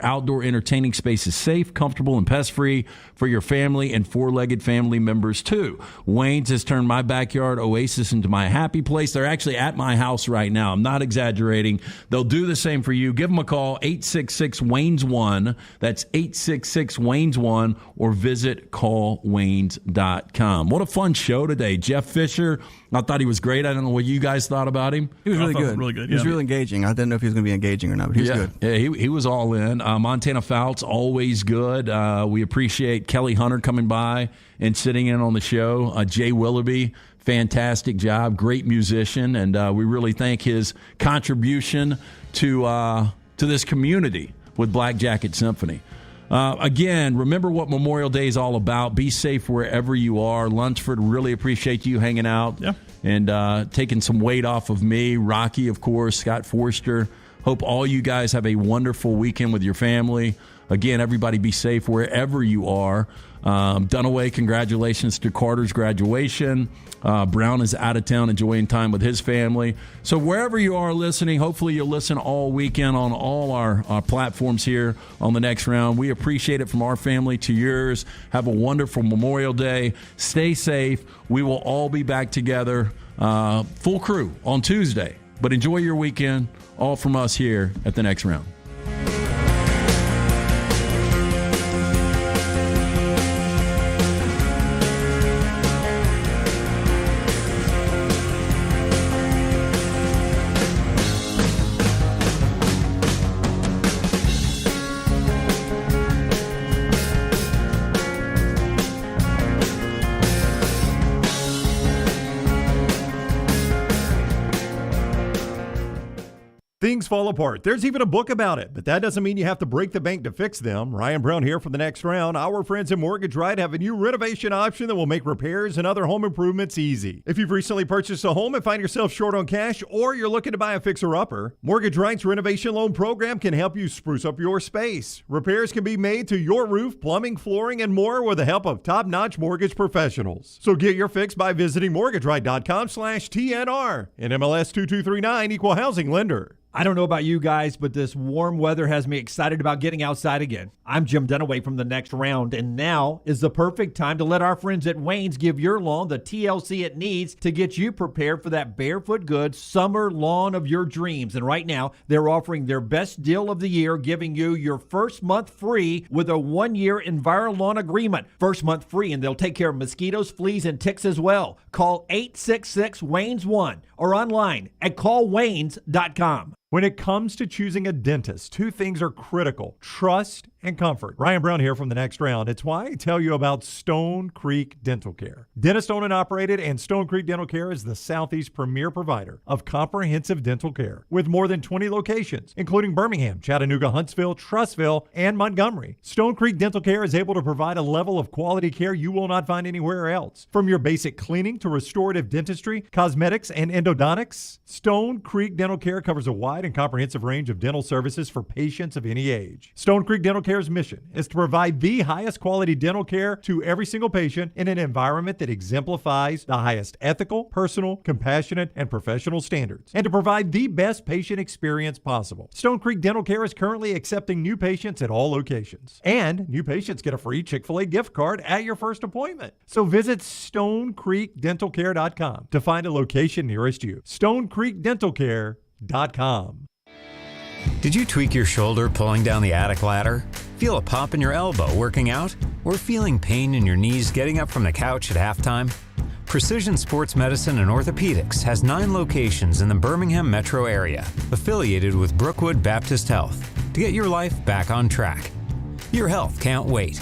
Outdoor entertaining space is safe, comfortable, and pest-free for your family and four-legged family members, too. Wayne's has turned my backyard oasis into my happy place. They're actually at my house right now. I'm not exaggerating. They'll do the same for you. Give them a call, 866-WAYNES-1. That's 866-WAYNES-1, or visit callwaynes.com. What a fun show today. Jeff Fisher, I thought he was great. I don't know what you guys thought about him. He was really good. Really good. He was really engaging. I didn't know if he was going to be engaging or not, but he was good. Yeah, he was all in. Montana Fouts, always good. We appreciate Kelly Hunter coming by and sitting in on the show. Jay Willoughby, fantastic job, great musician, and we really thank his contribution to this community with Black Jacket Symphony. Again, remember what Memorial Day is all about. Be safe wherever you are. Lunsford, really appreciate you hanging out and taking some weight off of me. Rocky, of course, Scott Forster. Hope all you guys have a wonderful weekend with your family. Again, everybody be safe wherever you are. Dunaway, congratulations to Carter's graduation. Brown is out of town enjoying time with his family. So wherever you are listening, hopefully you'll listen all weekend on all our platforms here on The Next Round. We appreciate it from our family to yours. Have a wonderful Memorial Day. Stay safe. We will all be back together, full crew, on Tuesday. But enjoy your weekend, all from us here at The Next Round. Things fall apart. There's even a book about it, but that doesn't mean you have to break the bank to fix them. Ryan Brown here for The Next Round. Our friends at Mortgage Right have a new renovation option that will make repairs and other home improvements easy. If you've recently purchased a home and find yourself short on cash, or you're looking to buy a fixer-upper, Mortgage Right's renovation loan program can help you spruce up your space. Repairs can be made to your roof, plumbing, flooring, and more with the help of top-notch mortgage professionals. So get your fix by visiting mortgageright.com/TNR. And MLS 2239, Equal Housing Lender. I don't know about you guys, but this warm weather has me excited about getting outside again. I'm Jim Dunaway from The Next Round, and now is the perfect time to let our friends at Wayne's give your lawn the TLC it needs to get you prepared for that barefoot good summer lawn of your dreams. And right now, they're offering their best deal of the year, giving you your first month free with a 1-year EnviroLawn agreement. First month free, and they'll take care of mosquitoes, fleas, and ticks as well. Call 866-WAYNES-1 or online at callwaynes.com. When it comes to choosing a dentist, two things are critical: trust and comfort. Ryan Brown here from The Next Round. It's why I tell you about Stone Creek Dental Care. Dentist owned and operated, and Stone Creek Dental Care is the Southeast premier provider of comprehensive dental care with more than 20 locations, including Birmingham, Chattanooga, Huntsville, Trussville, and Montgomery. Stone Creek Dental Care is able to provide a level of quality care you will not find anywhere else. From your basic cleaning to restorative dentistry, cosmetics, and endodontics, Stone Creek Dental Care covers a wide and comprehensive range of dental services for patients of any age. Stone Creek Dental Care's mission is to provide the highest quality dental care to every single patient in an environment that exemplifies the highest ethical, personal, compassionate, and professional standards, and to provide the best patient experience possible. Stone Creek Dental Care is currently accepting new patients at all locations, and new patients get a free Chick-fil-A gift card at your first appointment. So visit StoneCreekDentalCare.com to find a location nearest you. StoneCreekDentalCare.com. Did you tweak your shoulder pulling down the attic ladder? Feel a pop in your elbow working out? Or feeling pain in your knees getting up from the couch at halftime? Precision Sports Medicine and Orthopedics has 9 locations in the Birmingham metro area, affiliated with Brookwood Baptist Health, to get your life back on track. Your health can't wait.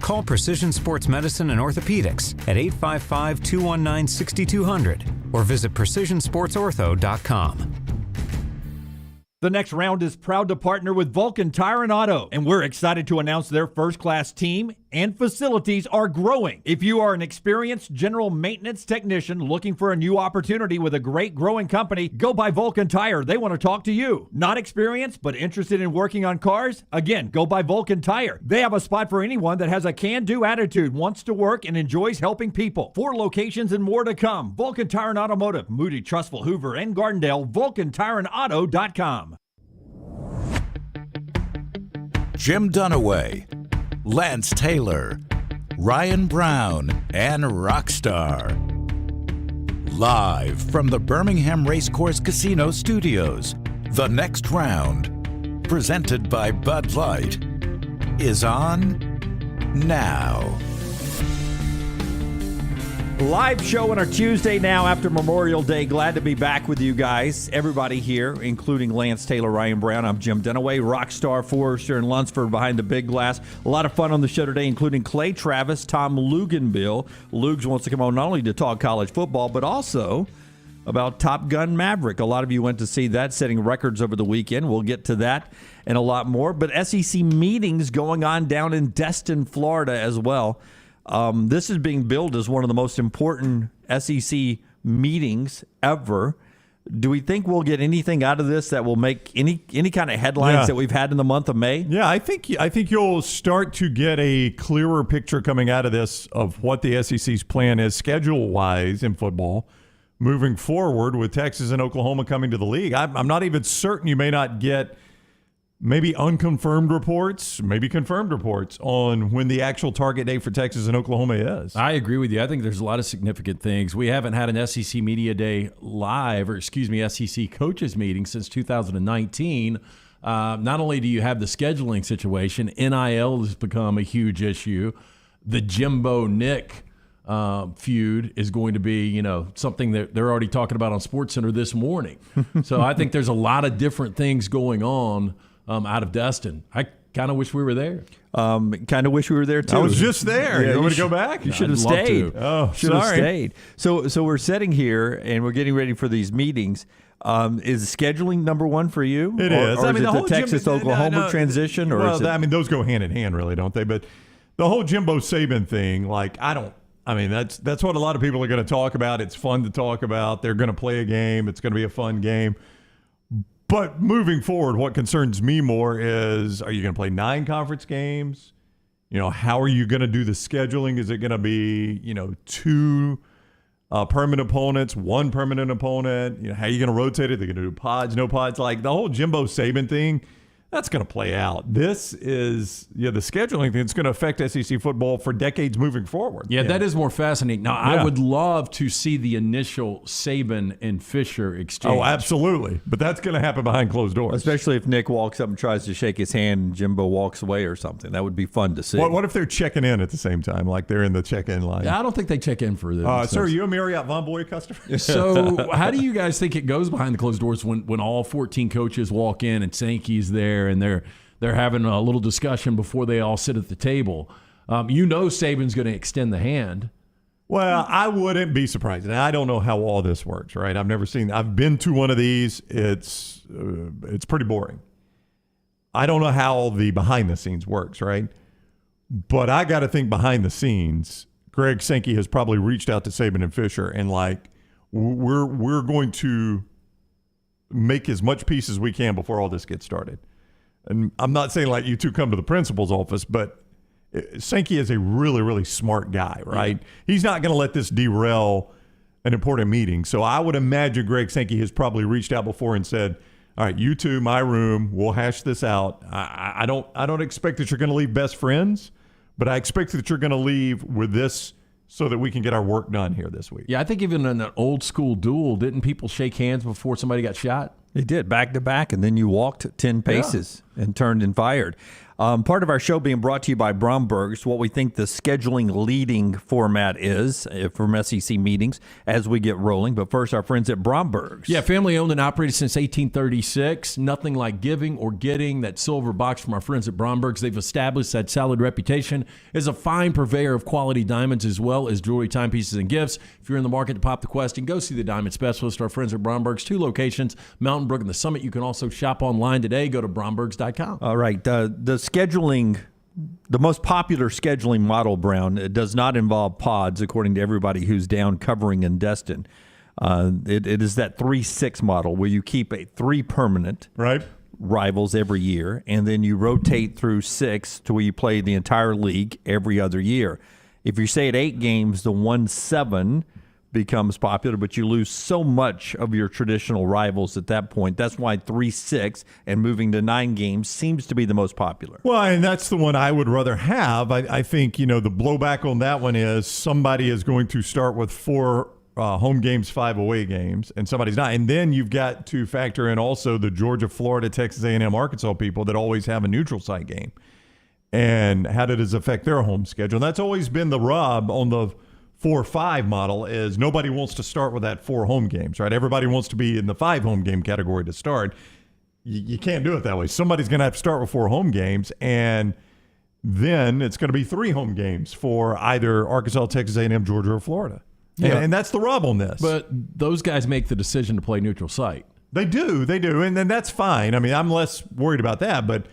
Call Precision Sports Medicine and Orthopedics at 855-219-6200 or visit precisionsportsortho.com. The Next Round is proud to partner with Vulcan Tire and Auto, and we're excited to announce their first-class team and facilities are growing. If you are an experienced general maintenance technician looking for a new opportunity with a great growing company, go by Vulcan Tire. They want to talk to you. Not experienced, but interested in working on cars? Again, go by Vulcan Tire. They have a spot for anyone that has a can-do attitude, wants to work, and enjoys helping people. 4 locations and more to come. Vulcan Tire and Automotive, Moody, Trussville, Hoover, and Gardendale, VulcanTireandAuto.com. Jim Dunaway, Lance Taylor, Ryan Brown, and Rockstar. Live from the Birmingham Racecourse Casino Studios, the next round, presented by Bud Light, is on now. Live show on our Tuesday now after Memorial Day. Glad to be back with you guys. Everybody here, including Lance Taylor, Ryan Brown. I'm Jim Dunaway, Rockstar, Forrester, and Lunsford behind the big glass. A lot of fun on the show today, including Clay Travis, Tom Luginbill. Lugs wants to come on not only to talk college football, but also about Top Gun Maverick. A lot of you went to see that, setting records over the weekend. We'll get to that and a lot more. But SEC meetings going on down in Destin, Florida as well. This is being billed as one of the most important SEC meetings ever. Do we think we'll get anything out of this that will make any kind of headlines that we've had in the month of May? Yeah, I think you'll start to get a clearer picture coming out of this of what the SEC's plan is schedule-wise in football moving forward with Texas and Oklahoma coming to the league. I'm not even certain you may not get maybe unconfirmed reports, maybe confirmed reports on when the actual target date for Texas and Oklahoma is. I agree with you. I think there's a lot of significant things. We haven't had an SEC Media Day SEC coaches meeting since 2019. Not only do you have the scheduling situation, NIL has become a huge issue. The Jimbo Nick feud is going to be, something that they're already talking about on SportsCenter this morning. So I think there's a lot of different things going on out of Destin. I kind of wish we were there. Kind of wish we were there too. I was just there. Yeah, you want me to go back? You should have I'd love stayed. to. Oh, should have sorry. stayed. So we're sitting here and we're getting ready for these meetings. Is scheduling number one for you? It is. Or I is mean, it the the whole Texas-Oklahoma transition? Or well, is it, those go hand in hand, really, don't they? But the whole Jimbo Saban thing, that's what a lot of people are going to talk about. It's fun to talk about. They're going to play a game. It's going to be a fun game. But moving forward, what concerns me more is, are you going to play 9 conference games? How are you going to do the scheduling? Is it going to be, 2 permanent opponents, 1 permanent opponent? How are you going to rotate it? They're going to do pods, no pods? Like the whole Jimbo Saban thing, that's going to play out. This is, the scheduling thing. It's going to affect SEC football for decades moving forward. Yeah, that is more fascinating. Now, I would love to see the initial Saban and Fisher exchange. Oh, absolutely. But that's going to happen behind closed doors. especially if Nick walks up and tries to shake his hand and Jimbo walks away or something. That would be fun to see. What if they're checking in at the same time, like they're in the check-in line? Yeah, I don't think they check in for this. Sir, are you a Marriott Von Boy customer? So how do you guys think it goes behind the closed doors when all 14 coaches walk in and Sankey's there and they're having a little discussion before they all sit at the table? Saban's going to extend the hand. Well, I wouldn't be surprised. And I don't know how all this works, right? I've been to one of these. It's pretty boring. I don't know how the behind the scenes works, right? But I got to think behind the scenes, Greg Sankey has probably reached out to Saban and Fisher and we're going to make as much peace as we can before all this gets started. And I'm not saying you two come to the principal's office, but Sankey is a really, really smart guy, right? Yeah. He's not going to let this derail an important meeting. So I would imagine Greg Sankey has probably reached out before and said, all right, you two, my room, we'll hash this out. I don't expect that you're going to leave best friends, but I expect that you're going to leave with this so that we can get our work done here this week. Yeah, I think even in an old school duel, didn't people shake hands before somebody got shot? They did, back to back, and then you walked 10 paces and turned and fired. Part of our show being brought to you by Bromberg's, what we think the scheduling leading format is from SEC meetings as we get rolling. But first, our friends at Bromberg's. Yeah, family owned and operated since 1836. Nothing like giving or getting that silver box from our friends at Bromberg's. They've established that solid reputation as a fine purveyor of quality diamonds as well as jewelry, timepieces, and gifts. If you're in the market to pop the question, go see the diamond specialist. Our friends at Bromberg's, 2 locations, Mountain Brook and the Summit. You can also shop online today. Go to brombergs.com. All right. The scheduling, the most popular scheduling model, Brown, it does not involve pods, according to everybody who's down covering in Destin. It is that 3-6 model where you keep 3 permanent rivals every year, and then you rotate through 6 to where you play the entire league every other year. If you stay at 8 games, the 1-7 becomes popular, but you lose so much of your traditional rivals at that point. That's why 3-6 and moving to 9 games seems to be the most popular. Well, and that's the one I would rather have. I think, the blowback on that one is somebody is going to start with 4 home games, 5 away games, and somebody's not. And then you've got to factor in also the Georgia, Florida, Texas A&M, Arkansas people that always have a neutral site game. And how does it affect their home schedule? And that's always been the rub on the 4-5 model is nobody wants to start with that 4 home games, right? Everybody wants to be in the 5 home game category to start. You can't do it that way. Somebody's going to have to start with 4 home games, and then it's going to be 3 home games for either Arkansas, Texas A&M, Georgia, or Florida. Yeah. And that's the rub on this. But those guys make the decision to play neutral site. They do. And then that's fine. I mean, I'm less worried about that, but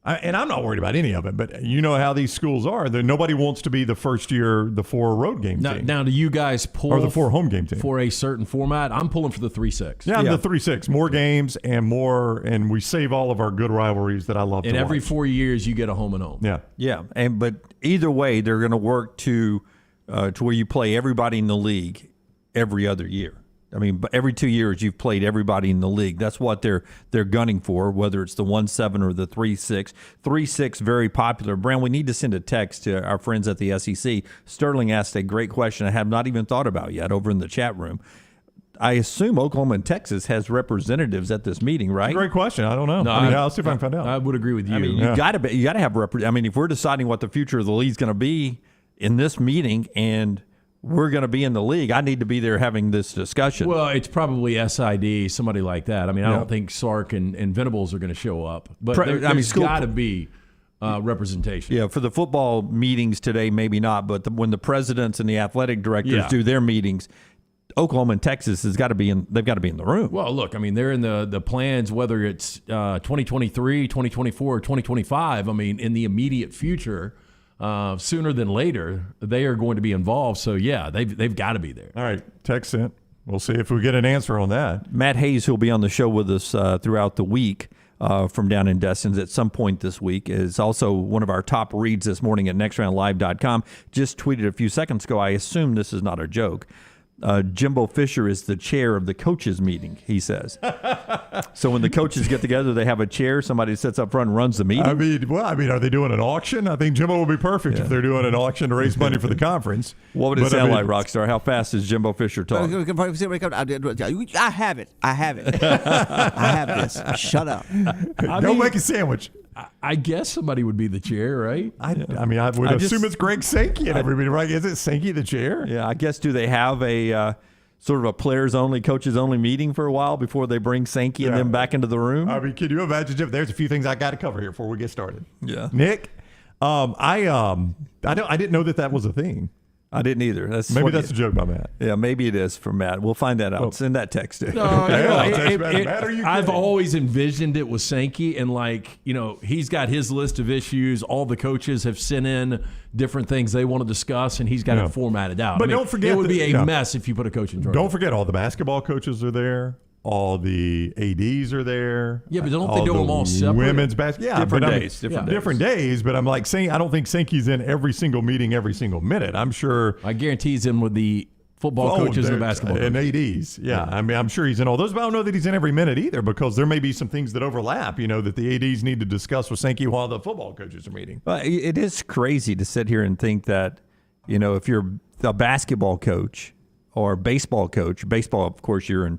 and I'm not worried about any of it, but you know how these schools are. Nobody wants to be the first year, the 4 road game team. Now, do you guys pull or the 4 home game team for a certain format? I'm pulling for the 3-6. Yeah, the 3-6. More games and more, and we save all of our good rivalries that I love to watch. And every 4 years, you get a home and home. Yeah. Yeah, but either way, they're going to work to where you play everybody in the league every other year. I mean, every 2 years you've played everybody in the league. That's what they're gunning for, whether it's the 1-7 or the 3-6. 3-6, very popular. Brown, we need to send a text to our friends at the SEC. Sterling asked a great question I have not even thought about yet over in the chat room. I assume Oklahoma and Texas has representatives at this meeting, right? Great question. I don't know. No, I'll see if I can find out. I would agree with you. I mean, you got to have I mean, if we're deciding what the future of the league is going to be in this meeting and we're going to be in the league, I need to be there having this discussion. Well, it's probably SID, somebody like that. I mean, I don't think Sark and Venables are going to show up, but there's got to be representation. Yeah, for the football meetings today, maybe not, but when the presidents and the athletic directors do their meetings, Oklahoma and Texas they've got to be in the room. Well, look, I mean, they're in the plans, whether it's 2023, 2024, or 2025. I mean, in the immediate future. Sooner than later, they are going to be involved. So, yeah, they've got to be there. All right, text sent. We'll see if we get an answer on that. Matt Hayes, who'll be on the show with us throughout the week from down in Destin's at some point this week, is also one of our top reads this morning at nextroundlive.com. Just tweeted a few seconds ago, I assume this is not a joke. Jimbo Fisher is the chair of the coaches meeting, he says. So when the coaches get together, they have a chair. Somebody sits up front and runs the meeting. I mean, are they doing an auction? I think Jimbo would be perfect if they're doing an auction to raise money for the conference. What would it sound like, Rockstar? How fast is Jimbo Fisher talking? I have it. I have this. Shut up. Don't make a sandwich. I guess somebody would be the chair, right? I would assume it's Greg Sankey and everybody, right? Is it Sankey the chair? Yeah, I guess do they have a sort of a players-only, coaches-only meeting for a while before they bring Sankey and them back into the room? I mean, can you imagine, Jim? There's a few things I got to cover here before we get started. Yeah. Nick, I didn't know that was a thing. I didn't either. That's a joke by Matt. Yeah, maybe it is from Matt. We'll find that out. Send that text to I've always envisioned it was Sankey, and he's got his list of issues. All the coaches have sent in different things they want to discuss, and he's got it formatted out. But don't forget, it would be a mess if you put a coach in charge. Don't forget, all the basketball coaches are there. All the ADs are there. Yeah, but don't they do them all separate? Women's basketball. Yeah, different days. But I'm like saying, I don't think Sankey's in every single meeting, every single minute. I'm sure. I guarantee he's in with the football coaches and the basketball and coaches. ADs. Yeah, I mean, I'm sure he's in all those, but I don't know that he's in every minute either, because there may be some things that overlap. That the ADs need to discuss with Sankey while the football coaches are meeting. It is crazy to sit here and think that, if you're a basketball coach or baseball coach, baseball, of course, you're in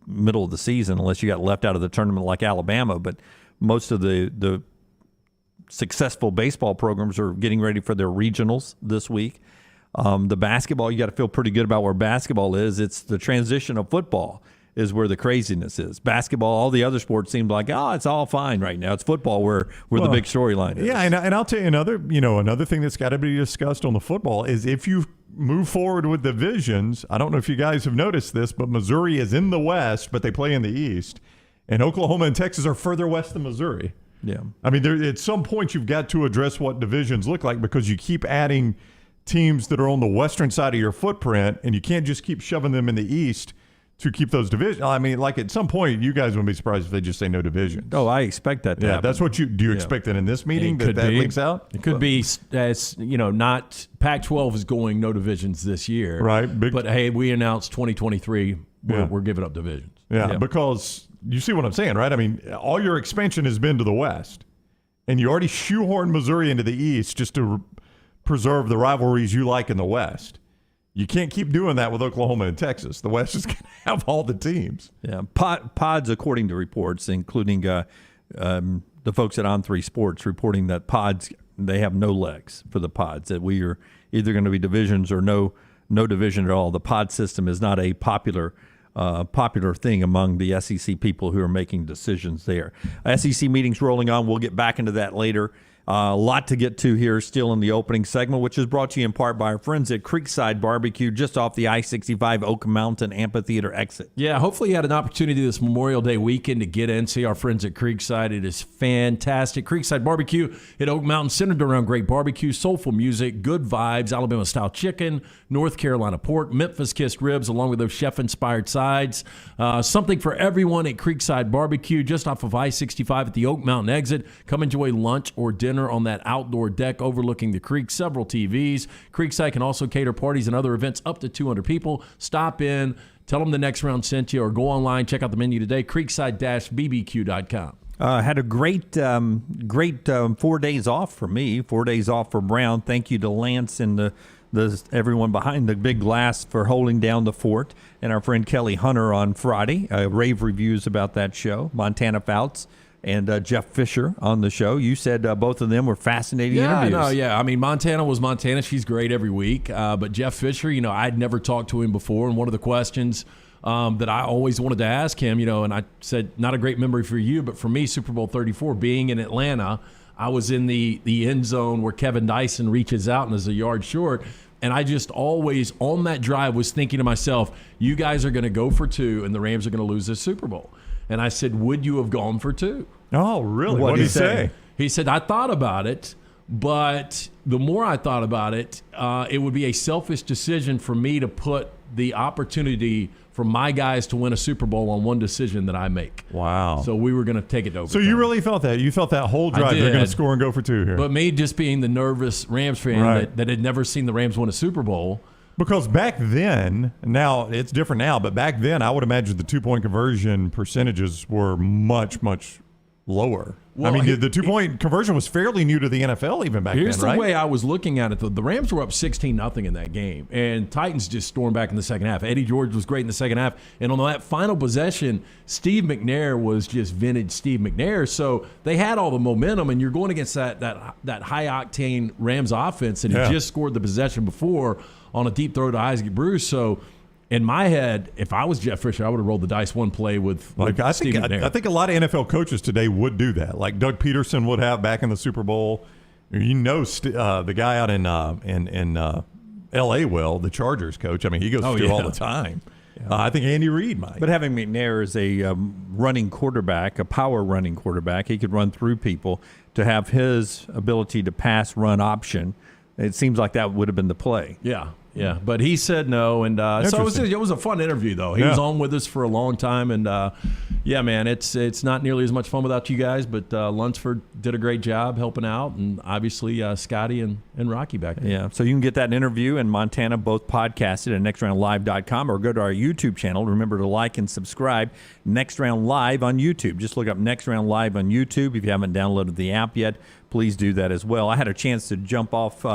middle of the season unless you got left out of the tournament like Alabama, but most of the successful baseball programs are getting ready for their regionals this week. The basketball, you got to feel pretty good about where basketball is. It's the transition of football is where the craziness is. Basketball, all the other sports seem like, it's all fine right now. It's football where the big storyline is. Yeah, and I'll tell you another thing that's got to be discussed on the football is if you move forward with divisions. I don't know if you guys have noticed this, but Missouri is in the West, but they play in the East. And Oklahoma and Texas are further west than Missouri. Yeah. I mean, at some point you've got to address what divisions look like, because you keep adding teams that are on the western side of your footprint, and you can't just keep shoving them in the East to keep those divisions. I mean, like at some point, you guys wouldn't be surprised if they just say no divisions. Oh, I expect that to happen. That's what do you expect that in this meeting that leaks out? It could be, as not Pac-12 is going no divisions this year. Right. But, hey, we announced 2023, we're giving up divisions. Yeah, because you see what I'm saying, right? I mean, all your expansion has been to the West, and you already shoehorned Missouri into the East just to preserve the rivalries you like in the West. You can't keep doing that with Oklahoma and Texas. The West is going to have all the teams. Yeah, pods, according to reports, including the folks at On3 Sports, reporting that pods, they have no legs for the pods, that we are either going to be divisions or no division at all. The pod system is not a popular thing among the SEC people who are making decisions there. SEC meetings rolling on. We'll get back into that later. A lot to get to here still in the opening segment, which is brought to you in part by our friends at Creekside Barbecue, just off the I-65 Oak Mountain Amphitheater exit. Yeah, hopefully you had an opportunity this Memorial Day weekend to get in, see our friends at Creekside. It is fantastic. Creekside Barbecue at Oak Mountain, centered around great barbecue, soulful music, good vibes, Alabama-style chicken, North Carolina pork, Memphis-kissed ribs, along with those chef-inspired sides. Something for everyone at Creekside Barbecue, just off of I-65 at the Oak Mountain exit. Come enjoy lunch or dinner on that outdoor deck overlooking the creek, several TVs. Creekside can also cater parties and other events up to 200 people. Stop in, tell them the Next Round sent you, or go online, check out the menu today, creekside-bbq.com. Had a great 4 days off for me, 4 days off for Brown. Thank you to Lance and the everyone behind the big glass for holding down the fort, and our friend Kelly Hunter on Friday. Rave reviews about that show. Montana Fouts and Jeff Fisher on the show. You said both of them were fascinating interviews. I mean, Montana was Montana. She's great every week. But Jeff Fisher, I'd never talked to him before, and one of the questions that I always wanted to ask him, and I said, not a great memory for you, but for me, Super Bowl 34, being in Atlanta, I was in the end zone where Kevin Dyson reaches out and is a yard short. And I just always, on that drive, was thinking to myself, you guys are going to go for 2, and the Rams are going to lose this Super Bowl. And I said, would you have gone for 2? Oh, really? What did he say? He said, I thought about it, but the more I thought about it, it would be a selfish decision for me to put the opportunity for my guys to win a Super Bowl on one decision that I make. Wow. So we were going to take it to overtime. So you really felt that? You felt that whole drive they're going to score and go for 2 here? But me just being the nervous Rams fan that had never seen the Rams win a Super Bowl. Because back then, now it's different now, but back then I would imagine the 2-point conversion percentages were much, much lower. Well, I mean, the 2-point conversion was fairly new to the NFL even back then, right? Here's the way I was looking at it. The Rams were up 16-0 in that game, and Titans just stormed back in the second half. Eddie George was great in the second half, and on that final possession, Steve McNair was just vintage Steve McNair. So they had all the momentum, and you're going against that high-octane Rams offense, and he just scored the possession before on a deep throw to Isaac Bruce. So in my head, if I was Jeff Fisher, I would have rolled the dice one play with Steve McNair. I think a lot of NFL coaches today would do that, like Doug Peterson would have back in the Super Bowl. The guy out in L.A. the Chargers coach. I mean, he goes through all the time. Yeah. I think Andy Reid might. But having McNair as a running quarterback, a power running quarterback, he could run through people. To have his ability to pass run option, it seems like that would have been the play. Yeah. Yeah, but he said no, and so it was a fun interview, though. He was on with us for a long time, and yeah, man, it's not nearly as much fun without you guys, but Lunsford did a great job helping out, and obviously Scotty and Rocky back there. Yeah, so you can get that interview in Montana, both podcasted at nextroundlive.com, or go to our YouTube channel. Remember to like and subscribe. Next Round Live on YouTube. Just look up Next Round Live on YouTube. If you haven't downloaded the app yet, please do that as well. I had a chance to jump off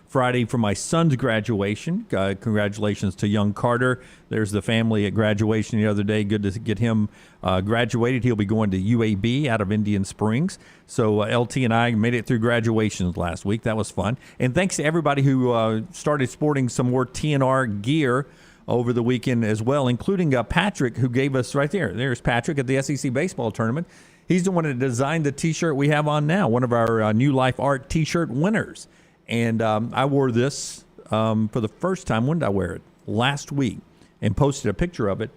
Friday for my son's graduation. Congratulations to young Carter. There's the family at graduation the other day. Good to get him graduated. He'll be going to UAB out of Indian Springs. So LT and I made it through graduations last week. That was fun. And thanks to everybody who started sporting some more TNR gear over the weekend as well, including Patrick, who gave us right there. There's Patrick at the SEC baseball tournament. He's the one that designed the T-shirt we have on now, one of our New Life Art T-shirt winners. And I wore this for the first time. When did I wear it? Last week, and posted a picture of it.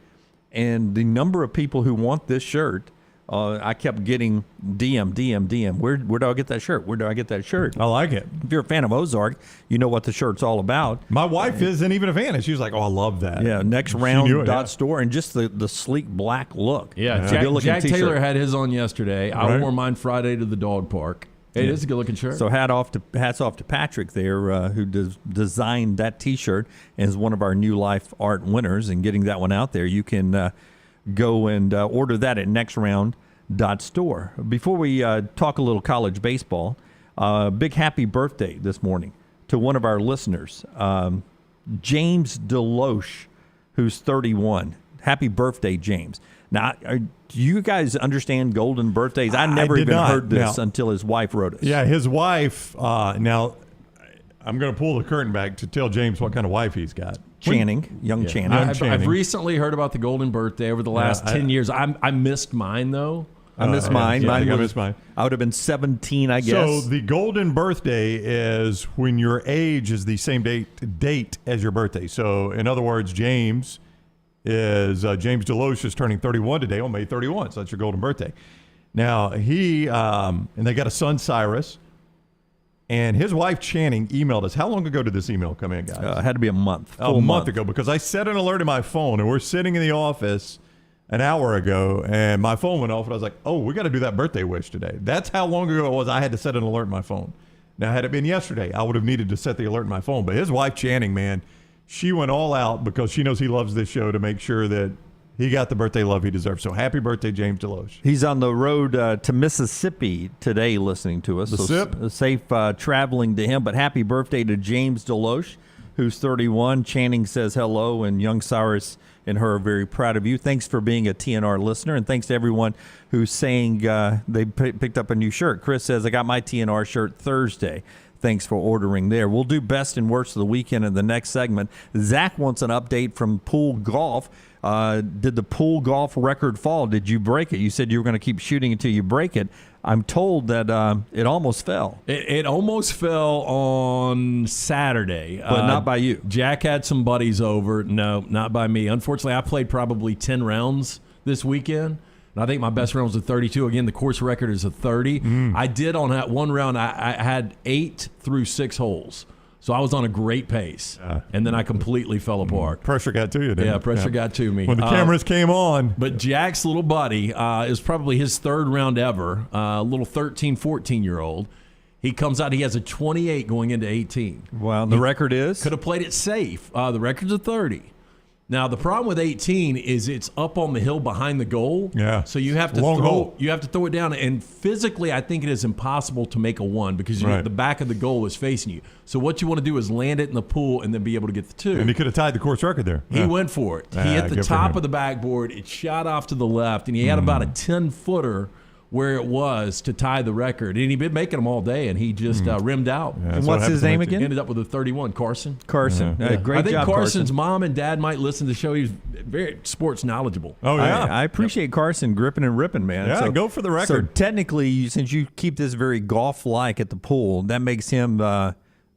And the number of people who want this shirt I kept getting DM. Where do I get that shirt? Where do I get that shirt? I like it. If you're a fan of Ozark, you know what the shirt's all about. My wife isn't even a fan, and she was like, "Oh, I love that." Yeah, next She round knew it, dot yeah. store, and just the sleek black look. Yeah, It's a good-looking Jack t-shirt. Taylor had his on yesterday. I Right. wore mine Friday to the dog park. It is a good-looking shirt. So hats off to Patrick there, who designed that T-shirt and is one of our New Life Art winners. And getting that one out there, you can go and order that at nextround.store. Before we talk a little college baseball, big happy birthday this morning to one of our listeners, James Deloche, who's 31. Happy birthday, James. Now, do you guys understand golden birthdays? I never did even not. heard this Now- until his wife wrote us. Yeah, his wife. Now, I'm going to pull the curtain back to tell James what kind of wife he's got. Channing, young Channing. Young I've Channing. recently heard about the golden birthday over the last 10 years. I missed mine, though. I missed mine. Yeah, I think I was- missed mine. I would have been 17, I guess. So the golden birthday is when your age is the same date as your birthday. So in other words, James Deloche is turning 31 today on May 31. So that's your golden birthday. Now he and they got a son, Cyrus, and his wife Channing emailed us. How long ago did this email come in, guys? Had to be a month. A month ago, because I set an alert in my phone, and we're sitting in the office an hour ago, and my phone went off, and I was like, oh, we got to do that birthday wish today. That's how long ago it was I had to set an alert in my phone. Now, had it been yesterday, I would have needed to set the alert in my phone. But his wife, Channing, man, she went all out because she knows he loves this show to make sure that he got the birthday love he deserves. So happy birthday, James Deloche. He's on the road to Mississippi today listening to us. The so sip. Safe traveling to him. But happy birthday to James Deloche, who's 31. Channing says hello, and young Cyrus and her are very proud of you. Thanks for being a TNR listener, and thanks to everyone who's saying they picked up a new shirt. Chris says, I got my TNR shirt Thursday. Thanks for ordering there. We'll do best and worst of the weekend in the next segment. Zach wants an update from pool golf. Did the pool golf record fall? Did you break it? You said you were going to keep shooting until you break it. I'm told that it almost fell. It almost fell on Saturday. But not by you. Jack had some buddies over. No, not by me. Unfortunately, I played probably 10 rounds this weekend. And I think my best round was a 32. Again, the course record is a 30. I did on that one round, I had 8 through 6 holes. So I was on a great pace. And then I completely fell apart. Pressure got to you, didn't it? Yeah, pressure got to me. When the cameras came on. But Jack's little buddy is probably his third round ever, a little 13, 14-year-old. He comes out, he has a 28 going into 18. Wow, the record is? Could have played it safe. The record's a 30. Now the problem with 18 is it's up on the hill behind the goal. Yeah. So you have to Long throw hole. it down, and physically I think it is impossible to make a 1 because Right. the back of the goal is facing you. So what you want to do is land it in the pool and then be able to get the 2. And he could have tied the course record there. He went for it. He hit the good for top him. of the backboard. It shot off to the left, and he had about a 10-footer where it was to tie the record. And he'd been making them all day, and he just rimmed out. That's And what what's his happens to name my team. again? Ended up with a 31, Carson. Carson. Great I think job, Carson's Carson. mom and dad might listen to the show. He's very sports knowledgeable. Oh, yeah. I appreciate Carson gripping and ripping, man. Yeah, go for the record. So technically, since you keep this very golf-like at the pool, that makes him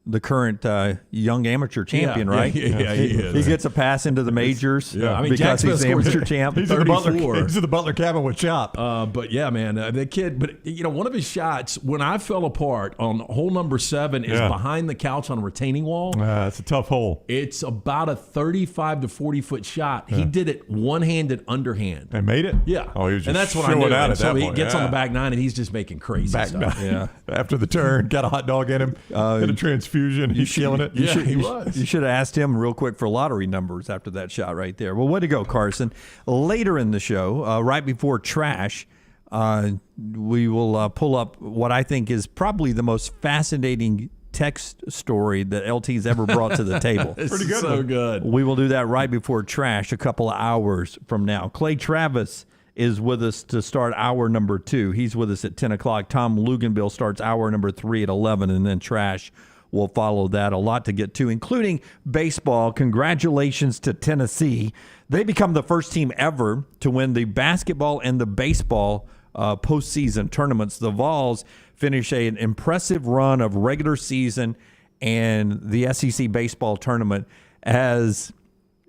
the current young amateur champion, right? Yeah, he is. He gets a pass into the majors I mean, because Jack's he's best the scores- amateur champ. He's in the Butler, 34. he's in the Butler cabin with Chop. But yeah, man, the kid. But one of his shots when I fell apart on hole number 7 is Yeah. behind the couch on a retaining wall. It's a tough hole. It's about a 35 to 40-foot shot. He did it one-handed, underhand. And made it? Yeah. Oh, he was just and that's what I showing knew. out at So that he point. gets on Yeah. the back 9 and he's just making crazy Back stuff. nine. After the turn, got a hot dog in him, did a transfusion. He's killing it. Yeah, he was. You should have asked him real quick for lottery numbers after that shot right there. Well, way to go, Carson. Later in the show, right before trash, we will pull up what I think is probably the most fascinating text story that LT's ever brought to the table. It's Pretty good so one. good. We will do that right before trash a couple of hours from now. Clay Travis is with us to start hour number 2. He's with us at 10 o'clock. Tom Luginbill starts hour number 3 at 11, and then trash will follow that. A lot to get to, including baseball. Congratulations to Tennessee. They become the first team ever to win the basketball and the baseball postseason tournaments. The Vols finish an impressive run of regular season and the SEC baseball tournament. As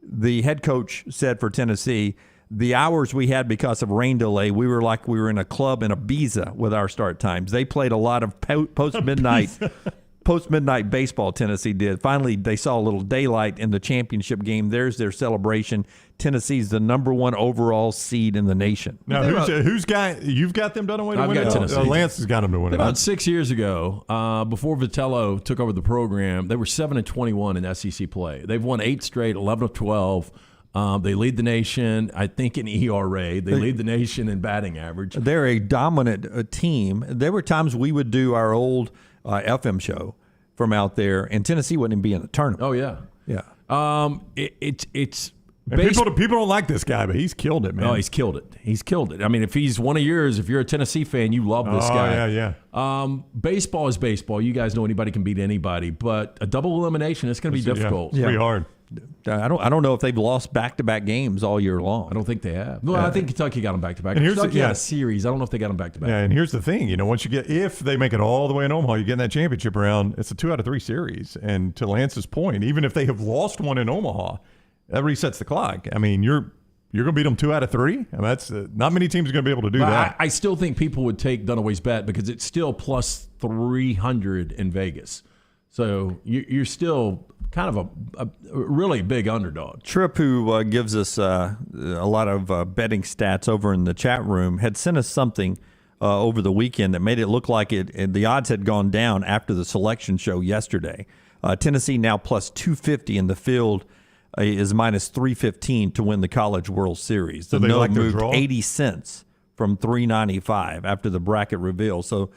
the head coach said for Tennessee, the hours we had because of rain delay, we were like we were in a club in Ibiza with our start times. They played a lot of post-midnight baseball, Tennessee did. Finally, they saw a little daylight in the championship game. There's their celebration. Tennessee's the number 1 overall seed in the nation. Now, you've got them done away to I've win got it? Tennessee. Lance has got them to win it. About 6 years ago, before Vitello took over the program, they were 7-21 in SEC play. They've won 8 straight, 11 of 12. They lead the nation, I think, in ERA. They lead the nation in batting average. They're a dominant team. There were times we would do our old FM show from out there, and Tennessee wouldn't even be in the tournament. Oh, yeah. Yeah. It's people don't like this guy, but he's killed it, man. Oh, he's killed it. He's killed it. I mean, if he's one of yours, if you're a Tennessee fan, you love this guy. Yeah. Baseball is baseball. You guys know anybody can beat anybody, but a double elimination, it's going to be difficult. It's pretty hard. I don't know if they've lost back-to-back games all year long. I don't think they have. Well, I think Kentucky got them back-to-back. And here's Kentucky had a series. I don't know if they got them back-to-back. Yeah, and here's the thing. If they make it all the way in Omaha, you get in that championship round, it's a 2 out of 3 series. And to Lance's point, even if they have lost one in Omaha, that resets the clock. I mean, you're going to beat them 2 out of 3? I mean, that's not many teams are going to be able to do that. I still think people would take Dunaway's bet because it's still plus 300 in Vegas. So you're still kind of a really big underdog. Tripp, who gives us a lot of betting stats over in the chat room, had sent us something over the weekend that made it look like the odds had gone down after the selection show yesterday. Tennessee now plus 250 in the field is minus 315 to win the College World Series. So they like their moved draw? 80 cents from 395 after the bracket reveal. So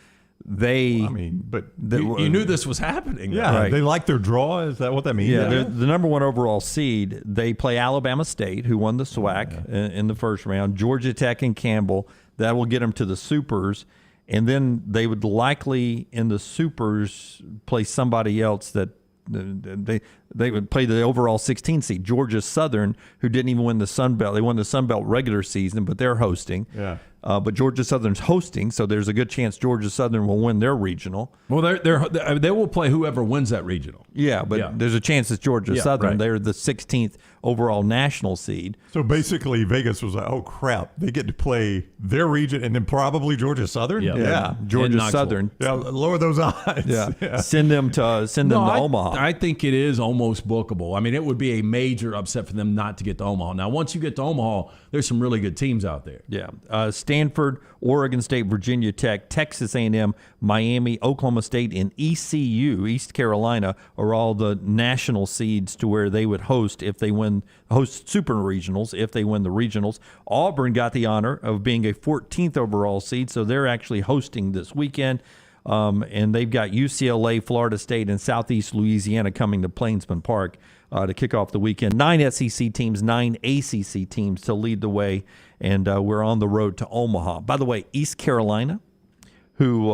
you knew this was happening. Yeah, Right. they like their draw. Is that what that means? Yeah, they're the number 1 overall seed. They play Alabama State, who won the SWAC in the first round. Georgia Tech and Campbell. That will get them to the Supers. And then they would likely, in the Supers, play somebody else that they would play the overall 16 seed. Georgia Southern, who didn't even win the Sun Belt. They won the Sun Belt regular season, but they're hosting. Yeah. But Georgia Southern's hosting, so there's a good chance Georgia Southern will win their regional. Well, they will play whoever wins that regional. Yeah, but there's a chance it's Georgia Southern. Right. They're the 16th overall national seed. So basically, Vegas was like, "Oh crap, they get to play their region and then probably Georgia Southern." Yeah. Georgia Knoxville. Southern. Yeah, lower those odds. Yeah. Send them to Omaha. I think it is almost bookable. I mean, it would be a major upset for them not to get to Omaha. Now, once you get to Omaha, there's some really good teams out there. Yeah. Stanford, Oregon State, Virginia Tech, Texas A&M, Miami, Oklahoma State, and ECU, East Carolina, are all the national seeds to where they would host super regionals if they win the regionals. Auburn got the honor of being a 14th overall seed, so they're actually hosting this weekend. And they've got UCLA, Florida State, and Southeast Louisiana coming to Plainsman Park to kick off the weekend. 9 SEC teams, 9 ACC teams to lead the way, and we're on the road to Omaha. By the way, East Carolina, who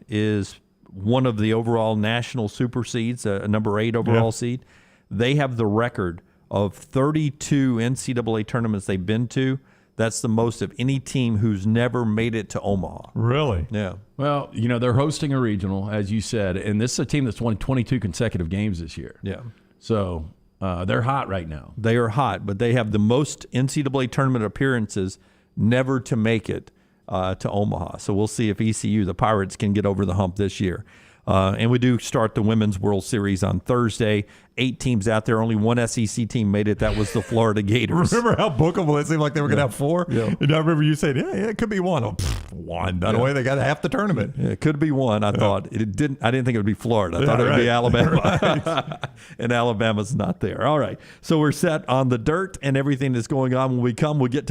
is one of the overall national super seeds, a number 8 overall seed, they have the record of 32 NCAA tournaments they've been to. That's the most of any team who's never made it to Omaha. Really? Yeah. Well, they're hosting a regional, as you said, and this is a team that's won 22 consecutive games this year. Yeah. So they're hot right now. They are hot, but they have the most NCAA tournament appearances never to make it to Omaha. So we'll see if ECU, the Pirates, can get over the hump this year. And we do start the Women's World Series on Thursday. 8 teams out there. Only one SEC team made it. That was the Florida Gators. Remember how bookable it seemed like they were going to have 4? Yeah. And I remember you saying, it could be 1. Oh, one. By the way, they got half the tournament. Yeah, it could be 1. I thought it didn't. I didn't think it would be Florida. I thought it would be Alabama, and Alabama's not there. All right, so we're set on the dirt and everything that's going on. When we come back, we'll get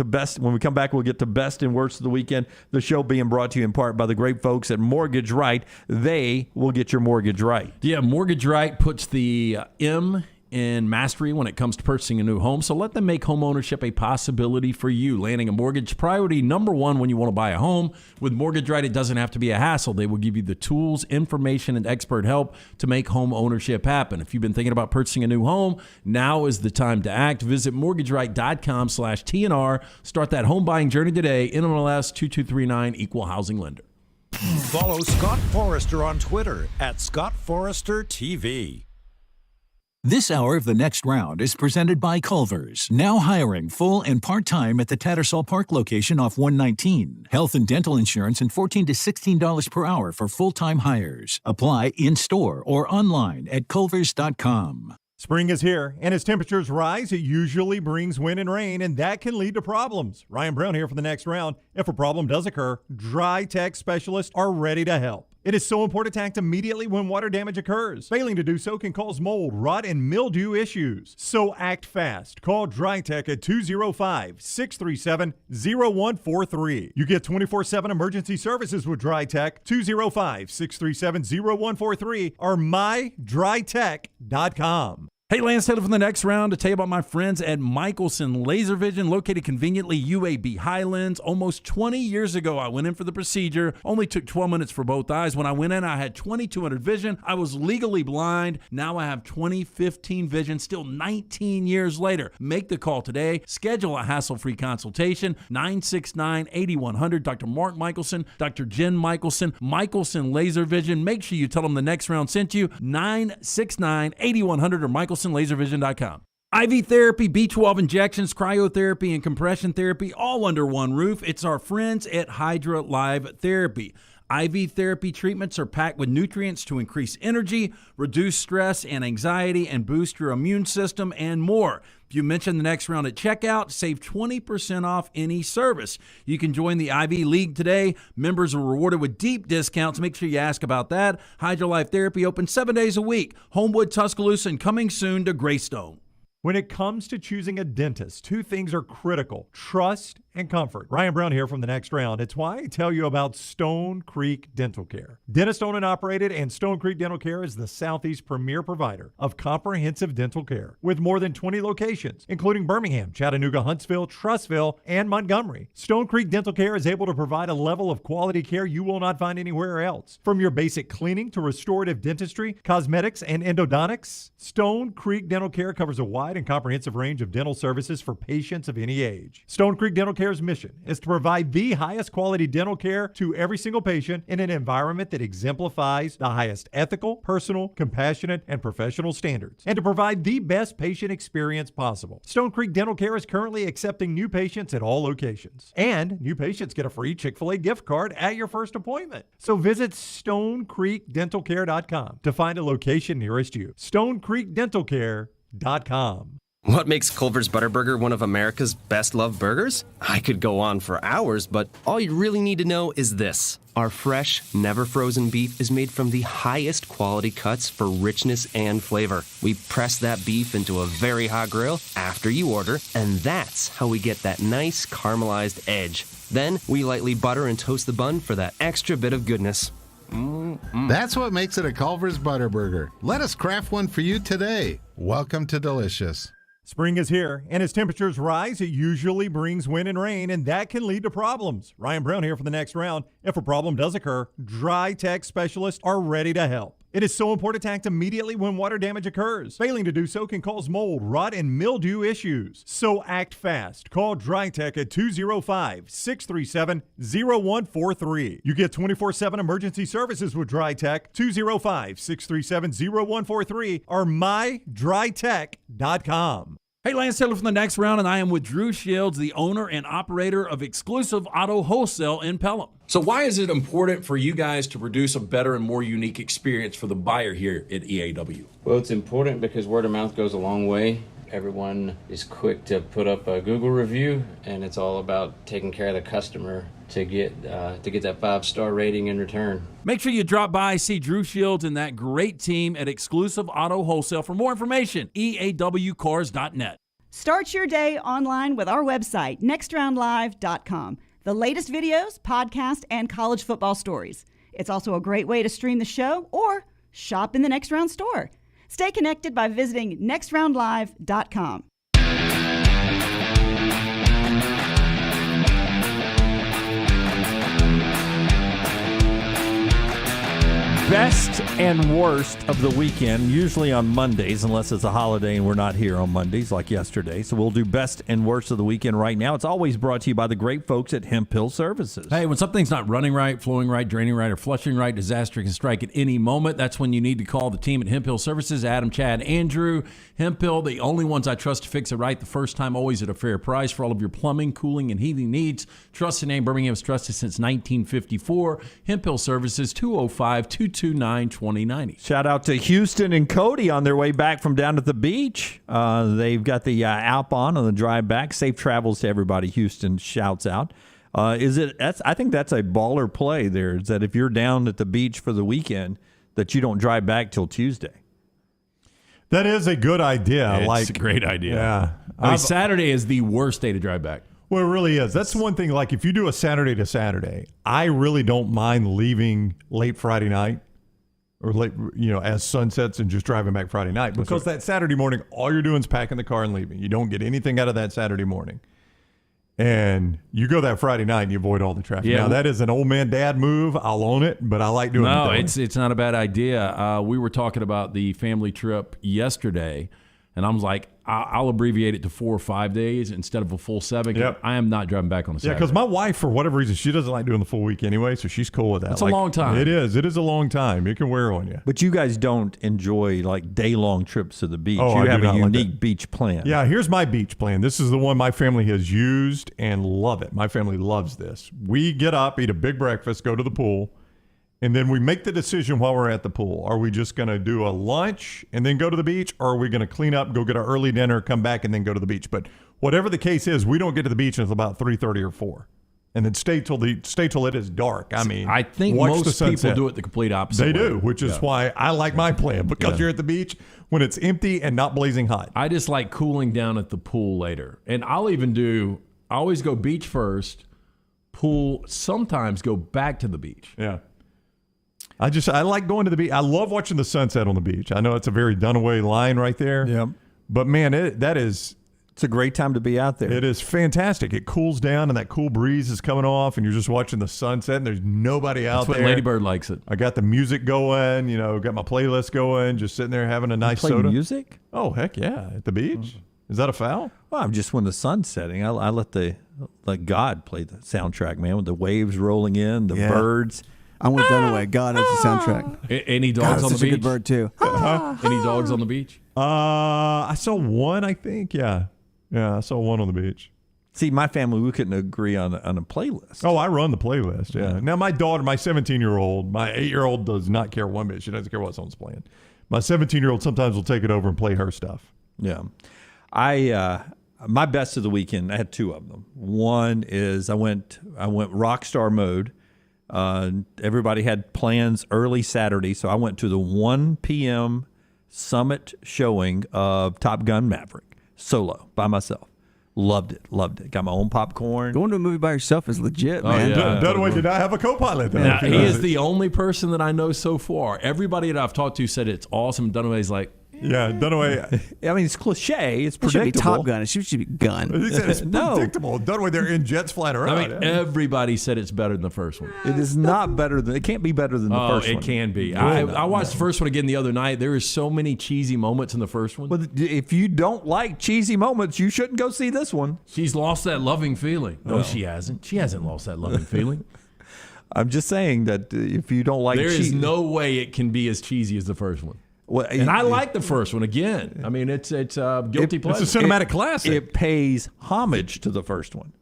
to best and worst of the weekend. The show being brought to you in part by the great folks at Mortgage Right. They will get your mortgage right. Yeah, Mortgage Right puts the M in mastery when it comes to purchasing a new home. So let them make home ownership a possibility for you. Landing a mortgage, priority number 1 when you want to buy a home. With Mortgage Right, it doesn't have to be a hassle. They will give you the tools, information, and expert help to make home ownership happen. If you've been thinking about purchasing a new home, now is the time to act. Visit mortgageright.com/TNR. Start that home buying journey today. NMLS 2239, Equal Housing Lender. Follow Scott Forrester on Twitter @ScottForresterTV. This hour of the next round is presented by Culver's, now hiring full and part-time at the Tattersall Park location off 119. Health and dental insurance and $14 to $16 per hour for full-time hires. Apply in-store or online at culvers.com. Spring is here, and as temperatures rise, it usually brings wind and rain, and that can lead to problems. Ryan Brown here for the next round. If a problem does occur, Dry Tech specialists are ready to help. It is so important to act immediately when water damage occurs. Failing to do so can cause mold, rot, and mildew issues. So act fast. Call Dry Tech at 205-637-0143. You get 24/7 emergency services with Dry Tech, 205-637-0143 or mydrytech.com. Hey, Lance Taylor from the next round to tell you about my friends at Michelson Laser Vision, located conveniently UAB Highlands. Almost 20 years ago, I went in for the procedure. Only took 12 minutes for both eyes. When I went in, I had 2200 vision. I was legally blind. Now I have 20/15 vision, still 19 years later. Make the call today. Schedule a hassle-free consultation, 969-8100. Dr. Mark Michelson, Dr. Jen Michelson, Michelson Laser Vision. Make sure you tell them the next round sent you, 969-8100 or MichelsonLaserVision.com. IV therapy, B12 injections, cryotherapy, and compression therapy, all under one roof. It's our friends at Hydra Live Therapy. IV therapy treatments are packed with nutrients to increase energy, reduce stress and anxiety, and boost your immune system, and more. If you mention the next round at checkout, save 20% off any service. You can join the IV League today. Members are rewarded with deep discounts. Make sure you ask about that. Hydra Life Therapy open 7 days a week. Homewood, Tuscaloosa, and coming soon to Greystone. When it comes to choosing a dentist, two things are critical: trust and comfort. Ryan Brown here from the next round. It's why I tell you about Stone Creek Dental Care. Dentist owned and operated, and Stone Creek Dental Care is the Southeast premier provider of comprehensive dental care with more than 20 locations, including Birmingham, Chattanooga, Huntsville, Trussville, and Montgomery. Stone Creek Dental Care is able to provide a level of quality care you will not find anywhere else. From your basic cleaning to restorative dentistry, cosmetics, and endodontics, Stone Creek Dental Care covers a wide and comprehensive range of dental services for patients of any age. Stone Creek Dental Care's mission is to provide the highest quality dental care to every single patient in an environment that exemplifies the highest ethical, personal, compassionate, and professional standards, and to provide the best patient experience possible. Stone Creek Dental Care is currently accepting new patients at all locations, and new patients get a free Chick-fil-A gift card at your first appointment. So visit StoneCreekDentalCare.com to find a location nearest you. StoneCreekDentalCare.com. What makes Culver's Butterburger one of America's best loved burgers? I could go on for hours, but all you really need to know is this. Our fresh, never frozen beef is made from the highest quality cuts for richness and flavor. We press that beef into a very hot grill after you order, and that's how we get that nice caramelized edge. Then we lightly butter and toast the bun for that extra bit of goodness. That's what makes it a Culver's Butterburger. Let us craft one for you today. Welcome to Delicious. Spring is here, and as temperatures rise, it usually brings wind and rain, and that can lead to problems. Ryan Brown here for the next round. If a problem does occur, Dry Tech specialists are ready to help. It is so important to act immediately when water damage occurs. Failing to do so can cause mold, rot, and mildew issues. So act fast. Call Dry Tech at 205-637-0143. You get 24/7 emergency services with Dry Tech, 205-637-0143 or mydrytech.com. Hey, Lance Taylor from the next round, and I am with Drew Shields, the owner and operator of Exclusive Auto Wholesale in Pelham. So why is it important for you guys to produce a better and more unique experience for the buyer here at EAW? Well, it's important because word of mouth goes a long way. Everyone is quick to put up a Google review, and it's all about taking care of the customer to get that 5-star rating in return. Make sure you drop by, see Drew Shields and that great team at Exclusive Auto Wholesale. For more information, eawcars.net. Start your day online with our website, nextroundlive.com. The latest videos, podcasts, and college football stories. It's also a great way to stream the show or shop in the Next Round store. Stay connected by visiting nextroundlive.com. Best and worst of the weekend, usually on Mondays, unless it's a holiday and we're not here on Mondays like yesterday. So we'll do best and worst of the weekend right now. It's always brought to you by the great folks at Hemp Hill Services. Hey, when something's not running right, flowing right, draining right, or flushing right, disaster can strike at any moment. That's when you need to call the team at Hemp Hill Services. Adam, Chad, Andrew. Hemp Hill, the only ones I trust to fix it right the first time, always at a fair price for all of your plumbing, cooling, and heating needs. Trust the name. Birmingham's trusted since 1954. Hemp Hill Services, 205-229-2090. Shout out to Houston and Cody on their way back from down at the beach. They've got the Alp on the drive back. Safe travels to everybody. Houston shouts out. I think that's a baller play there, is that if you're down at the beach for the weekend, that you don't drive back till Tuesday. That is a good idea. It's a great idea. Yeah. I mean, Saturday is the worst day to drive back. Well, it really is. That's one thing. Like, if you do a Saturday to Saturday, I really don't mind leaving late Friday night or late, as sun sets and just driving back Friday night, because that Saturday morning, all you're doing is packing the car and leaving. You don't get anything out of that Saturday morning. And you go that Friday night and you avoid all the traffic. Yeah. Now, that is an old man dad move. I'll own it, but I like doing it. No, it's not a bad idea. We were talking about the family trip yesterday, and I was like, I'll abbreviate it to 4 or 5 days instead of a full 7. Yep. I am not driving back on a Saturday. Yeah, because my wife, for whatever reason, she doesn't like doing the full week anyway, so she's cool with that. It's a long time. It is. It is a long time. It can wear on you. But you guys don't enjoy like day-long trips to the beach. Oh, you I have do a not like unique that. beach plan. Yeah, here's my beach plan. This is the one my family has used and love it. My family loves this. We get up, eat a big breakfast, go to the pool, and then we make the decision while we're at the pool. Are we just going to do a lunch and then go to the beach, or are we going to clean up, go get our early dinner, come back, and then go to the beach? But whatever the case is, we don't get to the beach until about 3:30 or 4. And then stay till it is dark. I mean, I think watch the most people sunset. do it the complete opposite They way. do, which is why I like my plan, because you're at the beach when it's empty and not blazing hot. I just like cooling down at the pool later. And I always go beach first, pool, sometimes go back to the beach. Yeah. I like going to the beach. I love watching the sunset on the beach. I know it's a very Dunaway line right there. Yep. But man, it's a great time to be out there. It is fantastic. It cools down and that cool breeze is coming off and you're just watching the sunset and there's nobody out there. That's what Lady Bird likes it. I got the music going, got my playlist going, just sitting there having a nice play soda. music? Oh, heck yeah. At the beach. Is that a foul? Well, just when the sun's setting, I let God play the soundtrack, man, with the waves rolling in, the birds. I went Dunaway. God is the soundtrack. Any dogs on the such beach? a good bird too. Any dogs on the beach? I saw one, I think. Yeah. Yeah, I saw one on the beach. See, my family, we couldn't agree on a playlist. Oh, I run the playlist, yeah. Now, my daughter, my 17-year-old, my 8-year-old does not care one bit. She doesn't care what someone's playing. My 17-year-old sometimes will take it over and play her stuff. Yeah. My best of the weekend, I had 2 of them. One is I went rock star mode. Everybody had plans early Saturday, so I went to the 1 p.m. summit showing of Top Gun Maverick solo by myself. Loved it. Got my own popcorn. Going to a movie by yourself is legit, man. Yeah. Dunaway did not have a co-pilot, though. Now, he is the only person that I know so far. Everybody that I've talked to said it's awesome. Dunaway's like, yeah, Dunaway. I mean, it's cliche. It's It should be predictable. Top Gun. It should be Gun. He said it's No. predictable. Dunaway, they're in jets flying around. I mean, everybody said it's better than the first one. It is not better than. It can't be better than the first one. It can be. I watched the first one again the other night. There is so many cheesy moments in the first one. Well, if you don't like cheesy moments, you shouldn't go see this one. She's lost that loving feeling. No, she hasn't. She hasn't lost that loving feeling. I'm just saying that if you don't like There is cheesy, no way it can be as cheesy as the first one. well, And I like the first one again. I mean, it's guilty pleasure. It's a cinematic classic. it pays homage to the first one.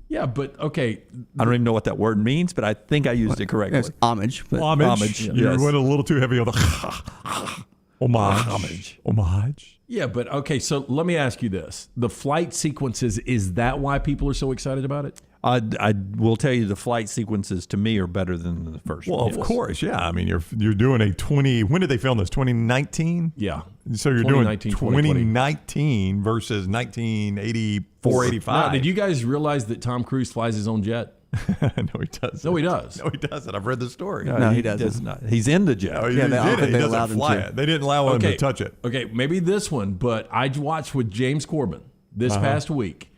Yeah, but okay. I don't even know what that word means, but I think I used it correctly. It's homage. But Homage. You yes. went a little too heavy on the homage. Homage. Yeah, but okay. So let me ask you this: the flight sequences, is that why people are so excited about it? I will tell you the flight sequences to me are better than the first Well, one. of course, yeah. I mean, you're doing a 20. When did they film this? 2019. Yeah. So you're doing 2019, 2020. 2019 versus 1984, 85. Now, did you guys realize that Tom Cruise flies his own jet? No, he doesn't. No, he does. No, he doesn't. I've read the story. No, he doesn't. does not. He's in the jet. No, he Yeah, did I don't it. think He they allowed doesn't him fly to. it. They didn't allow him to touch it. Okay, maybe this one, but I watched with James Corbin this past week,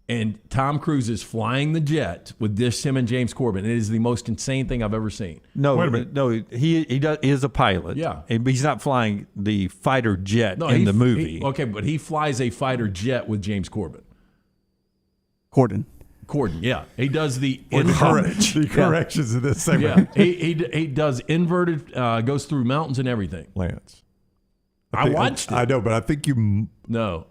And Tom Cruise is flying the jet with him and James Corbin. It is the most insane thing I've ever seen. No, he is a pilot. Yeah. But he's not flying the fighter jet in the movie. But he flies a fighter jet with James Corbin. Corden, yeah. He does the corrections in this segment. Yeah, he does inverted, goes through mountains and everything. Lance. I watched it. I know, but I think you... No.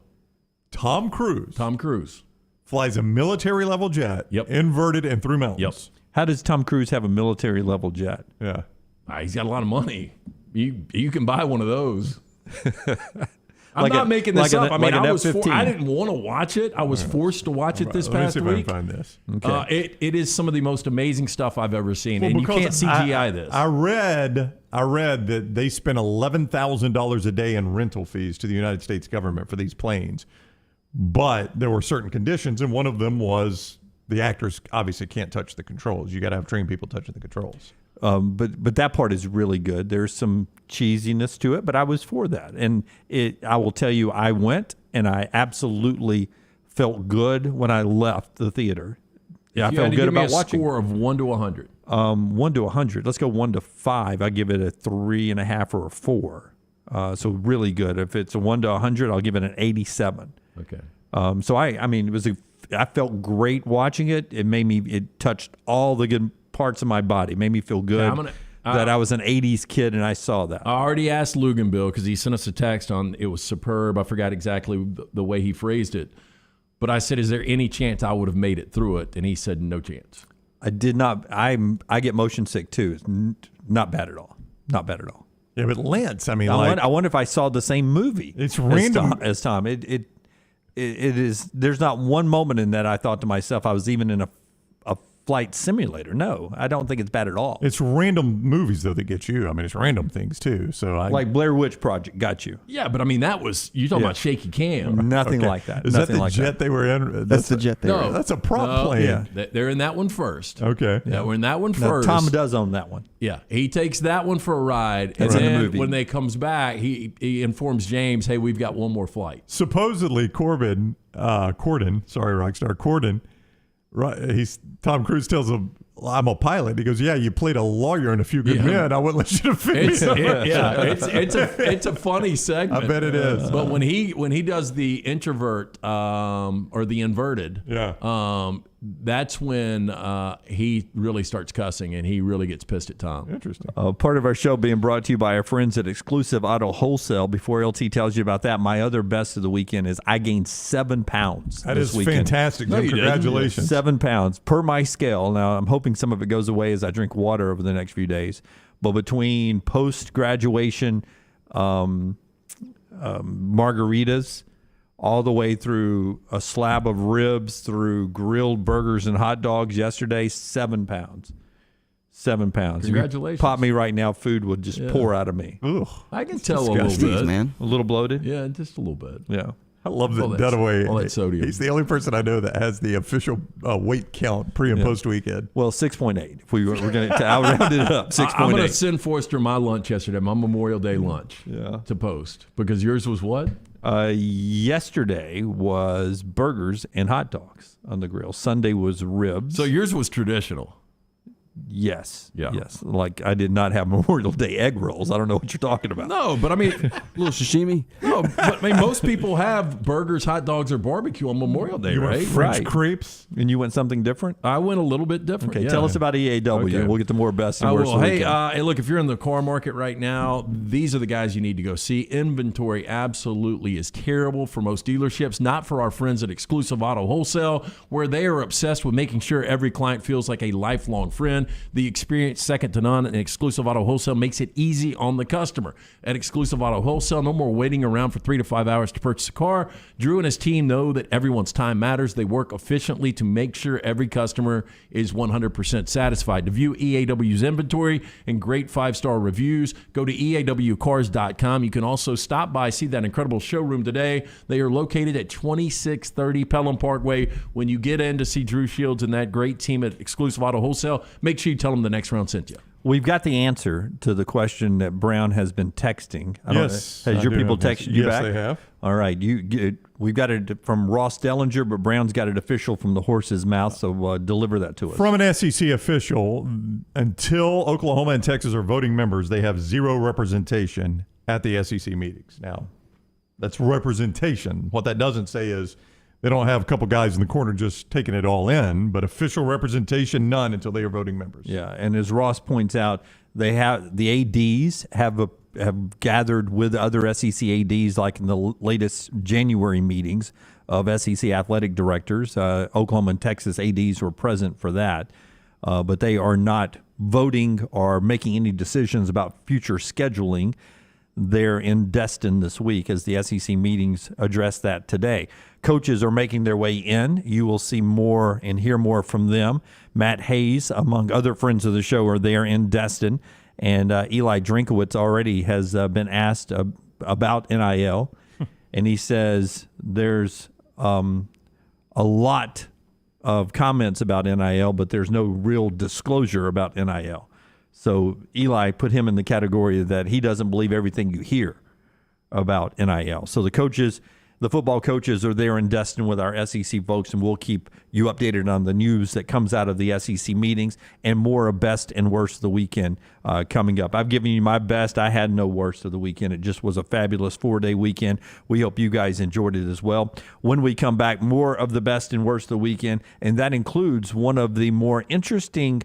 Tom Cruise flies a military-level jet, inverted and through mountains. Yep. How does Tom Cruise have a military-level jet? Yeah. He's got a lot of money. You can buy one of those. I'm not making this up. I didn't want to watch it. I was forced to watch it this past week. Let me see if I can find this. Okay. It is some of the most amazing stuff I've ever seen, and you can't CGI this. I read that they spent $11,000 a day in rental fees to the United States government for these planes, but there were certain conditions, and one of them was the actors obviously can't touch the controls. You got to have trained people touching the controls. But that part is really good. There's some cheesiness to it, but I was for that. And I will tell you, I went and I absolutely felt good when I left the theater. Yeah, I felt good about watching. Score of 1 to 100. 1 to 100. Let's go 1 to 5. I give it a 3.5 or a 4. So really good. If it's a 1 to 100, I'll give it an 87. Okay. So I felt great watching it. It touched all the good parts of my body. It made me feel good that I was an 80s kid and I saw that. I already asked Luginbill because he sent us a text on it was superb. I forgot exactly the way he phrased it. But I said, is there any chance I would have made it through it? And he said, no chance. I did not. I get motion sick too. It's not bad at all. Not bad at all. Yeah, but Lance, I wonder if I saw the same movie. It's random as Tom. It is. There's not one moment in that I thought to myself I was even in a flight simulator. No, I don't think it's bad at all. It's random movies though that get you. I mean, it's random things too. So like Blair Witch Project got you. Yeah, but I mean that was you talking about shaky cam. Nothing like that. Is Nothing that the like jet they were in? That's the jet they were in. That's a prop plane. Yeah, they're in that one first. Okay. Yeah, we're in that one Now, first. Tom does own that one. Yeah, he takes that one for a ride, and That's in the then movie. when they comes back, he informs James, "Hey, we've got one more flight." Supposedly, Corden, right? Tom Cruise tells him, I'm a pilot. He goes, yeah, you played a lawyer in A Few Good Men. I wouldn't let you defend me. It's a funny segment. I bet it is. But when he does the introvert or the inverted, that's when he really starts cussing and he really gets pissed at Tom. Interesting. Part of our show being brought to you by our friends at Exclusive Auto Wholesale. Before LT tells you about that, my other best of the weekend is I gained 7 pounds. That this is weekend. fantastic, Jim. Congratulations. 7 pounds per my scale. Now, I'm hoping some of it goes away as I drink water over the next few days. But between post-graduation margaritas, all the way through a slab of ribs, through grilled burgers and hot dogs yesterday, 7 pounds. 7 pounds. Congratulations. If you pop me right now, food would just pour out of me. Ugh. I can tell a little bit. Man. A little bloated? Yeah, just a little bit. Yeah. I love that Dunaway. All that sodium. He's the only person I know that has the official weight count pre and post weekend. Well, 6.8. If we're going to, I'll round it up. 6.8. I'm going to send Forrester my lunch yesterday, my Memorial Day lunch, to post because yours was what? Yesterday was burgers and hot dogs on the grill. Sunday was ribs. So yours was traditional. Yes. Yeah. Yes. Like I did not have Memorial Day egg rolls. I don't know what you're talking about. No, but I mean, little sashimi. No, but I mean, most people have burgers, hot dogs, or barbecue on Memorial Day, You right? went French crepes. And you went something different? I went a little bit different. Okay. Yeah. Tell us about EAW. Okay. We'll get to more best and I worst will. of the Hey, weekend. look, if you're in the car market right now, these are the guys you need to go see. Inventory absolutely is terrible for most dealerships, not for our friends at Exclusive Auto Wholesale, where they are obsessed with making sure every client feels like a lifelong friend. The experience second to none, and Exclusive Auto Wholesale makes it easy on the customer. At Exclusive Auto Wholesale, no more waiting around for 3 to 5 hours to purchase a car. Drew and his team know that everyone's time matters. They work efficiently to make sure every customer is 100% satisfied. To view EAW's inventory and great 5-star reviews, go to EAWcars.com. You can also stop by, see that incredible showroom today. They are located at 2630 Pelham Parkway. When you get in to see Drew Shields and that great team at Exclusive Auto Wholesale, make sure you tell them the next round sent you. We've got the answer to the question that Brown has been texting. Yes. Has your people texted you back? Yes, they have. All right. We've got it from Ross Dellinger, but Brown's got it official from the horse's mouth, so deliver that to us. From an SEC official, until Oklahoma and Texas are voting members, they have zero representation at the SEC meetings. Now, that's representation. What that doesn't say is they don't have a couple guys in the corner just taking it all in, but official representation, none until they are voting members. Yeah, and as Ross points out, they have the ADs have gathered with other SEC ADs, like in the latest January meetings of SEC athletic directors. Oklahoma and Texas ADs were present for that, but they are not voting or making any decisions about future scheduling. They're in Destin this week as the SEC meetings address that today. Coaches are making their way in. You will see more and hear more from them. Matt Hayes, among other friends of the show, are there in Destin. And Eli Drinkowitz already has been asked about NIL. And he says there's a lot of comments about NIL, but there's no real disclosure about NIL. So Eli put him in the category that he doesn't believe everything you hear about NIL. So the football coaches are there in Destin with our SEC folks, and we'll keep you updated on the news that comes out of the SEC meetings and more of best and worst of the weekend coming up. I've given you my best. I had no worst of the weekend. It just was a fabulous 4-day weekend. We hope you guys enjoyed it as well. When we come back, more of the best and worst of the weekend, and that includes one of the more interesting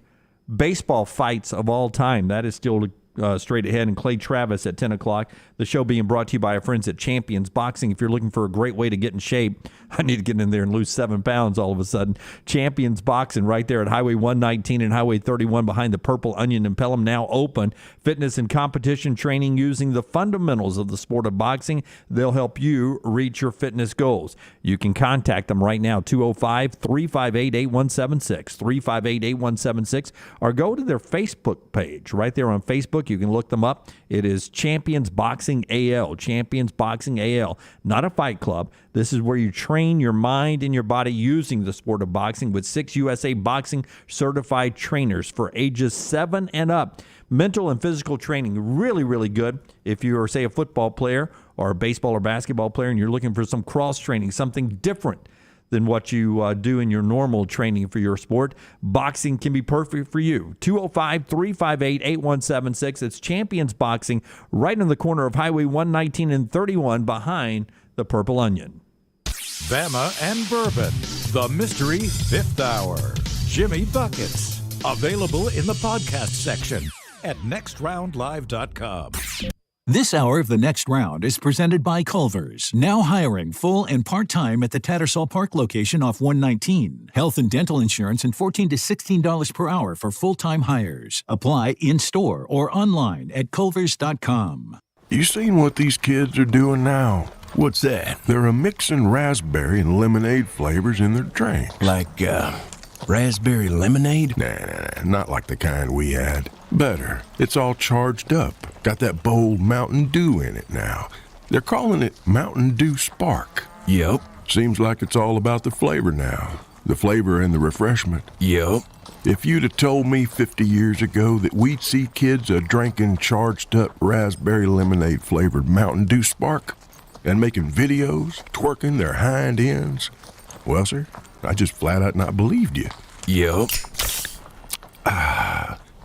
baseball fights of all time. That is still straight ahead, and Clay Travis at 10 o'clock. The show being brought to you by our friends at Champions Boxing. If you're looking for a great way to get in shape, I need to get in there and lose 7 pounds all of a sudden. Champions Boxing right there at Highway 119 and Highway 31 behind the Purple Onion in Pelham, now open. Fitness and competition training using the fundamentals of the sport of boxing. They'll help you reach your fitness goals. You can contact them right now, 205-358-8176, 358-8176, or go to their Facebook page. Right there on Facebook, you can look them up. It is Champions Boxing AL, Champions Boxing AL, not a fight club. This is where you train your mind and your body using the sport of boxing with 6 USA Boxing certified trainers for ages 7 and up. Mental and physical training, really, really good. If you are, say, a football player or a baseball or basketball player and you're looking for some cross training, something different than what you do in your normal training for your sport, boxing can be perfect for you. 205-358-8176. It's Champions Boxing right in the corner of Highway 119 and 31 behind the Purple Onion. Bama and Bourbon, the Mystery Fifth Hour. Jimmy Buckets, available in the podcast section at nextroundlive.com. This hour of The Next Round is presented by Culver's, now hiring full and part-time at the Tattersall Park location off 119. Health and dental insurance and $14 to $16 per hour for full-time hires. Apply in-store or online at culvers.com. You seen what these kids are doing now? What's that? They're mixing raspberry and lemonade flavors in their drinks. Like, raspberry lemonade? Nah, not like the kind we had. Better. It's all charged up. Got that bold Mountain Dew in it now. They're calling it Mountain Dew Spark. Yep. Seems like it's all about the flavor now. The flavor and the refreshment. Yep. If you'd have told me 50 years ago that we'd see kids drinking charged up raspberry lemonade flavored Mountain Dew Spark and making videos, twerking their hind ends, well, sir, I just flat out not believed you. Yep.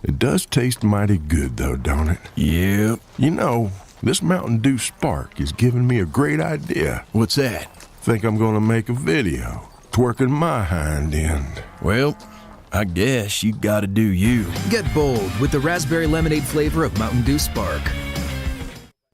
It does taste mighty good, though, don't it? Yep. You know, this Mountain Dew Spark is giving me a great idea. What's that? Think I'm gonna make a video, twerking my hind end. Well, I guess you gotta do you. Get bold with the raspberry lemonade flavor of Mountain Dew Spark.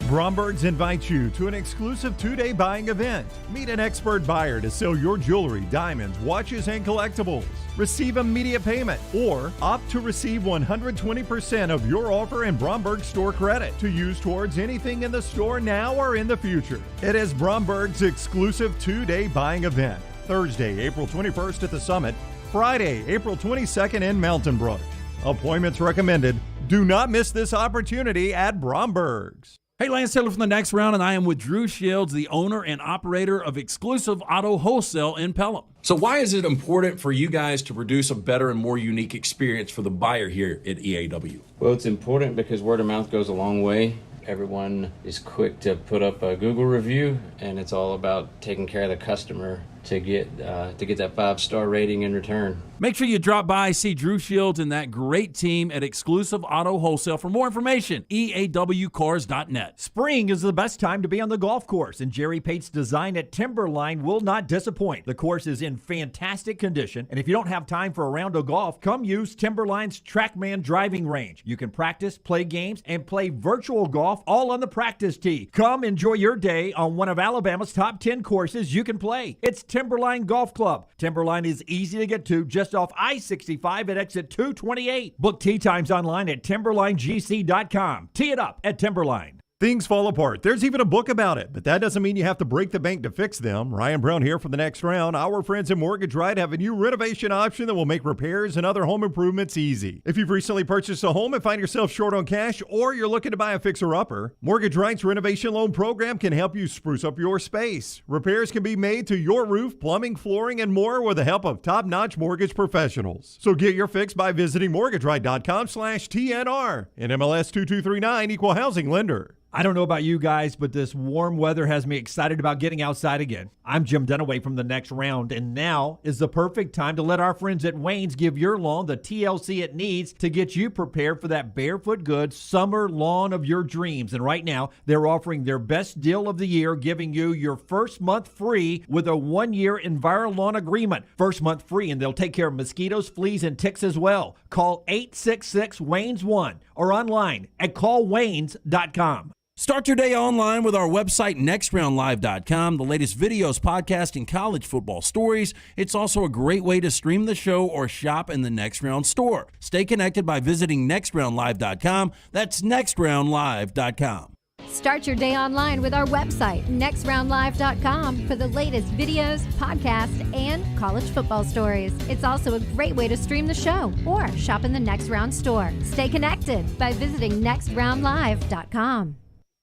Bromberg's invites you to an exclusive 2-day buying event. Meet an expert buyer to sell your jewelry, diamonds, watches, and collectibles. Receive immediate payment or opt to receive 120% of your offer in Bromberg store credit to use towards anything in the store now or in the future. It is Bromberg's exclusive 2-day buying event. Thursday, April 21st at the Summit. Friday, April 22nd in Mountain Brook. Appointments recommended. Do not miss this opportunity at Bromberg's. Hey, Lance Taylor from the Next Round, and I am with Drew Shields, the owner and operator of Exclusive Auto Wholesale in Pelham. So why is it important for you guys to produce a better and more unique experience for the buyer here at EAW? Well, it's important because word of mouth goes a long way. Everyone is quick to put up a Google review, and it's all about taking care of the customer to get that 5-star rating in return. Make sure you drop by, see Drew Shields and that great team at Exclusive Auto Wholesale. For more information, eawcars.net. Spring is the best time to be on the golf course, and Jerry Pate's design at Timberline will not disappoint. The course is in fantastic condition, and if you don't have time for a round of golf, come use Timberline's TrackMan driving range. You can practice, play games, and play virtual golf all on the practice tee. Come enjoy your day on one of Alabama's top 10 courses you can play. It's Timberline Golf Club. Timberline is easy to get to just off I-65 at exit 228. Book tee times online at timberlinegc.com. Tee it up at Timberline. Things fall apart. There's even a book about it, but that doesn't mean you have to break the bank to fix them. Ryan Brown here for the Next Round. Our friends at Mortgage Right have a new renovation option that will make repairs and other home improvements easy. If you've recently purchased a home and find yourself short on cash, or you're looking to buy a fixer-upper, Mortgage Right's renovation loan program can help you spruce up your space. Repairs can be made to your roof, plumbing, flooring, and more with the help of top-notch mortgage professionals. So get your fix by visiting mortgageright.com/TNR. And MLS 2239, Equal Housing Lender. I don't know about you guys, but this warm weather has me excited about getting outside again. I'm Jim Dunaway from the Next Round, and now is the perfect time to let our friends at Wayne's give your lawn the TLC it needs to get you prepared for that barefoot good summer lawn of your dreams. And right now, they're offering their best deal of the year, giving you your first month free with a 1-year EnviroLawn agreement. First month free, and they'll take care of mosquitoes, fleas, and ticks as well. Call 866-WAYNES1 or online at callwaynes.com. Start your day online with our website, nextroundlive.com, the latest videos, podcasts, and college football stories. It's also a great way to stream the show or shop in the Next Round store. Stay connected by visiting nextroundlive.com. That's nextroundlive.com. Start your day online with our website, nextroundlive.com, for the latest videos, podcasts, and college football stories. It's also a great way to stream the show or shop in the Next Round store. Stay connected by visiting nextroundlive.com.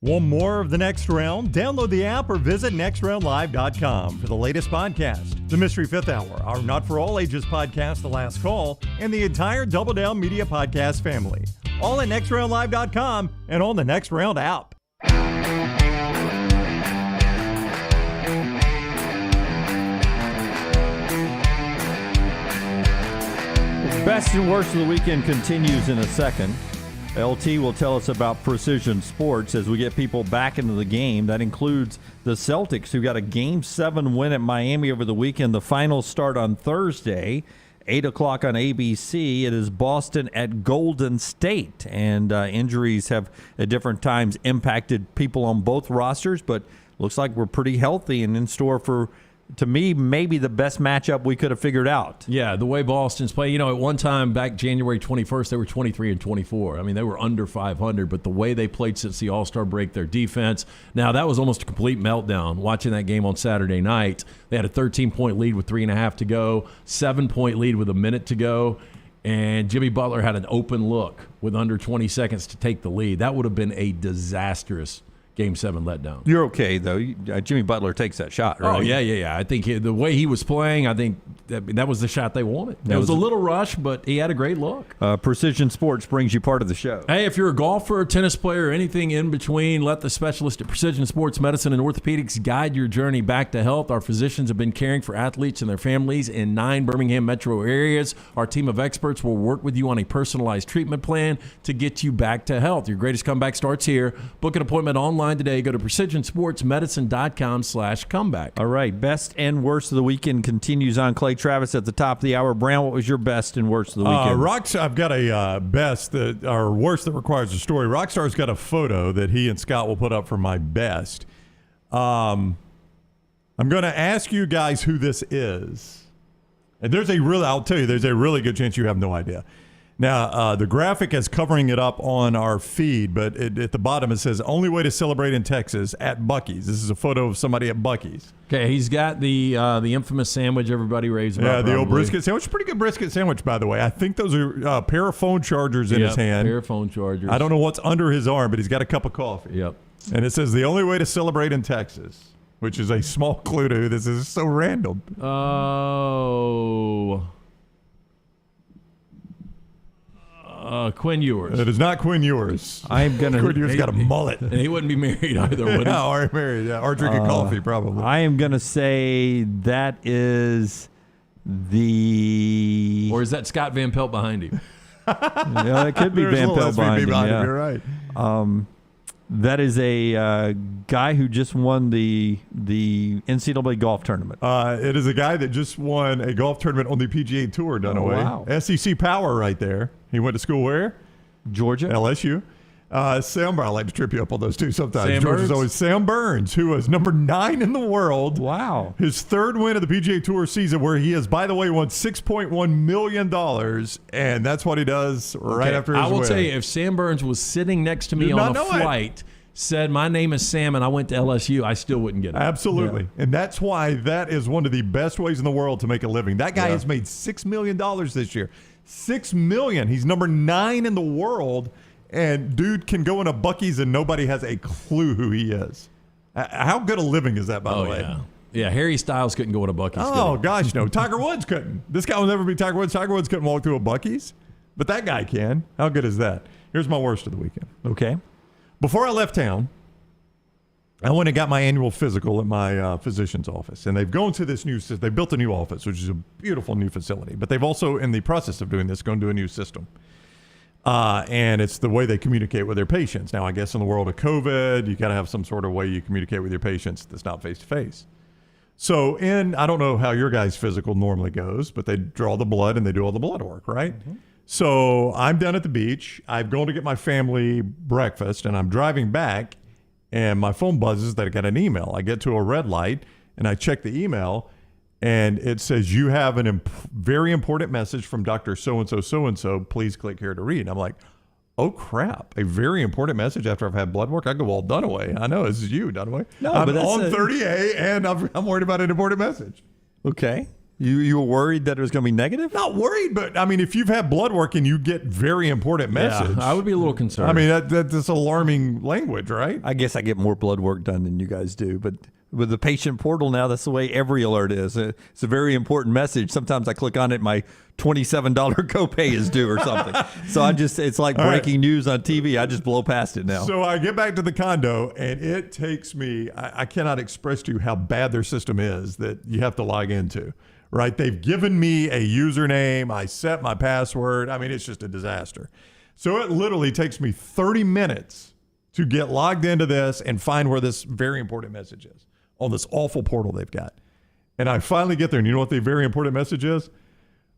Want more of the Next Round? Download the app or visit nextroundlive.com for the latest podcast. The Mystery Fifth Hour, our Not For All Ages podcast, The Last Call, and the entire Double Down Media podcast family. All at nextroundlive.com and on the Next Round app. Best and worst of the weekend continues in a second. LT will tell us about precision sports as we get people back into the game. That includes the Celtics, who got a Game 7 win at Miami over the weekend. The finals start on Thursday, 8 o'clock on ABC. It is Boston at Golden State, and injuries have at different times impacted people on both rosters, but looks like we're pretty healthy and in store for, to me, maybe the best matchup we could have figured out. Yeah, the way Boston's playing. At one time back January 21st, they were 23-24. I mean, they were under 500, but the way they played since the All-Star break, their defense, now that was almost a complete meltdown. Watching that game on Saturday night, they had a 13-point lead with 3.5 to go, 7-point lead with a minute to go, and Jimmy Butler had an open look with under 20 seconds to take the lead. That would have been a disastrous Game 7 letdown. You're okay, though. Jimmy Butler takes that shot, right? Oh, yeah. I think the way he was playing, I think that was the shot they wanted. It was a little rush, but he had a great look. Precision Sports brings you part of the show. Hey, if you're a golfer, a tennis player, or anything in between, let the specialist at Precision Sports Medicine and Orthopedics guide your journey back to health. Our physicians have been caring for athletes and their families in 9 Birmingham metro areas. Our team of experts will work with you on a personalized treatment plan to get you back to health. Your greatest comeback starts here. Book an appointment online today. Go to precisionsportsmedicine.com/comeback. All right, best and worst of the weekend continues on. Clay Travis at the top of the hour. Brown, what was your best and worst of the weekend? I've got a best or worst that requires a story. Rockstar's got a photo that he and Scott will put up for my best. I'm going to ask you guys who this is. And I'll tell you, there's a really good chance you have no idea. Now, the graphic is covering it up on our feed, but at the bottom it says, only way to celebrate in Texas at Buc-ee's. This is a photo of somebody at Buc-ee's. Okay, he's got the infamous sandwich everybody raves about. Yeah, the old brisket sandwich. Pretty good brisket sandwich, by the way. I think those are a pair of phone chargers in his hand. Pair of phone chargers. I don't know what's under his arm, but he's got a cup of coffee. Yep. And it says the only way to celebrate in Texas, which is a small clue to who this is. So random. Oh. Quinn Ewers. It is not Quinn Ewers. I'm going to... Quinn Ewers got a mullet. And he wouldn't be married either, would he? Yeah, or married. Yeah, or drinking coffee, probably. I am going to say that is the... Or is that Scott Van Pelt behind him? Yeah, it could be There's Van a little Pelt behind SVP him. behind Yeah. him. You're right. That is a guy who just won the NCAA golf tournament. It is a guy that just won a golf tournament on the PGA Tour, Dunaway. wow. SEC power right there. He went to school where? Georgia. LSU. Sam, I like to trip you up on those two sometimes. Sam Georgia's Burns? always Sam Burns, who was number 9 in the world. Wow. His third win of the PGA Tour season, where he has, by the way, won $6.1 million, and that's what he does right after his I will win. tell you, if Sam Burns was sitting next to me Did on not a know it. flight, said, my name is Sam and I went to LSU, I still wouldn't get it. Absolutely. Yeah. And that's why that is one of the best ways in the world to make a living. That guy has made $6 million this year. $6 million. He's number 9 in the world. And dude can go into Buc-ee's and nobody has a clue who he is. How good a living is that, by the way? Yeah. Yeah, Harry Styles couldn't go into Buc-ee's. Oh, gosh, no. Tiger Woods couldn't. This guy will never be Tiger Woods. Tiger Woods couldn't walk through a Buc-ee's. But that guy can. How good is that? Here's my worst of the weekend. Okay. Before I left town, I went and got my annual physical at my physician's office. And they've gone to this new system. They built a new office, which is a beautiful new facility. But they've also, in the process of doing this, going to do a new system. And it's the way they communicate with their patients. Now, I guess in the world of COVID, you got to have some sort of way you communicate with your patients that's not face-to-face. So I don't know how your guys' physical normally goes, but they draw the blood and they do all the blood work, right? Mm-hmm. So I'm down at the beach. I've gone to get my family breakfast, and I'm driving back, and my phone buzzes that I got an email. I get to a red light, and I check the email, and it says, you have a very important message from Dr. So-and-so, so-and-so. Please click here to read. I'm like, oh, crap. A very important message after I've had blood work? I go, well, Dunaway. I know, this is you, Dunaway. No, I'm but that's on 30A, and I'm worried about an important message. Okay. You were worried that it was going to be negative? Not worried, but, I mean, if you've had blood work and you get very important message. Yeah, I would be a little concerned. I mean, that's alarming language, right? I guess I get more blood work done than you guys do, but with the patient portal now, that's the way every alert is. It's a very important message. Sometimes I click on it, my $27 copay is due or something. So it's like breaking news on TV. I just blow past it now. So I get back to the condo, and it takes me, I cannot express to you how bad their system is that you have to log into, right? They've given me a username. I set my password. I mean, it's just a disaster. So it literally takes me 30 minutes to get logged into this and find where this very important message is on this awful portal they've got. And I finally get there, and you know what the very important message is?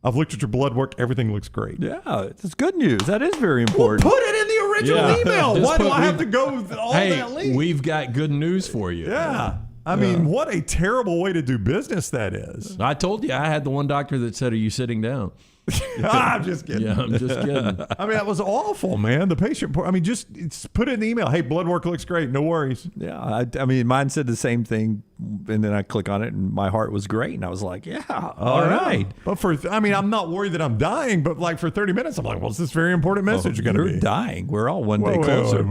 I've looked at your blood work. Everything looks great. Yeah, it's good news. That is very important. Well, put it in the original email. Why do I have to go with all that link? We've got good news for you. Yeah. I mean, what a terrible way to do business that is. I told you, I had the one doctor that said, are you sitting down? I'm just kidding. Yeah, I'm just kidding. I mean, that was awful, man. The patient, I mean, just put it in the email. Hey, blood work looks great. No worries. Yeah, I mean, mine said the same thing, and then I click on it, and my heart was great, and I was like, yeah, all right. But I'm not worried that I'm dying, but like for 30 minutes, I'm like, well, is this very important message going to be? You're dying. We're all one day closer.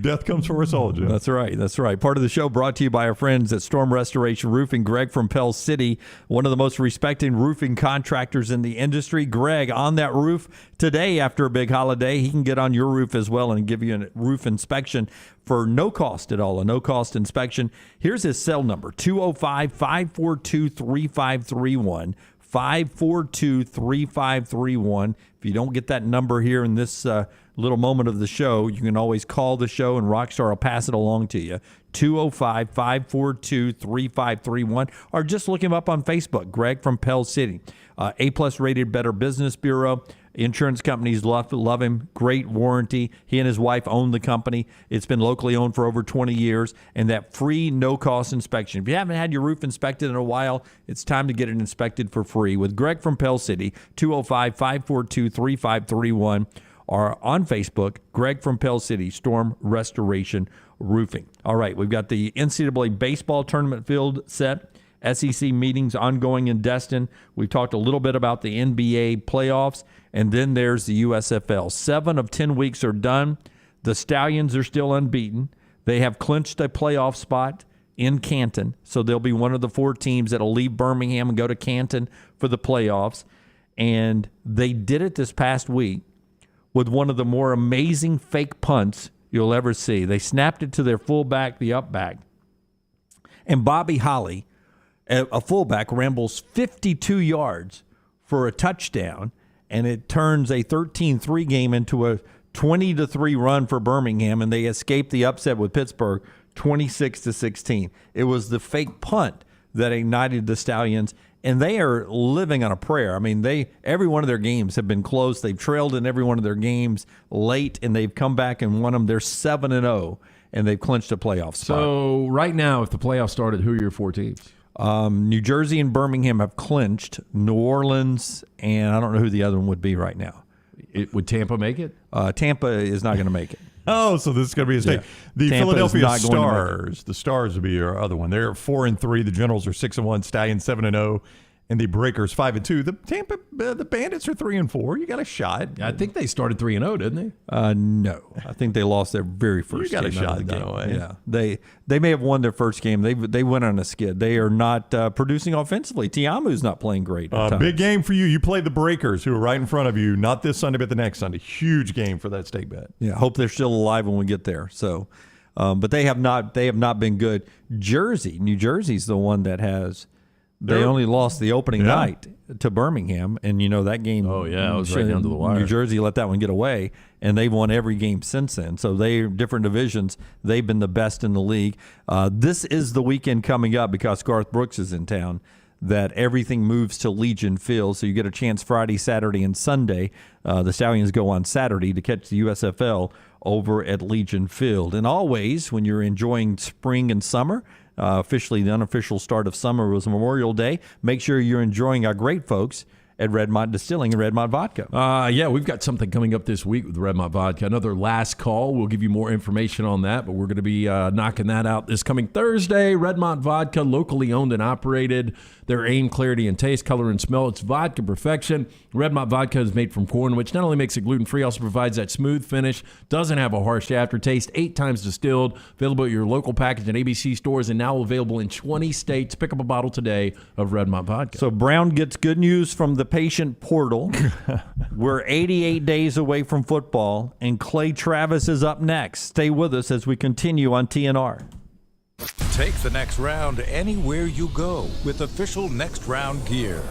Death comes for us all, Jim. That's right. That's right. Part of the show brought to you by our friends at Storm Restoration Roofing. Greg from Pell City, one of the most respected roofing contractors in the industry. Greg, on that roof today after a big holiday, he can get on your roof as well and give you a roof inspection for no cost at all, a no-cost inspection. Here's his cell number, 205-542-3531, 542-3531. If you don't get that number here in this little moment of the show, you can always call the show, and Rockstar will pass it along to you, 205-542-3531, or just look him up on Facebook, Greg from Pell City. A-plus rated Better Business Bureau. Insurance companies love him. Great warranty. He and his wife own the company. It's been locally owned for over 20 years. And that free, no-cost inspection. If you haven't had your roof inspected in a while, it's time to get it inspected for free with Greg from Pell City, 205-542-3531, or on Facebook, Greg from Pell City, Storm Restoration Roofing. All right, we've got the NCAA baseball tournament field set. SEC meetings ongoing in Destin. We've talked a little bit about the NBA playoffs, and then there's the USFL. 7 of 10 weeks are done. The Stallions are still unbeaten. They have clinched a playoff spot in Canton, so they'll be one of the 4 teams that'll leave Birmingham and go to Canton for the playoffs. And they did it this past week with one of the more amazing fake punts you'll ever see. They snapped it to their fullback, the up back. And Bobby Holly, a fullback, rambles 52 yards for a touchdown, and it turns a 13-3 game into a 20-3 run for Birmingham, and they escaped the upset with Pittsburgh 26-16. It was the fake punt that ignited the Stallions, and they are living on a prayer. I mean, every one of their games have been close. They've trailed in every one of their games late, and they've come back and won them. They're 7-0, and they've clinched a playoff spot. So right now, if the playoffs started, who are your 4 teams? New Jersey and Birmingham have clinched. New Orleans, and I don't know who the other one would be right now. Would Tampa make it? Tampa is not going to make it. Oh, so this is going to be a state. Yeah. The Tampa Philadelphia Stars. The Stars would be your other one. They're 4-3. The Generals are 6-1. Stallions 7-0. And the Breakers 5-2. The Bandits are 3-4. You got a shot. I think they started 3-0, didn't they? No, I think they lost their very first. You got game a shot, of the game. though. Yeah, they may have won their first game. They went on a skid. They are not producing offensively. Tiamu's not playing great. Big game for you. You play the Breakers, who are right in front of you. Not this Sunday, but the next Sunday. Huge game for that state bet. Yeah, hope they're still alive when we get there. So, but they have not been good. New Jersey's the one that has. They only lost the opening night to Birmingham, and that game. Oh yeah, it was right down to the wire. New Jersey let that one get away, and they've won every game since then. So they're different divisions. They've been the best in the league. This is the weekend coming up because Garth Brooks is in town. That everything moves to Legion Field, so you get a chance Friday, Saturday, and Sunday. The Stallions go on Saturday to catch the USFL over at Legion Field. And always, when you're enjoying spring and summer. Officially, the unofficial start of summer was Memorial Day. Make sure you're enjoying our great folks at Redmont Distilling and Redmont Vodka. Yeah, we've got something coming up this week with Redmont Vodka. Another last call. We'll give you more information on that, but we're going to be knocking that out this coming Thursday. Redmont Vodka, locally owned and operated. Their aim, clarity, and taste, color, and smell. It's vodka perfection. Redmont Vodka is made from corn, which not only makes it gluten-free, also provides that smooth finish, doesn't have a harsh aftertaste, 8 times distilled, available at your local package and ABC stores, and now available in 20 states. Pick up a bottle today of Redmont Vodka. So Brown gets good news from the patient portal. We're 88 days away from football, and Clay Travis is up next. Stay with us as we continue on TNR. Take the next round anywhere you go with official Next Round gear.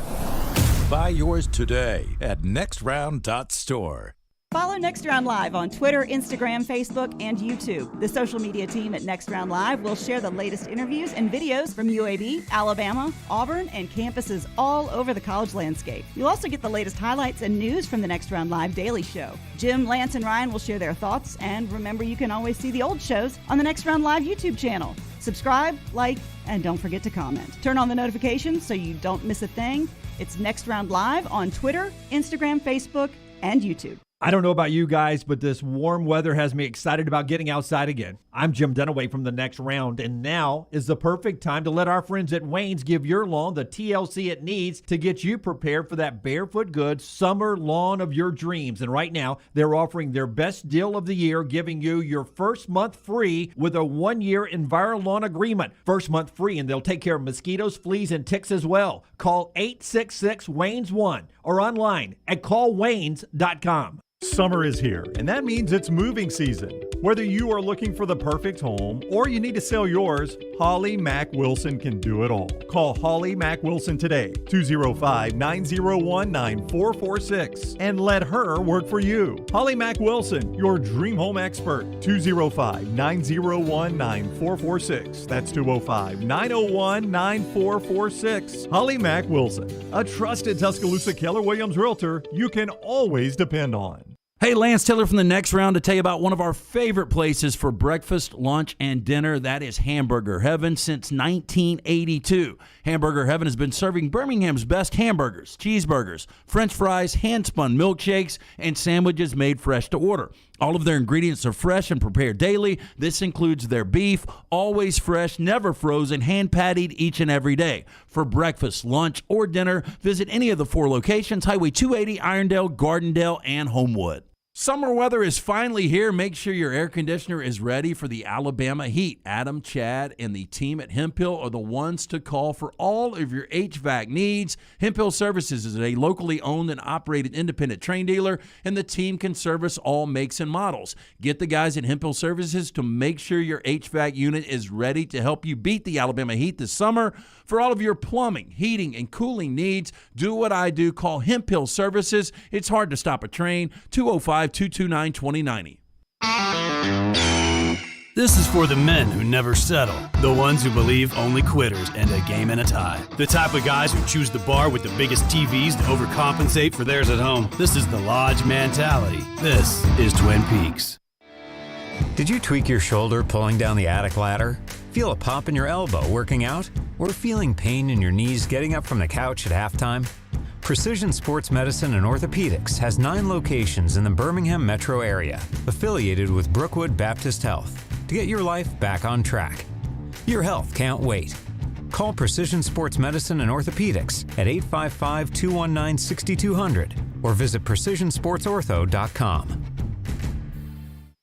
Buy yours today at nextround.store. Follow Next Round Live on Twitter, Instagram, Facebook, and YouTube. The social media team at Next Round Live will share the latest interviews and videos from UAB, Alabama, Auburn, and campuses all over the college landscape. You'll also get the latest highlights and news from the Next Round Live Daily Show. Jim, Lance, and Ryan will share their thoughts, and remember, you can always see the old shows on the Next Round Live YouTube channel. Subscribe, like, and don't forget to comment. Turn on the notifications so you don't miss a thing. It's Next Round Live on Twitter, Instagram, Facebook, and YouTube. I don't know about you guys, but this warm weather has me excited about getting outside again. I'm Jim Dunaway from The Next Round, and now is the perfect time to let our friends at Wayne's give your lawn the TLC it needs to get you prepared for that barefoot good summer lawn of your dreams. And right now, they're offering their best deal of the year, giving you your first month free with a 1-year EnviroLawn agreement. First month free, and they'll take care of mosquitoes, fleas, and ticks as well. Call 866-WAYNES1 or online at callwaynes.com. Summer is here, and that means it's moving season. Whether you are looking for the perfect home or you need to sell yours, Holly Mack Wilson can do it all. Call Holly Mack Wilson today, 205-901-9446, and let her work for you. Holly Mack Wilson, your dream home expert, 205-901-9446. That's 205-901-9446. Holly Mack Wilson, a trusted Tuscaloosa Keller Williams realtor you can always depend on. Hey, Lance Taylor from The Next Round to tell you about one of our favorite places for breakfast, lunch, and dinner. That is Hamburger Heaven since 1982. Hamburger Heaven has been serving Birmingham's best hamburgers, cheeseburgers, French fries, hand-spun milkshakes, and sandwiches made fresh to order. All of their ingredients are fresh and prepared daily. This includes their beef, always fresh, never frozen, hand-pattied each and every day. For breakfast, lunch, or dinner, visit any of the 4 locations, Highway 280, Irondale, Gardendale, and Homewood. Summer weather is finally here. Make sure your air conditioner is ready for the Alabama heat. Adam, Chad, and the team at Hemphill are the ones to call for all of your HVAC needs. Hemphill Services is a locally owned and operated independent Trane dealer, and the team can service all makes and models. Get the guys at Hemphill Services to make sure your HVAC unit is ready to help you beat the Alabama heat this summer. For all of your plumbing, heating, and cooling needs, do what I do. Call Hemphill Services. It's hard to stop a train. 205-229-2090. This is for the men who never settle, the ones who believe only quitters end a game in a tie, the type of guys who choose the bar with the biggest TVs to overcompensate for theirs at home. This is the Lodge mentality. This is Twin Peaks. Did you tweak your shoulder pulling down the attic ladder? Feel a pop in your elbow working out? Or feeling pain in your knees getting up from the couch at halftime? Precision Sports Medicine and Orthopedics has 9 locations in the Birmingham metro area, affiliated with Brookwood Baptist Health, to get your life back on track. Your health can't wait. Call Precision Sports Medicine and Orthopedics at 855-219-6200 or visit precisionsportsortho.com.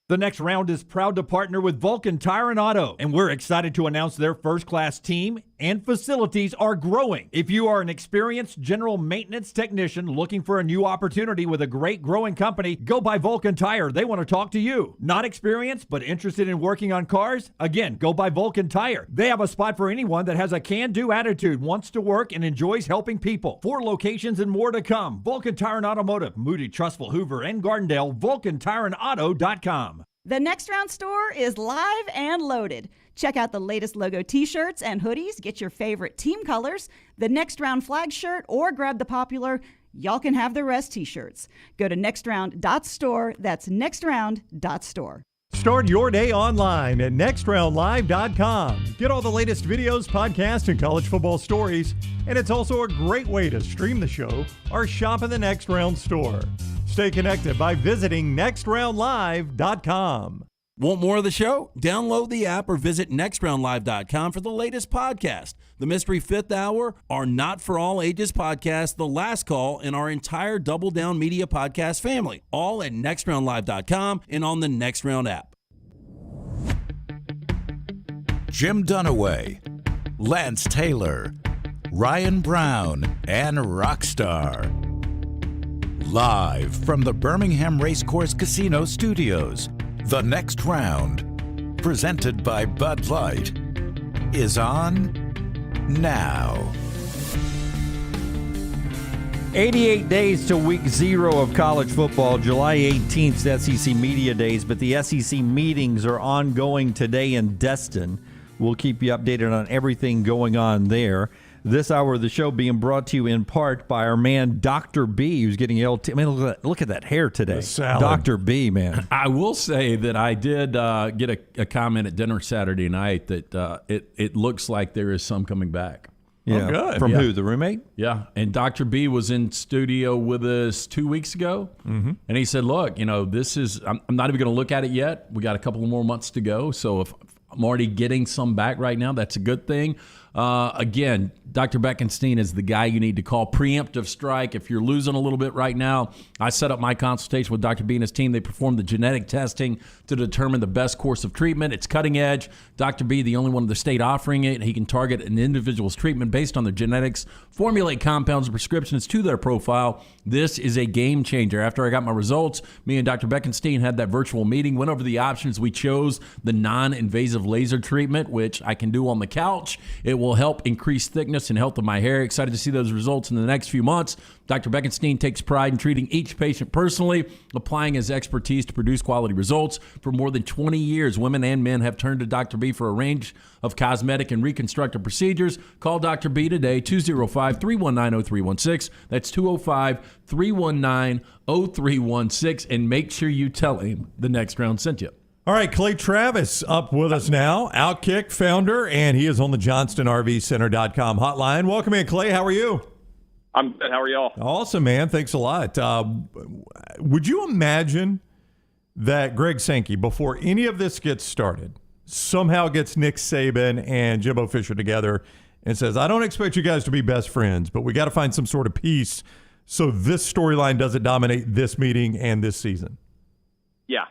The Next Round is proud to partner with Vulcan Tire and Auto, and we're excited to announce their first-class team and facilities are growing. If you are an experienced general maintenance technician looking for a new opportunity with a great growing company, go by Vulcan Tire. They want to talk to you. Not experienced, but interested in working on cars? Again, go by Vulcan Tire. They have a spot for anyone that has a can-do attitude, wants to work, and enjoys helping people. 4 locations and more to come. Vulcan Tire and Automotive, Moody, Trustful, Hoover, and Gardendale, VulcanTireandAuto.com. The Next Round store is live and loaded. Check out the latest logo t-shirts and hoodies. Get your favorite team colors, the Next Round flag shirt, or grab the popular Y'all Can Have the Rest t-shirts. Go to nextround.store. That's nextround.store. Start your day online at nextroundlive.com. Get all the latest videos, podcasts, and college football stories. And it's also a great way to stream the show or shop in the Next Round store. Stay connected by visiting nextroundlive.com. Want more of the show? Download the app or visit nextroundlive.com for the latest podcast. The Mystery Fifth Hour, our Not For All Ages podcast, The Last Call, and our entire Double Down Media podcast family. All at nextroundlive.com and on the Next Round app. Jim Dunaway, Lance Taylor, Ryan Brown, and Rockstar. Live from the Birmingham Racecourse Casino Studios, The Next Round, presented by Bud Light, is on now. 88 days to week 0 of college football. July 18th is SEC Media Days, but the SEC meetings are ongoing today in Destin. We'll keep you updated on everything going on there. This hour of the show being brought to you in part by our man, Dr. B, who's getting LT. I mean, look at that hair today. Dr. B, man. I will say that I did get a comment at dinner Saturday night that it looks like there is some coming back. Yeah. Oh, good. From who? The roommate? Yeah. And Dr. B was in studio with us 2 weeks ago. Mm-hmm. And he said, look, this is, I'm not even going to look at it yet. We got a couple more months to go. So if I'm already getting some back right now, that's a good thing. Again, Dr. Beckenstein is the guy you need to call. Preemptive strike. If you're losing a little bit right now, I set up my consultation with Dr. B and his team. They perform the genetic testing to determine the best course of treatment. It's cutting edge. Dr. B, the only one in the state offering it. He can target an individual's treatment based on their genetics, formulate compounds and prescriptions to their profile. This is a game changer. After I got my results, me and Dr. Beckenstein had that virtual meeting, went over the options. We chose the non-invasive laser treatment, which I can do on the couch. It will help increase thickness and health of my hair. Excited to see those results in the next few months. Dr. Beckenstein takes pride in treating each patient personally, applying his expertise to produce quality results. For more than 20 years, women and men have turned to Dr. B for a range of cosmetic and reconstructive procedures. Call Dr. B today, 205-319-0316. That's 205-319-0316. And make sure you tell him the Next Round sent you. All right, Clay Travis up with us now, Outkick founder, and he is on the JohnstonRVCenter.com hotline. Welcome in, Clay. How are you? I'm good. How are y'all? Awesome, man. Thanks a lot. Would you imagine that Greg Sankey, before any of this gets started, somehow gets Nick Saban and Jimbo Fisher together and says, I don't expect you guys to be best friends, but we got to find some sort of peace so this storyline doesn't dominate this meeting and this season? Yeah.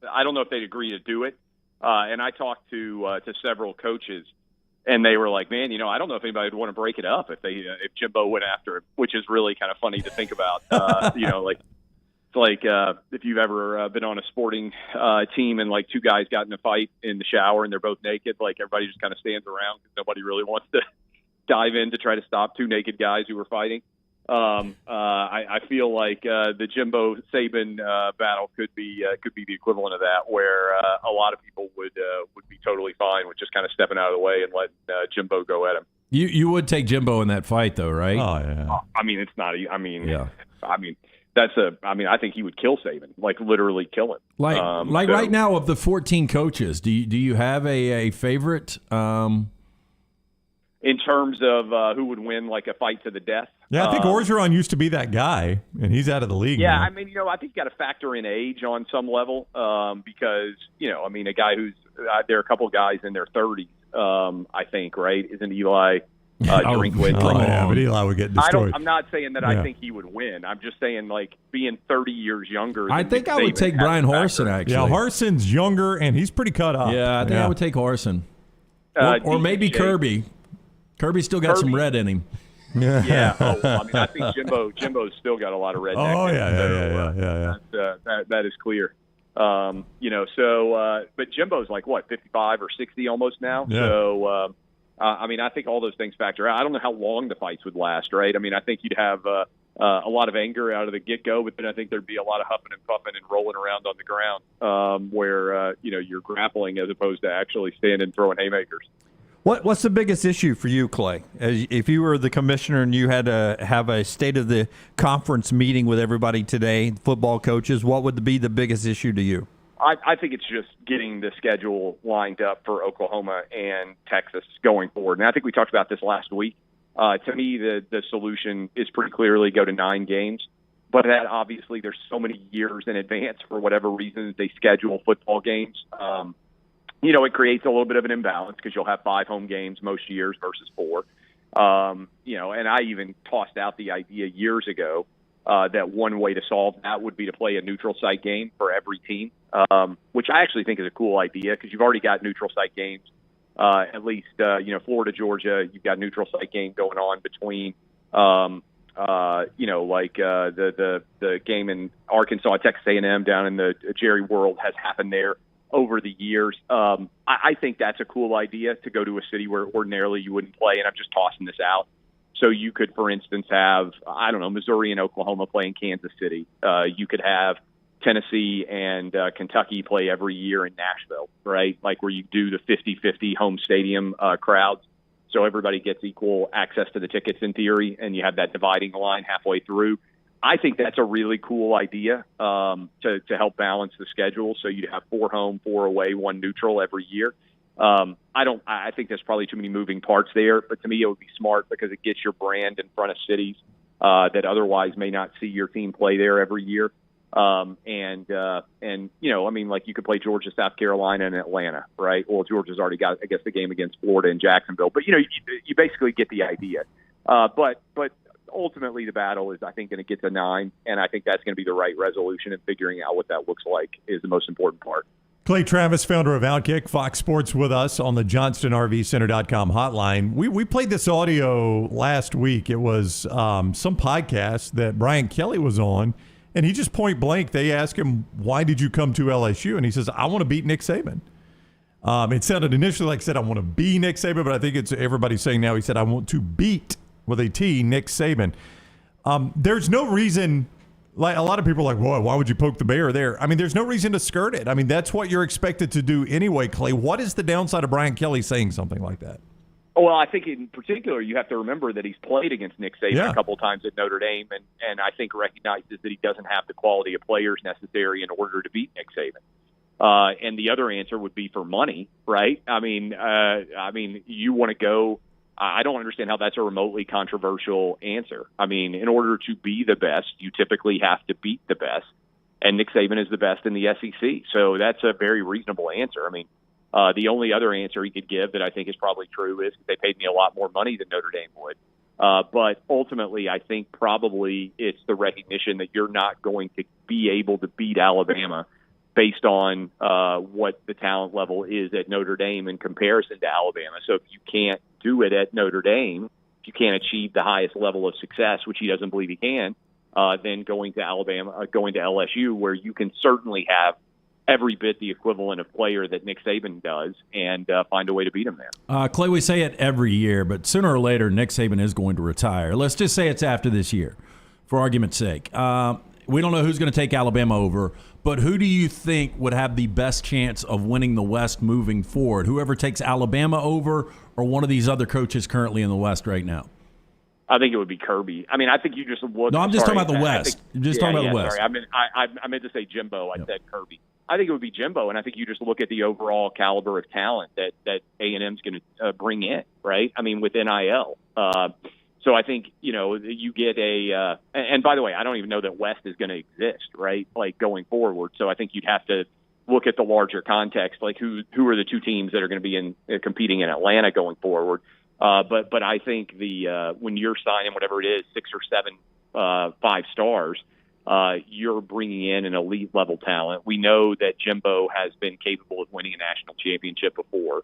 I don't know if they'd agree to do it. And I talked to several coaches, and they were like, man, I don't know if anybody would want to break it up if Jimbo went after him, which is really kind of funny to think about. If you've ever been on a sporting team and like two guys got in a fight in the shower and they're both naked, like everybody just kind of stands around because nobody really wants to dive in to try to stop two naked guys who were fighting. I feel like the Jimbo Saban battle could be the equivalent of that, where a lot of people would be totally fine with just kind of stepping out of the way and letting Jimbo go at him. You would take Jimbo in that fight, though, right? Oh yeah. I mean, it's not. I think he would kill Saban, like literally kill him. Right now, of the 14 coaches, do you have a favorite? In terms of who would win, like a fight to the death. Yeah, I think Orgeron used to be that guy, and he's out of the league. Yeah, now. I mean, I think you got to factor in age on some level because, a guy who's there are a couple of guys in their 30s, I think, right? Isn't Eli Drinkwitz? Yeah, but Eli would get destroyed. I'm not saying that I think he would win. I'm just saying, like, being 30 years younger. I think I would take Brian Harsin, actually. Yeah, Harson's younger, and he's pretty cut up. Yeah, I think I would take Harsin. Or maybe Kirby. Kirby's still got some red in him. Yeah. I think Jimbo's still got a lot of red. Oh yeah. That is clear. But Jimbo's like what, 55 or 60 almost now. Yeah. So I think all those things factor out. I don't know how long the fights would last, right? I mean, I think you'd have a lot of anger out of the get-go, but then I think there'd be a lot of huffing and puffing and rolling around on the ground where you're grappling as opposed to actually standing and throwing haymakers. What's the biggest issue for you, Clay? If you were the commissioner and you had to have a state of the conference meeting with everybody today, football coaches, what would be the biggest issue to you? I think it's just getting the schedule lined up for Oklahoma and Texas going forward. And I think we talked about this last week. To me, the solution is pretty clearly go to 9 games. But that obviously there's so many years in advance for whatever reasons they schedule football games. It creates a little bit of an imbalance because you'll have 5 home games most years versus 4. And I even tossed out the idea years ago that one way to solve that would be to play a neutral site game for every team, which I actually think is a cool idea because you've already got neutral site games. At least, Florida, Georgia, you've got a neutral site game going on between, the game in Arkansas, Texas A&M down in the Jerry World has happened there over the years. I think that's a cool idea to go to a city where ordinarily you wouldn't play, and I'm just tossing this out. So you could, for instance, have, Missouri and Oklahoma play in Kansas City. You could have Tennessee and Kentucky play every year in Nashville, right? Like where you do the 50-50 home stadium crowds. So everybody gets equal access to the tickets in theory, and you have that dividing line halfway through. I think that's a really cool idea to help balance the schedule. So you'd have 4 home, 4 away, 1 neutral every year. I think there's probably too many moving parts there, but to me it would be smart because it gets your brand in front of cities that otherwise may not see your team play there every year. You could play Georgia, South Carolina, and Atlanta, right? Well, Georgia's already got, I guess, the game against Florida and Jacksonville, but you basically get the idea. But ultimately the battle is, I think, going to get to 9, and I think that's going to be the right resolution, and figuring out what that looks like is the most important part. Clay Travis, founder of Outkick, Fox Sports, with us on the JohnstonRVCenter.com hotline. We played this audio last week. It was some podcast that Brian Kelly was on, and he just point blank, they asked him, why did you come to LSU? And he says, I want to beat Nick Saban. It sounded initially like he said, I want to be Nick Saban, but I think it's everybody's saying now he said, I want to beat, with a T, Nick Saban. There's no reason, like a lot of people are like, whoa, why would you poke the bear there? I mean, there's no reason to skirt it. I mean, that's what you're expected to do anyway, Clay. What is the downside of Brian Kelly saying something like that? Well, I think in particular you have to remember that he's played against Nick Saban a couple of times at Notre Dame, and I think recognizes that he doesn't have the quality of players necessary in order to beat Nick Saban. And the other answer would be for money, right? I mean, you want to go. I don't understand how that's a remotely controversial answer. I mean, in order to be the best, you typically have to beat the best, and Nick Saban is the best in the SEC. So that's a very reasonable answer. I mean, the only other answer he could give that I think is probably true is they paid me a lot more money than Notre Dame would. But ultimately, I think probably it's the recognition that you're not going to be able to beat Alabama based on what the talent level is at Notre Dame in comparison to Alabama. So if you can't do it at Notre Dame, if you can't achieve the highest level of success, which he doesn't believe he can, then going to Alabama, going to LSU, where you can certainly have every bit the equivalent of player that Nick Saban does, and find a way to beat him there. Clay, we say it every year, but sooner or later, Nick Saban is going to retire. Let's just say it's after this year, for argument's sake. We don't know who's going to take Alabama over, but who do you think would have the best chance of winning the West moving forward? Whoever takes Alabama over or one of these other coaches currently in the West right now? I think it would be Kirby. I mean, I think you just look. No, I'm just talking about the West. Talking about the West. Sorry, I meant to say Jimbo. I said Kirby. I think it would be Jimbo, and I think you just look at the overall caliber of talent that A&M's going to bring in, right? I mean, with NIL. So I think, you get a and by the way, I don't even know that West is going to exist, right, like going forward. So I think you'd have to look at the larger context, like who are the two teams that are going to be competing in Atlanta going forward. But I think when you're signing whatever it is, 6 or 7 5 stars, you're bringing in an elite level talent. We know that Jimbo has been capable of winning a national championship before.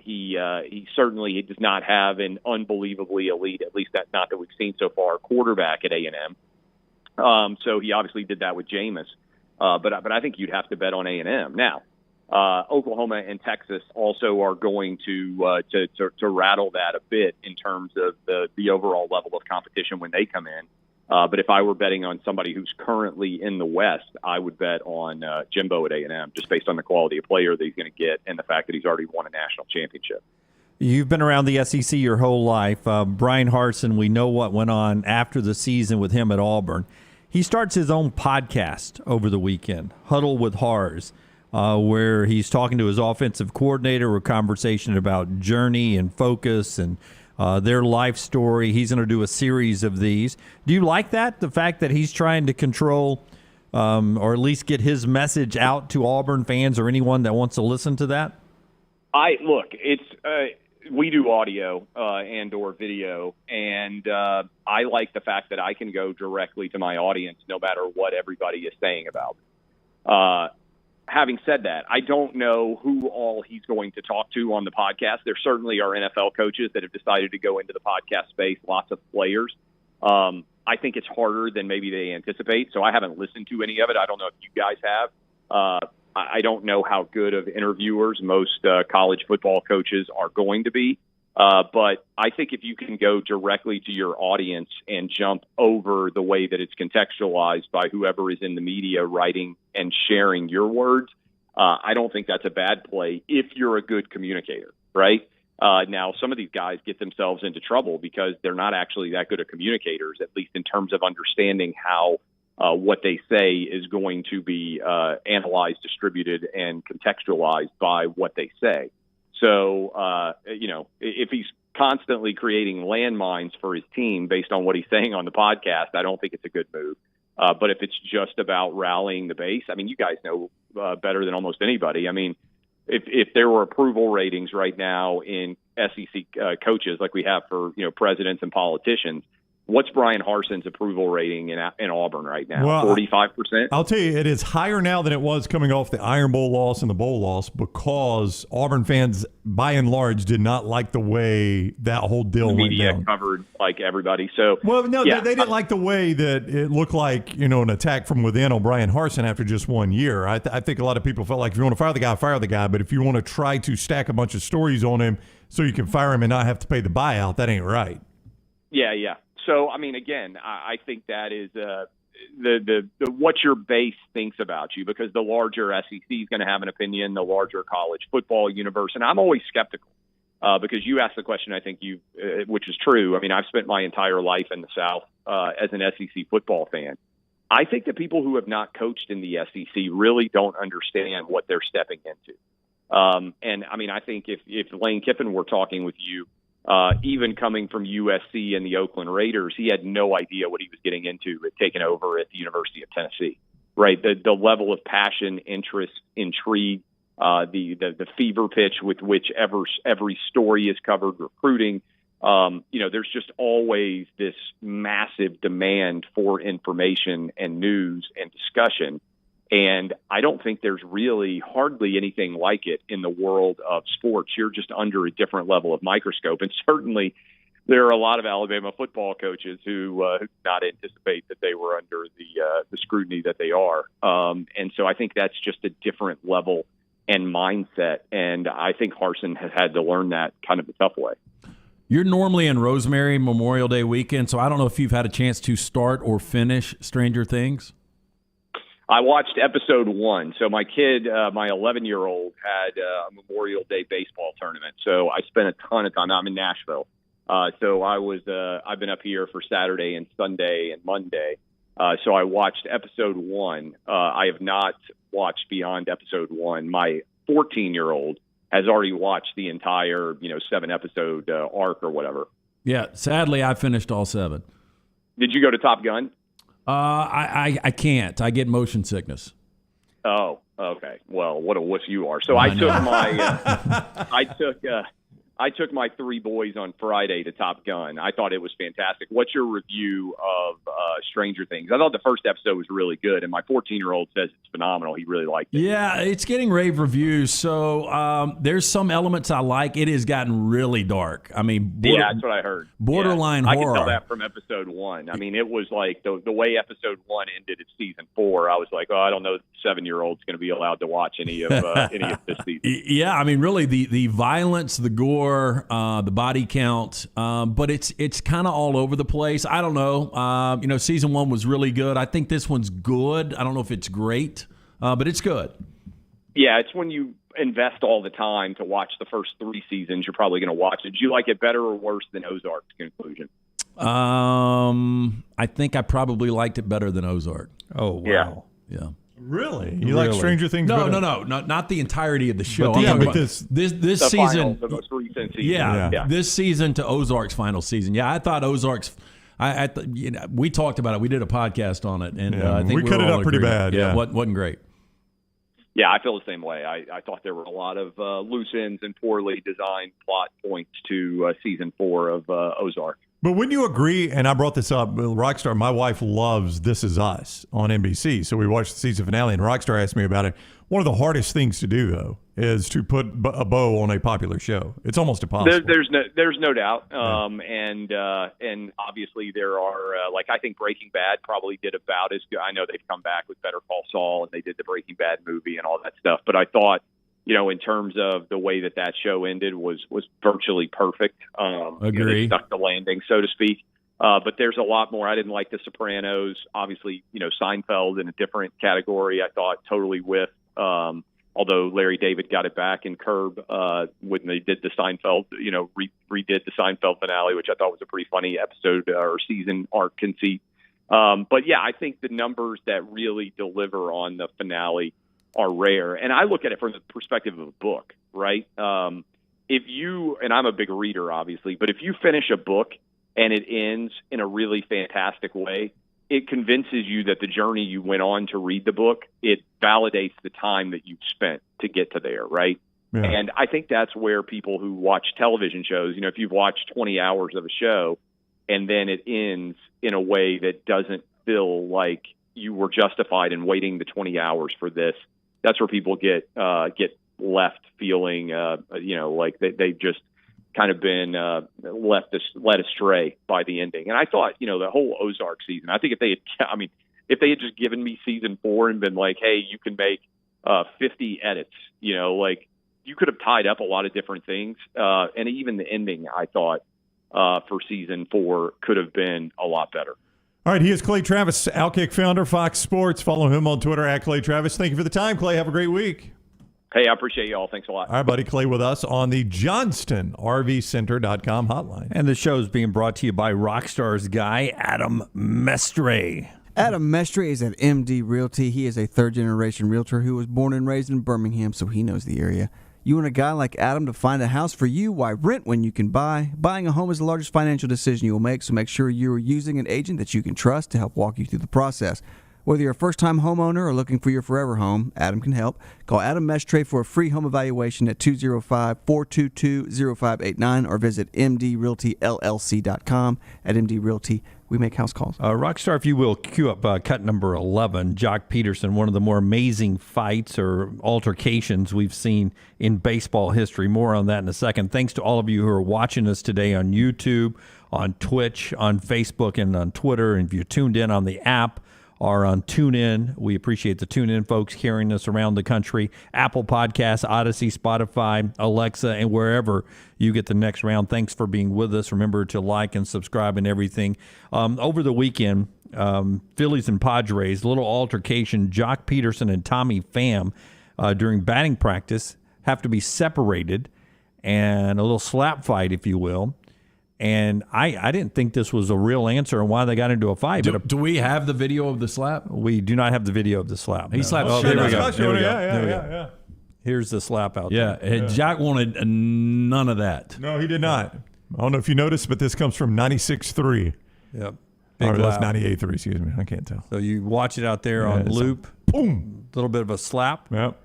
He certainly does not have an unbelievably elite, at least not that we've seen so far, quarterback at A&M. So he obviously did that with Jameis. But I think you'd have to bet on A&M. Now, Oklahoma and Texas also are going to rattle that a bit in terms of the overall level of competition when they come in. But if I were betting on somebody who's currently in the West, I would bet on Jimbo at A&M, just based on the quality of player that he's going to get and the fact that he's already won a national championship. You've been around the SEC your whole life. Brian Harsin, we know what went on after the season with him at Auburn. He starts his own podcast over the weekend, Huddle with Hars, where he's talking to his offensive coordinator, a conversation about journey and focus and their life story. He's going to do a series of these. Do you like that? The fact that he's trying to control or at least get his message out to Auburn fans or anyone that wants to listen to that? We do audio and or video, and I like the fact that I can go directly to my audience no matter what everybody is saying about it. Having said that, I don't know who all he's going to talk to on the podcast. There certainly are NFL coaches that have decided to go into the podcast space, lots of players. I think it's harder than maybe they anticipate, so I haven't listened to any of it. I don't know if you guys have. I don't know how good of interviewers most college football coaches are going to be. But I think if you can go directly to your audience and jump over the way that it's contextualized by whoever is in the media writing and sharing your words, I don't think that's a bad play if you're a good communicator, right? Now, some of these guys get themselves into trouble because they're not actually that good of communicators, at least in terms of understanding how what they say is going to be analyzed, distributed, and contextualized by what they say. So, if he's constantly creating landmines for his team based on what he's saying on the podcast, I don't think it's a good move. But if it's just about rallying the base, I mean, you guys know better than almost anybody. I mean, if there were approval ratings right now in SEC coaches like we have for, presidents and politicians, what's Brian Harsin's approval rating in Auburn right now? Well, 45%? I'll tell you, it is higher now than it was coming off the Iron Bowl loss and the bowl loss because Auburn fans, by and large, did not like the way that whole deal went down. Media covered like everybody. So, they didn't like the way that it looked like, an attack from within on Brian Harsin after just 1 year. I think a lot of people felt like if you want to fire the guy. But if you want to try to stack a bunch of stories on him so you can fire him and not have to pay the buyout, that ain't right. Yeah. So, I mean, again, I think that is the what your base thinks about you, because the larger SEC is going to have an opinion, the larger college football universe. And I'm always skeptical because you asked the question, I think which is true. I mean, I've spent my entire life in the South as an SEC football fan. I think that people who have not coached in the SEC really don't understand what they're stepping into. And I mean, I think if Lane Kiffin were talking with you, even coming from USC and the Oakland Raiders, he had no idea what he was getting into at taking over at the University of Tennessee, right? The level of passion, interest, intrigue, the fever pitch with which every story is covered, recruiting. There's just always this massive demand for information and news and discussion And I don't think there's really hardly anything like it in the world of sports. You're just under a different level of microscope. And certainly there are a lot of Alabama football coaches who did not anticipate that they were under the scrutiny that they are. And so I think that's just a different level and mindset. And I think Harsin has had to learn that kind of a tough way. You're normally in Rosemary Memorial Day weekend, so I don't know if you've had a chance to start or finish Stranger Things. I watched episode 1. So my kid, my 11-year-old, had a Memorial Day baseball tournament. So I spent a ton of time. I'm in Nashville. So I've been up here for Saturday and Sunday and Monday. So I watched episode 1. I have not watched beyond episode 1. My 14-year-old has already watched the entire, 7-episode arc or whatever. Yeah, sadly, I finished all 7. Did you go to Top Gun? I can't. I get motion sickness. Oh, okay. Well, what a wuss you are. So I took my 3 boys on Friday to Top Gun. I thought it was fantastic. What's your review of Stranger Things? I thought the first episode was really good, and my 14-year-old says it's phenomenal. He really liked it. Yeah, it's getting rave reviews. So there's some elements I like. It has gotten really dark. I mean, yeah, that's what I heard. Borderline horror. I can tell that from episode 1. I mean, it was like the way episode 1 ended at season 4. I was like, I don't know if the 7-year-old's going to be allowed to watch any of this season. Yeah, I mean, really, the violence, the gore, the body count, but it's kind of all over the place. I don't know. Season 1 was really good. I think this one's good. I don't know if it's great, but it's good. Yeah, it's when you invest all the time to watch the first 3 seasons, you're probably going to watch it. Did you like it better or worse than Ozark's conclusion? I think I probably liked it better than Ozark. Oh, wow. Yeah. Really? You like Stranger Things No, better? not the entirety of the show. But this the season, the most recent season. Yeah, this season to Ozark's final season. Yeah, I thought Ozark's. We talked about it. We did a podcast on it, and I think we cut it all up pretty agreed. bad. Yeah, wasn't great. Yeah, I feel the same way. I thought there were a lot of loose ends and poorly designed plot points to season 4 of Ozark. But wouldn't you agree, and I brought this up, Rockstar, my wife loves This Is Us on NBC, so we watched the season finale, and Rockstar asked me about it. One of the hardest things to do, though, is to put a bow on a popular show. It's almost impossible. There's no doubt. And obviously there are, I think Breaking Bad probably did about as good. I know they've come back with Better Call Saul, and they did the Breaking Bad movie and all that stuff, but I thought, in terms of the way that show ended was virtually perfect. Agree. They stuck the landing, so to speak. But there's a lot more. I didn't like The Sopranos. Obviously, Seinfeld in a different category, I thought totally with, although Larry David got it back in Curb when they did the Seinfeld, redid the Seinfeld finale, which I thought was a pretty funny episode or season arc conceit. But yeah, I think the numbers that really deliver on the finale are rare. And I look at it from the perspective of a book, right? If you, and I'm a big reader, obviously, but if you finish a book and it ends in a really fantastic way, it convinces you that the journey you went on to read the book, it validates the time that you've spent to get to there, right? Yeah. And I think that's where people who watch television shows, if you've watched 20 hours of a show and then it ends in a way that doesn't feel like you were justified in waiting the 20 hours for this, that's where people get left feeling, like they've just kind of been led astray by the ending. And I thought, the whole Ozark season, I think if they had just given me season 4 and been like, hey, you can make 50 edits, you could have tied up a lot of different things. And even the ending, I thought, for season 4 could have been a lot better. All right, he is Clay Travis, Outkick founder, Fox Sports. Follow him on Twitter at Clay Travis. Thank you for the time, Clay. Have a great week. Hey, I appreciate you all. Thanks a lot. All right, buddy. Clay with us on the JohnstonRVCenter.com hotline. And the show is being brought to you by Rockstar's guy, Adam Mestre. Adam Mestre is at MD Realty. He is a third-generation realtor who was born and raised in Birmingham, so he knows the area. You want a guy like Adam to find a house for you? Why rent when you can buy? Buying a home is the largest financial decision you will make, so make sure you're using an agent that you can trust to help walk you through the process. Whether you're a first-time homeowner or looking for your forever home, Adam can help. Call Adam Mestre for a free home evaluation at 205-422-0589 or visit mdrealtyllc.com. At MD Realty, we make house calls. Rockstar, if you will, cue up cut number 11, Jock Peterson, one of the more amazing fights or altercations we've seen in baseball history. More on that in a second. Thanks to all of you who are watching us today on YouTube, on Twitch, on Facebook, and on Twitter. And if you're tuned in on the app or on TuneIn, we appreciate the TuneIn folks carrying us around the country. Apple Podcasts, Odyssey, Spotify, Alexa, and wherever you get the Next Round. Thanks for being with us. Remember to like and subscribe and everything. Over the weekend, Phillies and Padres, little altercation. Jock Peterson and Tommy Pham during batting practice have to be separated, and a little slap fight, if you will. And I didn't think this was a real answer on why they got into a fight. Do we have the video of the slap? We do not have the video of the slap. He slapped. Oh, there we go. There we go. Yeah. Here's the slap out there. And Jack wanted none of that. No, he did not. I don't know if you noticed, but this comes from 96.3. Yep. Or that's 98.3, excuse me. I can't tell. So you watch it out there on loop. Boom. A little bit of a slap. Yep.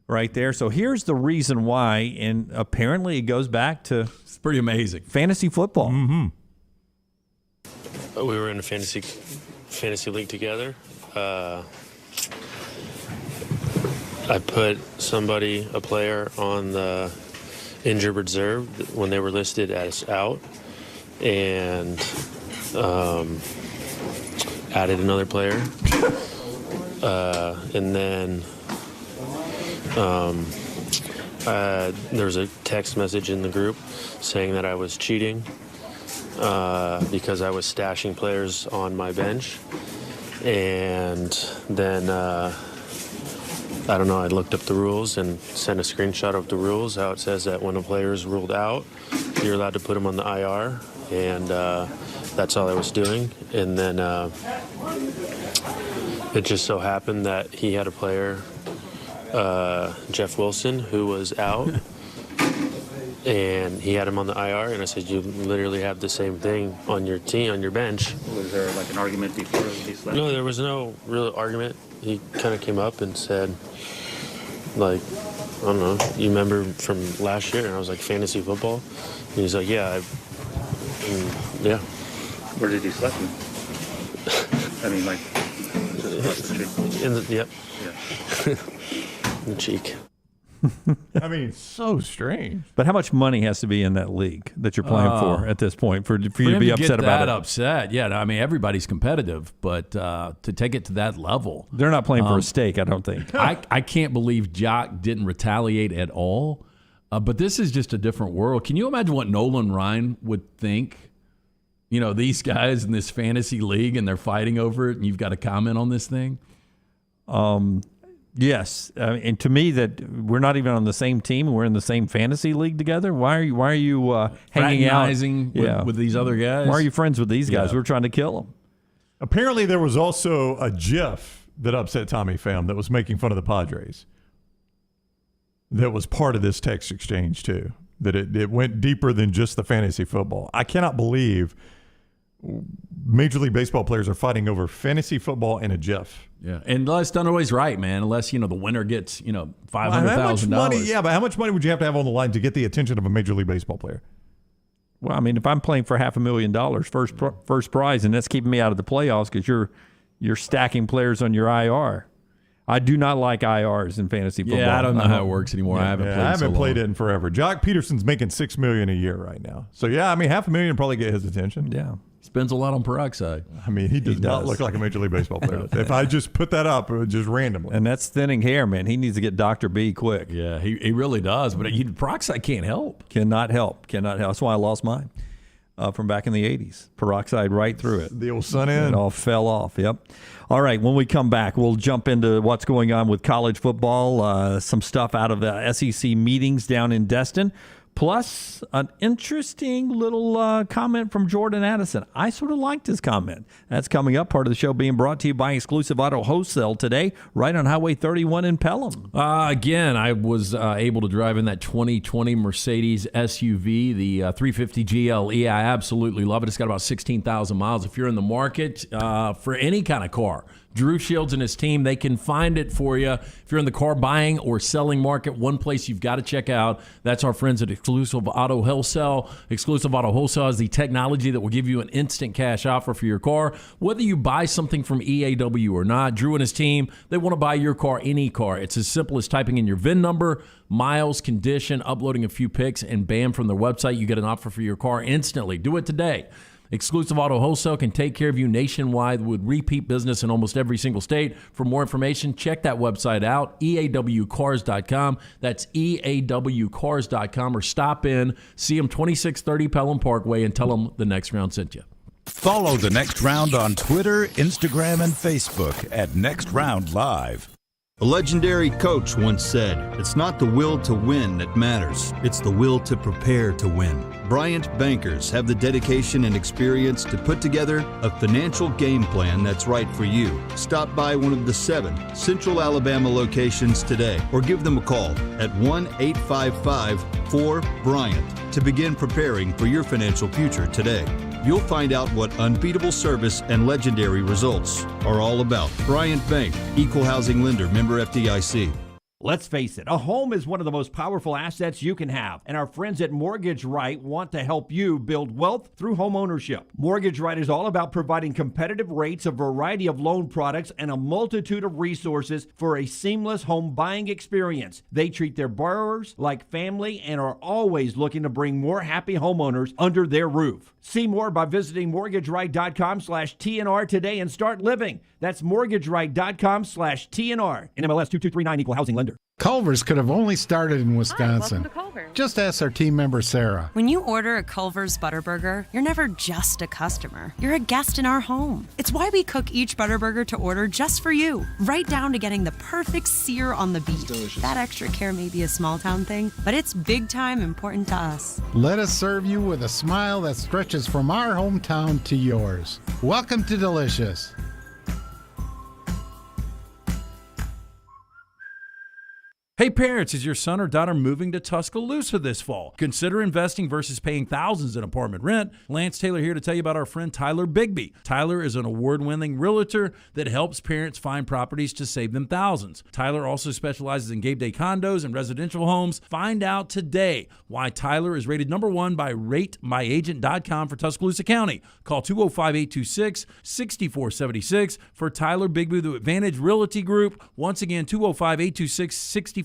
Right there. So here's the reason why, and apparently it goes back to it's pretty amazing fantasy football. Mm-hmm. We were in a fantasy league together. I put a player on the injured reserve when they were listed as out, and added another player, and then. There was a text message in the group saying that I was cheating because I was stashing players on my bench. And then, I don't know, I looked up the rules and sent a screenshot of the rules, how it says that when a player is ruled out, you're allowed to put him on the IR. And that's all I was doing. And then it just so happened that he had a player, Jeff Wilson, who was out, and he had him on the IR, and I said, you literally have the same thing on your team, on your bench. Was there like an argument before he slept? No, there was no real argument. He kind of came up and said, like, I don't know, you remember from last year? And I was like, fantasy football? And he's like, yeah. Yeah. Where did he sleep? I mean, like, yep. Yeah. The cheek. I mean, so strange. But how much money has to be in that league that you're playing for at this point for you to be upset about it? Upset, yeah. I mean, everybody's competitive, but to take it to that level, they're not playing for a stake. I don't think. I can't believe Jock didn't retaliate at all. But this is just a different world. Can you imagine what Nolan Ryan would think? You know, these guys in this fantasy league and they're fighting over it, and you've got to comment on this thing. Yes, and to me that we're not even on the same team. We're in the same fantasy league together. Why are you hanging out with these other guys? Why are you friends with these guys? We're trying to kill them. Apparently, there was also a GIF that upset Tommy Pham that was making fun of the Padres. That was part of this text exchange too. That it went deeper than just the fantasy football. I cannot believe Major League Baseball players are fighting over fantasy football and a GIF. Yeah, and that's not always right, man. Unless the winner gets $500,000. Yeah, but how much money would you have to have on the line to get the attention of a Major League Baseball player? Well, I mean, if I'm playing for $500,000 first prize, and that's keeping me out of the playoffs because you're stacking players on your IR. I do not like IRs in fantasy football. Yeah, I don't know how it works anymore. Yeah, I haven't played it in forever. Jock Peterson's making $6 million a year right now. So yeah, I mean, $500,000 would probably get his attention. Yeah. Spends a lot on peroxide. I mean, he does not look like a Major League Baseball player. If I just put that up, just randomly. And that's thinning hair, man. He needs to get Dr. B quick. Yeah, he really does. But peroxide can't help. Cannot help. That's why I lost mine from back in the 80s. Peroxide right through it. The old sun in. It all fell off. Yep. All right, when we come back, we'll jump into what's going on with college football, some stuff out of the SEC meetings down in Destin. Plus, an interesting little comment from Jordan Addison. I sort of liked his comment. That's coming up. Part of the show being brought to you by Exclusive Auto Wholesale today, right on Highway 31 in Pelham. Again, I was able to drive in that 2020 Mercedes SUV, the 350 GLE. I absolutely love it. It's got about 16,000 miles. If you're in the market for any kind of car, Drew Shields and his team, they can find it for you. If you're in the car buying or selling market, one place you've got to check out, that's our friends at Exclusive Auto Wholesale. Exclusive Auto Wholesale is the technology that will give you an instant cash offer for your car. Whether you buy something from EAW or not, Drew and his team, they want to buy your car, any car. It's as simple as typing in your VIN number, miles, condition, uploading a few pics, and bam, from their website, you get an offer for your car instantly. Do it today. Exclusive Auto Wholesale can take care of you nationwide with repeat business in almost every single state. For more information, check that website out, eawcars.com. That's eawcars.com, or stop in, see them 2630 Pelham Parkway, and tell them the Next Round sent you. Follow the Next Round on Twitter, Instagram, and Facebook at Next Round Live. A legendary coach once said, "It's not the will to win that matters, it's the will to prepare to win." Bryant bankers have the dedication and experience to put together a financial game plan that's right for you. Stop by one of the 7 Central Alabama locations today or give them a call at 1-855-4-BRYANT to begin preparing for your financial future today. You'll find out what unbeatable service and legendary results are all about. Bryant Bank, Equal Housing Lender, member FDIC. Let's face it, a home is one of the most powerful assets you can have, and our friends at Mortgage Right want to help you build wealth through home ownership. Mortgage Right is all about providing competitive rates, a variety of loan products, and a multitude of resources for a seamless home buying experience. They treat their borrowers like family and are always looking to bring more happy homeowners under their roof. See more by visiting mortgageright.com/TNR today and start living. That's mortgageright.com/TNR. NMLS 2239, Equal Housing Lender. Culver's could have only started in Wisconsin. Hi, welcome to Culver's. Just ask our team member, Sarah. When you order a Culver's Butterburger, you're never just a customer. You're a guest in our home. It's why we cook each Butterburger to order just for you, right down to getting the perfect sear on the beef. That extra care may be a small town thing, but it's big time important to us. Let us serve you with a smile that stretches from our hometown to yours. Welcome to Delicious. Hey parents, is your son or daughter moving to Tuscaloosa this fall? Consider investing versus paying thousands in apartment rent. Lance Taylor here to tell you about our friend Tyler Bigby. Tyler is an award-winning realtor that helps parents find properties to save them thousands. Tyler also specializes in Gabe Day condos and residential homes. Find out today why Tyler is rated #1 by RateMyAgent.com for Tuscaloosa County. Call 205-826-6476 for Tyler Bigby, the Advantage Realty Group. Once again, 205-826-6476.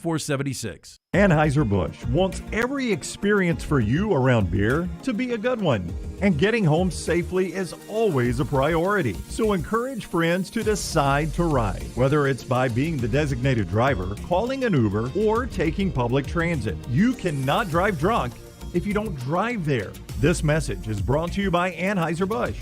Anheuser-Busch wants every experience for you around beer to be a good one. And getting home safely is always a priority. So encourage friends to decide to ride, whether it's by being the designated driver, calling an Uber, or taking public transit. You cannot drive drunk if you don't drive there. This message is brought to you by Anheuser-Busch,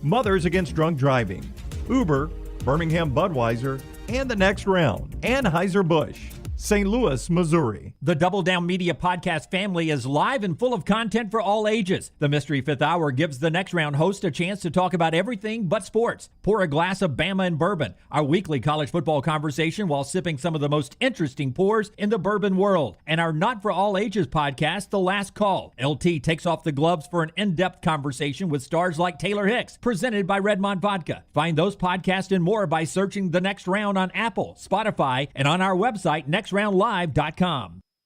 Mothers Against Drunk Driving, Uber, Birmingham Budweiser, and the Next Round. Anheuser-Busch, St. Louis, Missouri. The Double Down Media podcast family is live and full of content for all ages. The Mystery Fifth Hour gives the Next Round host a chance to talk about everything but sports. Pour a glass of Bama and bourbon, our weekly college football conversation while sipping some of the most interesting pours in the bourbon world. And our Not For All Ages podcast, The Last Call. LT takes off the gloves for an in-depth conversation with stars like Taylor Hicks, presented by Redmond Vodka. Find those podcasts and more by searching The Next Round on Apple, Spotify, and on our website, nextroundlive.com.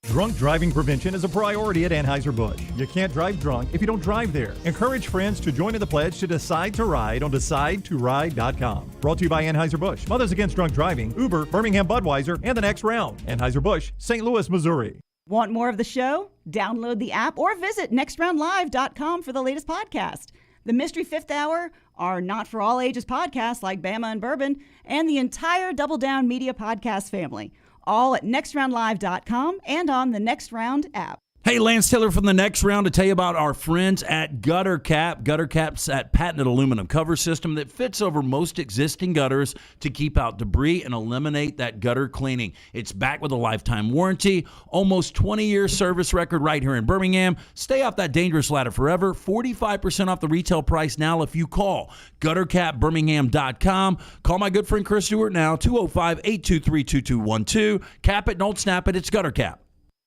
Drunk driving prevention is a priority at Anheuser-Busch. You can't drive drunk if you don't drive there. Encourage friends to join in the pledge to decide to ride on DecideToRide.com. Brought to you by Anheuser-Busch, Mothers Against Drunk Driving, Uber, Birmingham Budweiser, and the Next Round. Anheuser-Busch, St. Louis, Missouri. Want more of the show? Download the app or visit nextroundlive.com for the latest podcast. The Mystery Fifth Hour, our Not For All Ages podcast like Bama and Bourbon, and the entire Double Down Media podcast family. All at nextroundlive.com and on the Next Round app. Hey, Lance Taylor from the Next Round to tell you about our friends at Gutter Cap. Gutter Cap's that patented aluminum cover system that fits over most existing gutters to keep out debris and eliminate that gutter cleaning. It's backed with a lifetime warranty, almost 20-year service record right here in Birmingham. Stay off that dangerous ladder forever. 45% off the retail price now if you call guttercapbirmingham.com. Call my good friend Chris Stewart now, 205-823-2212. Cap it, don't snap it. It's Gutter Cap.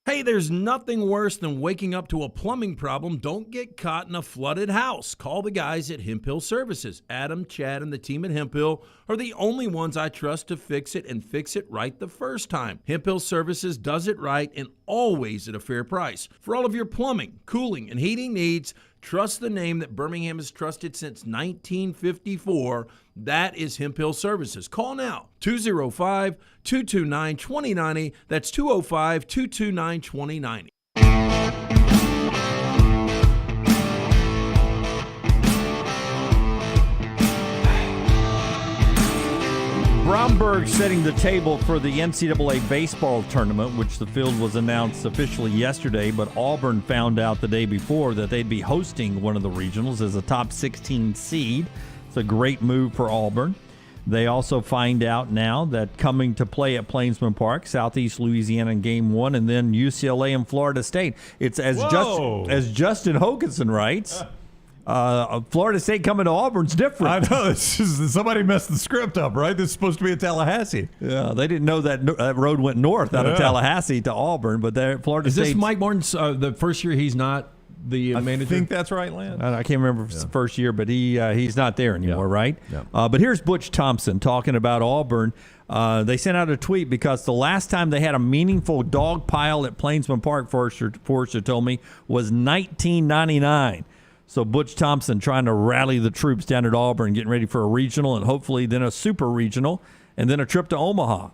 Hey, there's nothing worse than waking up to a plumbing problem. Don't get caught in a flooded house. Call the guys at Hemp Hill Services. Adam, Chad, and the team at Hemp Hill are the only ones I trust to fix it and fix it right the first time. Hemp Hill Services does it right and always at a fair price. For all of your plumbing, cooling, and heating needs, trust the name that Birmingham has trusted since 1954. That is Hemp Hill Services. Call now, 205-229-2090. That's 205-229-2090. Bromberg setting the table for the NCAA baseball tournament, which the field was announced officially yesterday, but Auburn found out the day before that they'd be hosting one of the regionals as a top 16 seed. It's a great move for Auburn. They also find out now that coming to play at Plainsman Park, Southeast Louisiana in Game 1, and then UCLA and Florida State. It's as Justin Hoganson writes. Florida State coming to Auburn's different. I know. Somebody messed the script up, right? This is supposed to be at Tallahassee. Yeah, they didn't know that road went north out of Tallahassee to Auburn, but Florida State. Is this Mike Martin's the first year he's not the manager? I think that's right, Lance. I can't remember if it's the first year, but he's not there anymore, right? Yeah. But here's Butch Thompson talking about Auburn. They sent out a tweet because the last time they had a meaningful dog pile at Plainsman Park, Forrester told me, was 1999. So Butch Thompson trying to rally the troops down at Auburn, getting ready for a regional and hopefully then a super regional and then a trip to Omaha.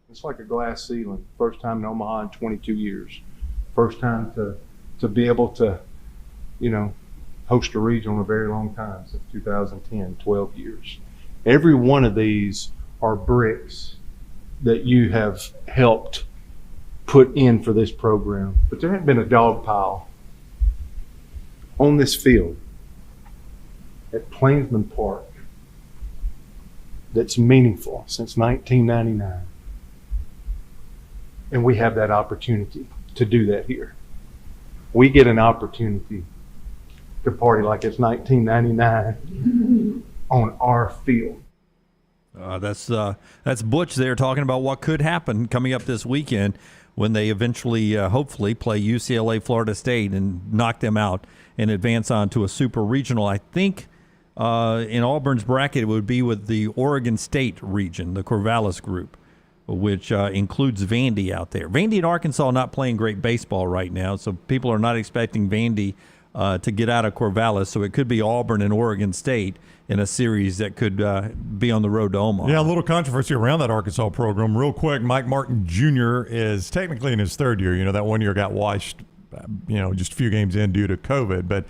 It's like a glass ceiling. First time in Omaha in 22 years. First time to be able to, host a regional in a very long time, since 2010, 12 years. Every one of these are bricks that you have helped put in for this program. But there hasn't been a dog pile on this field at Plainsman Park that's meaningful since 1999. And we have that opportunity to do that here. We get an opportunity to party like it's 1999 on our field. That's Butch there talking about what could happen coming up this weekend when they eventually, hopefully, play UCLA, Florida State and knock them out and advance on to a super regional. I think in Auburn's bracket it would be with the Oregon State region, the Corvallis group, which includes Vandy out there. Vandy and Arkansas not playing great baseball right now, so people are not expecting Vandy to get out of Corvallis, so it could be Auburn and Oregon State in a series that could be on the road to Omaha. Yeah, a little controversy around that Arkansas program. Real quick, Mike Martin Jr. is technically in his third year. That 1 year got washed, just a few games in due to COVID. But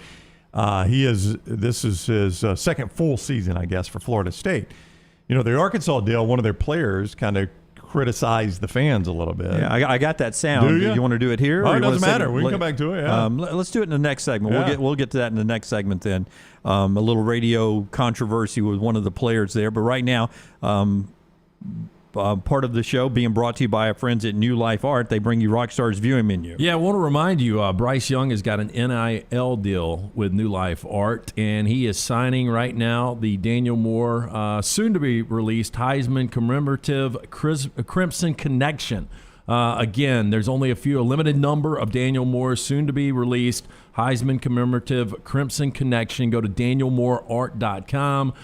this is his second full season, I guess, for Florida State. The Arkansas deal, one of their players kind of criticized the fans a little bit. Yeah, I got that sound. Do you want to do it here? Oh, it doesn't matter. We can come back to it. Yeah. Let's do it in the next segment. Yeah. We'll get to that in the next segment then. A little radio controversy with one of the players there. But right now, part of the show being brought to you by our friends at New Life Art. They bring you Rockstar's viewing menu. Yeah, I want to remind you, Bryce Young has got an NIL deal with New Life Art, and he is signing right now the Daniel Moore, soon-to-be-released Heisman commemorative Crimson Connection. Again, there's only a limited number of Daniel Moore's soon-to-be-released Heisman commemorative Crimson Connection. Go to danielmooreart.com.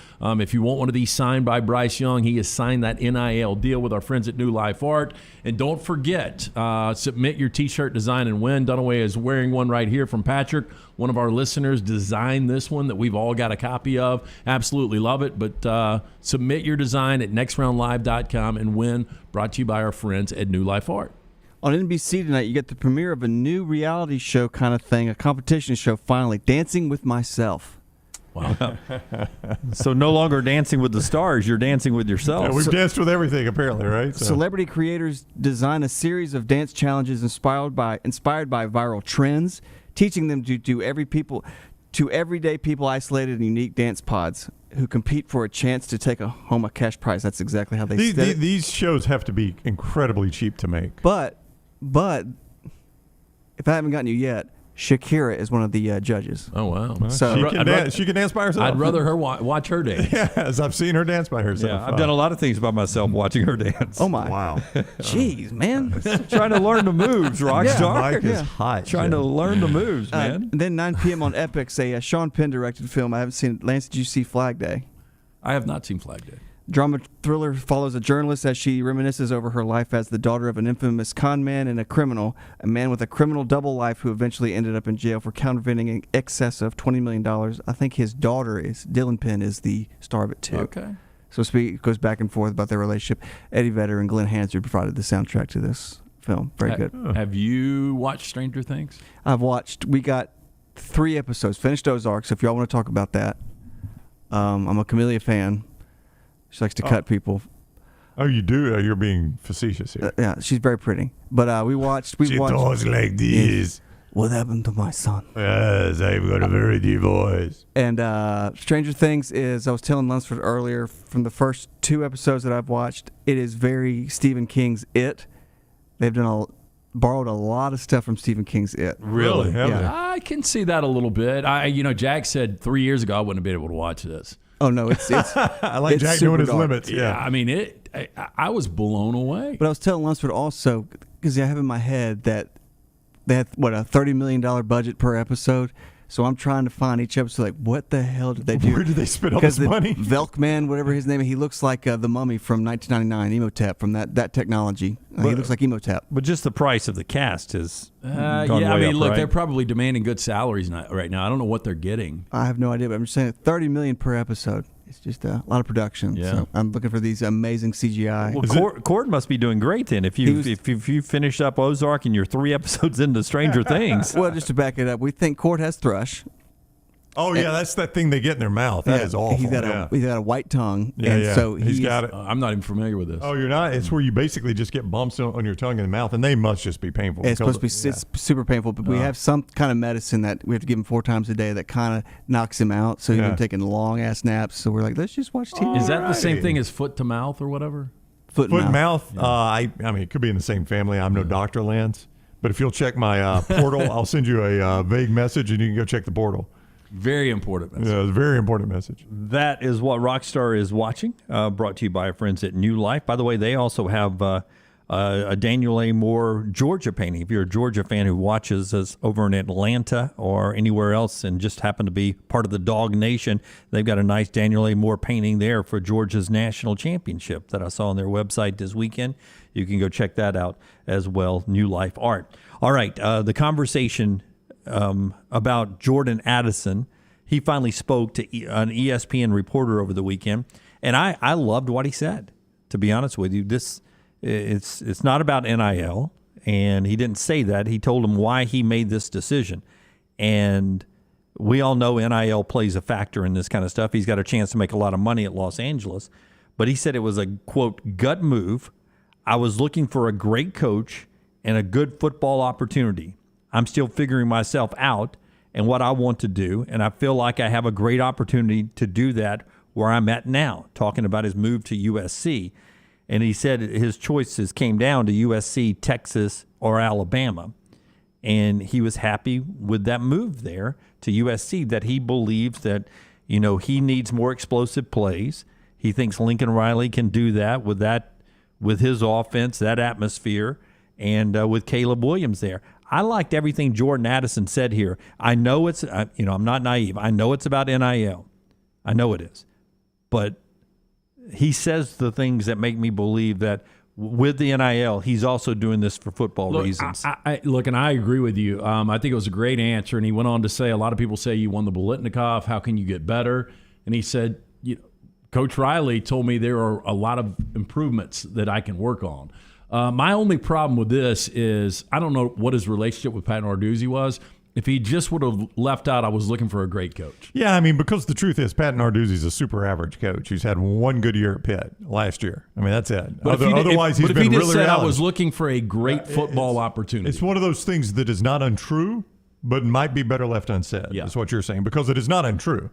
If you want one of these signed by Bryce Young, he has signed that NIL deal with our friends at New Life Art. And don't forget, submit your T-shirt design and win. Dunaway is wearing one right here from Patrick. One of our listeners designed this one that we've all got a copy of. Absolutely love it. But submit your design at nextroundlive.com and win. Brought to you by our friends at New Life Art. On NBC tonight, you get the premiere of a new reality show kind of thing, a competition show finally, Dancing with Myself. Wow. So no longer dancing with the stars, you're dancing with yourself. Yeah, we've danced with everything, apparently, right? So. Celebrity creators design a series of dance challenges inspired by viral trends, teaching them to everyday people isolated in unique dance pods who compete for a chance to take home a cash prize. That's exactly how they said it. These shows have to be incredibly cheap to make. But if I haven't gotten you yet, Shakira is one of the judges. Oh, wow. So she can dance by herself. I'd rather her watch her dance. Yes, I've seen her dance by herself. Yeah, I've done a lot of things by myself watching her dance. Oh, my. Wow. Jeez, man. Trying to learn the moves, Rockstar. Mike is hot. Trying to learn the moves, man. Then 9 p.m. on Epix, a Sean Penn directed film. I haven't seen it. Lance, did you see Flag Day? I have not seen Flag Day. Drama thriller follows a journalist as she reminisces over her life as the daughter of an infamous con man and a criminal, a man with a criminal double life who eventually ended up in jail for counterfeiting in excess of $20 million. I think his daughter is, Dylan Penn is the star of it too. Okay. So it goes back and forth about their relationship. Eddie Vedder and Glenn Hansard provided the soundtrack to this film. Very good. Have you watched Stranger Things? We got 3 episodes, finished Ozark, so if y'all want to talk about that. I'm a Camellia fan. She likes to cut people. Oh, you do? You're being facetious here. Yeah, she's very pretty. But we watched. She talks like this. What happened to my son? Yes, I've got a very deep voice. And Stranger Things is, I was telling Lunsford earlier, from the first 2 episodes that I've watched, it is very Stephen King's It. They've borrowed a lot of stuff from Stephen King's It. Really? Yeah. I can see that a little bit. Jack said 3 years ago I wouldn't have been able to watch this. Oh no, it's I like it's Jack knowing his dark. limits. Yeah, I mean I was blown away. But I was telling Lunsford also, because I have in my head that they had a $30 million budget per episode. So I'm trying to find each episode, like, what the hell did they do? Where did they spend all this money? Velkman, whatever his name is, he looks like the Mummy from 1999, Emotep, from that technology. He looks like Emotep. But just the price of the cast is they're probably demanding good salaries right now. I don't know what they're getting. I have no idea, but I'm just saying $30 million per episode. It's just a lot of production. Yeah. So I'm looking for these amazing CGI. Well, Cord must be doing great then. If you finished up Ozark and you're 3 episodes into Stranger Things. Well, just to back it up, we think Cord has thrush. Oh, yeah, that's that thing they get in their mouth. That is awful. He's got a white tongue. Yeah, and yeah. so he's got it. I'm not even familiar with this. Oh, you're not? It's where you basically just get bumps on your tongue and mouth, and they must just be painful. It's supposed to be it's super painful, but we have some kind of medicine that we have to give him 4 times a day that kind of knocks him out. So he's been taking long-ass naps. So we're like, let's just watch TV. Is that the same thing as foot to mouth or whatever? Foot and mouth? Yeah. I mean, it could be in the same family. I'm no doctor, Lance. But if you'll check my portal, I'll send you a vague message, and you can go check the portal. Very important message. Yeah, it's a very important message. That is what Rockstar is watching, brought to you by our friends at New Life. By the way, they also have a Daniel A. Moore Georgia painting. If you're a Georgia fan who watches us over in Atlanta or anywhere else and just happen to be part of the Dog Nation, they've got a nice Daniel A. Moore painting there for Georgia's national championship that I saw on their website this weekend. You can go check that out as well, New Life Art. All right, the conversation about Jordan Addison. He finally spoke to an ESPN reporter over the weekend, and I loved what he said. To be honest with you, it's not about NIL, and he didn't say that. He told him why he made this decision, and we all know NIL plays a factor in this kind of stuff. He's got a chance to make a lot of money at Los Angeles, but he said it was a, quote, gut move. I was looking for a great coach and a good football opportunity. I'm still figuring myself out and what I want to do, and I feel like I have a great opportunity to do that where I'm at now, talking about his move to USC. And he said his choices came down to USC, Texas, or Alabama. And he was happy with that move there to USC, that he believes that, he needs more explosive plays. He thinks Lincoln Riley can do that with his offense, that atmosphere, and with Caleb Williams there. I liked everything Jordan Addison said here. I know it's, I'm not naive. I know it's about NIL. I know it is. But he says the things that make me believe that with the NIL, he's also doing this for football reasons. And I agree with you. I think it was a great answer. And he went on to say, a lot of people say you won the Biletnikoff. How can you get better? And he said, Coach Riley told me there are a lot of improvements that I can work on. My only problem with this is I don't know what his relationship with Pat Narduzzi was. If he just would have left out, I was looking for a great coach. Yeah, I mean, because the truth is, Pat Narduzzi's a super average coach. He's had one good year at Pitt last year. I mean, that's it. Otherwise, he's been really just said relevant. I was looking for a great football opportunity. It's one of those things that is not untrue, but might be better left unsaid. Yeah. Is what you're saying, because it is not untrue.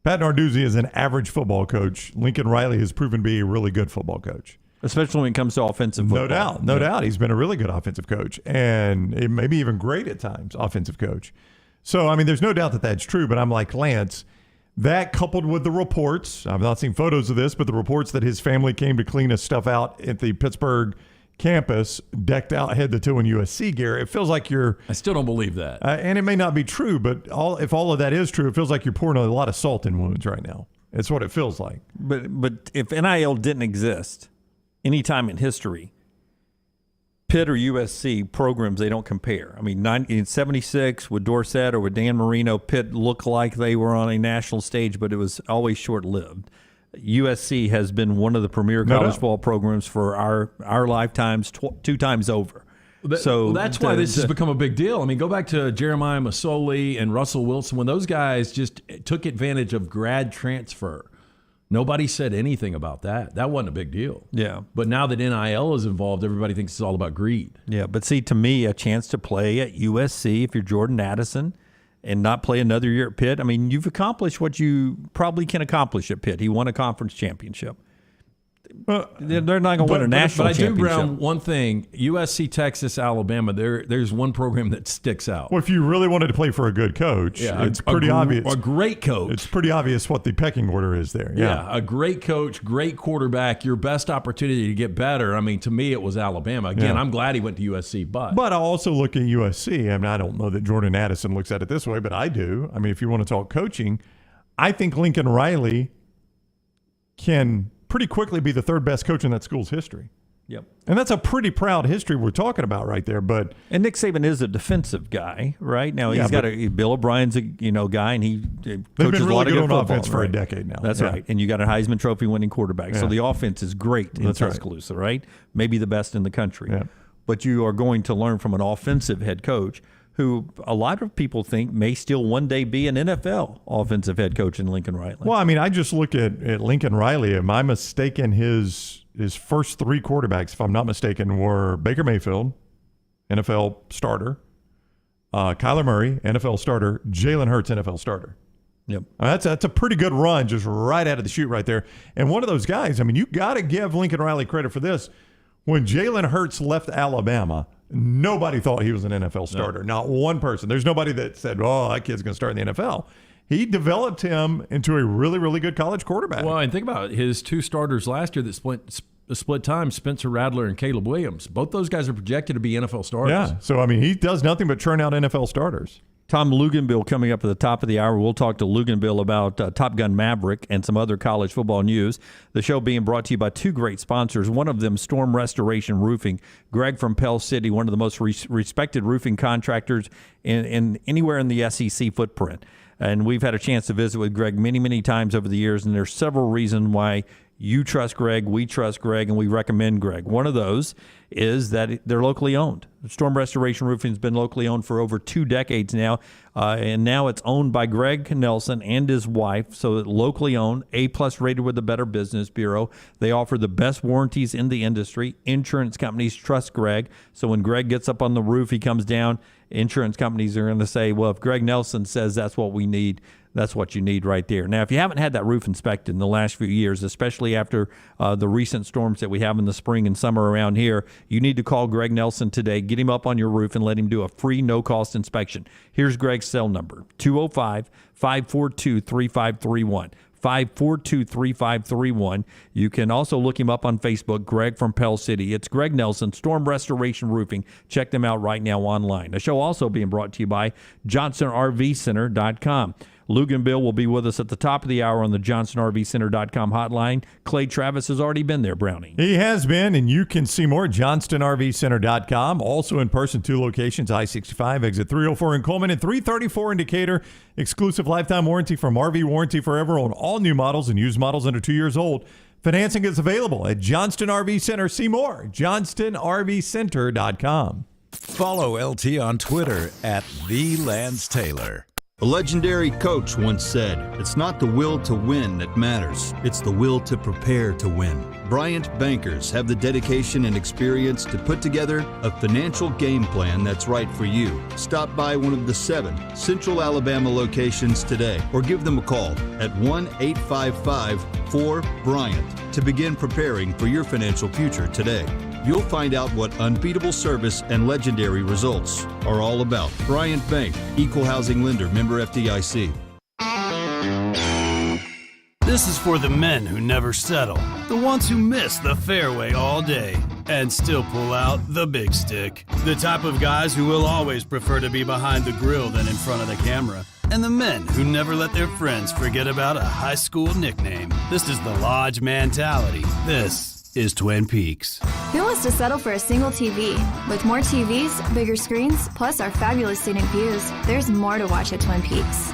Pat Narduzzi is an average football coach. Lincoln Riley has proven to be a really good football coach. especially when it comes to offensive football. No doubt. He's been a really good offensive coach, and maybe even great at times offensive coach. So, I mean, there's no doubt that that's true, but I'm like Lance, that coupled with the reports, I've not seen photos of this, but the reports that his family came to clean his stuff out at the Pittsburgh campus, decked out head to toe in USC gear, it feels like you're... I still don't believe that. And it may not be true, but if all of that is true, it feels like you're pouring a lot of salt in wounds right now. It's what it feels like. But if NIL didn't exist any time in history, Pitt or USC programs, they don't compare. I mean, in 76 with Dorsett or with Dan Marino, Pitt looked like they were on a national stage, but it was always short-lived. USC has been one of the premier college football programs for our lifetimes, 2 times over. That's why this has become a big deal. I mean, go back to Jeremiah Masoli and Russell Wilson when those guys just took advantage of grad transfer. Nobody said anything about that. That wasn't a big deal. Yeah. But now that NIL is involved, everybody thinks it's all about greed. Yeah, but see, to me, a chance to play at USC if you're Jordan Addison and not play another year at Pitt, I mean, you've accomplished what you probably can accomplish at Pitt. He won a conference championship. They're not going to win a national championship. But I do, Brown, one thing. USC, Texas, Alabama, there's one program that sticks out. Well, if you really wanted to play for a good coach, it's pretty obvious. A great coach. It's pretty obvious what the pecking order is there. Yeah, a great coach, great quarterback, your best opportunity to get better. I mean, to me, it was Alabama. Again, I'm glad he went to USC. But I also look at USC. I mean, I don't know that Jordan Addison looks at it this way, but I do. I mean, if you want to talk coaching, I think Lincoln Riley can pretty quickly be the 3rd best coach in that school's history. Yep. And that's a pretty proud history we're talking about right there. But and Nick Saban is a defensive guy, right? Now he's got Bill O'Brien's a guy, and he coaches a lot of good offense for a decade now. That's right. And you got a Heisman Trophy winning quarterback, so the offense is great in Tuscaloosa, right? Maybe the best in the country. Yeah. But you are going to learn from an offensive head coach who a lot of people think may still one day be an NFL offensive head coach in Lincoln Riley. Well, I mean, I just look at Lincoln Riley. Am I mistaken? His first 3 quarterbacks, if I'm not mistaken, were Baker Mayfield, NFL starter, Kyler Murray, NFL starter, Jalen Hurts, NFL starter. Yep. That's a pretty good run just right out of the chute right there. And one of those guys, I mean, you got to give Lincoln Riley credit for this. When Jalen Hurts left Alabama, nobody thought he was an NFL starter. No. Not one person. There's nobody that said, oh, that kid's going to start in the NFL. He developed him into a really, really good college quarterback. Well, and think about it. His 2 starters last year that split time, Spencer Rattler and Caleb Williams. Both those guys are projected to be NFL starters. Yeah, so, I mean, he does nothing but churn out NFL starters. Tom Luginbill coming up at the top of the hour. We'll talk to Luginbill about Top Gun Maverick and some other college football news. The show being brought to you by 2 great sponsors. One of them, Storm Restoration Roofing. Greg from Pell City, one of the most respected roofing contractors in anywhere in the SEC footprint. And we've had a chance to visit with Greg many, many times over the years, and there's several reasons why you trust Greg, we trust Greg, and we recommend Greg. One of those is that they're locally owned. Storm Restoration Roofing has been locally owned for over 2 decades now, and now it's owned by Greg Nelson and his wife, so locally owned, A-plus rated with the Better Business Bureau. They offer the best warranties in the industry. Insurance companies trust Greg, so when Greg gets up on the roof, he comes down, insurance companies are going to say, well, if Greg Nelson says that's what we need, that's what you need right there. Now, if you haven't had that roof inspected in the last few years, especially after the recent storms that we have in the spring and summer around here, you need to call Greg Nelson today. Get him up on your roof and let him do a free, no-cost inspection. Here's Greg's cell number, 205-542-3531. 542-3531. You can also look him up on Facebook, Greg from Pell City. It's Greg Nelson, Storm Restoration Roofing. Check them out right now online. The show also being brought to you by JohnsonRVCenter.com. Luginbill will be with us at the top of the hour on the JohnsonRVCenter.com hotline. Clay Travis has already been there, Brownie. He has been, and you can see more at JohnsonRVCenter.com. Also in person, 2 locations, I-65, exit 304 in Coleman, and 334 in Decatur. Exclusive lifetime warranty from RV Warranty Forever on all new models and used models under 2 years old. Financing is available at Johnston RV Center. See more, JohnstonRVCenter.com. Follow LT on Twitter at @TheLanceTaylor. A legendary coach once said, "It's not the will to win that matters, it's the will to prepare to win." Bryant bankers have the dedication and experience to put together a financial game plan that's right for you. Stop by one of the 7 Central Alabama locations today or give them a call at 1-855-4-BRYANT to begin preparing for your financial future today. You'll find out what unbeatable service and legendary results are all about. Bryant Bank, Equal Housing Lender, member FDIC. This is for the men who never settle, the ones who miss the fairway all day and still pull out the big stick, the type of guys who will always prefer to be behind the grill than in front of the camera, and the men who never let their friends forget about a high school nickname. This is the Lodge mentality. This is Twin Peaks. Who wants to settle for a single TV? With more TVs, bigger screens, plus our fabulous scenic views, there's more to watch at Twin Peaks.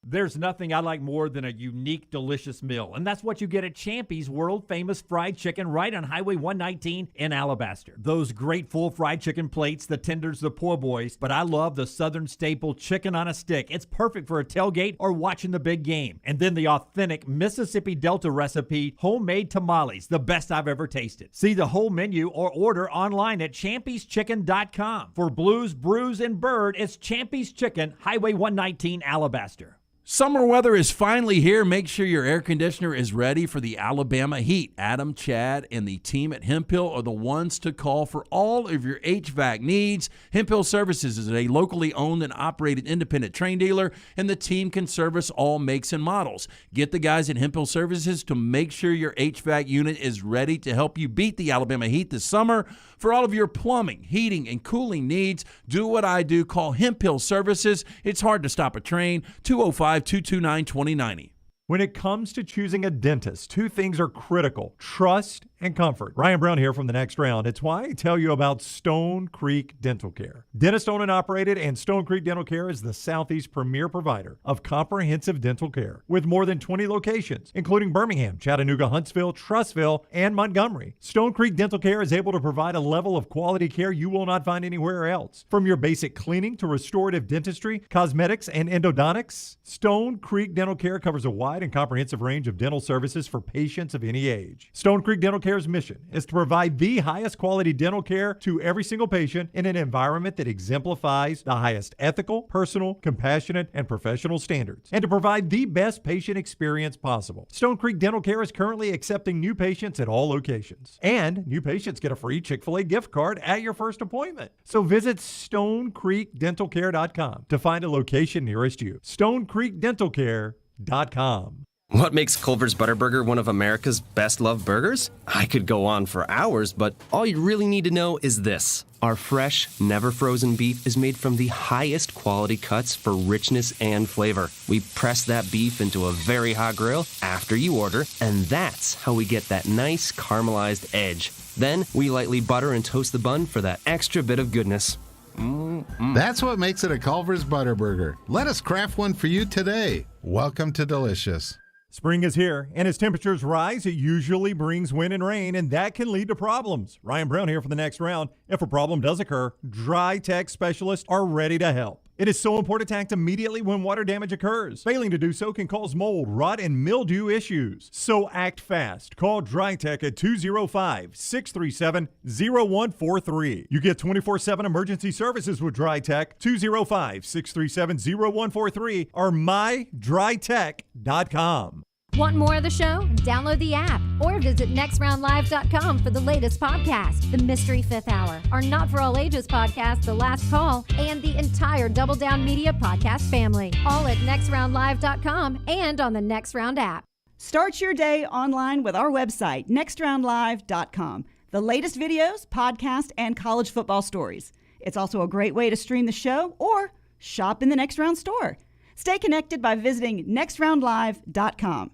There's nothing I like more than a unique, delicious meal, and that's what you get at Champy's world-famous fried chicken right on Highway 119 in Alabaster. Those great full fried chicken plates, the tenders, the po' boys, but I love the Southern staple chicken on a stick. It's perfect for a tailgate or watching the big game. And then the authentic Mississippi Delta recipe homemade tamales, the best I've ever tasted. See the whole menu or order online at champyschicken.com. For Blues, Brews, and Bird, it's Champy's Chicken, Highway 119, Alabaster. Summer weather is finally here. Make sure your air conditioner is ready for the Alabama heat. Adam, Chad, and the team at Hemphill are the ones to call for all of your HVAC needs. Hemphill Services is a locally owned and operated independent train dealer, and the team can service all makes and models. Get the guys at Hemphill Services to make sure your HVAC unit is ready to help you beat the Alabama heat this summer. For all of your plumbing, heating, and cooling needs, do what I do. Call Hemphill Services. It's hard to stop a train. 205-229-2090. When it comes to choosing a dentist, 2 things are critical: trust and comfort. Ryan Brown here from The Next Round. It's why I tell you about Stone Creek Dental Care. Dentist owned and operated, and Stone Creek Dental Care is the Southeast premier provider of comprehensive dental care with more than 20 locations, including Birmingham, Chattanooga, Huntsville, Trussville, and Montgomery. Stone Creek Dental Care is able to provide a level of quality care you will not find anywhere else. From your basic cleaning to restorative dentistry, cosmetics, and endodontics, Stone Creek Dental Care covers a wide and comprehensive range of dental services for patients of any age. Stone Creek Dental Care's mission is to provide the highest quality dental care to every single patient in an environment that exemplifies the highest ethical, personal, compassionate, and professional standards, and to provide the best patient experience possible. Stone Creek Dental Care is currently accepting new patients at all locations, and new patients get a free Chick-fil-A gift card at your first appointment. So visit StoneCreekDentalCare.com to find a location nearest you. StoneCreekDentalCare.com. What makes Culver's Butterburger one of America's best loved burgers? I could go on for hours, but all you really need to know is this. Our fresh, never frozen beef is made from the highest quality cuts for richness and flavor. We press that beef into a very hot grill after you order, and that's how we get that nice caramelized edge. Then we lightly butter and toast the bun for that extra bit of goodness. That's what makes it a Culver's Butterburger. Let us craft one for you today. Welcome to Delicious. Spring is here, and as temperatures rise, it usually brings wind and rain, and that can lead to problems. Ryan Brown here for The Next Round. If a problem does occur, Dry Tech specialists are ready to help. It is so important to act immediately when water damage occurs. Failing to do so can cause mold, rot, and mildew issues. So act fast. Call Dry Tech at 205-637-0143. You get 24/7 emergency services with Dry Tech. 205-637-0143 or mydrytech.com. Want more of the show? Download the app or visit nextroundlive.com for the latest podcast, The Mystery Fifth Hour, our Not For All Ages podcast, The Last Call, and the entire Double Down Media podcast family. All at nextroundlive.com and on the Next Round app. Start your day online with our website, nextroundlive.com. The latest videos, podcasts, and college football stories. It's also a great way to stream the show or shop in the Next Round store. Stay connected by visiting nextroundlive.com.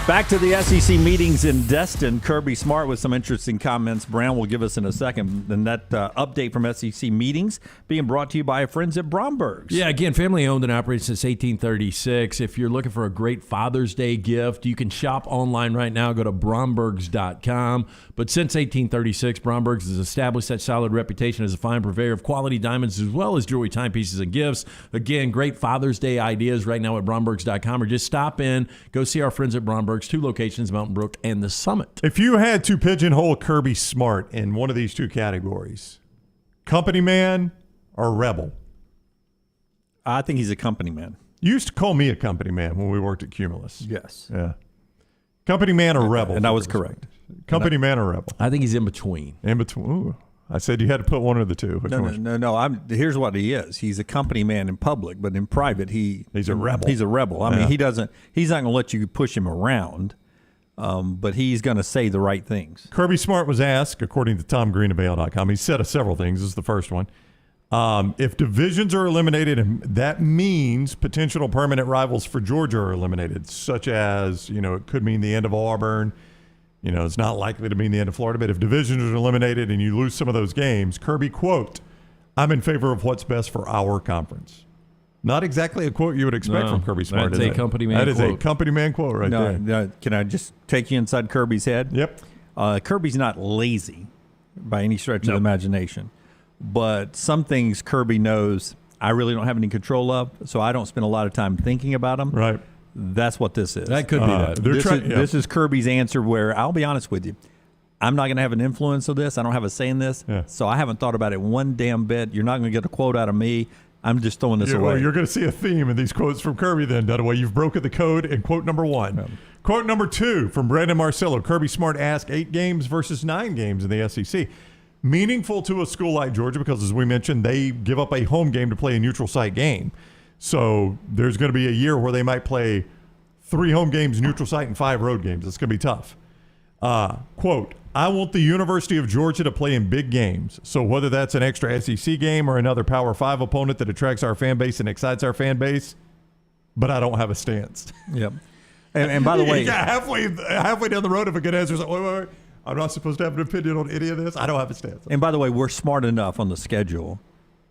Back to the SEC meetings in Destin. Kirby Smart with some interesting comments. Brown will give us in a second. And that update from SEC meetings being brought to you by our friends at Bromberg's. Yeah, again, family owned and operated since 1836. If you're looking for a great Father's Day gift, you can shop online right now. Go to Brombergs.com. But since 1836, Bromberg's has established that solid reputation as a fine purveyor of quality diamonds as well as jewelry, timepieces, and gifts. Again, great Father's Day ideas right now at Brombergs.com, or just stop in, go see our friends at Bromberg's. 2 locations, Mountain Brook and the Summit. If you had to pigeonhole Kirby Smart in one of these 2 categories, company man or rebel? I think he's a company man. You used to call me a company man when we worked at Cumulus. Yes. Yeah. Company man or rebel? And I was correct. Company man or rebel? I think he's in between. In between. Ooh. I said you had to put one of the 2. Which No. Here's what he is. He's a company man in public, but in private, he's a rebel. He's a rebel. I mean, he's not going to let you push him around, but he's going to say the right things. Kirby Smart was asked, according to TomGreenavail.com, he said several things. This is the first one. If divisions are eliminated, and that means potential permanent rivals for Georgia are eliminated, such as, it could mean the end of Auburn. It's not likely to mean the end of Florida, but if divisions are eliminated and you lose some of those games, Kirby, quote, I'm in favor of what's best for our conference. Not exactly a quote you would expect from Kirby Smart. That's a company man quote. That is a company man quote right there. No, can I just take you inside Kirby's head? Yep. Kirby's not lazy by any stretch of the imagination, but some things Kirby knows I really don't have any control of, so I don't spend a lot of time thinking about them. Right. That's what this is. That could be that. This is Kirby's answer where, I'll be honest with you, I'm not going to have an influence of this. I don't have a say in this. Yeah. So I haven't thought about it one damn bit. You're not going to get a quote out of me. I'm just throwing this away. Well, you're going to see a theme in these quotes from Kirby then, Dunaway. You've broken the code in quote number 1. Quote number 2 from Brandon Marcello. Kirby Smart asked 8 games versus 9 games in the SEC. Meaningful to a school like Georgia because, as we mentioned, they give up a home game to play a neutral site game. So there's going to be a year where they might play 3 home games, neutral site, and 5 road games. It's going to be tough. Quote, I want the University of Georgia to play in big games. So whether that's an extra SEC game or another Power 5 opponent that attracts our fan base and excites our fan base, but I don't have a stance. Yep. And by the way, halfway down the road, if a good answer is like, wait, I'm not supposed to have an opinion on any of this. I don't have a stance. And by the way, we're smart enough on the schedule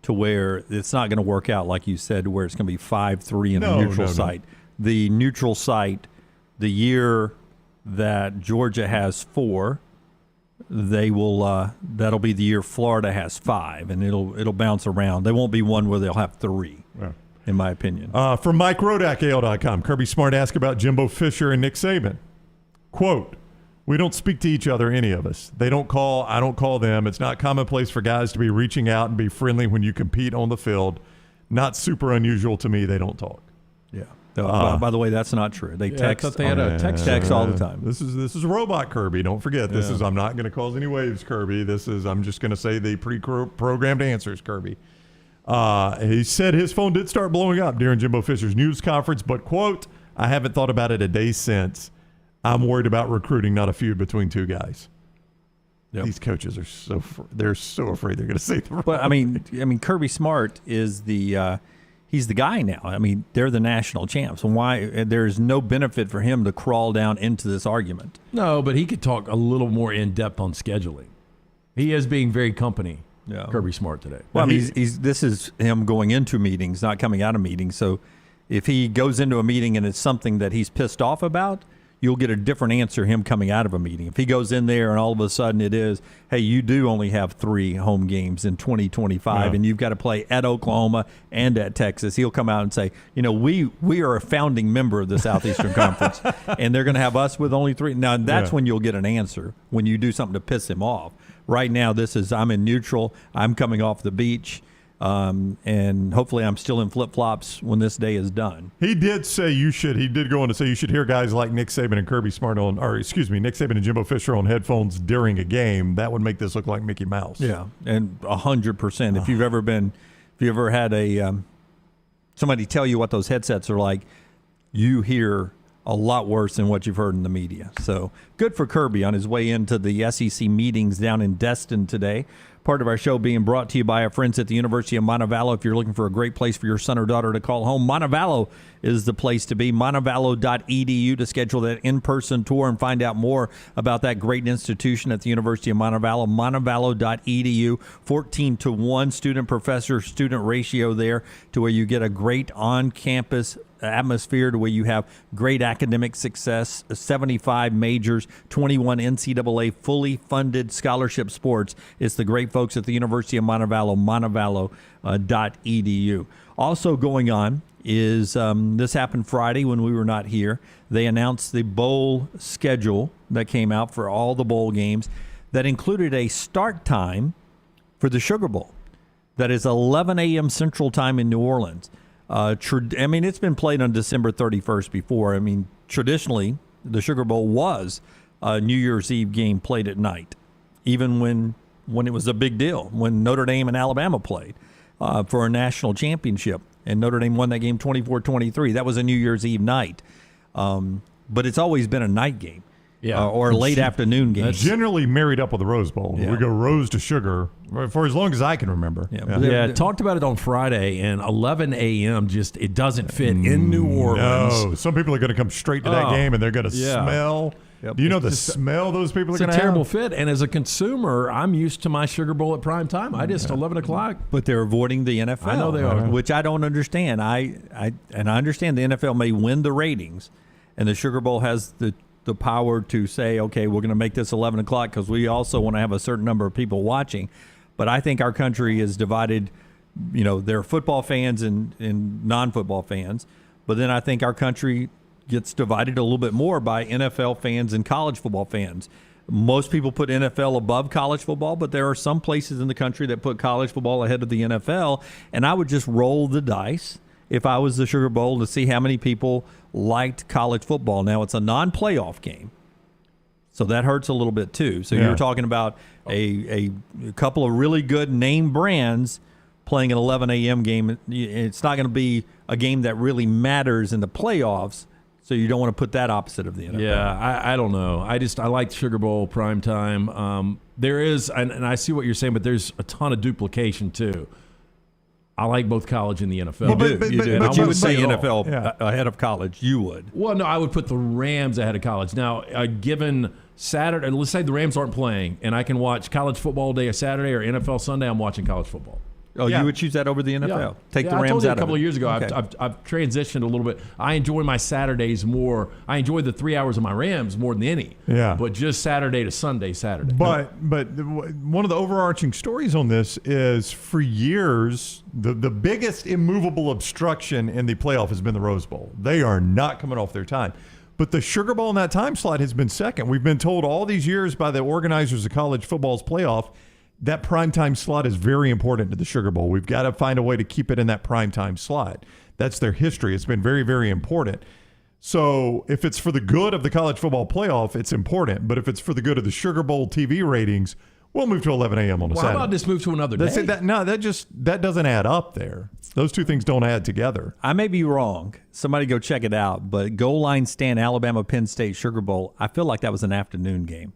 to where it's not going to work out, like you said, where it's going to be 5-3 in the neutral site. The neutral site, the year that Georgia has 4, they will. That'll be the year Florida has 5, and it'll bounce around. There won't be one where they'll have 3, in my opinion. From Mike Rodak, AL.com, Kirby Smart asked about Jimbo Fisher and Nick Saban. Quote, we don't speak to each other, any of us. They don't call, I don't call them. It's not commonplace for guys to be reaching out and be friendly when you compete on the field. Not super unusual to me. They don't talk. Yeah. By the way, that's not true. They text. I thought they had a text all the time. This is robot Kirby. Don't forget. This is I'm not going to cause any waves, Kirby. I'm just going to say the pre-programmed answers, Kirby. He said his phone did start blowing up during Jimbo Fisher's news conference, but quote, I haven't thought about it a day since. I'm worried about recruiting, not a feud between 2 guys. Yep. These coaches are so afraid they're going to say the wrong. But I mean, Kirby Smart is he's the guy now. I mean, they're the national champs. And why there's no benefit for him to crawl down into this argument. No, but he could talk a little more in depth on scheduling. He is being very company. Kirby Smart today. Well, this is him going into meetings, not coming out of meetings. So if he goes into a meeting and it's something that he's pissed off about, you'll get a different answer him coming out of a meeting. If he goes in there and all of a sudden it is, hey, you do only have 3 home games in 2025 and you've got to play at Oklahoma and at Texas, he'll come out and say, we are a founding member of the Southeastern Conference and they're going to have us with only 3. Now, that's when you'll get an answer, when you do something to piss him off. Right now, I'm in neutral. I'm coming off the beach. And hopefully I'm still in flip-flops when this day is done. He did say he did go on to say you should hear guys like Nick Saban and Kirby Smart Nick Saban and Jimbo Fisher on headphones during a game. That would make this look like Mickey Mouse. Yeah, and 100%. If you've ever had somebody tell you what those headsets are like, you hear a lot worse than what you've heard in the media. So good for Kirby on his way into the SEC meetings down in Destin today. Part of our show being brought to you by our friends at the University of Montevallo. If you're looking for a great place for your son or daughter to call home, Montevallo is the place to be. Montevallo.edu to schedule that in-person tour and find out more about that great institution at the University of Montevallo. Montevallo.edu, 14-to-1 student-professor-student ratio there, to where you get a great on-campus atmosphere, to where you have great academic success, 75 majors, 21 NCAA fully funded scholarship sports. It's the great folks at the University of Montevallo, montevallo.edu. Also going on is this happened Friday when we were not here. They announced the bowl schedule that came out for all the bowl games that included a start time for the Sugar Bowl. That is 11 a.m. Central Time in New Orleans. It's been played on December 31st before. Traditionally, the Sugar Bowl was a New Year's Eve game played at night, even when it was a big deal, when Notre Dame and Alabama played for a national championship, and Notre Dame won that game 24-23. That was a New Year's Eve night. But it's always been a night game. Or a late afternoon game. Generally married up with the Rose Bowl. We go rose to sugar for as long as I can remember. Talked about it on Friday, and 11 a.m. it doesn't fit in New Orleans. No, some people are going to come straight to that game, and they're going to smell. Do you know the smell those people are going to have? It's a terrible fit, and as a consumer, I'm used to my Sugar Bowl at prime time. 11 o'clock. But they're avoiding the NFL. I know they are. Which I don't understand. I understand the NFL may win the ratings, and the Sugar Bowl has the power to say, okay, we're going to make this 11 o'clock because we also want to have a certain number of people watching. But I think our country is divided. There are football fans and non-football fans. But then I think our country gets divided a little bit more by NFL fans and college football fans. Most people put NFL above college football, but there are some places in the country that put college football ahead of the NFL. And I would just roll the dice if I was the Sugar Bowl to see how many people liked college football. Now, it's a non-playoff game, so that hurts a little bit too. So you're talking about a couple of really good name brands playing an 11 a.m. game. It's not going to be a game that really matters in the playoffs, so you don't want to put that opposite of the NFL. Yeah, I don't know. I like Sugar Bowl prime time. There is, and I see what you're saying, but there's a ton of duplication too. I like both college and the NFL. You do. But you would say NFL ahead of college. You would. Well, no, I would put the Rams ahead of college. Now, given Saturday, let's say the Rams aren't playing, and I can watch college football day or Saturday or NFL Sunday, I'm watching college football. Oh, you would choose that over the NFL? Yeah. Take the Rams I told you out a couple of years ago. Okay. I've transitioned a little bit. I enjoy my Saturdays more. I enjoy the 3 hours of my Rams more than any. Yeah. But just Saturday to Saturday. But one of the overarching stories on this is, for years, the biggest immovable obstruction in the playoff has been the Rose Bowl. They are not coming off their time. But the Sugar Bowl in that time slot has been second. We've been told all these years by the organizers of college football's playoff that primetime slot is very important to the Sugar Bowl. We've got to find a way to keep it in that primetime slot. That's their history. It's been very, very important. So if it's for the good of the college football playoff, it's important. But if it's for the good of the Sugar Bowl TV ratings, we'll move to 11 a.m. on a Saturday. How about just move to another day? That doesn't add up there. Those two things don't add together. I may be wrong. Somebody go check it out. But goal line stand, Alabama, Penn State, Sugar Bowl, I feel like that was an afternoon game.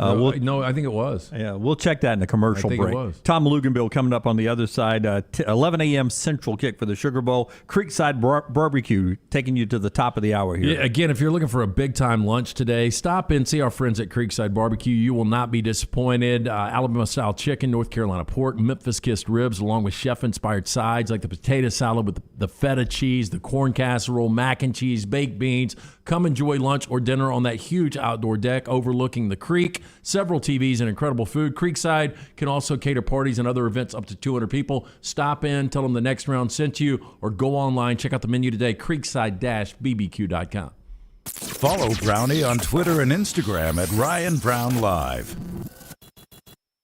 No, I think it was. Yeah, we'll check that in the commercial break. It was. Tom Luginbill coming up on the other side. 11 a.m. Central kick for the Sugar Bowl. Creekside Barbecue taking you to the top of the hour here. Yeah, again, if you're looking for a big-time lunch today, stop in, see our friends at Creekside Barbecue. You will not be disappointed. Alabama-style chicken, North Carolina pork, Memphis-kissed ribs, along with chef-inspired sides like the potato salad with the feta cheese, the corn casserole, mac and cheese, baked beans. Come enjoy lunch or dinner on that huge outdoor deck overlooking the creek. Several TVs and incredible food. Creekside can also cater parties and other events up to 200 people. Stop in, tell them the next round sent you, or go online. Check out the menu today, creekside-bbq.com. Follow Brownie on Twitter and Instagram at Ryan Brown Live.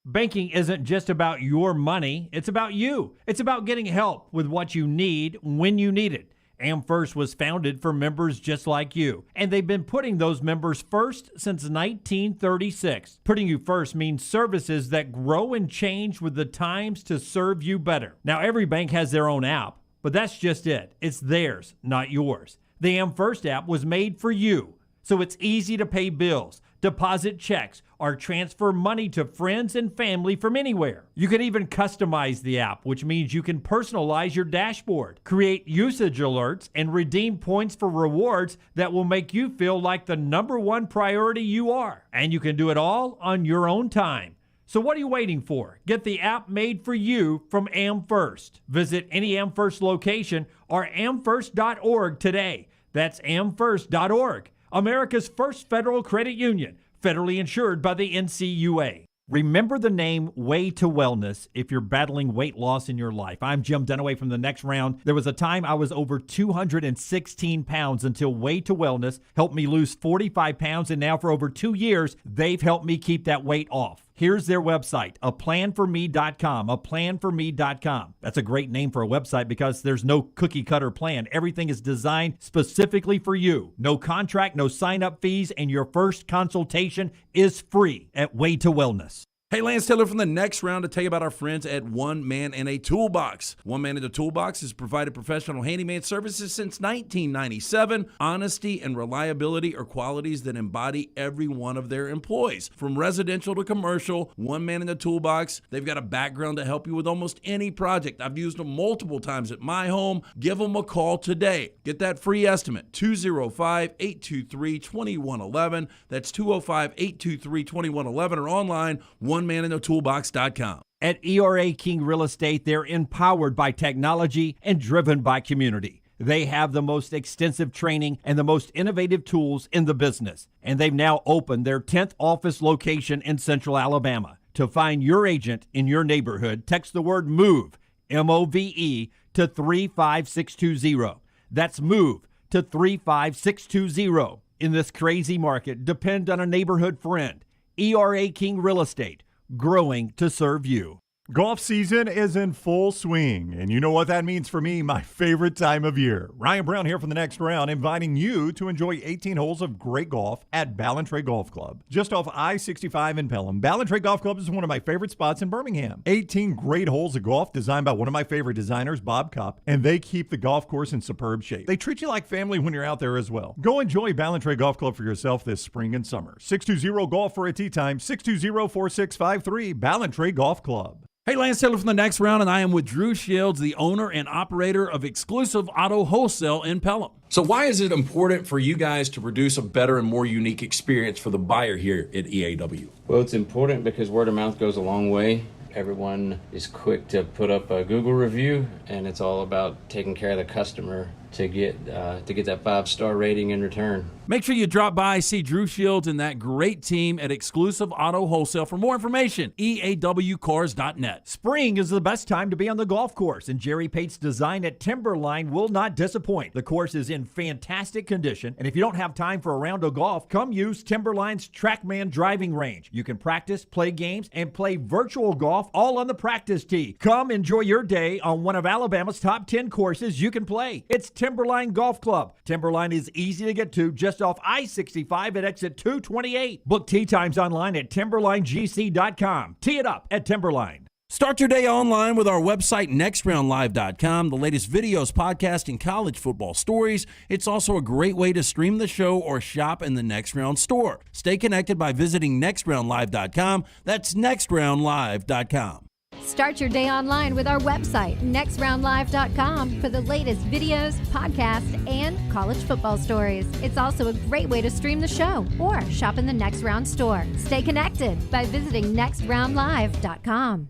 Banking isn't just about your money. It's about you. It's about getting help with what you need when you need it. AmFirst was founded for members just like you, and they've been putting those members first since 1936. Putting you first means services that grow and change with the times to serve you better. Now, every bank has their own app, but that's just it. It's theirs, not yours. The AmFirst app was made for you, so it's easy to pay bills, deposit checks, or transfer money to friends and family from anywhere. You can even customize the app, which means you can personalize your dashboard, create usage alerts, and redeem points for rewards that will make you feel like the number one priority you are. And you can do it all on your own time. So what are you waiting for? Get the app made for you from AmFirst. Visit any AmFirst location or amfirst.org today. That's amfirst.org, America's first federal credit union, federally insured by the NCUA. Remember the name Way to Wellness if you're battling weight loss in your life. I'm Jim Dunaway from The Next Round. There was a time I was over 216 pounds until Way to Wellness helped me lose 45 pounds, and now for over 2 years, they've helped me keep that weight off. Here's their website, aplanforme.com, aplanforme.com. That's a great name for a website because there's no cookie cutter plan. Everything is designed specifically for you. No contract, no sign-up fees, and your first consultation is free at Way to Wellness. Hey, Lance Taylor from The Next Round to tell you about our friends at One Man and a Toolbox. One Man and a Toolbox has provided professional handyman services since 1997. Honesty and reliability are qualities that embody every one of their employees. From residential to commercial, One Man and a Toolbox, they've got a background to help you with almost any project. I've used them multiple times at my home. Give them a call today. Get that free estimate, 205-823-2111. That's 205-823-2111 or online, OneManInAToolbox.com. At ERA King Real Estate, they're empowered by technology and driven by community. They have the most extensive training and the most innovative tools in the business. And they've now opened their 10th office location in Central Alabama. To find your agent in your neighborhood, text the word MOVE, M-O-V-E, to 35620. That's MOVE to 35620. In this crazy market, depend on a neighborhood friend. ERA King Real Estate, growing to serve you. Golf season is in full swing, and you know what that means for me, my favorite time of year. Ryan Brown here from The Next Round, inviting you to enjoy 18 holes of great golf at Ballantrae Golf Club. Just off I-65 in Pelham, Ballantrae Golf Club is one of my favorite spots in Birmingham. 18 great holes of golf designed by one of my favorite designers, Bob Cupp, and they keep the golf course in superb shape. They treat you like family when you're out there as well. Go enjoy Ballantrae Golf Club for yourself this spring and summer. 620-GOLF for a tee time, 620-4653, Ballantrae Golf Club. Hey, Lance Taylor from The Next Round, and I am with Drew Shields, the owner and operator of Exclusive Auto Wholesale in Pelham. So why is it important for you guys to produce a better and more unique experience for the buyer here at EAW? Well, it's important because word of mouth goes a long way. Everyone is quick to put up a Google review, and it's all about taking care of the customer to get that 5-star rating in return. Make sure you drop by, see Drew Shields and that great team at Exclusive Auto Wholesale. For more information, eawcars.net. Spring is the best time to be on the golf course, and Jerry Pate's design at Timberline will not disappoint. The course is in fantastic condition, and if you don't have time for a round of golf, come use Timberline's TrackMan driving range. You can practice, play games, and play virtual golf all on the practice tee. Come enjoy your day on one of Alabama's top 10 courses you can play. It's Timberline Golf Club. Timberline is easy to get to, just off I-65 at exit 228. Book tee times online at timberlinegc.com. Tee it up at Timberline. Start your day online with our website, nextroundlive.com. The latest videos, podcasts, and college football stories. It's also a great way to stream the show or shop in the Next Round store. Stay connected by visiting nextroundlive.com. That's nextroundlive.com. Start your day online with our website, nextroundlive.com, for the latest videos, podcasts, and college football stories. It's also a great way to stream the show or shop in the Next Round store. Stay connected by visiting nextroundlive.com.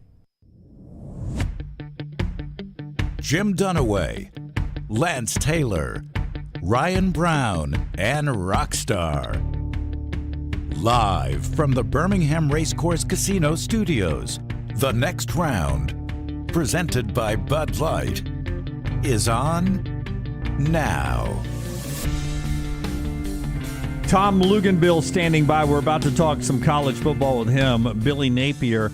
Jim Dunaway, Lance Taylor, Ryan Brown, and Rockstar. Live from the Birmingham Racecourse Casino Studios, The Next Round, presented by Bud Light, is on now. Tom Luginbill standing by. We're about to talk some college football with him. Billy Napier.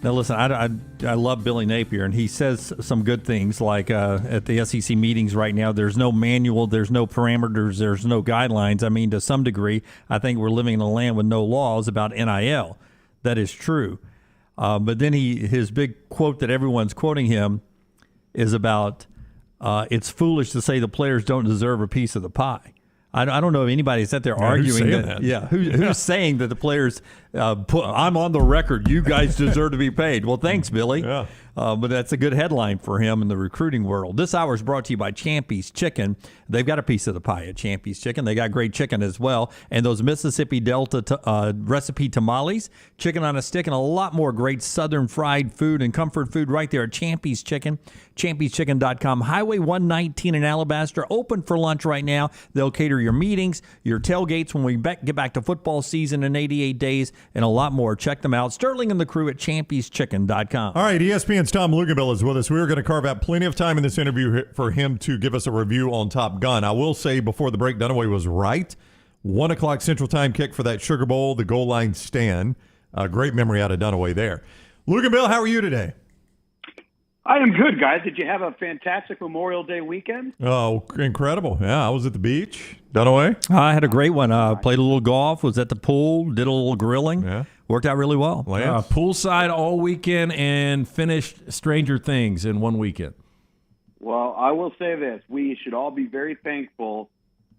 Now, listen, I love Billy Napier, and he says some good things, like at the SEC meetings right now, there's no manual, there's no parameters, there's no guidelines. I mean, to some degree, I think we're living in a land with no laws about NIL. That is true. But then his big quote that everyone's quoting him is about it's foolish to say the players don't deserve a piece of the pie. I don't know if anybody's out there arguing that. Yeah, who's saying that the players I'm on the record. You guys deserve to be paid. Well, thanks, Billy. Yeah. But that's a good headline for him in the recruiting world. This hour is brought to you by Champy's Chicken. They've got a piece of the pie at Champy's Chicken. They got great chicken as well. And those Mississippi Delta recipe tamales, chicken on a stick, and a lot more great southern fried food and comfort food right there at Champy's Chicken. Champy'sChicken.com. Highway 119 in Alabaster. Open for lunch right now. They'll cater your meetings, your tailgates when we get back to football season in 88 days, and a lot more. Check them out. Sterling and the crew at Champy'sChicken.com. All right, ESPN's Tom Luginbill is with us. We were going to carve out plenty of time in this interview for him to give us a review on Top Gun. I will say before the break, Dunaway was right. 1 o'clock Central Time kick for that Sugar Bowl, the goal line stand. Great memory out of Dunaway there. Luginbill, how are you today? I am good, guys. Did you have a fantastic Memorial Day weekend? Oh, incredible. Yeah, I was at the beach. Dunaway? I had a great one. Played a little golf, was at the pool, did a little grilling. Yeah. Worked out really well. Poolside all weekend and finished Stranger Things in one weekend. Well, I will say this. We should all be very thankful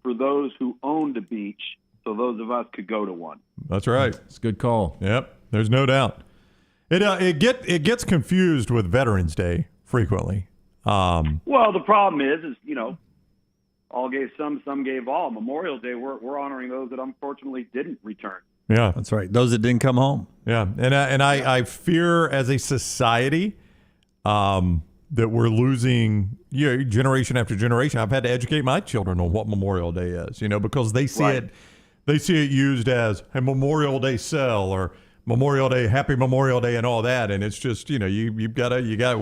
for those who owned a beach so those of us could go to one. That's right. It's a good call. Yep, there's no doubt. It gets confused with Veterans Day frequently. Well, the problem is all gave some gave all. Memorial Day, we're honoring those that unfortunately didn't return. Yeah, that's right. Those that didn't come home. Yeah, and I fear as a society that we're losing generation after generation. I've had to educate my children on what Memorial Day is, because they see it used as a Memorial Day sell or Memorial Day, Happy Memorial Day, and all that, and it's just you've got to.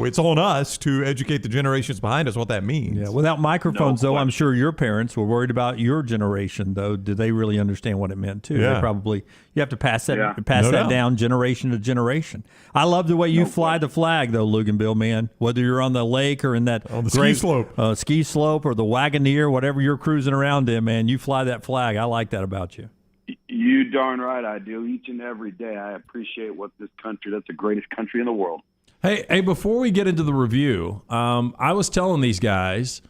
It's on us to educate the generations behind us what that means. Yeah, without microphones, though, I'm sure your parents were worried about your generation. Though, did they really understand what it meant too? Yeah. They probably. You have to pass that down generation to generation. I love the way you fly the flag, though, Luginbill, man. Whether you're on the lake or in that ski slope, ski slope, or the Wagoneer, whatever you're cruising around in, man, you fly that flag. I like that about you. You darn right I do. Each and every day I appreciate what this country, that's the greatest country in the world. Hey, before we get into the review, I was telling these guys,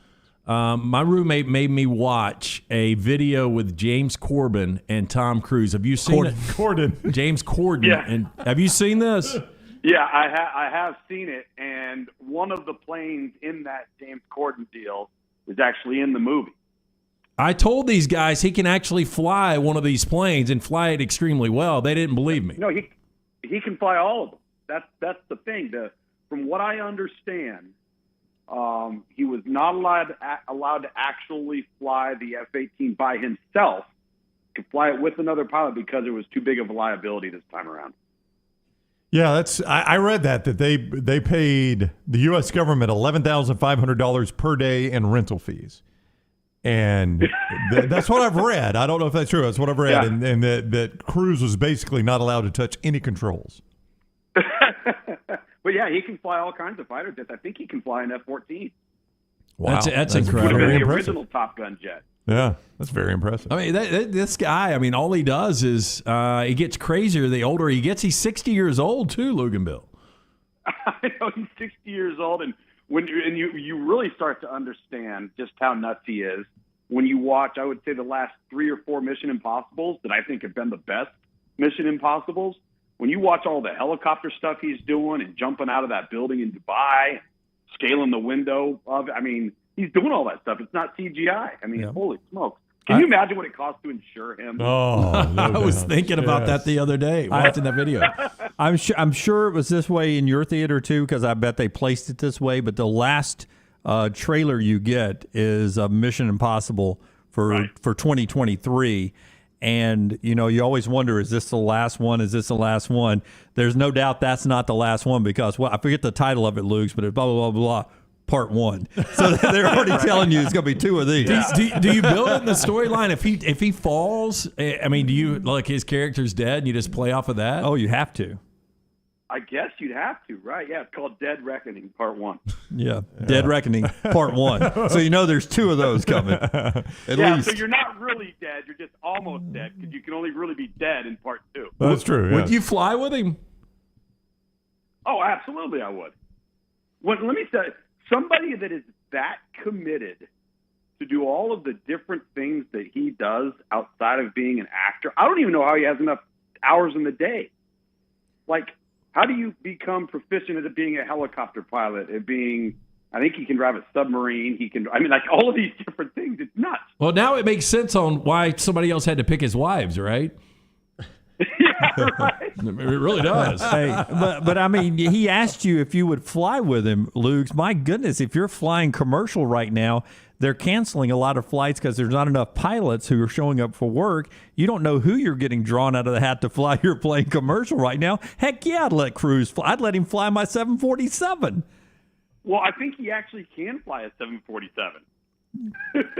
my roommate made me watch a video with James Corden and Tom Cruise. Have you seen it? Corden. James Corden. Yeah. And have you seen this? Yeah, I have seen it, and one of the planes in that James Corden deal is actually in the movie. I told these guys he can actually fly one of these planes and fly it extremely well. They didn't believe me. No, he can fly all of them. That's the thing. From what I understand, he was not allowed to actually fly the F-18 by himself. He could fly it with another pilot because it was too big of a liability this time around. Yeah, I read that they paid the U.S. government $11,500 per day in rental fees. And that's what I've read. I don't know if that's true. That's what I've read. Yeah. And that Cruise was basically not allowed to touch any controls. But yeah, he can fly all kinds of fighter jets. I think he can fly an F-14. Wow, that's incredible. The original Top Gun jet. Yeah, that's very impressive. I mean, this guy, all he does is he gets crazier the older he gets. He's 60 years old too, Luginbill. I know, he's 60 years old, and you really start to understand just how nuts he is when you watch, I would say, the last 3 or 4 Mission Impossibles that I think have been the best Mission Impossibles. When you watch all the helicopter stuff he's doing and jumping out of that building in Dubai, scaling the window of it, he's doing all that stuff. It's not CGI. Holy smokes. Can you imagine what it costs to insure him? Oh, I was thinking about that the other day, watching that video. I'm sure it was this way in your theater too, because I bet they placed it this way. But the last trailer you get is Mission Impossible for 2023, and you always wonder, is this the last one? Is this the last one? There's no doubt that's not the last one because I forget the title of it, Luke, but it's blah blah blah blah. Part 1. So they're already telling you it's going to be 2 of these. Do you build it in the storyline? If he falls, do you, like, his character's dead and you just play off of that? Oh, you have to. I guess you'd have to, right? Yeah, it's called Dead Reckoning, Part 1. Yeah, Dead Reckoning, Part 1. So there's 2 of those coming. At least. So you're not really dead. You're just almost dead because you can only really be dead in Part 2. That's true. Would you fly with him? Oh, absolutely I would. Let me say, somebody that is that committed to do all of the different things that he does outside of being an actor. I don't even know how he has enough hours in the day. Like, how do you become proficient at being a helicopter pilot, at being, I think he can drive a submarine. He can, I mean, like all of these different things. It's nuts. Well, now it makes sense on why somebody else had to pick his wives, right? Yeah, right. It really does. Hey, but I mean, he asked you if you would fly with him, Lugs. My goodness, if you're flying commercial right now, they're canceling a lot of flights because there's not enough pilots who are showing up for work. You don't know who you're getting drawn out of the hat to fly your plane commercial right now. Heck yeah, I'd let Cruz fly. I'd let him fly my 747. Well, I think he actually can fly a 747.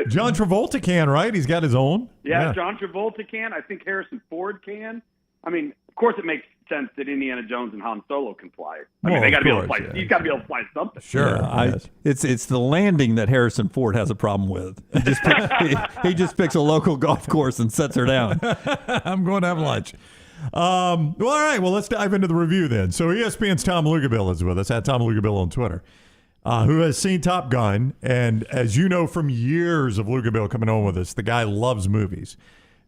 John Travolta can, right? He's got his own. Yeah, John Travolta can. I think Harrison Ford can. I mean, of course, it makes sense that Indiana Jones and Han Solo can fly. I mean, they got to be able to fly. He's got to be able to fly something. Sure. Yeah, it's the landing that Harrison Ford has a problem with. He just picks a local golf course and sets her down. I'm going to have lunch. Well, all right. Well, let's dive into the review then. So ESPN's Tom Luginbill is with us, at Tom Luginbill on Twitter, who has seen Top Gun. And as you know from years of Luginbill coming on with us, the guy loves movies.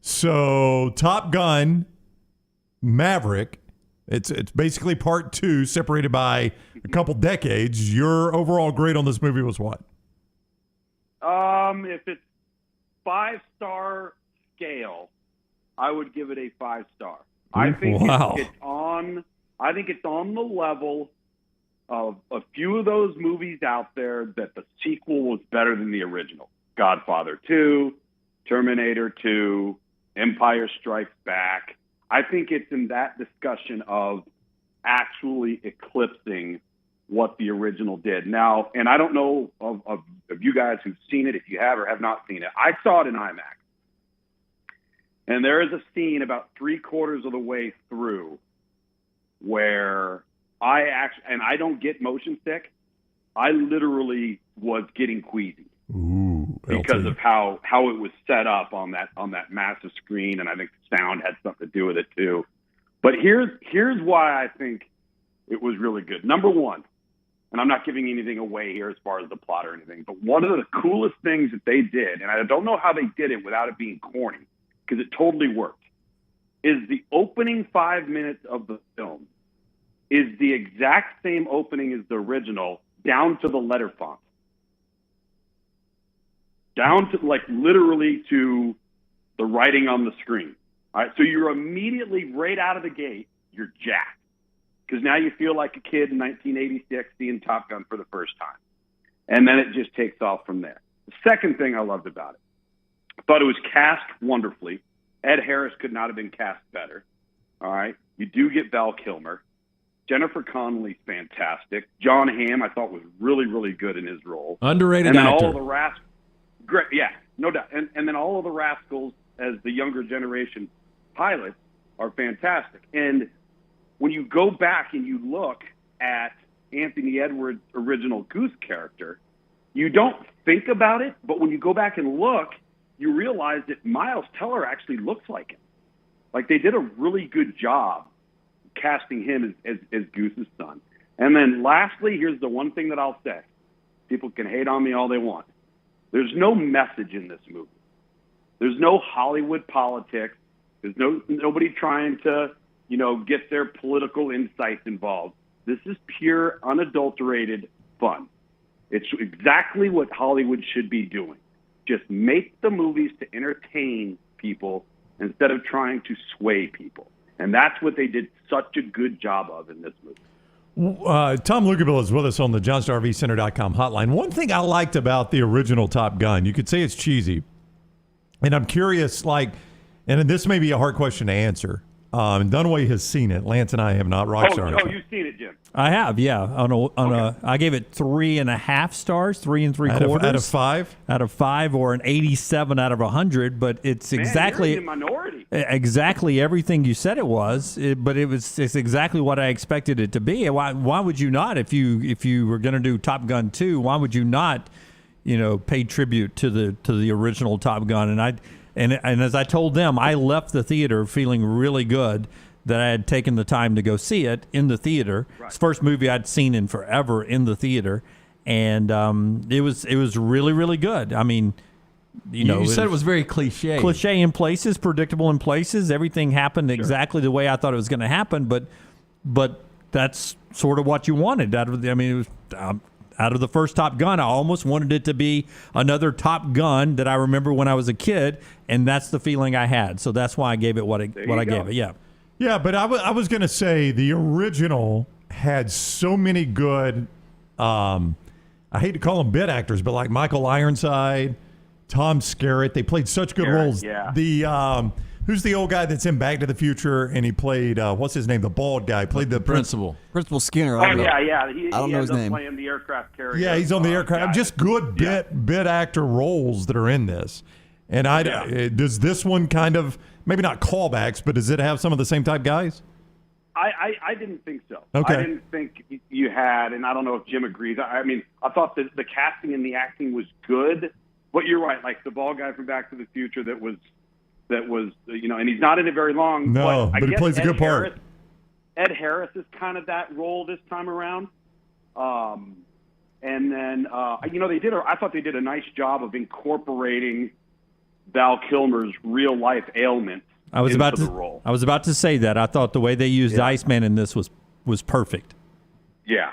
So Top Gun Maverick, it's basically part two, separated by a couple decades. Your overall grade on this movie was what? If it's 5-star scale, I would give it a 5-star. I think it's on the level of a few of those movies out there that the sequel was better than the original. Godfather 2, Terminator 2, Empire Strikes Back. I think it's in that discussion of actually eclipsing what the original did. Now, and I don't know of you guys who've seen it, if you have or have not seen it. I saw it in IMAX. And there is a scene about 3/4 of the way through where I don't get motion sick. I literally was getting queasy. Ooh, because of how it was set up on that massive screen, and I think the sound had something to do with it too. But here's why I think it was really good. Number one, and I'm not giving anything away here as far as the plot or anything, but one of the coolest things that they did, and I don't know how they did it without it being corny, because it totally worked, is the opening 5 minutes of the film is the exact same opening as the original, down to the letter font. Down to, like, literally to the writing on the screen. All right, so you're immediately, right out of the gate, you're jacked. Because now you feel like a kid in 1986 seeing Top Gun for the first time. And then it just takes off from there. The second thing I loved about it, I thought it was cast wonderfully. Ed Harris could not have been cast better. All right, you do get Val Kilmer. Jennifer Connelly's fantastic. John Hamm, I thought, was really, really good in his role. Underrated and then actor. all the rascals. Great, yeah, no doubt. And then all of the rascals as the younger generation pilots are fantastic. And when you go back and you look at Anthony Edwards' original Goose character, you don't think about it, but when you go back and look, you realize that Miles Teller actually looks like him. Like, they did a really good job casting him as Goose's son. And then lastly, here's the one thing that I'll say. People can hate on me all they want. There's no message in this movie. There's no Hollywood politics. There's nobody trying to, get their political insights involved. This is pure, unadulterated fun. It's exactly what Hollywood should be doing. Just make the movies to entertain people instead of trying to sway people. And that's what they did such a good job of in this movie. Tom Luginbill is with us on the JohnstonRVCenter.com hotline. One thing I liked about the original Top Gun, you could say it's cheesy, and I'm curious, and this may be a hard question to answer. Dunaway has seen it. Lance and I have not. Rockstar. Oh, you've seen it, Jim. I have, yeah. I gave it 3.5 stars, 3 3/4 out of 5, out of 5, or an 87 out of 100. But it's exactly you're in the minority. Exactly everything you said it was. It's exactly what I expected it to be. Why would you not, if you were going to do Top Gun 2? Why would you not, pay tribute to the original Top Gun? And as I told them, I left the theater feeling really good that I had taken the time to go see it in the theater. Right. It's the first movie I'd seen in forever in the theater, and it was really, really good. I mean, You said it was very cliche. Cliche in places, predictable in places. Everything happened exactly the way I thought it was going to happen, but that's sort of what you wanted. It was out of the first Top Gun, I almost wanted it to be another Top Gun that I remember when I was a kid, and that's the feeling I had. So that's why I gave it what I gave it. Yeah. Yeah, but I was going to say the original had so many good, I hate to call them bit actors, but like Michael Ironside, Tom Skerritt, they played such good roles. Yeah. The who's the old guy that's in Back to the Future, and he played what's his name? The bald guy played the principal. Principal Skinner. Yeah. He I don't know his name. Playing the aircraft carrier. Yeah, he's on the aircraft. Just good bit actor roles that are in this. And does this one kind of, maybe not callbacks, but does it have some of the same type guys? I didn't think so. Okay. I didn't think you had, and I don't know if Jim agrees. I mean, I thought the casting and the acting was good, but you're right. Like the bald guy from Back to the Future that was, and he's not in it very long. No, but he plays a good part. Ed Harris is kind of that role this time around. And then, I thought they did a nice job of incorporating Val Kilmer's real life ailments into the role. I was about to say that. I thought the way they used Iceman in this was perfect. Yeah,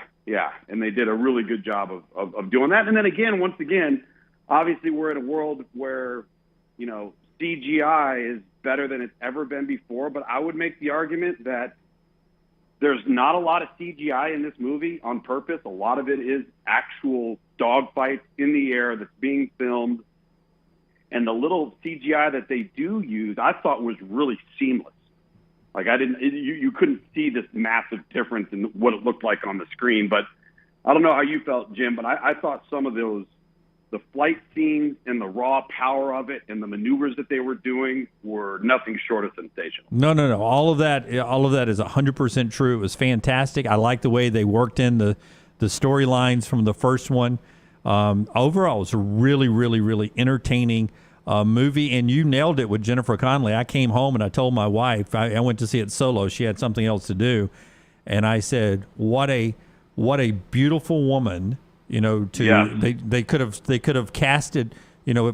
and they did a really good job of doing that. And then again, once again, obviously we're in a world where, CGI is better than it's ever been before, but I would make the argument that there's not a lot of CGI in this movie on purpose. A lot of it is actual dogfights in the air that's being filmed. And the little CGI that they do use, I thought was really seamless. Like you couldn't see this massive difference in what it looked like on the screen. But I don't know how you felt, Jim, but I thought some of the flight scenes and the raw power of it and the maneuvers that they were doing were nothing short of sensational. No. All of that is 100% true. It was fantastic. I like the way they worked in the storylines from the first one. Overall, it was a really, really, really entertaining movie, and you nailed it with Jennifer Connelly. I came home and I told my wife, I went to see it solo. She had something else to do, and I said, "What a beautiful woman." They could have casted,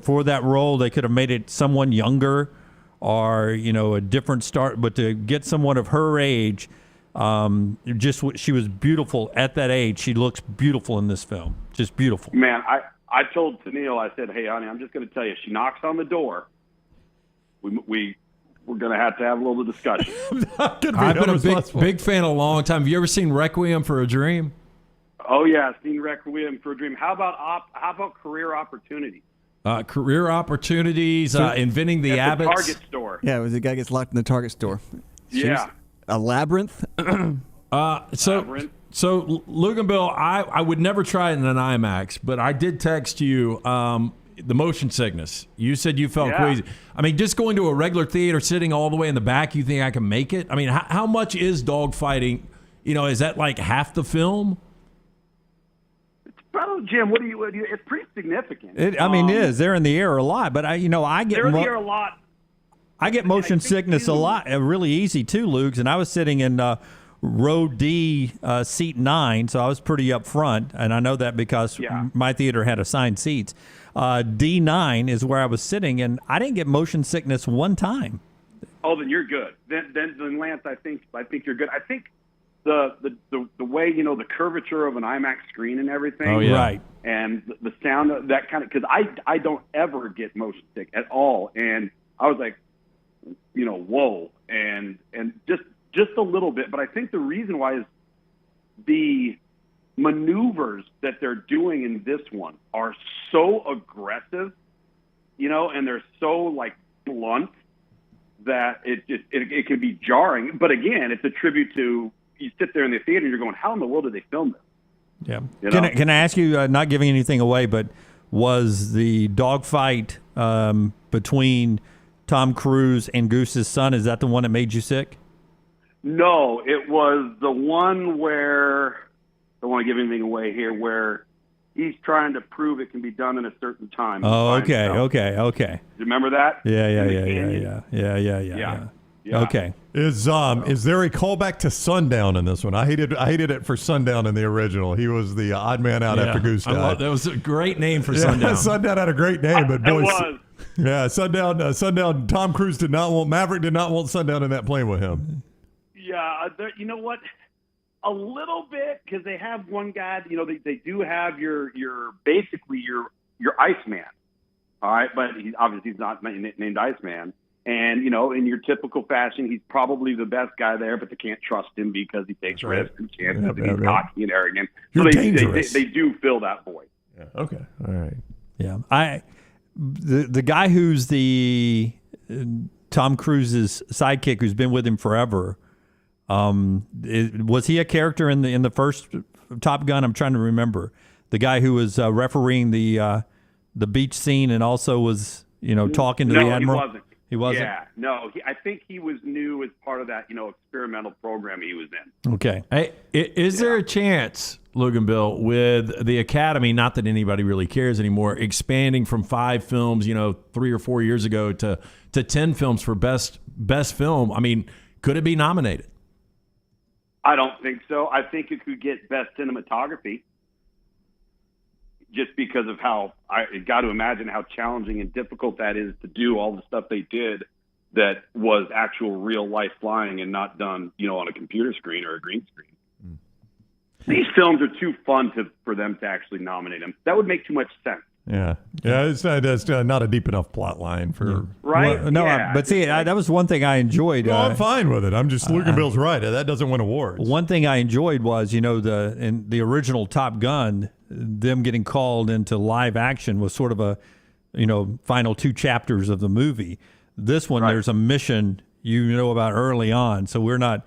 for that role. They could have made it someone younger, or a different start. But to get someone of her age, she was beautiful at that age. She looks beautiful in this film, just beautiful. Man, I told Tennille, I said, "Hey, honey, I'm just going to tell you, she knocks on the door. We're going to have a little discussion." I've been a big fan a long time. Have you ever seen Requiem for a Dream? Oh yeah, I've seen Requiem for a Dream. How about Career Opportunity? Career Opportunities, Inventing the at the Abbots. Target store. Yeah, it was the guy gets locked in the Target store. Yeah. A labyrinth. So Luginbill, I would never try it in an IMAX, but I did text you the motion sickness. You said you felt queasy. I mean, just going to a regular theater, sitting all the way in the back, you think I can make it? I mean, how much is dogfighting? Is that like half the film? Well, Jim, what do you? It's pretty significant. It is. They're in the air a lot, but I get they're in the air a lot. I get motion sickness a lot, really easy too, Luke. And I was sitting in row D, seat 9, so I was pretty up front, and I know that because my theater had assigned seats. D9 is where I was sitting, and I didn't get motion sickness one time. Oh, then you're good. Then Lance, I think you're good. I think the way the curvature of an IMAX screen and everything. Oh yeah, right. And the sound of that kind of, because I don't ever get motion sick at all, and I was like, whoa, and just a little bit. But I think the reason why is the maneuvers that they're doing in this one are so aggressive, and they're so like blunt that it can be jarring. But again, it's a tribute to, you sit there in the theater and you're going, how in the world did they film this? Yeah. Can I ask you, not giving anything away, but was the dogfight between Tom Cruise and Goose's son, is that the one that made you sick? No, it was the one where, I don't want to give anything away here, where he's trying to prove it can be done in a certain time. Oh, okay. Do you remember that? Yeah. Yeah. Okay. Is there a callback to Sundown in this one? I hated it for Sundown in the original. He was the odd man out after Goose died. That was a great name for Sundown. Sundown had a great name, but boy, It was. yeah, Sundown. Tom Cruise Maverick did not want Sundown in that plane with him. Yeah, you know what? A little bit, because they have one guy. You know, they do have your Iceman. All right, but he's not named Iceman. And, you know, in your typical fashion, he's probably the best guy there, but they can't trust him because he takes risks and chances, and he's cocky and arrogant. You're so dangerous. They do fill that void. Yeah. Okay. All right. Yeah. The guy who's the Tom Cruise's sidekick, who's been with him forever, was he a character in the first Top Gun? I'm trying to remember. The guy who was refereeing the beach scene and also was, talking to the admiral. No, he wasn't. He wasn't? Yeah, no. I think he was new as part of that, experimental program he was in. Okay. Hey, is there a chance, Luginbill, with the Academy, not that anybody really cares anymore, expanding from 5 films, 3 or 4 years ago to 10 films for best film? I mean, could it be nominated? I don't think so. I think it could get best cinematography. Just because of how I got to imagine how challenging and difficult that is to do all the stuff they did that was actual real life flying and not done, on a computer screen or a green screen. These films are too fun for them to actually nominate them. That would make too much sense. Yeah. It's not a deep enough plot line for right. Well, no, yeah. but see, that was one thing I enjoyed. No, I'm fine with it. I'm just Luginbill's right. That doesn't win awards. One thing I enjoyed was, in the original Top Gun, them getting called into live action was sort of a, final 2 chapters of the movie. This one, there's a mission about early on, so we're not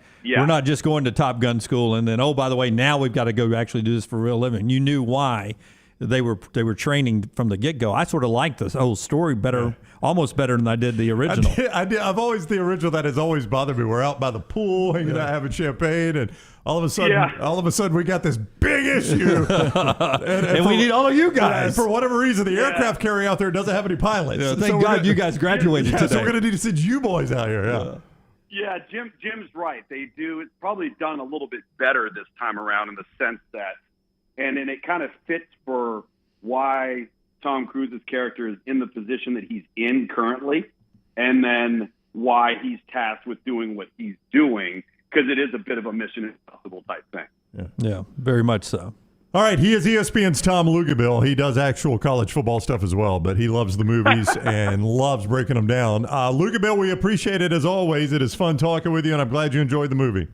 just going to Top Gun school and then, oh, by the way, now we've got to go actually do this for real living. You knew why they were training from the get go. I sort of liked this whole story better, almost better than I did the original. I've always the original that has always bothered me. We're out by the pool, hanging out, having champagne, and all of a sudden, we got this big issue, and we need all of you guys. For whatever reason, the aircraft carrier out there doesn't have any pilots. Yeah, thank God you guys graduated today. So we're going to need to send you boys out here. Yeah, Jim's right. They do. It's probably done a little bit better this time around in the sense that, and then it kind of fits for why Tom Cruise's character is in the position that he's in currently, and then why he's tasked with doing what he's doing, because it is a bit of a Mission Impossible type thing. Yeah, very much so. All right, he is ESPN's Tom Luginbill. He does actual college football stuff as well, but he loves the movies and loves breaking them down. Luginbill, we appreciate it as always. It is fun talking with you, and I'm glad you enjoyed the movie.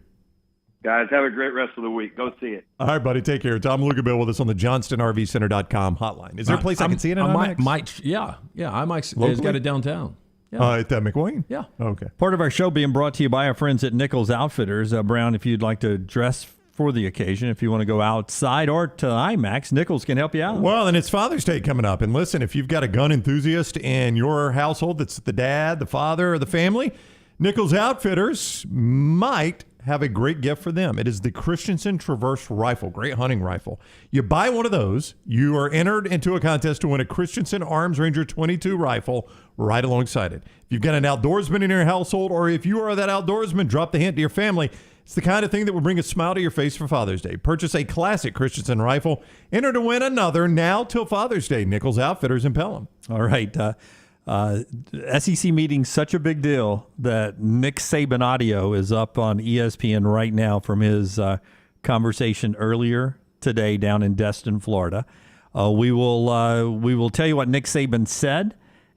Guys, have a great rest of the week. Go see it. All right, buddy. Take care. Tom Luginbill with us on the JohnstonRVCenter.com hotline. Is there a place I can see it in IMAX? I might. Locally? It's got it downtown. Yeah. At McWayne? Yeah. Okay. Part of our show being brought to you by our friends at Nichols Outfitters. Brown, if you'd like to dress for the occasion, if you want to go outside or to IMAX, Nichols can help you out. Well, and it's Father's Day coming up. And listen, if you've got a gun enthusiast in your household that's the dad, the father, or the family, Nichols Outfitters might have a great gift for them. It is the Christensen Traverse Rifle, great hunting rifle. You buy one of those, you are entered into a contest to win a Christensen Arms Ranger 22 rifle right alongside it. If you've got an outdoorsman in your household, or if you are that outdoorsman, drop the hint to your family. It's the kind of thing that will bring a smile to your face for Father's Day. Purchase a classic Christensen rifle, enter to win another now till Father's Day. Nichols Outfitters in Pelham. All right. SEC meeting, such a big deal that Nick Saban audio is up on ESPN right now from his conversation earlier today down in Destin, Florida. We will tell you what Nick Saban said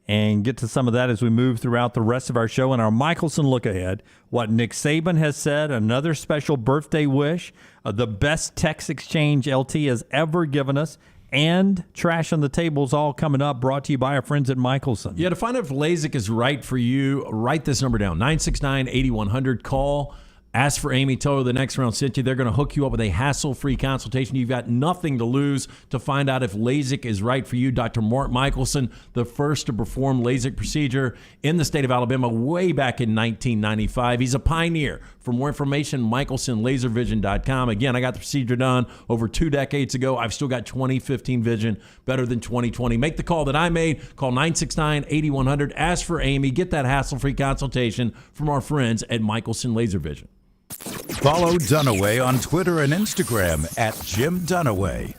and get to some of that as we move throughout the rest of our show. And our Michelson look ahead, what Nick Saban has said, another special birthday wish, the best text exchange LT has ever given us, and Trash on the Tables all coming up, brought to you by our friends at Michelson. Yeah, to find out if LASIK is right for you, write this number down, 969-8100. Call Ask for Amy. Tell her the Next Round sent you. They're going to hook you up with a hassle-free consultation. You've got nothing to lose to find out if LASIK is right for you. Dr. Mort Michelson, the first to perform LASIK procedure in the state of Alabama way back in 1995. He's a pioneer. For more information, michelsonlaservision.com. Again, I got the procedure done over 2 decades ago. I've still got 20/15 vision, better than 20/20. Make the call that I made. Call 969-8100. Ask for Amy. Get that hassle-free consultation from our friends at Michelson Laser Vision. Follow Dunaway on Twitter and Instagram at Jim Dunaway.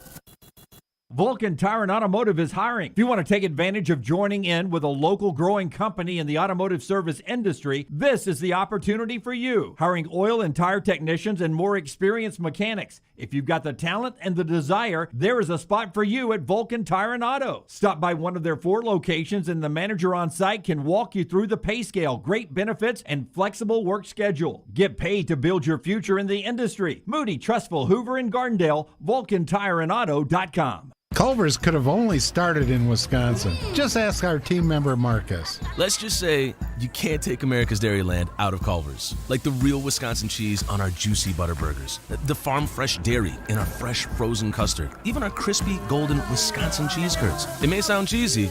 Vulcan Tire and Automotive is hiring. If you want to take advantage of joining in with a local growing company in the automotive service industry, this is the opportunity for you. Hiring oil and tire technicians and more experienced mechanics. If you've got the talent and the desire, there is a spot for you at Vulcan Tire and Auto. Stop by one of their 4 locations and the manager on site can walk you through the pay scale, great benefits, and flexible work schedule. Get paid to build your future in the industry. Moody, Trustful, Hoover, and Gardendale, VulcanTireandAuto.com. Culver's could have only started in Wisconsin. Just ask our team member Marcus. Let's just say you can't take America's Dairyland out of Culver's. Like the real Wisconsin cheese on our juicy butter burgers, the farm fresh dairy in our fresh frozen custard, even our crispy golden Wisconsin cheese curds. It may sound cheesy,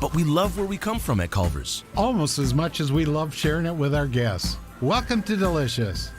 but we love where we come from at Culver's. Almost as much as we love sharing it with our guests. Welcome to Delicious.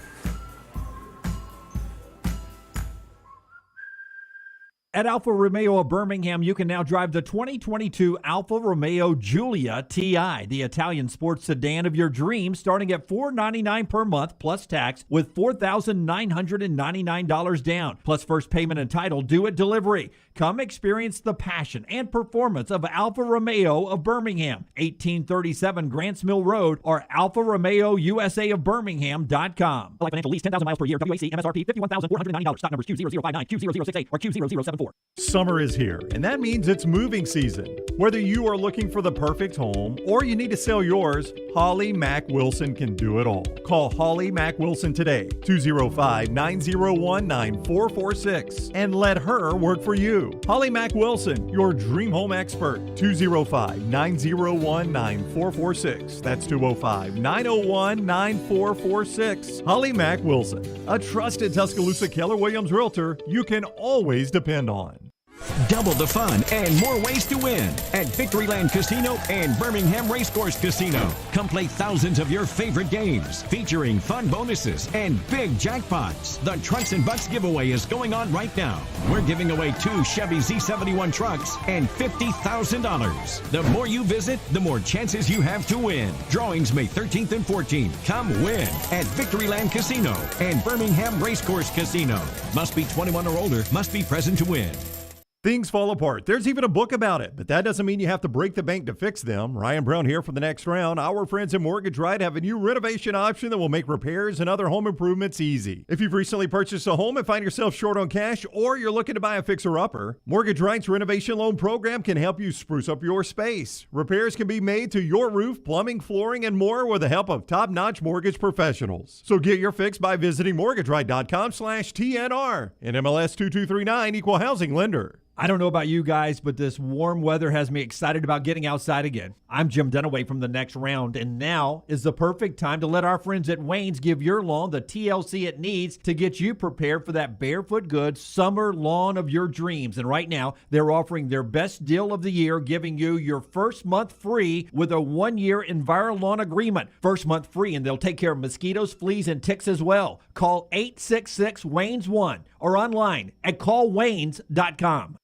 At Alfa Romeo of Birmingham, you can now drive the 2022 Alfa Romeo Giulia TI, the Italian sports sedan of your dreams, starting at $499 per month plus tax with $4,999 down, plus first payment and title due at delivery. Come experience the passion and performance of Alfa Romeo of Birmingham, 1837 Grants Mill Road, or Alfa Romeo USA of Birmingham.com. Like financial lease, 10,000 miles per year, WAC, MSRP, $51,490. Stock numbers Q0059, Q0068, or Q0074. Summer is here, and that means it's moving season. Whether you are looking for the perfect home or you need to sell yours, Holly Mack Wilson can do it all. Call Holly Mack Wilson today, 205-901-9446, and let her work for you. Holly Mack Wilson, your dream home expert, 205-901-9446. That's 205-901-9446. Holly Mack Wilson, a trusted Tuscaloosa Keller Williams realtor you can always depend on. Double the fun and more ways to win at Victoryland Casino and Birmingham Racecourse Casino. Come play thousands of your favorite games featuring fun bonuses and big jackpots. The Trucks and Bucks giveaway is going on right now. We're giving away 2 Chevy Z71 trucks and $50,000. The more you visit, the more chances you have to win. Drawings May 13th and 14th. Come win at Victoryland Casino and Birmingham Racecourse Casino. Must be 21 or older. Must be present to win. Things fall apart. There's even a book about it, but that doesn't mean you have to break the bank to fix them. Ryan Brown here from the Next Round. Our friends at Mortgage Right have a new renovation option that will make repairs and other home improvements easy. If you've recently purchased a home and find yourself short on cash, or you're looking to buy a fixer-upper, Mortgage Right's renovation loan program can help you spruce up your space. Repairs can be made to your roof, plumbing, flooring, and more with the help of top-notch mortgage professionals. So get your fix by visiting mortgageright.com/TNR. And MLS 2239, Equal Housing Lender. I don't know about you guys, but this warm weather has me excited about getting outside again. I'm Jim Dunaway from the Next Round, and now is the perfect time to let our friends at Wayne's give your lawn the TLC it needs to get you prepared for that barefoot good summer lawn of your dreams. And right now, they're offering their best deal of the year, giving you your first month free with a 1-year EnviroLawn agreement. First month free, and they'll take care of mosquitoes, fleas, and ticks as well. Call 866-WAYNES1 or online at callwaynes.com.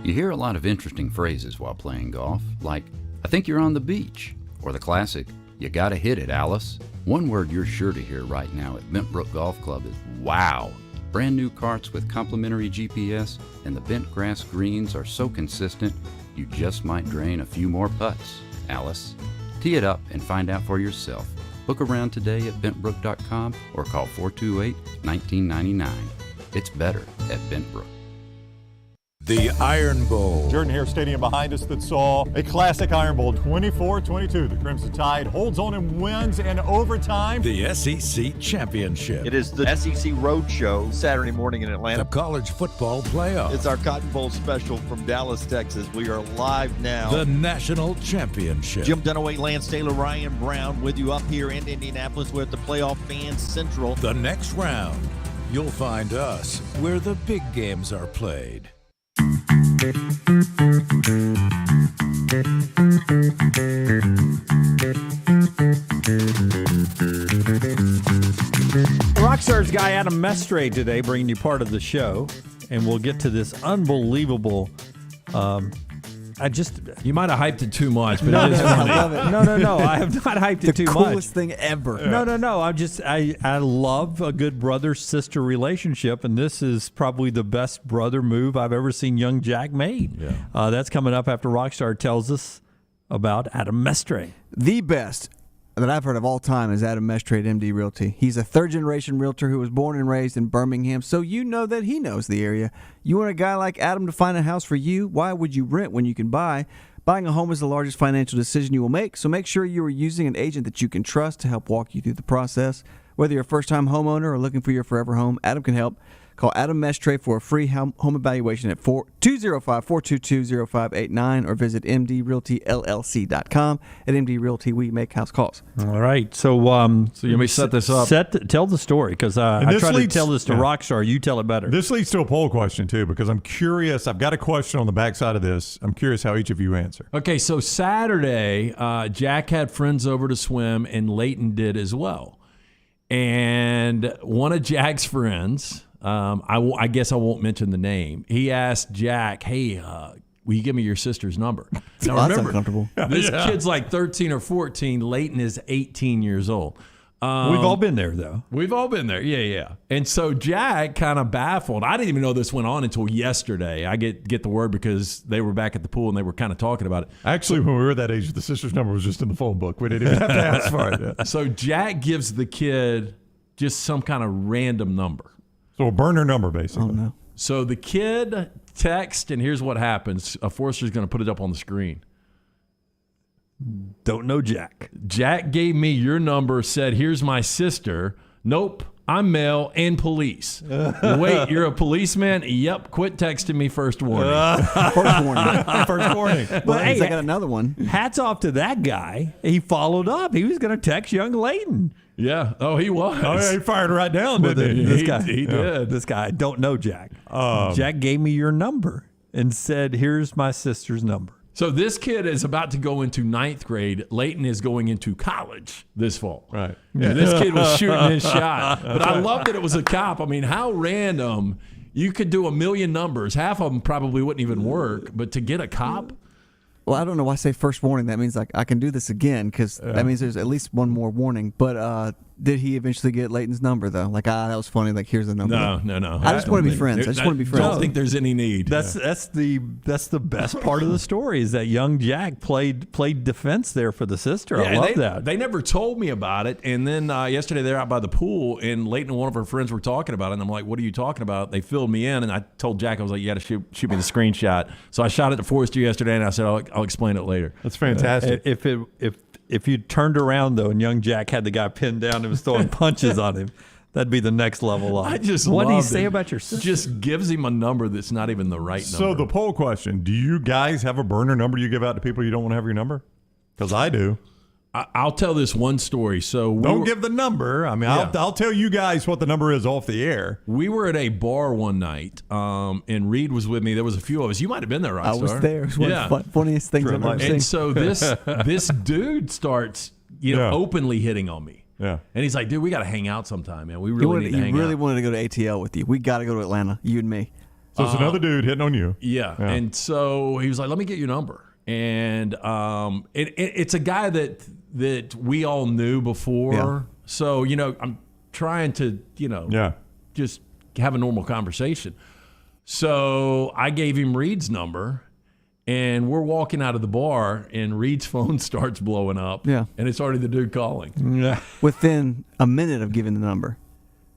You hear a lot of interesting phrases while playing golf, like, I think you're on the beach, or the classic, you gotta hit it, Alice. One word you're sure to hear right now at Bentbrook Golf Club is wow. Brand new carts with complimentary GPS, and the bent grass greens are so consistent, you just might drain a few more putts, Alice. Tee it up and find out for yourself. Book around today at bentbrook.com or call 428-1999. It's better at Bentbrook. The Iron Bowl. Jordan Hare Stadium behind us that saw a classic Iron Bowl 24-22. The Crimson Tide holds on and wins in overtime. The SEC Championship. It is the SEC Roadshow Saturday morning in Atlanta. The College Football Playoff. It's our Cotton Bowl special from Dallas, Texas. We are live now. The National Championship. Jim Dunaway, Lance Taylor, Ryan Brown with you up here in Indianapolis with the Playoff Fans Central. The next round. You'll find us where the big games are played. Rockstars guy Adam Mestre today bringing you part of the show, and we'll get to this unbelievable. You might have hyped it too much, but no, it is funny. I love it. No, I have not hyped it too much. The coolest thing ever. No. I love a good brother-sister relationship, and this is probably the best brother move I've ever seen young Jack made. Yeah. That's coming up after Rockstar tells us about Adam Mestre. The best that I've heard of all time is Adam Mestre at MD Realty. He's a third-generation realtor who was born and raised in Birmingham, so you know that he knows the area. You want a guy like Adam to find a house for you? Why would you rent when you can buy? Buying a home is the largest financial decision you will make, so make sure you are using an agent that you can trust to help walk you through the process. Whether you're a first-time homeowner or looking for your forever home, Adam can help. Call Adam Mestre for a free home evaluation at 205-422-0589 or visit mdrealtyllc.com. At MD Realty, we make house calls. All right. So you want me to set this up? Tell the story, because I try to tell this to Rockstar. You tell it better. This leads to a poll question, too, because I'm curious. I've got a question on the backside of this. I'm curious how each of you answer. Okay, so Saturday, Jack had friends over to swim, and Leighton did as well. And one of Jack's friends, I guess I won't mention the name, he asked Jack, hey, will you give me your sister's number? Now, That's remember, uncomfortable. This kid's like 13 or 14. Leighton is 18 years old. We've all been there, though. We've all been there. Yeah. And so Jack kind of baffled. I didn't even know this went on until yesterday. I get the word because they were back at the pool and they were kind of talking about it. Actually, when we were that age, the sister's number was just in the phone book. We didn't even have to ask for it. Yeah. So Jack gives the kid just some kind of random number. So a burner number, basically. Oh, no. So the kid texts, and here's what happens. Forrester's going to put it up on the screen. Don't know Jack. Jack gave me your number, said, here's my sister. Nope, I'm male and police. Wait, you're a policeman? Yep, quit texting me first warning. First warning. First warning. But hey, I got another one. Hats off to that guy. He followed up. He was going to text young Leighton. Yeah. Oh, he was. Oh, yeah, he fired right down, didn't he? This guy, he did. This guy, I don't know Jack. Jack gave me your number and said, here's my sister's number. So this kid is about to go into 9th grade. Leighton is going into college this fall. Right. And this kid was shooting his shot. But I love that it was a cop. I mean, how random. You could do a million numbers. Half of them probably wouldn't even work. But to get a cop? Well, I don't know why I say first warning. That means like I can do this again because that means there's at least one more warning. But did he eventually get Leighton's number though? Like, that was funny. Like, here's the number. No. I just want to be friends. I don't think there's any need. That's the best part of the story is that young Jack played defense there for the sister. I love that. They never told me about it. And then yesterday they're out by the pool, and Leighton and one of her friends were talking about it. And I'm like, what are you talking about? They filled me in, and I told Jack, I was like, you got to shoot me the screenshot. So I shot it to Forrester yesterday, and I said, I'll explain it later. That's fantastic. If you turned around, though, and young Jack had the guy pinned down and was throwing punches on him, that'd be the next level up. I just what did he loved say it. about your sister? Just gives him a number that's not even the right number. So the poll question, do you guys have a burner number you give out to people you don't want to have your number? Because I do. I'll tell this one story. So don't give the number. I mean, Yeah. I'll tell you guys what the number is off the air. We were at a bar one night, and Reed was with me. There was a few of us. You might have been there, Rockstar. I was there. It was one of the funniest things I've ever seen. And so this dude starts, openly hitting on me. Yeah. And he's like, dude, we got to hang out sometime, man. We really need to hang out. You really wanted to go to ATL with you. We got to go to Atlanta, you and me. So it's another dude hitting on you. Yeah. And so he was like, let me get your number. And it's a guy that we all knew before. Yeah. So, I'm trying to, just have a normal conversation. So I gave him Reed's number, and we're walking out of the bar, and Reed's phone starts blowing up. Yeah. And it's already the dude calling. Yeah. Within a minute of giving the number.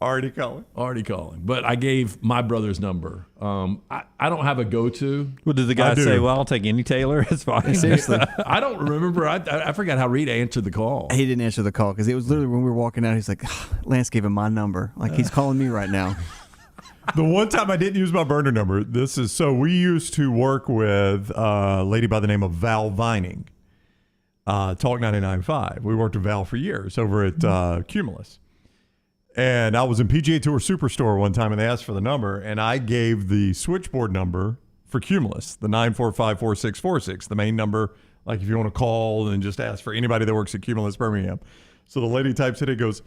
Already calling. But I gave my brother's number. I don't have a go-to. Well, did the guy say, well, I'll take any Taylor? It's fine. Seriously. I don't remember. I forgot how Reed answered the call. He didn't answer the call because it was literally when we were walking out, he's like, Lance gave him my number. Like, he's calling me right now. The one time I didn't use my burner number, we used to work with a lady by the name of Val Vining, Talk 99.5. We worked with Val for years over at Cumulus. And I was in PGA Tour Superstore one time, and they asked for the number, and I gave the switchboard number for Cumulus, the 945-4646, the main number, like if you want to call and just ask for anybody that works at Cumulus Birmingham. So the lady types it, it goes,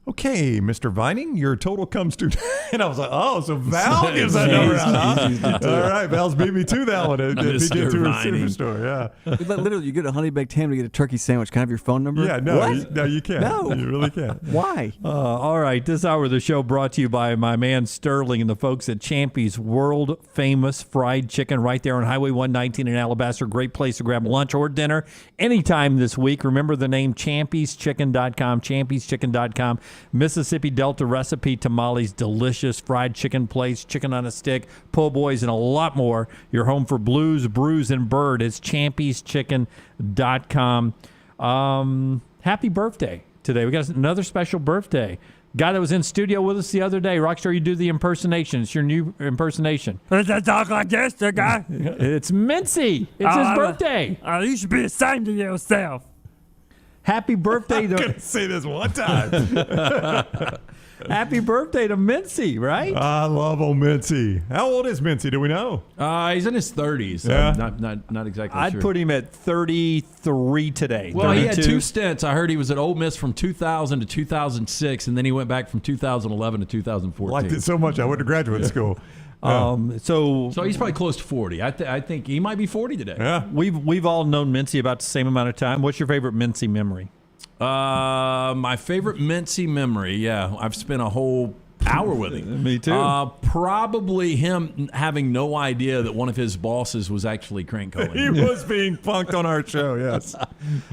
okay, Mr. Vining, your total comes to... And I was like, oh, so Val gives that number out. Huh? All right, Val's beat me to that one at PGA Tour Superstore, yeah. Literally, you get a honey baked ham to get a turkey sandwich. Can I have your phone number? Yeah, no, what? You can't. No. You really can't. Why? All right, this hour of the show brought to you by my man Sterling and the folks at Champy's world-famous fried chicken right there on Highway 119 in Alabaster. Great place to grab lunch or dinner anytime this week. Remember the name champyschicken.com, champyschicken.com. Mississippi Delta recipe tamales, delicious fried chicken place, chicken on a stick, po' boys, and a lot more. Your home for blues, brews, and bird is champyschicken.com. Happy birthday today. We got another special birthday. Guy that was in studio with us the other day. Rockstar, you do the impersonation. It's your new impersonation. Does that talk like this, the guy? It's Mincy. It's his birthday. You should be ashamed of yourself. Happy birthday I'm going to say this one time. Happy birthday to Mincy, right? I love old Mincy. How old is Mincy? Do we know? He's in his 30s. So Yeah. Not exactly I'd sure. put him at 33 today. Well, 32. he had two stints. I heard he was at Ole Miss from 2000 to 2006, and then he went back from 2011 to 2014. Liked it so much I went to graduate school. So he's probably close to 40. I think he might be 40 today. Yeah. We've all known Mincy about the same amount of time. What's your favorite Mincy memory? My favorite Mincy memory, yeah. I've spent a whole hour with him. Me too. Probably him having no idea that one of his bosses was actually crank calling. He was being punked on our show, yes.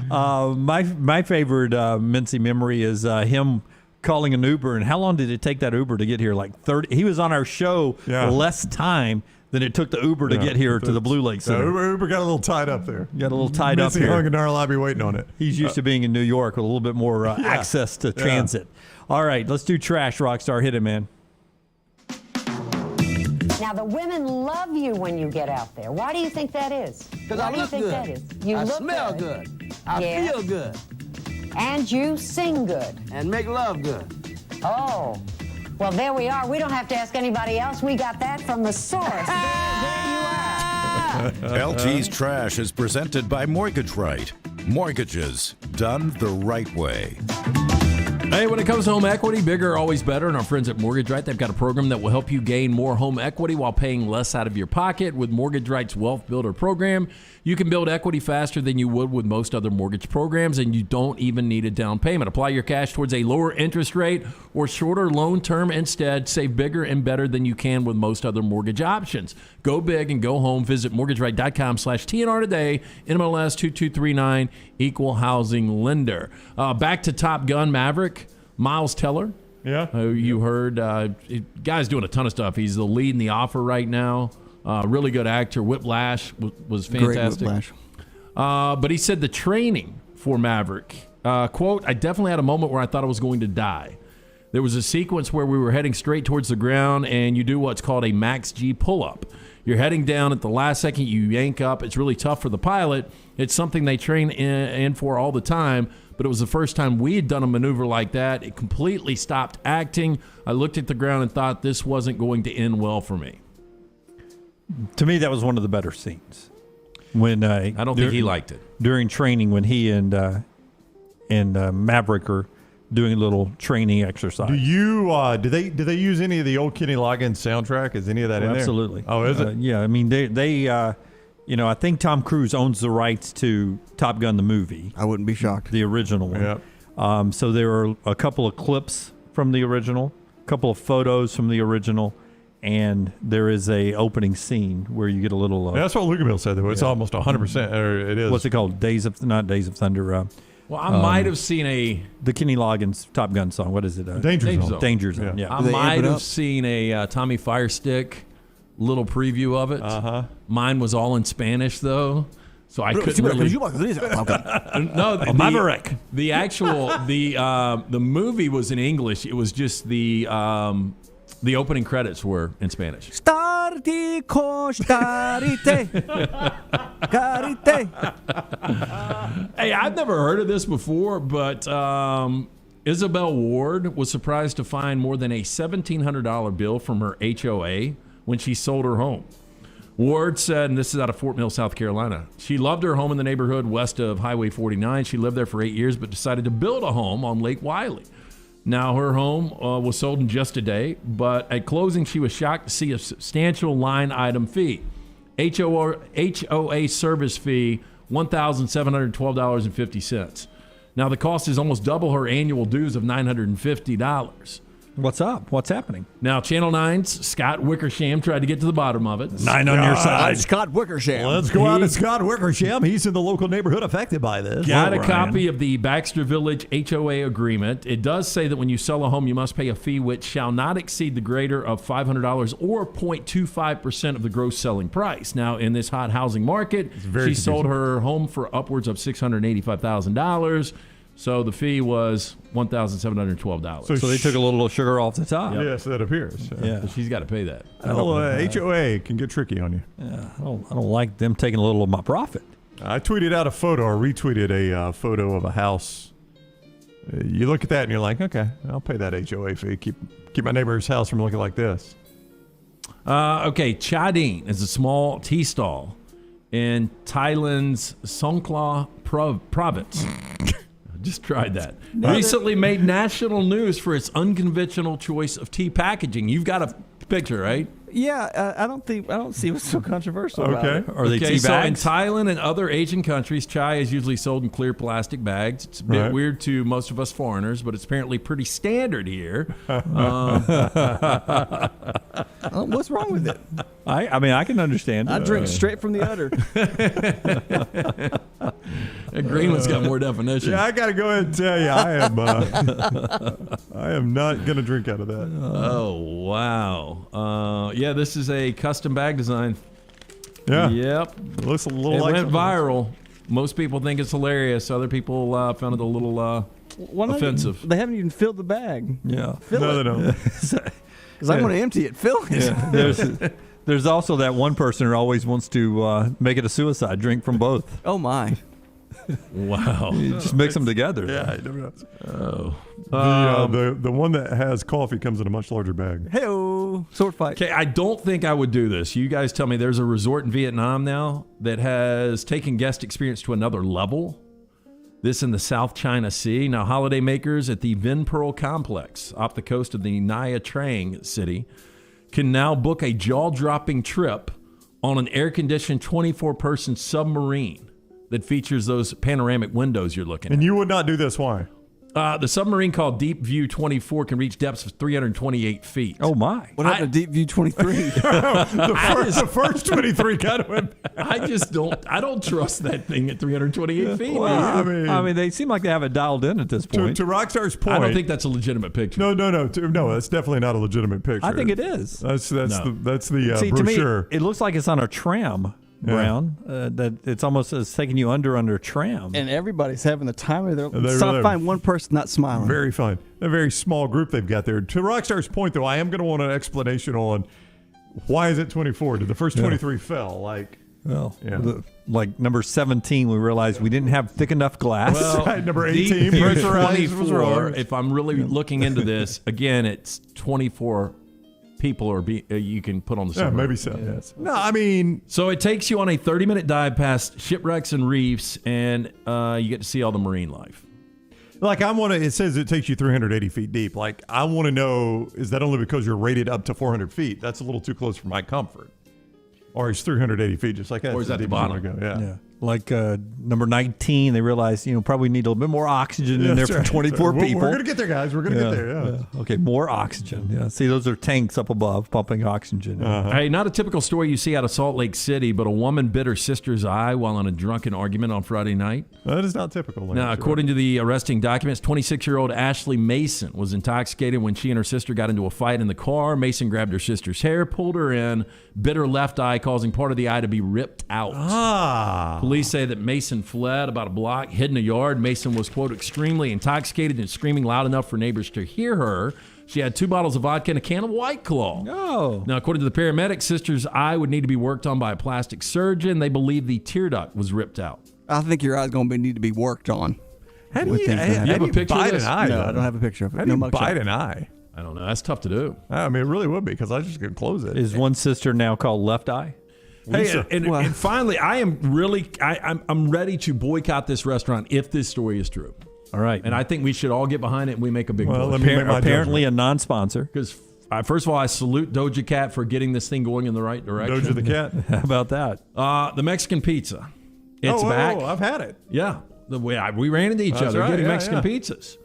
My favorite Mincy memory is him calling an Uber. And how long did it take that Uber to get here? Like 30. He was on our show less time than it took the Uber to get here to the Blue Lake Center. Uber got a little tied up there. Got a little tied up Mincy here. hung in our lobby waiting on it. He's used to being in New York with a little bit more access to transit. All right, let's do trash, Rockstar. Hit it, man. Now, the women love you when you get out there. Why do you think that is? Because Why I do you look think good. that is? You I look smell good. I feel good. And you sing good. And make love good. Oh. Well, there we are. We don't have to ask anybody else. We got that from the source. There you are. LT's Trash is presented by Mortgage Right. Mortgages done the right way. Hey, when it comes to home equity, bigger always better. And our friends at Mortgage Right, they've got a program that will help you gain more home equity while paying less out of your pocket. With Mortgage Right's Wealth Builder program, you can build equity faster than you would with most other mortgage programs, and you don't even need a down payment. Apply your cash towards a lower interest rate or shorter loan term instead. Save bigger and better than you can with most other mortgage options. Go big and go home. Visit mortgageright.com/TNR today. NMLS 2239, equal housing lender. Back to Top Gun Maverick. Miles Teller, who you heard, guy's doing a ton of stuff. He's the lead in The Offer right now. Really good actor. Whiplash was fantastic. Great Whiplash. But he said the training for Maverick, quote, I definitely had a moment where I thought I was going to die. There was a sequence where we were heading straight towards the ground, and you do what's called a max G pull-up. You're heading down at the last second, you yank up. It's really tough for the pilot. It's something they train in for all the time, but it was the first time we had done a maneuver like that. It completely stopped acting. I looked at the ground and thought this wasn't going to end well for me. To me, that was one of the better scenes. When I don't think he liked it. During training, when he and Maverick are doing a little training exercise. Do you do they use any of the old Kenny Loggins soundtrack? Is any of that in there? Absolutely. Oh, is it? Yeah, I mean they I think Tom Cruise owns the rights to Top Gun the movie. I wouldn't be shocked. The original one. Yep. So there are a couple of clips from the original, a couple of photos from the original, and there is a opening scene where you get a little. That's what Luginbill said. Though it's almost 100%. Or it is. What's it called? Not Days of Thunder. Well, I might have seen the Kenny Loggins Top Gun song. What is it? Danger Zone. Danger Zone. Yeah. I might have seen a Tommy Firestick little preview of it. Mine was all in Spanish though, so I couldn't really. No, Maverick. The actual the movie was in English. It was just the opening credits were in Spanish. Starti costarite. Carite. Hey, I've never heard of this before, but Isabel Ward was surprised to find more than a $1,700 bill from her HOA when she sold her home. Ward said, and this is out of Fort Mill, South Carolina, she loved her home in the neighborhood west of Highway 49. She lived there for 8 years, but decided to build a home on Lake Wiley. Now, her home was sold in just a day, but at closing, she was shocked to see a substantial line item fee. HOA service fee, $1,712.50. Now, the cost is almost double her annual dues of $950. What's up? What's happening? Now, Channel 9's Scott Wickersham tried to get to the bottom of it. 9 on your side. Scott Wickersham. Let's go out to Scott Wickersham. He's in the local neighborhood affected by this. Got a copy of the Baxter Village HOA agreement. It does say that when you sell a home, you must pay a fee which shall not exceed the greater of $500 or 0.25% of the gross selling price. Now, in this hot housing market, she sold her home for upwards of $685,000. So the fee was $1,712. So they took a little sugar off the top. Yes, that appears. Yeah. So she's got to pay that. HOA can get tricky on you. Yeah, I don't like them taking a little of my profit. I tweeted out a photo or retweeted a photo of a house. You look at that and you're like, okay, I'll pay that HOA fee. Keep my neighbor's house from looking like this. Okay, Chadin is a small tea stall in Thailand's Songkhla province. Just tried that. Recently made national news for its unconventional choice of tea packaging. You've got a picture, right? Yeah, I don't see what's so controversial about it. Are they tea so in bags? Thailand and other Asian countries, chai is usually sold in clear plastic bags. It's a bit weird to most of us foreigners, but it's apparently pretty standard here. What's wrong with it? I mean, I can understand. I drink straight from the udder. That green one's got more definition. Yeah, I got to go ahead and tell you, I am not going to drink out of that. Oh, wow. Yeah, this is a custom bag design. Yeah. Yep. It looks a little it like went viral. Most people think it's hilarious. Other people found it a little offensive. They haven't even filled the bag. Yeah. No, they don't. Because I want to empty it. Fill it. Yeah. There's also that one person who always wants to make it a suicide, drink from both. Oh, my. Wow. You just mix them together. Yeah, you never know. The one that has coffee comes in a much larger bag. Hey-o. Sword fight. Okay, I don't think I would do this. You guys tell me. There's a resort in Vietnam now that has taken guest experience to another level. This in the South China Sea. Now, holidaymakers at the Vin Pearl Complex off the coast of the Nha Trang city can now book a jaw-dropping trip on an air-conditioned 24-person submarine that features those panoramic windows you're looking at. And you would not do this. Why? The submarine called Deep View 24 can reach depths of 328 feet. Oh, my. What happened to Deep View 23? the first 23 kind of went. I don't trust that thing at 328 feet. Well, I mean, they seem like they have it dialed in at this point. To Rockstar's point. I don't think that's a legitimate picture. No, that's definitely not a legitimate picture. I think it is. That's the See, brochure. To me, it looks like it's on a tram. Brown, that it's almost as taking you under tram. And everybody's having the time of their They're life. Find one person not smiling. Very fun. A very small group they've got there. To Rockstar's point, though, I am going to want an explanation on why is it 24? Did the first 23 fell? Like Number 17, we realized we didn't have thick enough glass. Well, right, number 18, pressurized 24. If I'm really looking into this, again, it's 24 people you can put on the submarine. Maybe so. Yes. No, I mean, so it takes you on a 30-minute dive past shipwrecks and reefs, and you get to see all the marine life. Like it says it takes you 380 feet deep. Like I want to know, is that only because you're rated up to 400 feet? That's a little too close for my comfort. Or is 380 feet just like that? Or is that the bottom? Yeah. Like number 19, they realized, probably need a little bit more oxygen in there for 24 people. We're going to get there, guys. We're going to get there, yeah. Okay, more oxygen. Yeah. See, those are tanks up above pumping oxygen. Hey, not a typical story you see out of Salt Lake City, but a woman bit her sister's eye while in a drunken argument on Friday night. That is not typical. Now, according to the arresting documents, 26-year-old Ashley Mason was intoxicated when she and her sister got into a fight in the car. Mason grabbed her sister's hair, pulled her in, bit her left eye, causing part of the eye to be ripped out. Police say that Mason fled about a block, hid in a yard. Mason was, quote, extremely intoxicated and screaming loud enough for neighbors to hear her. She had 2 bottles of vodka and a can of White Claw. Now, according to the paramedics, sister's eye would need to be worked on by a plastic surgeon. They believe the tear duct was ripped out. I think your eye's going to need to be worked on. How do you have a picture of this? No, I don't have a picture of it. How do you bite an eye? I don't know. That's tough to do. I mean, it really would be because I just could close it. Is one sister now called Left Eye? Hey, and finally, I'm ready to boycott this restaurant if this story is true. All right. And I think we should all get behind it and we make a big push. Apparently a non-sponsor. Because first of all, I salute Doja Cat for getting this thing going in the right direction. Doja the cat. How about that? The Mexican pizza. It's back. I've had it. Yeah. We ran into each other getting Mexican pizzas.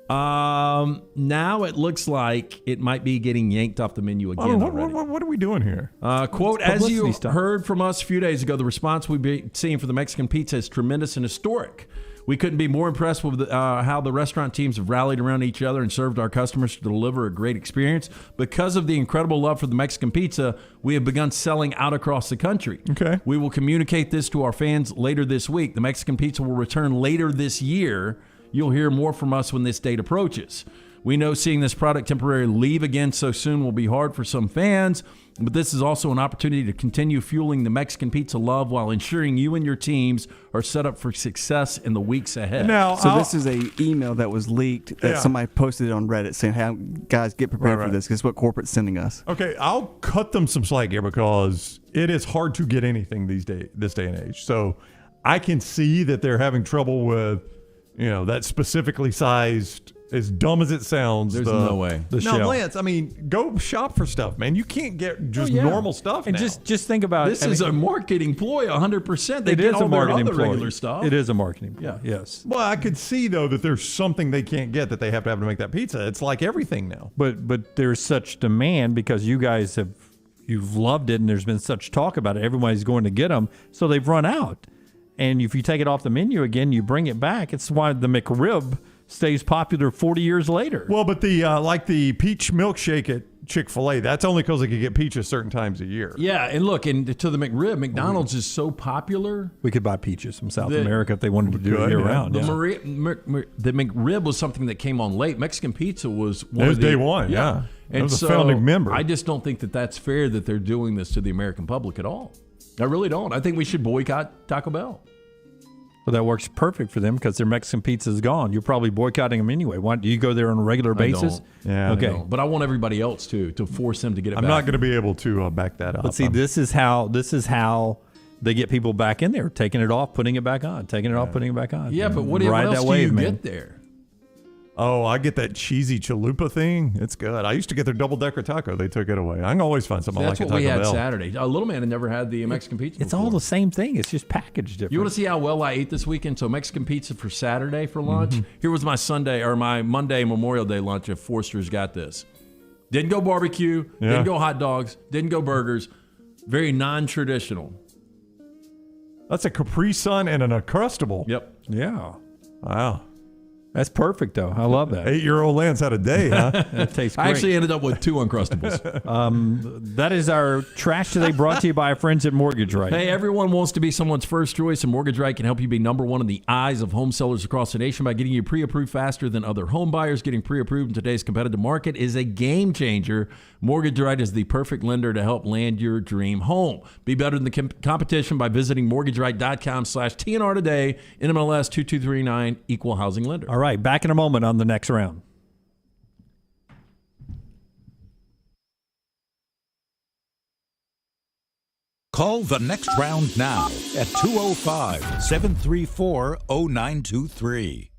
Now it looks like it might be getting yanked off the menu again already. What are we doing here? Quote, as you heard from us a few days ago, the response we've been seeing for the Mexican pizza is tremendous and historic. We couldn't be more impressed with how the restaurant teams have rallied around each other and served our customers to deliver a great experience. Because of the incredible love for the Mexican pizza, we have begun selling out across the country. Okay. We will communicate this to our fans later this week. The Mexican pizza will return later this year. You'll hear more from us when this date approaches. We know seeing this product temporarily leave again so soon will be hard for some fans, but this is also an opportunity to continue fueling the Mexican pizza love while ensuring you and your teams are set up for success in the weeks ahead. Now, this is a email that was leaked that somebody posted on Reddit saying, "Hey, guys, get prepared for this because it's what corporate's sending us." Okay, I'll cut them some slack here because it is hard to get anything this day and age. So I can see that they're having trouble with, that specifically sized. As dumb as it sounds, there's no way. Lance, I mean, go shop for stuff, man. You can't get just normal stuff and now. just think about this is a marketing ploy, 100%. They it get is all a marketing their other ploy. regular stuff. It is a marketing ploy. Yes. Well, I could see though that there's something they can't get that they have to make that pizza. It's like everything now. But there's such demand because you guys you've loved it and there's been such talk about it. Everybody's going to get them, so they've run out. And if you take it off the menu again, you bring it back. It's why the McRib stays popular 40 years later. Well, but the peach milkshake at Chick-fil-A, that's only because they could get peaches certain times a year. Yeah, and look, and to the McRib, McDonald's is so popular. We could buy peaches from South America if they wanted to do it year-round. The McRib was something that came on late. Mexican pizza was one of the day one, yeah. And it was a founding member. I just don't think that that's fair that they're doing this to the American public at all. I really don't. I think we should boycott Taco Bell. Well, that works perfect for them because their Mexican pizza is gone. You're probably boycotting them anyway. Why do you go there on a regular basis? Yeah. Okay. But I want everybody else to force them to get it back. I'm not going to be able to back that up. But see, this is how they get people back in there, taking it off, putting it back on, taking it off, putting it back on. Yeah, but what else do you get there? Oh, I get that cheesy chalupa thing. It's good. I used to get their double-decker taco. They took it away. I can always find something like a Taco Bell. That's what we had Saturday. A little man had never had the Mexican pizza It's before. all the same thing. It's just packaged different. You want to see how well I ate this weekend? So Mexican pizza for Saturday for lunch. Here was my my Monday Memorial Day lunch at Forster's Got This. Didn't go barbecue. Didn't go hot dogs. Didn't go burgers. Very non-traditional. That's a Capri Sun and an Uncrustable. Yep. Yeah. Wow. That's perfect, though. I love that. 8-year-old Lance had a day, huh? That tastes great. I actually ended up with 2 Uncrustables. That is our Trash Today brought to you by our friends at Mortgage Right. Hey, everyone wants to be someone's first choice, and Mortgage Right can help you be number one in the eyes of home sellers across the nation by getting you pre-approved faster than other home buyers. Getting pre-approved in today's competitive market is a game changer. Mortgage Right is the perfect lender to help land your dream home. Be better than the competition by visiting mortgageright.com/TNR today. NMLS 2239, equal housing lender. All right, back in a moment on the next round. Call the next round now at 205-734-0923.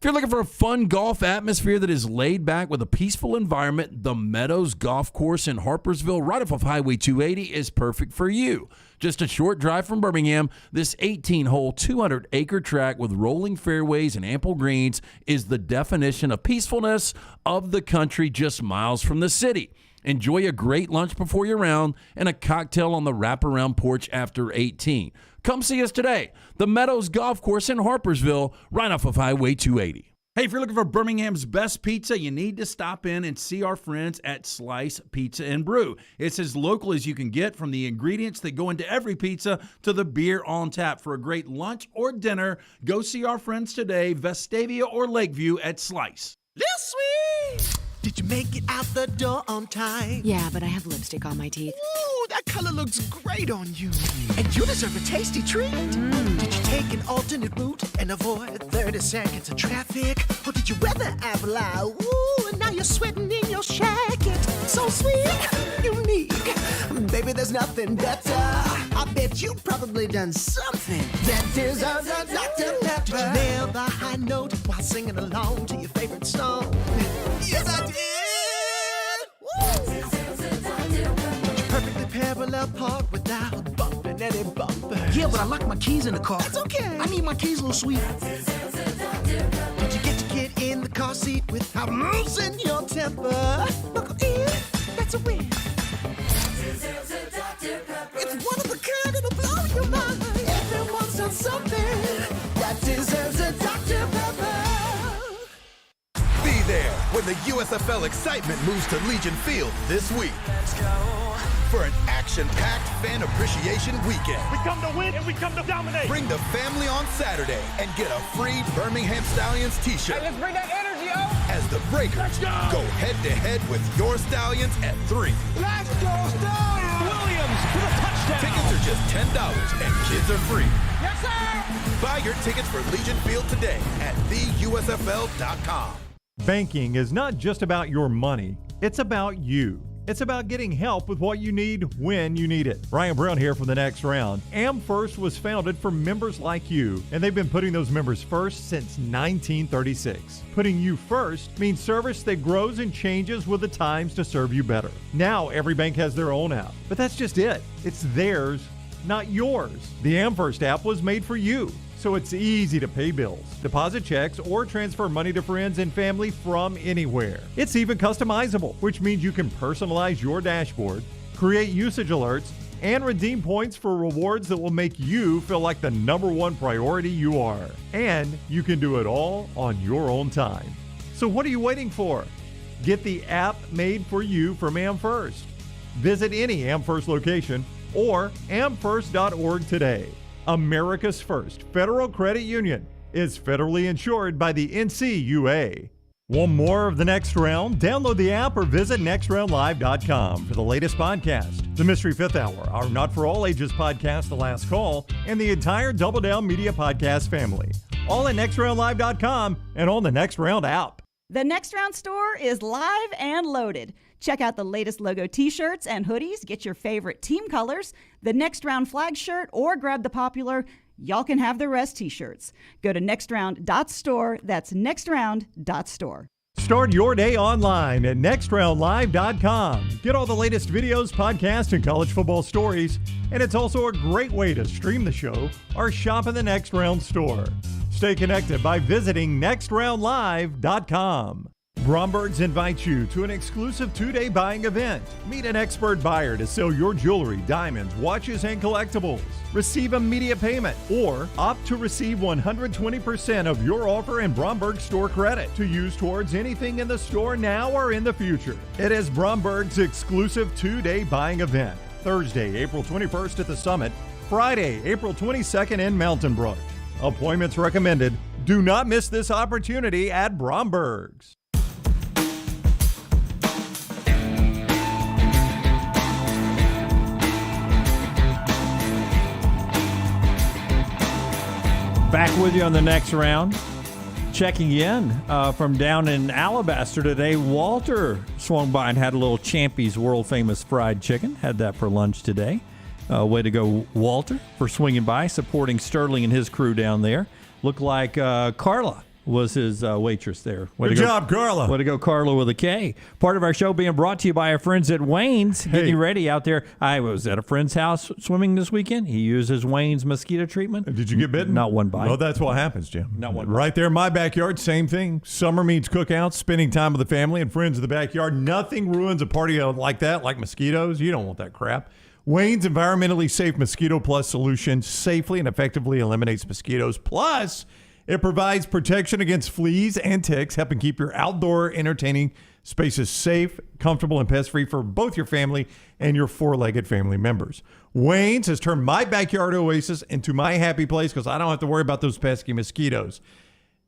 If you're looking for a fun golf atmosphere that is laid back with a peaceful environment, the Meadows Golf Course in Harpersville, right off of Highway 280, is perfect for you. Just a short drive from Birmingham, this 18-hole, 200-acre track with rolling fairways and ample greens is the definition of peacefulness of the country just miles from the city. Enjoy a great lunch before your round and a cocktail on the wraparound porch after 18. Come see us today. The Meadows Golf Course in Harpersville, right off of Highway 280. Hey, if you're looking for Birmingham's best pizza, you need to stop in and see our friends at Slice Pizza and Brew. It's as local as you can get, from the ingredients that go into every pizza to the beer on tap. For a great lunch or dinner, go see our friends today, Vestavia or Lakeview at Slice. Lil Sweet! Did you make it out the door on time? Yeah, but I have lipstick on my teeth. Ooh, that color looks great on you. And you deserve a tasty treat. Did you take an alternate route and avoid 30 seconds of traffic? Or did you weather Avila? Ooh, and now you're sweating in your jacket. So sweet, unique. Baby, there's nothing better. I bet you probably done something that deserves a Dr. Pepper. Did you nail the high note while singing along to your favorite song? Yes, I did. Did you perfectly parallel park without bumping any bumper? Yeah, but I locked my keys in the car. That's okay. I need my keys, Lil Sweet. Did you get to get in the car seat without losing your temper? Buckle in, that's a win. It's one of a kind, it'll blow your mind. Everyone's done something that deserves a Dr. Pepper. Be there when the USFL excitement moves to Legion Field this week. Let's go. For an action-packed fan appreciation weekend. We come to win and we come to dominate. Bring the family on Saturday and get a free Birmingham Stallions t-shirt. Hey, let's bring that energy up. As the Breakers go head-to-head with your Stallions at 3. Let's go, Stallions! Williams with a touchdown. Tickets are just $10 and kids are free. Yes, sir! Buy your tickets for Legion Field today at theusfl.com. Banking is not just about your money, it's about you. It's about getting help with what you need when you need it. Ryan Brown here from The Next Round. AmFirst was founded for members like you, and they've been putting those members first since 1936. Putting you first means service that grows and changes with the times to serve you better. Now every bank has their own app, but that's just it. It's theirs, not yours. The AmFirst app was made for you, so it's easy to pay bills, deposit checks, or transfer money to friends and family from anywhere. It's even customizable, which means you can personalize your dashboard, create usage alerts, and redeem points for rewards that will make you feel like the number one priority you are. And you can do it all on your own time. So what are you waiting for? Get the app made for you from AmFirst. Visit any AmFirst location or amfirst.org today. America's first federal credit union is federally insured by the NCUA. Want more of The Next Round? Download the app or visit nextroundlive.com for the latest podcast, The Mystery Fifth Hour, our Not For All Ages podcast, The Last Call, and the entire Double Down Media podcast family. All at nextroundlive.com and on the Next Round app. The Next Round store is live and loaded. Check out the latest logo t-shirts and hoodies. Get your favorite team colors, the Next Round flag shirt, or grab the popular Y'all Can Have the Rest t-shirts. Go to nextround.store. That's nextround.store. Start your day online at nextroundlive.com. Get all the latest videos, podcasts, and college football stories. And it's also a great way to stream the show or shop in the Next Round store. Stay connected by visiting nextroundlive.com. Bromberg's invites you to an exclusive 2-day buying event. Meet an expert buyer to sell your jewelry, diamonds, watches, and collectibles. Receive immediate payment or opt to receive 120% of your offer in Bromberg store credit to use towards anything in the store now or in the future. It is Bromberg's exclusive 2-day buying event. Thursday, April 21st at the Summit. Friday, April 22nd in Mountain Brook. Appointments recommended. Do not miss this opportunity at Bromberg's. Back with you on the Next Round. Checking in from down in Alabaster today, Walter swung by and had a little Champy's world famous fried chicken. Had that for lunch today. Way to go, Walter, for swinging by, supporting Sterling and his crew down there. Looked like Carla was his waitress there. Good job, Carla. Way to go, Carla with a K. Part of our show being brought to you by our friends at Wayne's. Getting you ready out there. I was at a friend's house swimming this weekend. He uses Wayne's mosquito treatment. Did you get bitten? Not one bite. No, that's what happens, Jim. Not one bite. Right there in my backyard, same thing. Summer means cookouts, spending time with the family and friends in the backyard. Nothing ruins a party like that, like mosquitoes. You don't want that crap. Wayne's environmentally safe Mosquito Plus solution safely and effectively eliminates mosquitoes. Plus, it provides protection against fleas and ticks, helping keep your outdoor entertaining spaces safe, comfortable, and pest-free for both your family and your four-legged family members. Wayne's has turned my backyard oasis into my happy place because I don't have to worry about those pesky mosquitoes.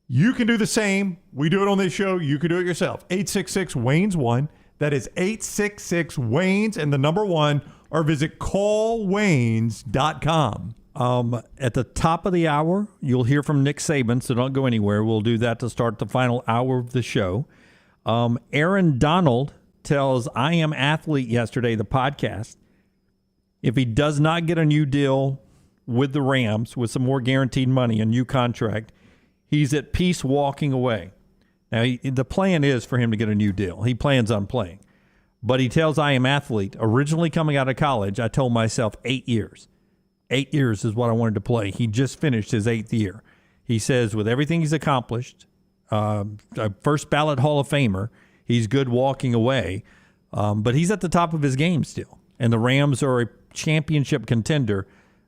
You can do the same. We do it on this show. You can do it yourself. 866-WAYNES-1. That is 866-WAYNES and the number 1, or visit callwaynes.com. At the top of the hour, you'll hear from Nick Saban, so don't go anywhere. We'll do that to start the final hour of the show. Aaron Donald tells I Am Athlete yesterday, the podcast, if he does not get a new deal with the Rams with some more guaranteed money, a new contract, he's at peace walking away. Now, the plan is for him to get a new deal. He plans on playing. But he tells I Am Athlete, originally coming out of college, I told myself 8 years. 8 years is what I wanted to play. He just finished his 8th year. He says with everything he's accomplished, a first ballot Hall of Famer, he's good walking away. But he's at the top of his game still. And the Rams are a championship contender.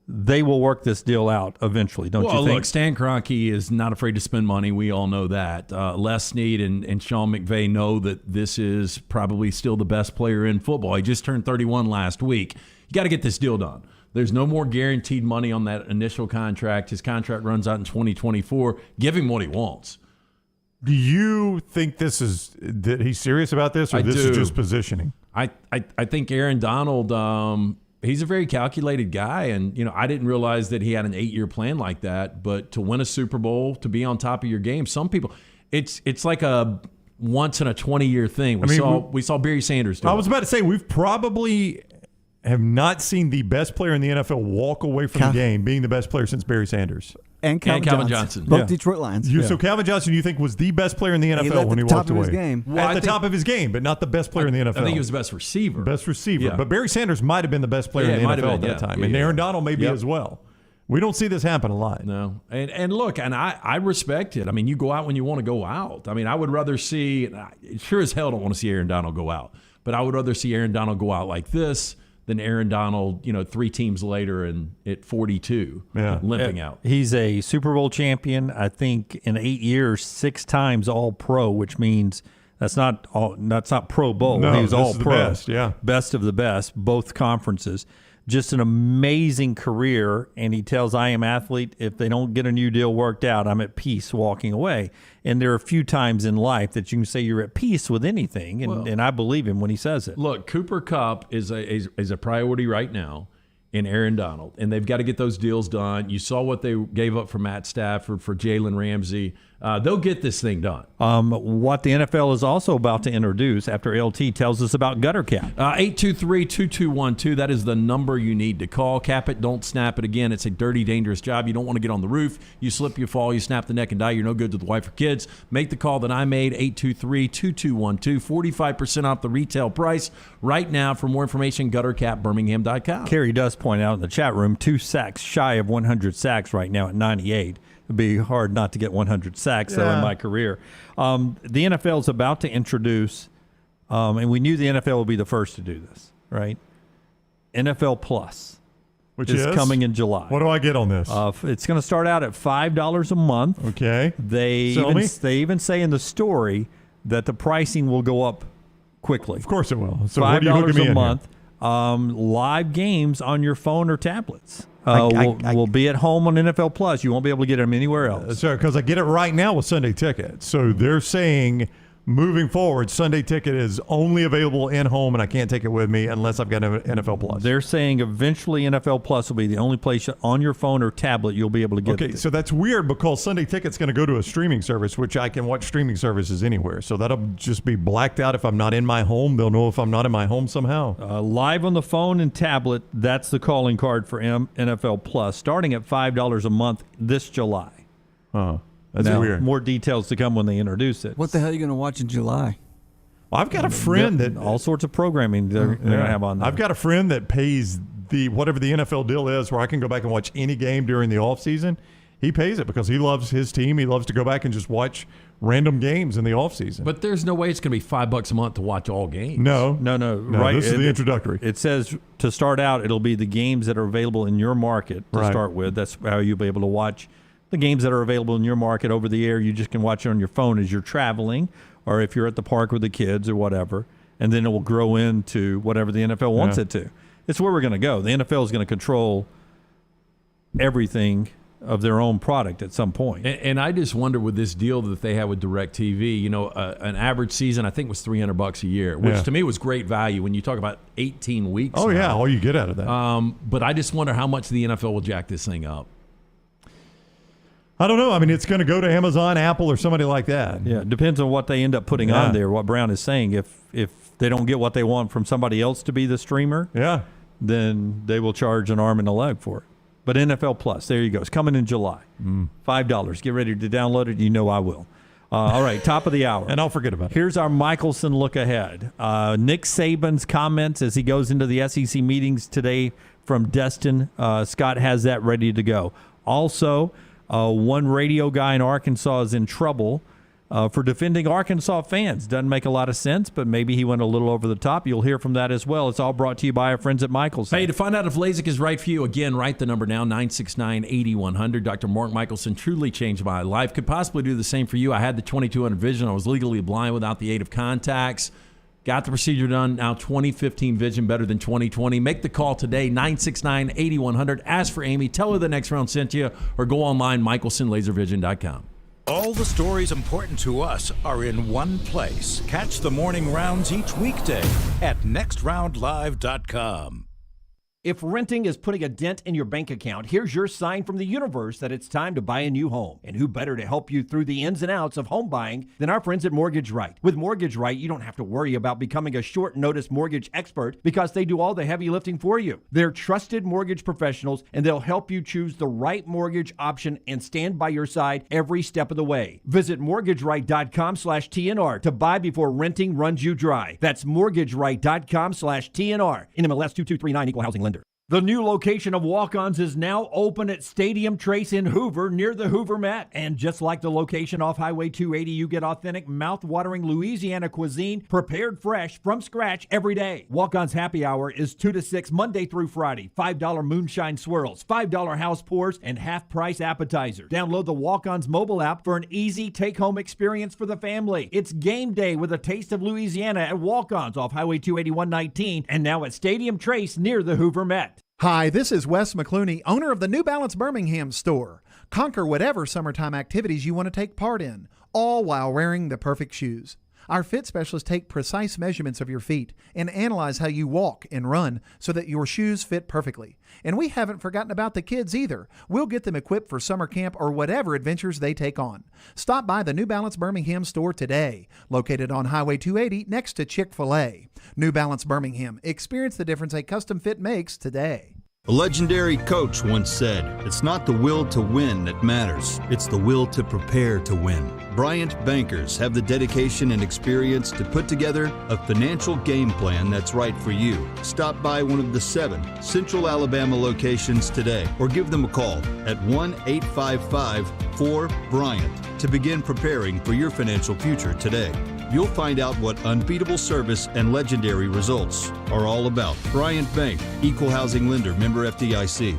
They will work this deal out eventually, don't you think? Look, Stan Kroenke is not afraid to spend money. We all know that. Les Snead and Sean McVay know that this is probably still the best player in football. He just turned 31 last week. You got to get this deal done. There's no more guaranteed money on that initial contract. His contract runs out in 2024. Give him what he wants. Do you think that he's serious about this, or this is just positioning? I think Aaron Donald, he's a very calculated guy, and I didn't realize that he had an 8-year plan like that. But to win a Super Bowl, to be on top of your game, some people, it's like a once in a 20-year thing. We saw Barry Sanders do it. I was about to say we've probably have not seen the best player in the NFL walk away from the game being the best player since Barry Sanders. And Calvin Johnson. Both Detroit Lions. So Calvin Johnson, you think, was the best player in the NFL when he walked away? At the top of his game, but not the best player in the NFL. I think he was the best receiver. Yeah. But Barry Sanders might have been the best player in the NFL at that time. And Aaron Donald may be as well. We don't see this happen a lot. No. And look, and I respect it. I mean, you go out when you want to go out. I mean, I would rather see, sure as hell don't want to see Aaron Donald go out, but I would rather see Aaron Donald go out like this than Aaron Donald, 3 teams later and at 42, limping out. He's a Super Bowl champion, I think, in 8 years, 6 times All-Pro, which means that's not Pro Bowl. No, he was All-Pro. Best of the best, both conferences. Just an amazing career, and he tells I Am Athlete, if they don't get a new deal worked out, I'm at peace walking away. And there are a few times in life that you can say you're at peace with anything, and I believe him when he says it. Look, Cooper Kupp is a priority right now in Aaron Donald, and they've got to get those deals done. You saw what they gave up for Matt Stafford, for Jalen Ramsey. They'll get this thing done. What the NFL is also about to introduce after LT tells us about Gutter Cap. 823-2212, that is the number you need to call. Cap it, don't snap it again. It's a dirty, dangerous job. You don't want to get on the roof. You slip, you fall, you snap the neck and die. You're no good to the wife or kids. Make the call that I made, 823-2212, 45% off the retail price right now. For more information, guttercapbirmingham.com. Carrie does point out in the chat room, 2 sacks shy of 100 sacks right now at 98. It'd be hard not to get 100 sacks, though, in my career. The NFL is about to introduce, and we knew the NFL would be the first to do this, right? NFL Plus, which is coming in July. What do I get on this? It's going to start out at $5 a month. Okay. They even say in the story that the pricing will go up quickly. Of course it will. So $5 what are you hooking me a month. Live games on your phone or tablets. Will be at home on NFL Plus. You won't be able to get them anywhere else. Because I get it right now with Sunday Ticket. So they're saying moving forward, Sunday Ticket is only available in home, and I can't take it with me unless I've got an NFL Plus. They're saying eventually NFL Plus will be the only place on your phone or tablet you'll be able to get it. Okay, so that's weird because Sunday Ticket's going to go to a streaming service, which I can watch streaming services anywhere. So that'll just be blacked out if I'm not in my home. They'll know if I'm not in my home somehow. Live on the phone and tablet, that's the calling card for NFL Plus, starting at $5 a month this July. Huh. That's weird. More details to come when they introduce it. What the hell are you going to watch in July? Well, I've got a friend that all sorts of programming they're going to have on there. I've got a friend that pays whatever the NFL deal is, where I can go back and watch any game during the off season. He pays it because he loves his team. He loves to go back and just watch random games in the off season. But there's no way it's going to be $5 a month to watch all games. No. Right. This is the introductory. It says to start out, it'll be the games that are available in your market to start with. That's how you'll be able to watch the games that are available in your market over the air. You just can watch it on your phone as you're traveling, or if you're at the park with the kids or whatever. And then it will grow into whatever the NFL wants it to. It's where we're going to go. The NFL is going to control everything of their own product at some point. And I just wonder with this deal that they have with DirecTV, an average season I think was $300 a year, which to me was great value when you talk about 18 weeks. Oh, yeah, all you get out of that. But I just wonder how much the NFL will jack this thing up. I don't know. I mean, it's going to go to Amazon, Apple, or somebody like that. Yeah, it depends on what they end up putting on there, what Brown is saying. If they don't get what they want from somebody else to be the streamer, then they will charge an arm and a leg for it. But NFL Plus, there you go. It's coming in July. $5. Get ready to download it. You know I will. All right, top of the hour. And I'll forget about it. Here's our Michelson look ahead. Nick Saban's comments as he goes into the SEC meetings today from Destin. Scott has that ready to go. Also, one radio guy in Arkansas is in trouble for defending Arkansas fans. Doesn't make a lot of sense, but maybe he went a little over the top. You'll hear from that as well. It's all brought to you by our friends at Michelson. Hey, to find out if LASIK is right for you, again, write the number down, 969-8100. Dr. Mark Michelson truly changed my life. Could possibly do the same for you. I had the 2200 vision. I was legally blind without the aid of contacts. Got the procedure done. Now 2015 vision better than 2020. Make the call today, 969-8100. Ask for Amy. Tell her the next round sent you, or go online, michelsonlaservision.com. All the stories important to us are in one place. Catch the morning rounds each weekday at nextroundlive.com. If renting is putting a dent in your bank account, here's your sign from the universe that it's time to buy a new home. And who better to help you through the ins and outs of home buying than our friends at Mortgage Right. With Mortgage Right, you don't have to worry about becoming a short notice mortgage expert because they do all the heavy lifting for you. They're trusted mortgage professionals, and they'll help you choose the right mortgage option and stand by your side every step of the way. Visit mortgageright.com/TNR to buy before renting runs you dry. That's mortgageright.com/TNR. NMLS 2239, Equal Housing Lender. The new location of Walk-Ons is now open at Stadium Trace in Hoover near the Hoover Met. And just like the location off Highway 280, you get authentic, mouth-watering Louisiana cuisine prepared fresh from scratch every day. Walk-Ons happy hour is 2 to 6 Monday through Friday. $5 moonshine swirls, $5 house pours, and half-price appetizers. Download the Walk-Ons mobile app for an easy take-home experience for the family. It's game day with a taste of Louisiana at Walk-Ons off Highway 281-19 and now at Stadium Trace near the Hoover Met. Hi, this is Wes McClooney, owner of the New Balance Birmingham store. Conquer whatever summertime activities you want to take part in, all while wearing the perfect shoes. Our fit specialists take precise measurements of your feet and analyze how you walk and run so that your shoes fit perfectly. And we haven't forgotten about the kids either. We'll get them equipped for summer camp or whatever adventures they take on. Stop by the New Balance Birmingham store today, located on Highway 280 next to Chick-fil-A. New Balance Birmingham. Experience the difference a custom fit makes today. A legendary coach once said, "It's not the will to win that matters, it's the will to prepare to win." Bryant bankers have the dedication and experience to put together a financial game plan that's right for you. Stop by one of the 7 Central Alabama locations today or give them a call at 1-855-4-BRYANT to begin preparing for your financial future today. You'll find out what unbeatable service and legendary results are all about. Bryant Bank, Equal Housing Lender, member FDIC.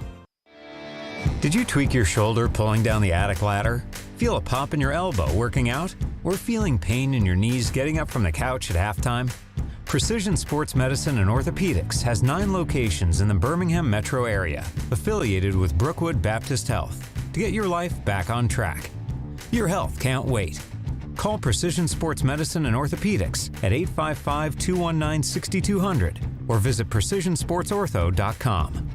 Did you tweak your shoulder pulling down the attic ladder? Feel a pop in your elbow working out? Or feeling pain in your knees getting up from the couch at halftime? Precision Sports Medicine and Orthopedics has 9 locations in the Birmingham metro area, affiliated with Brookwood Baptist Health, to get your life back on track. Your health can't wait. Call Precision Sports Medicine and Orthopedics at 855-219-6200 or visit precisionsportsortho.com.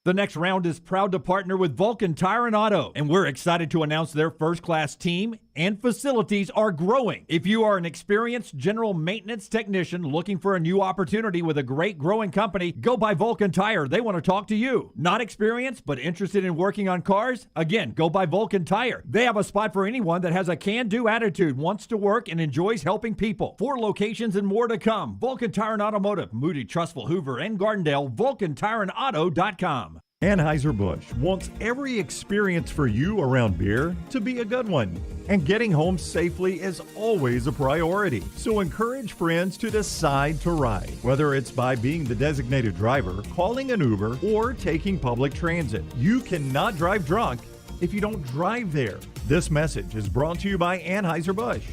The next round is proud to partner with Vulcan Tire and Auto, and we're excited to announce their first-class team and facilities are growing. If you are an experienced general maintenance technician looking for a new opportunity with a great growing company, go by Vulcan Tire. They want to talk to you. Not experienced, but interested in working on cars? Again, go by Vulcan Tire. They have a spot for anyone that has a can-do attitude, wants to work, and enjoys helping people. 4 locations and more to come. Vulcan Tire and Automotive, Moody, Trustful, Hoover, and Gardendale, VulcanTireandAuto.com. Anheuser-Busch wants every experience for you around beer to be a good one. And getting home safely is always a priority. So encourage friends to decide to ride, whether it's by being the designated driver, calling an Uber, or taking public transit. You cannot drive drunk if you don't drive there. This message is brought to you by Anheuser-Busch,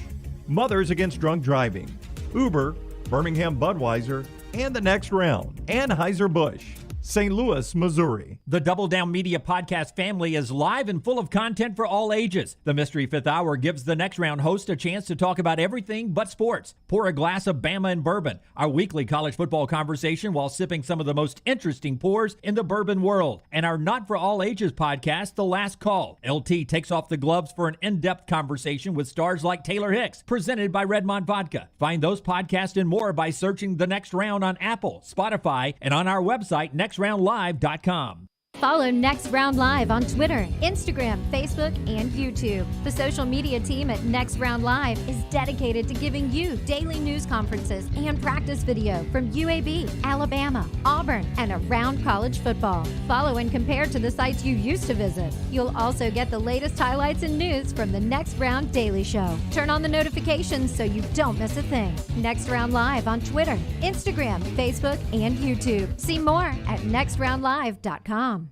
Mothers Against Drunk Driving, Uber, Birmingham Budweiser, and the Next Round. Anheuser-Busch, St. Louis, Missouri. The Double Down Media podcast family is live and full of content for all ages. The Mystery Fifth Hour gives the Next Round host a chance to talk about everything but sports. Pour a glass of Bama and bourbon, our weekly college football conversation while sipping some of the most interesting pours in the bourbon world. And our Not For All Ages podcast, The Last Call. LT takes off the gloves for an in-depth conversation with stars like Taylor Hicks, presented by Redmond Vodka. Find those podcasts and more by searching The Next Round on Apple, Spotify, and on our website, nextroundlive.com. Follow Next Round Live on Twitter, Instagram, Facebook, and YouTube. The social media team at Next Round Live is dedicated to giving you daily news conferences and practice video from UAB, Alabama, Auburn, and around college football. Follow and compare to the sites you used to visit. You'll also get the latest highlights and news from the Next Round Daily Show. Turn on the notifications so you don't miss a thing. Next Round Live on Twitter, Instagram, Facebook, and YouTube. See more at nextroundlive.com.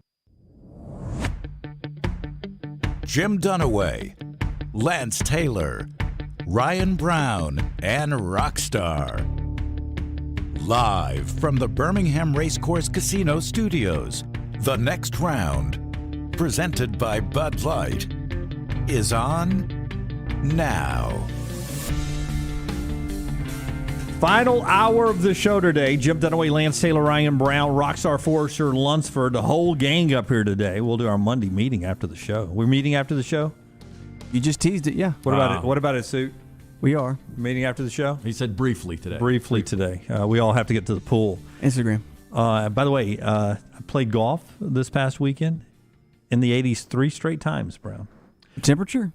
Jim Dunaway, Lance Taylor, Ryan Brown, and Rockstar. Live from the Birmingham Racecourse Casino Studios, the Next Round, presented by Bud Light, is on now. Final hour of the show today. Jim Dunaway, Lance Taylor, Ryan Brown, Rockstar Forrester, Lunsford, the whole gang up here today. We'll do our Monday meeting after the show. We're meeting after the show? You just teased it, yeah. What about it? What about it, Suit? We are. Meeting after the show? He said briefly today. Briefly today. We all have to get to the pool. Instagram. By the way, I played golf this past weekend in the 80s 3 straight times, Brown. Temperature?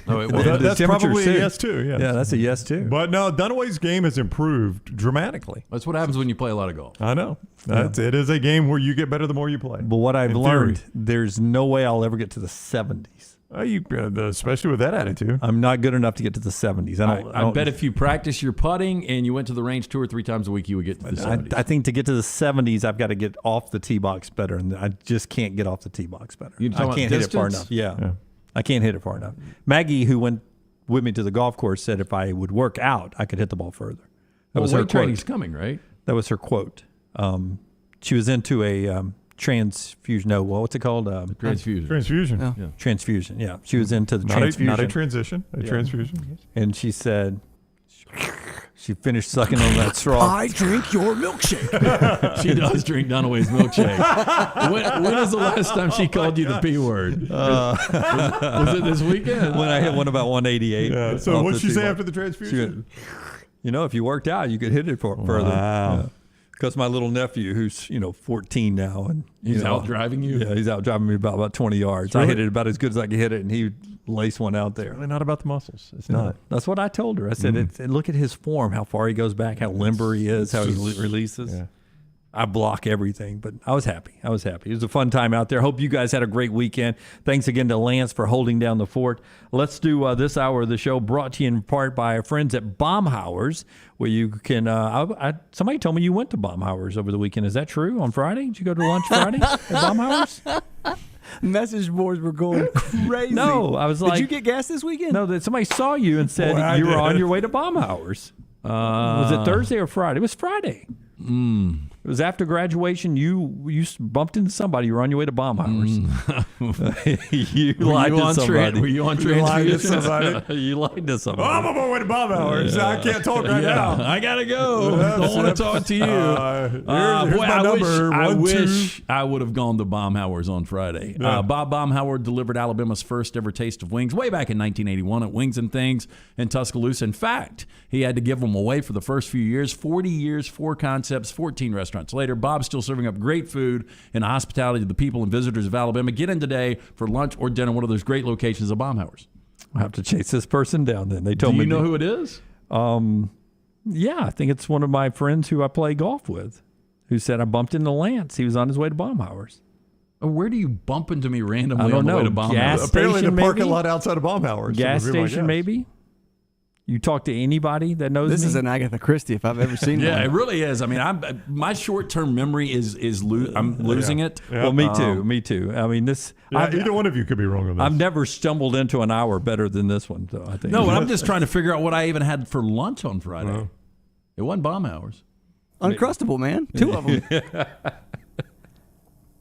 Oh, that's probably a yes too. Yes. Yeah, that's a yes too. But no, Dunaway's game has improved dramatically. That's what happens when you play a lot of golf. I know. It is a game where you get better the more you play. But what I've learned, there's no way I'll ever get to the 70s. Especially with that attitude. I'm not good enough to get to the 70s. I bet if you practice your putting and you went to the range 2 or 3 times a week, you would get to the 70s. I think to get to the 70s, I've got to get off the tee box better, and I just can't get off the tee box better. I can't hit it far enough. Yeah. I can't hit it far enough. Maggie, who went with me to the golf course, said if I would work out, I could hit the ball further. That was her quote. Training's coming, right? That was her quote. She was into a transfusion. No, what's it called? Transfusion. Transfusion. Yeah. Transfusion. Yeah, she was into the transfusion. Not a transition. A transfusion. And she said. She finished sucking on that straw. I drink your milkshake. She does drink Dunaway's milkshake. When was the last time she called you the P word? Was it this weekend? When I hit one about 188. Yeah. So what did she say after the transfusion? She went, if you worked out, you could hit it further. Wow. Because my little nephew, who's 14 now, and he's out driving you. Yeah, he's out driving me about 20 yards. Really? I hit it about as good as I could hit it, and he laced one out there. It's really not about the muscles. It's not. That's what I told her. I said, look at his form, how far he goes back, how limber he is, how he releases. Yeah. I block everything, but I was happy. It was a fun time out there. Hope you guys had a great weekend. Thanks again to Lance for holding down the fort. Let's do this hour of the show brought to you in part by our friends at Baumhauer's, where you can somebody told me you went to Baumhauer's over the weekend. Is that true? On Friday? Did you go to lunch Friday at Baumhauer's? Message boards were going crazy. No, I was like, did you get gas this weekend? No, that somebody saw you and said you were on your way to Baumhauer's. Was it Thursday or Friday? It was Friday. It was after graduation. You bumped into somebody. You were on your way to Baumhauer's. You lied to somebody. Were you on transfusion? You lied to somebody. I'm on my way to Baumhauer's. I can't talk right now. I gotta go. Don't want to talk to you. Here's my number. I wish I would have gone to Baumhauer's on Friday. Yeah. Bob Baumhauer delivered Alabama's first ever taste of wings way back in 1981 at Wings and Things in Tuscaloosa. In fact, he had to give them away for the first few years. 40 years, 4 concepts, 14 restaurants later. Bob's still serving up great food and hospitality to the people and visitors of Alabama. Get in today for lunch or dinner, one of those great locations of Baumhauer's. I'll have to chase this person down then. They told me. Do you know who it is? Yeah, I think it's one of my friends who I play golf with who said I bumped into Lance. He was on his way to Baumhauer's. Where do you bump into me randomly I don't on the know. way to Baumhauer's? Gas Apparently station, the parking maybe? lot outside of Baumhauer's. Gas would be my station, guess. maybe? You talk to anybody that knows This me? is an Agatha Christie if I've ever seen one. Yeah, it really is. I mean, my short-term memory I'm losing it. Yeah. Well, me too. Me too. I mean, this. Either one of you could be wrong on this. I've never stumbled into an hour better than this one, though, I think. No, but I'm just trying to figure out what I even had for lunch on Friday. It wasn't Baumhauer's. Uncrustable, man. 2 of them.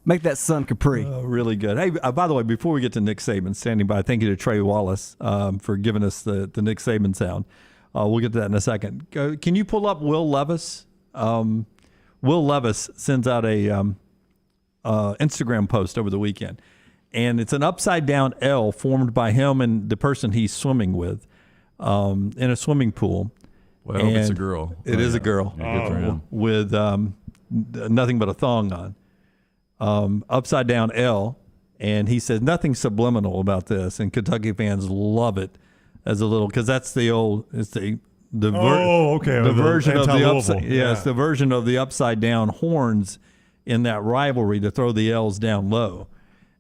Make that Sun Capri. Really good. Hey, by the way, before we get to Nick Saban standing by, thank you to Trey Wallace for giving us the Nick Saban sound. We'll get to that in a second. Can you pull up Will Levis? Will Levis sends out a Instagram post over the weekend, and it's an upside-down L formed by him and the person he's swimming with in a swimming pool. Well, I hope it's a girl. It is a girl. Yeah, good for him. With nothing but a thong on. Upside down L, and he says nothing subliminal about this, and Kentucky fans love it as a little, because that's the old, it's the version of the upside, the version of the upside down horns in that rivalry to throw the L's down low,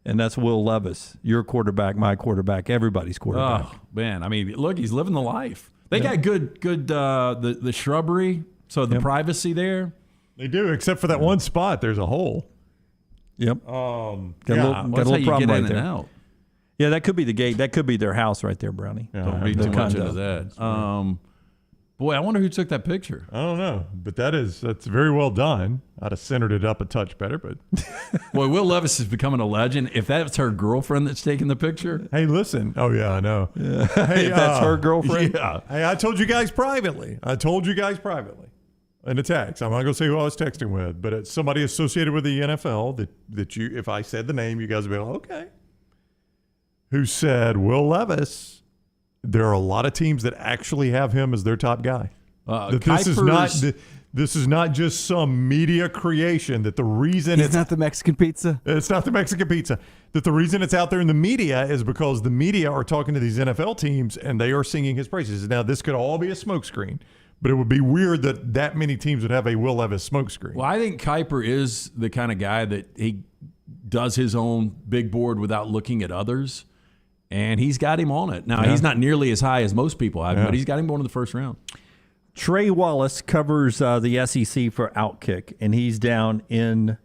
and that's Will Levis, your quarterback, my quarterback, everybody's quarterback. Oh man, I mean, look, he's living the life. They got good the shrubbery, so the privacy there. They do, except for that one spot. There's a hole. Yep. Got a little problem right there. Out. Yeah, that could be the gate. That could be their house right there, Brownie. Yeah, don't read too much into that. Boy, I wonder who took that picture. I don't know, but that's very well done. I'd have centered it up a touch better, but boy, Will Levis is becoming a legend. If that's her girlfriend that's taking the picture, hey, listen. Oh yeah, I know. Yeah. Hey, if that's her girlfriend. Yeah. Hey, I told you guys privately. In a text. I'm not going to say who I was texting with, but it's somebody associated with the NFL that you, if I said the name, you guys would be like, okay. Who said, Will Levis, there are a lot of teams that actually have him as their top guy. This is not just some media creation, that the reason it's not the Mexican pizza. It's not the Mexican pizza. That the reason it's out there in the media is because the media are talking to these NFL teams and they are singing his praises. Now, this could all be a smokescreen. But it would be weird that many teams would have a Will Levis smokescreen. Well, I think Kuiper is the kind of guy that he does his own big board without looking at others, and he's got him on it. Now, he's not nearly as high as most people have, but he's got him going in the first round. Trey Wallace covers the SEC for Outkick, and he's down in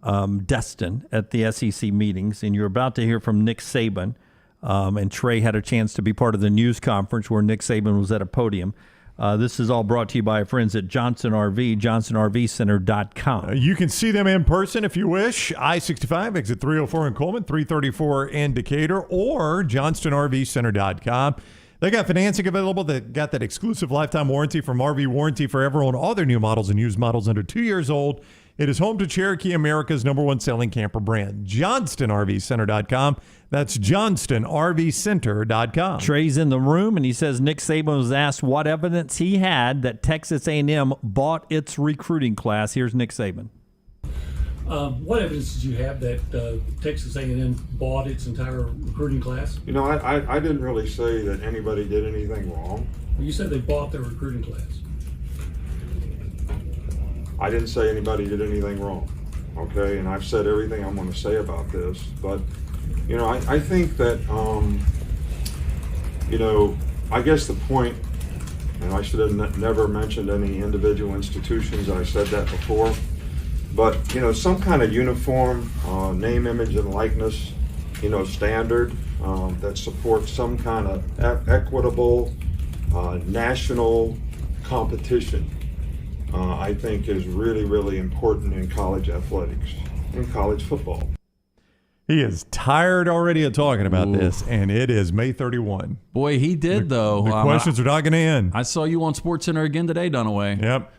Destin at the SEC meetings, and you're about to hear from Nick Saban, and Trey had a chance to be part of the news conference where Nick Saban was at a podium. This is all brought to you by our friends at Johnston RV, johnstonrvcenter.com. You can see them in person if you wish. I-65, exit 304 in Coleman, 334 in Decatur, or johnstonrvcenter.com. They got financing available. They got that exclusive lifetime warranty from RV Warranty Forever on all their new models and used models under 2 years old. It is home to Cherokee, America's #1 selling camper brand. JohnstonRVCenter.com. That's JohnstonRVCenter.com. Trey's in the room, and he says Nick Saban was asked what evidence he had that Texas A&M bought its recruiting class. Here's Nick Saban. What evidence did you have that Texas A&M bought its entire recruiting class? You know, I didn't really say that anybody did anything wrong. Well, you said they bought their recruiting class. I didn't say anybody did anything wrong, okay? And I've said everything I'm going to say about this. But, you know, I think that, you know, I guess the point, and I should have never mentioned any individual institutions, I said that before, but, you know, some kind of uniform name, image, and likeness, you know, standard that supports some kind of equitable national competition. I think is really, really important in college athletics, in college football. He is tired already of talking about this, and it is May 31. Boy, he did, though. The questions are not going to end. I saw you on SportsCenter again today, Dunaway. Yep.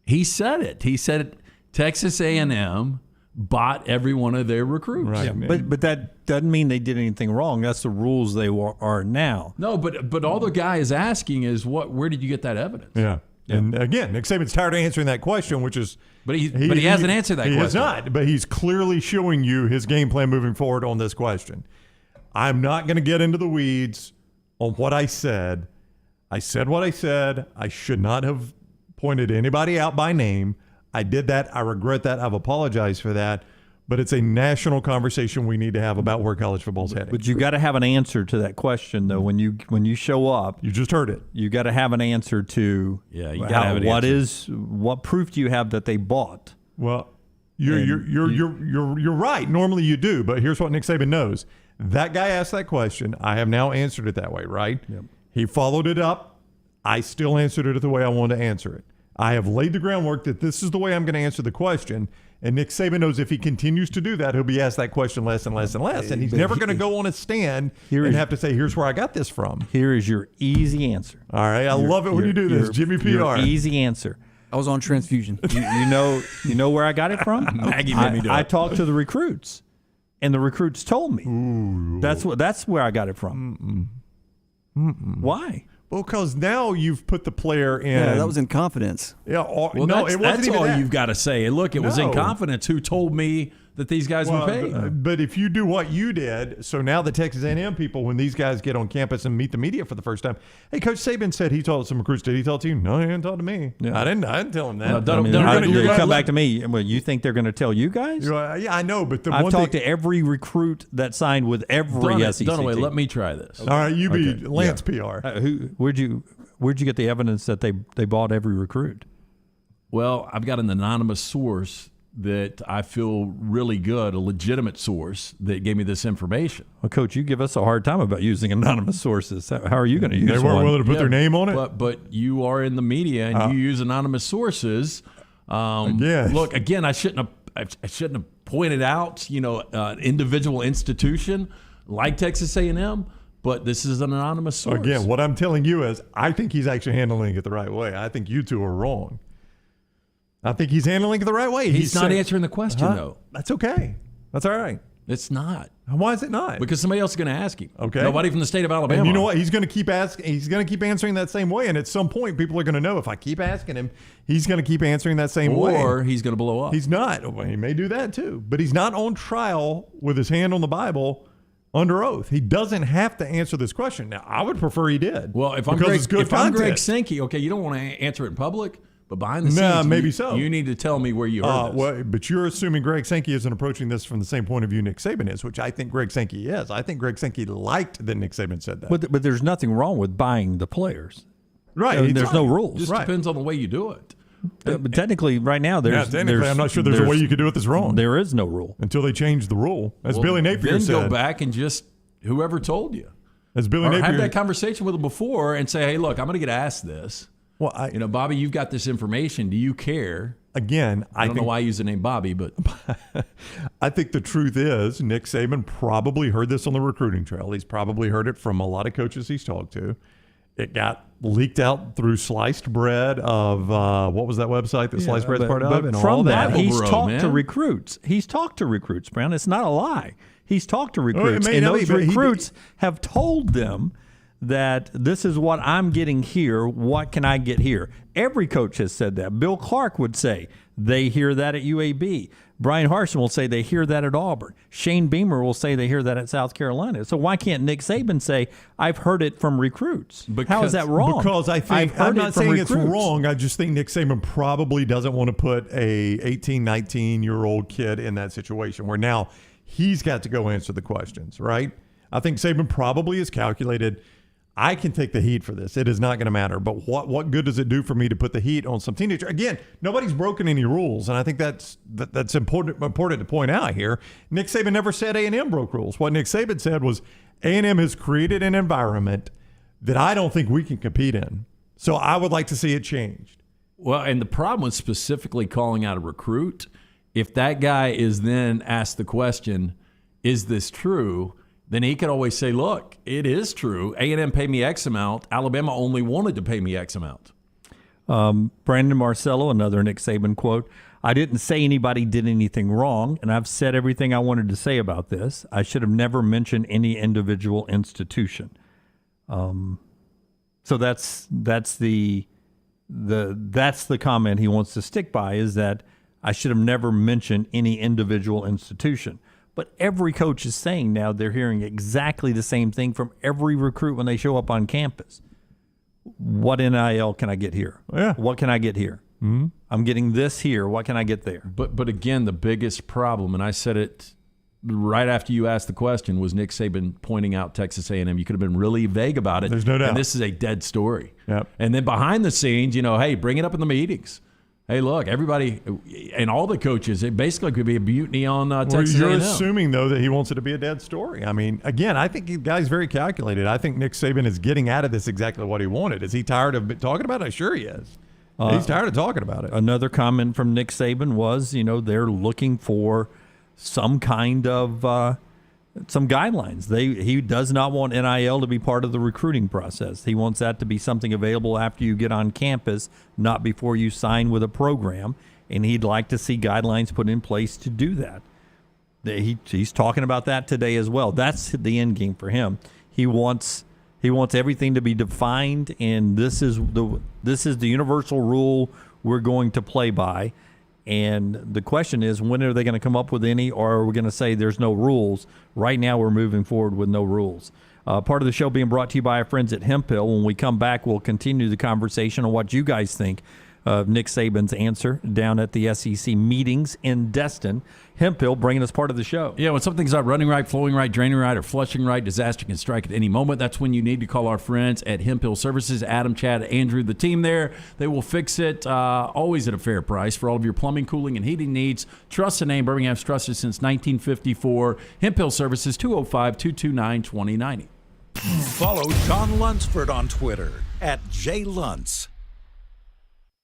He said it. He said Texas A&M bought every one of their recruits. Right. Yeah, but that doesn't mean they did anything wrong. That's the rules they are now. No, but all the guy is asking is where did you get that evidence? Yeah. And again, Nick Saban's tired of answering that question, which is... But he hasn't answered that question. He has not, but he's clearly showing you his game plan moving forward on this question. I'm not going to get into the weeds on what I said. I said what I said. I should not have pointed anybody out by name. I did that. I regret that. I've apologized for that. But it's a national conversation we need to have about where college football's heading. But you got to have an answer to that question, though. When you show up, you just heard it. You got to have an answer to you got to have an answer. What proof do you have that they bought? Well, you're right. Normally you do, but here's what Nick Saban knows. That guy asked that question. I have now answered it that way, right? Yep. He followed it up. I still answered it the way I wanted to answer it. I have laid the groundwork that this is the way I'm going to answer the question. And Nick Saban knows if he continues to do that, he'll be asked that question less and less and less. And he's never going to go on a stand and have to say, here's where I got this from. Here is your easy answer. All right. I love it when you do this. Jimmy PR. Your easy answer. I was on transfusion. You know where I got it from? Maggie made me do it. I talked to the recruits, and the recruits told me. Ooh. That's where I got it from. Why? Well, because now you've put the player in. Yeah, that was in confidence. Yeah, that's all you've got to say. And look, it was in confidence. Who told me that these guys were paid? But if you do what you did, so now the Texas A&M people, when these guys get on campus and meet the media for the first time, hey, Coach Saban said he told some recruits. Did he tell it to you? No, he didn't tell it to me. Yeah. I didn't tell him that. You come back to me. Well, you think they're going to tell you guys? Yeah, I know, but I've talked to every recruit that signed with every SEC team. Dunaway, let me try this. All right, you be Lance PR. Where'd you get the evidence that they bought every recruit? Well, I've got an anonymous source that I feel really good, a legitimate source that gave me this information. Well, Coach, you give us a hard time about using anonymous sources. How are you going to use one? They weren't willing to put their name on it? But you are in the media and you use anonymous sources. Look, again, I shouldn't have pointed out, an individual institution like Texas A&M, but this is an anonymous source. Again, what I'm telling you is I think he's actually handling it the right way. I think you two are wrong. I think he's handling it the right way. He's not answering the question, though. That's okay. That's all right. It's not. Why is it not? Because somebody else is going to ask him. Okay. Nobody from the state of Alabama. And you know what? He's going to keep asking. He's going to keep answering that same way. And at some point, people are going to know if I keep asking him, he's going to keep answering that same way. Or he's going to blow up. He's not. Well, he may do that too. But he's not on trial with his hand on the Bible under oath. He doesn't have to answer this question. Now, I would prefer he did. Well, if I'm Greg Sankey, okay, you don't want to answer it in public. But behind the scenes, maybe so. You need to tell me where you heard this. Well, but you're assuming Greg Sankey isn't approaching this from the same point of view Nick Saban is, which I think Greg Sankey is. I think Greg Sankey liked that Nick Saban said that. But there's nothing wrong with buying the players. Right. I mean, there's no rules. Just depends on the way you do it. But technically, right now, I'm not sure there's a way you could do it that's wrong. There is no rule. Until they change the rule. As Billy Napier said. Then go back and just whoever told you. As Billy Napier. Have that conversation with them before and say, hey, look, I'm going to get asked this. Well, Bobby, you've got this information. Do you care? Again, I don't know why I use the name Bobby, but I think the truth is Nick Saban probably heard this on the recruiting trail. He's probably heard it from a lot of coaches he's talked to. It got leaked out through Sliced Bread of what was that website that Sliced Bread's part of? But and from all that, he's talked to recruits. He's talked to recruits, Brown. It's not a lie. He's talked to recruits, and those recruits have told them that this is what I'm getting here. What can I get here? Every coach has said that. Bill Clark would say they hear that at UAB. Brian Harsin will say they hear that at Auburn. Shane Beamer will say they hear that at South Carolina. So why can't Nick Saban say, I've heard it from recruits? How is that wrong? Because I think, I'm not saying it's wrong. I just think Nick Saban probably doesn't want to put a 18, 19-year-old kid in that situation where now he's got to go answer the questions, right? I think Saban probably has calculated, I can take the heat for this. It is not going to matter. But what good does it do for me to put the heat on some teenager? Again, nobody's broken any rules, and I think that's important to point out here. Nick Saban never said A&M broke rules. What Nick Saban said was A&M has created an environment that I don't think we can compete in. So I would like to see it changed. Well, and the problem with specifically calling out a recruit, if that guy is then asked the question, is this true? Then he could always say, look, it is true. A&M paid me X amount. Alabama only wanted to pay me X amount. Brandon Marcello, another Nick Saban quote, I didn't say anybody did anything wrong, and I've said everything I wanted to say about this. I should have never mentioned any individual institution. So that's the comment he wants to stick by, is that I should have never mentioned any individual institution. But every coach is saying now they're hearing exactly the same thing from every recruit when they show up on campus. What NIL can I get here? Yeah. What can I get here? Mm-hmm. I'm getting this here. What can I get there? But again, the biggest problem, and I said it right after you asked the question, was Nick Saban pointing out Texas A&M. You could have been really vague about it. There's no doubt. And this is a dead story. Yep. And then behind the scenes, hey, bring it up in the meetings. Hey, look, everybody and all the coaches, it basically could be a mutiny on Texas A&M. You're assuming, though, that he wants it to be a dead story. I mean, again, I think the guy's very calculated. I think Nick Saban is getting out of this exactly what he wanted. Is he tired of talking about it? Sure he is. He's tired of talking about it. Another comment from Nick Saban was, they're looking for some kind of some guidelines. He does not want NIL to be part of the recruiting process. He wants that to be something available after you get on campus, not before you sign with a program. And he'd like to see guidelines put in place to do that. He's talking about that today as well. That's the end game for him. He wants everything to be defined, and this is the universal rule we're going to play by. And the question is, when are they going to come up with any, or are we going to say there's no rules? Right now, we're moving forward with no rules. Part of the show being brought to you by our friends at Hemphill. When we come back, we'll continue the conversation on what you guys think of Nick Saban's answer down at the SEC meetings in Destin. Hemphill bringing us part of the show. Yeah, when something's not running right, flowing right, draining right, or flushing right, disaster can strike at any moment. That's when you need to call our friends at Hemphill Services. Adam, Chad, Andrew, the team there. They will fix it, always at a fair price for all of your plumbing, cooling, and heating needs. Trust the name. Birmingham's trusted since 1954. Hemphill Services, 205-229-2090. Follow Sean Lunsford on Twitter @JLuntz.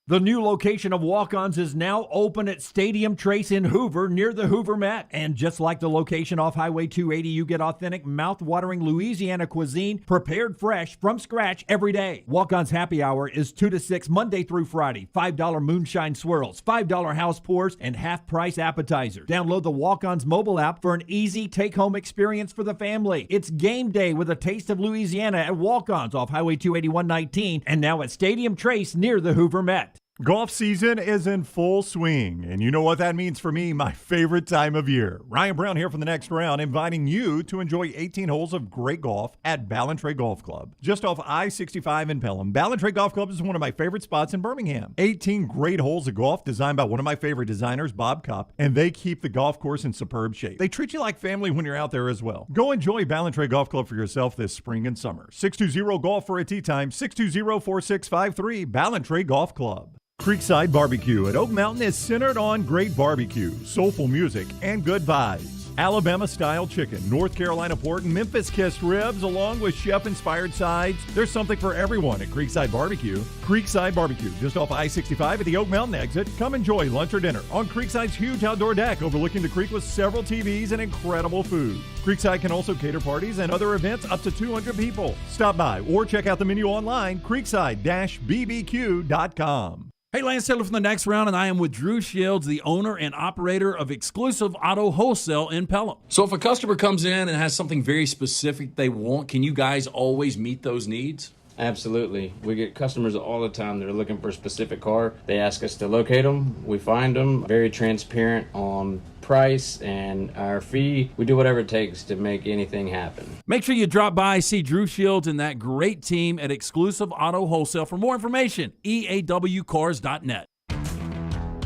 The new location of Walk-Ons is now open at Stadium Trace in Hoover, near the Hoover Met. And just like the location off Highway 280, you get authentic, mouth-watering Louisiana cuisine prepared fresh from scratch every day. Walk-Ons happy hour is 2 to 6 Monday through Friday. $5 moonshine swirls, $5 house pours, and half-price appetizers. Download the Walk-Ons mobile app for an easy take-home experience for the family. It's game day with a taste of Louisiana at Walk-Ons off Highway 281-19 and now at Stadium Trace near the Hoover Met. Golf season is in full swing, and you know what that means for me, my favorite time of year. Ryan Brown here from the Next Round, inviting you to enjoy 18 holes of great golf at Ballantrae Golf Club. Just off I-65 in Pelham, Ballantrae Golf Club is one of my favorite spots in Birmingham. 18 great holes of golf designed by one of my favorite designers, Bob Cupp, and they keep the golf course in superb shape. They treat you like family when you're out there as well. Go enjoy Ballantrae Golf Club for yourself this spring and summer. 620-GOLF for a tee time, 620-4653, Ballantrae Golf Club. Creekside Barbecue at Oak Mountain is centered on great barbecue, soulful music, and good vibes. Alabama-style chicken, North Carolina pork, Memphis-kissed ribs, along with chef-inspired sides. There's something for everyone at Creekside Barbecue. Creekside Barbecue, just off I-65 at the Oak Mountain exit. Come enjoy lunch or dinner on Creekside's huge outdoor deck overlooking the creek with several TVs and incredible food. Creekside can also cater parties and other events up to 200 people. Stop by or check out the menu online, creekside-bbq.com. Hey, Lance Taylor from the Next Round, and I am with Drew Shields, the owner and operator of Exclusive Auto Wholesale in Pelham. So if a customer comes in and has something very specific they want, can you guys always meet those needs? Absolutely. We get customers all the time that are looking for a specific car. They ask us to locate them. We find them. Very transparent on price and our fee. We do whatever it takes to make anything happen. Make sure you drop by, see Drew Shields and that great team at Exclusive Auto Wholesale. For more information, eawcars.net.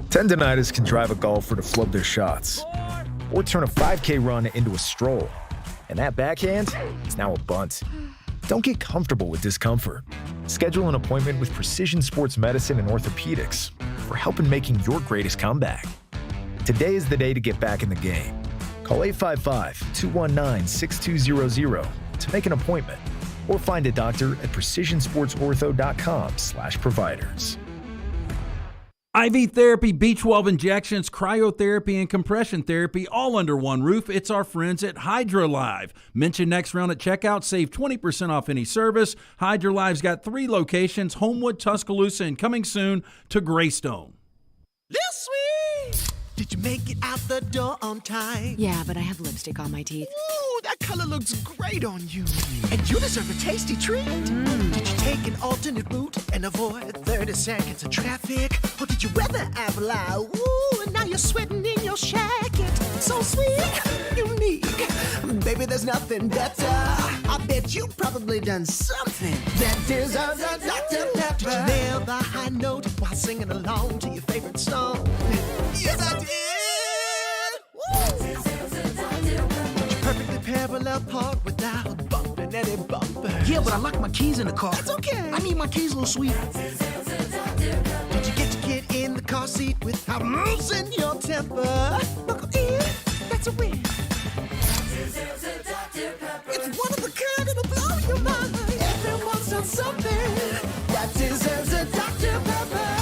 Tendinitis can drive a golfer to flub their shots or turn a 5K run into a stroll. And that backhand is now a bunt. Don't get comfortable with discomfort. Schedule an appointment with Precision Sports Medicine and Orthopedics for help in making your greatest comeback. Today is the day to get back in the game. Call 855-219-6200 to make an appointment. or find a doctor at precisionsportsortho.com/providers. IV therapy, B12 injections, cryotherapy, and compression therapy all under one roof. It's our friends at HydroLive. Mention Next Round at checkout. Save 20% off any service. HydroLive's got 3 locations, Homewood, Tuscaloosa, and coming soon to Greystone. Little sweet, did you make it out the door on time? Yeah, but I have lipstick on my teeth. Ooh, that color looks great on you. And you deserve a tasty treat. Did you take an alternate route and avoid 30 seconds of traffic? Or did you weather Avalon? Ooh, and now you're sweating in your jacket. So sweet, unique. Baby, there's nothing better. I bet you've probably done something that deserves a Dr. Pepper. Did you nail the high note while singing along to your favorite song? Yes, I did. Did you perfectly parallel park without bumping any bumper? Yeah, but I locked my keys in the car. That's okay. I need my keys a little sweeter. Did you get to get in the car seat without losing your temper? Buckle in, that's a win. It's one of a kind, it'll blow your mind. Everyone's done something that deserves a Dr. Pepper.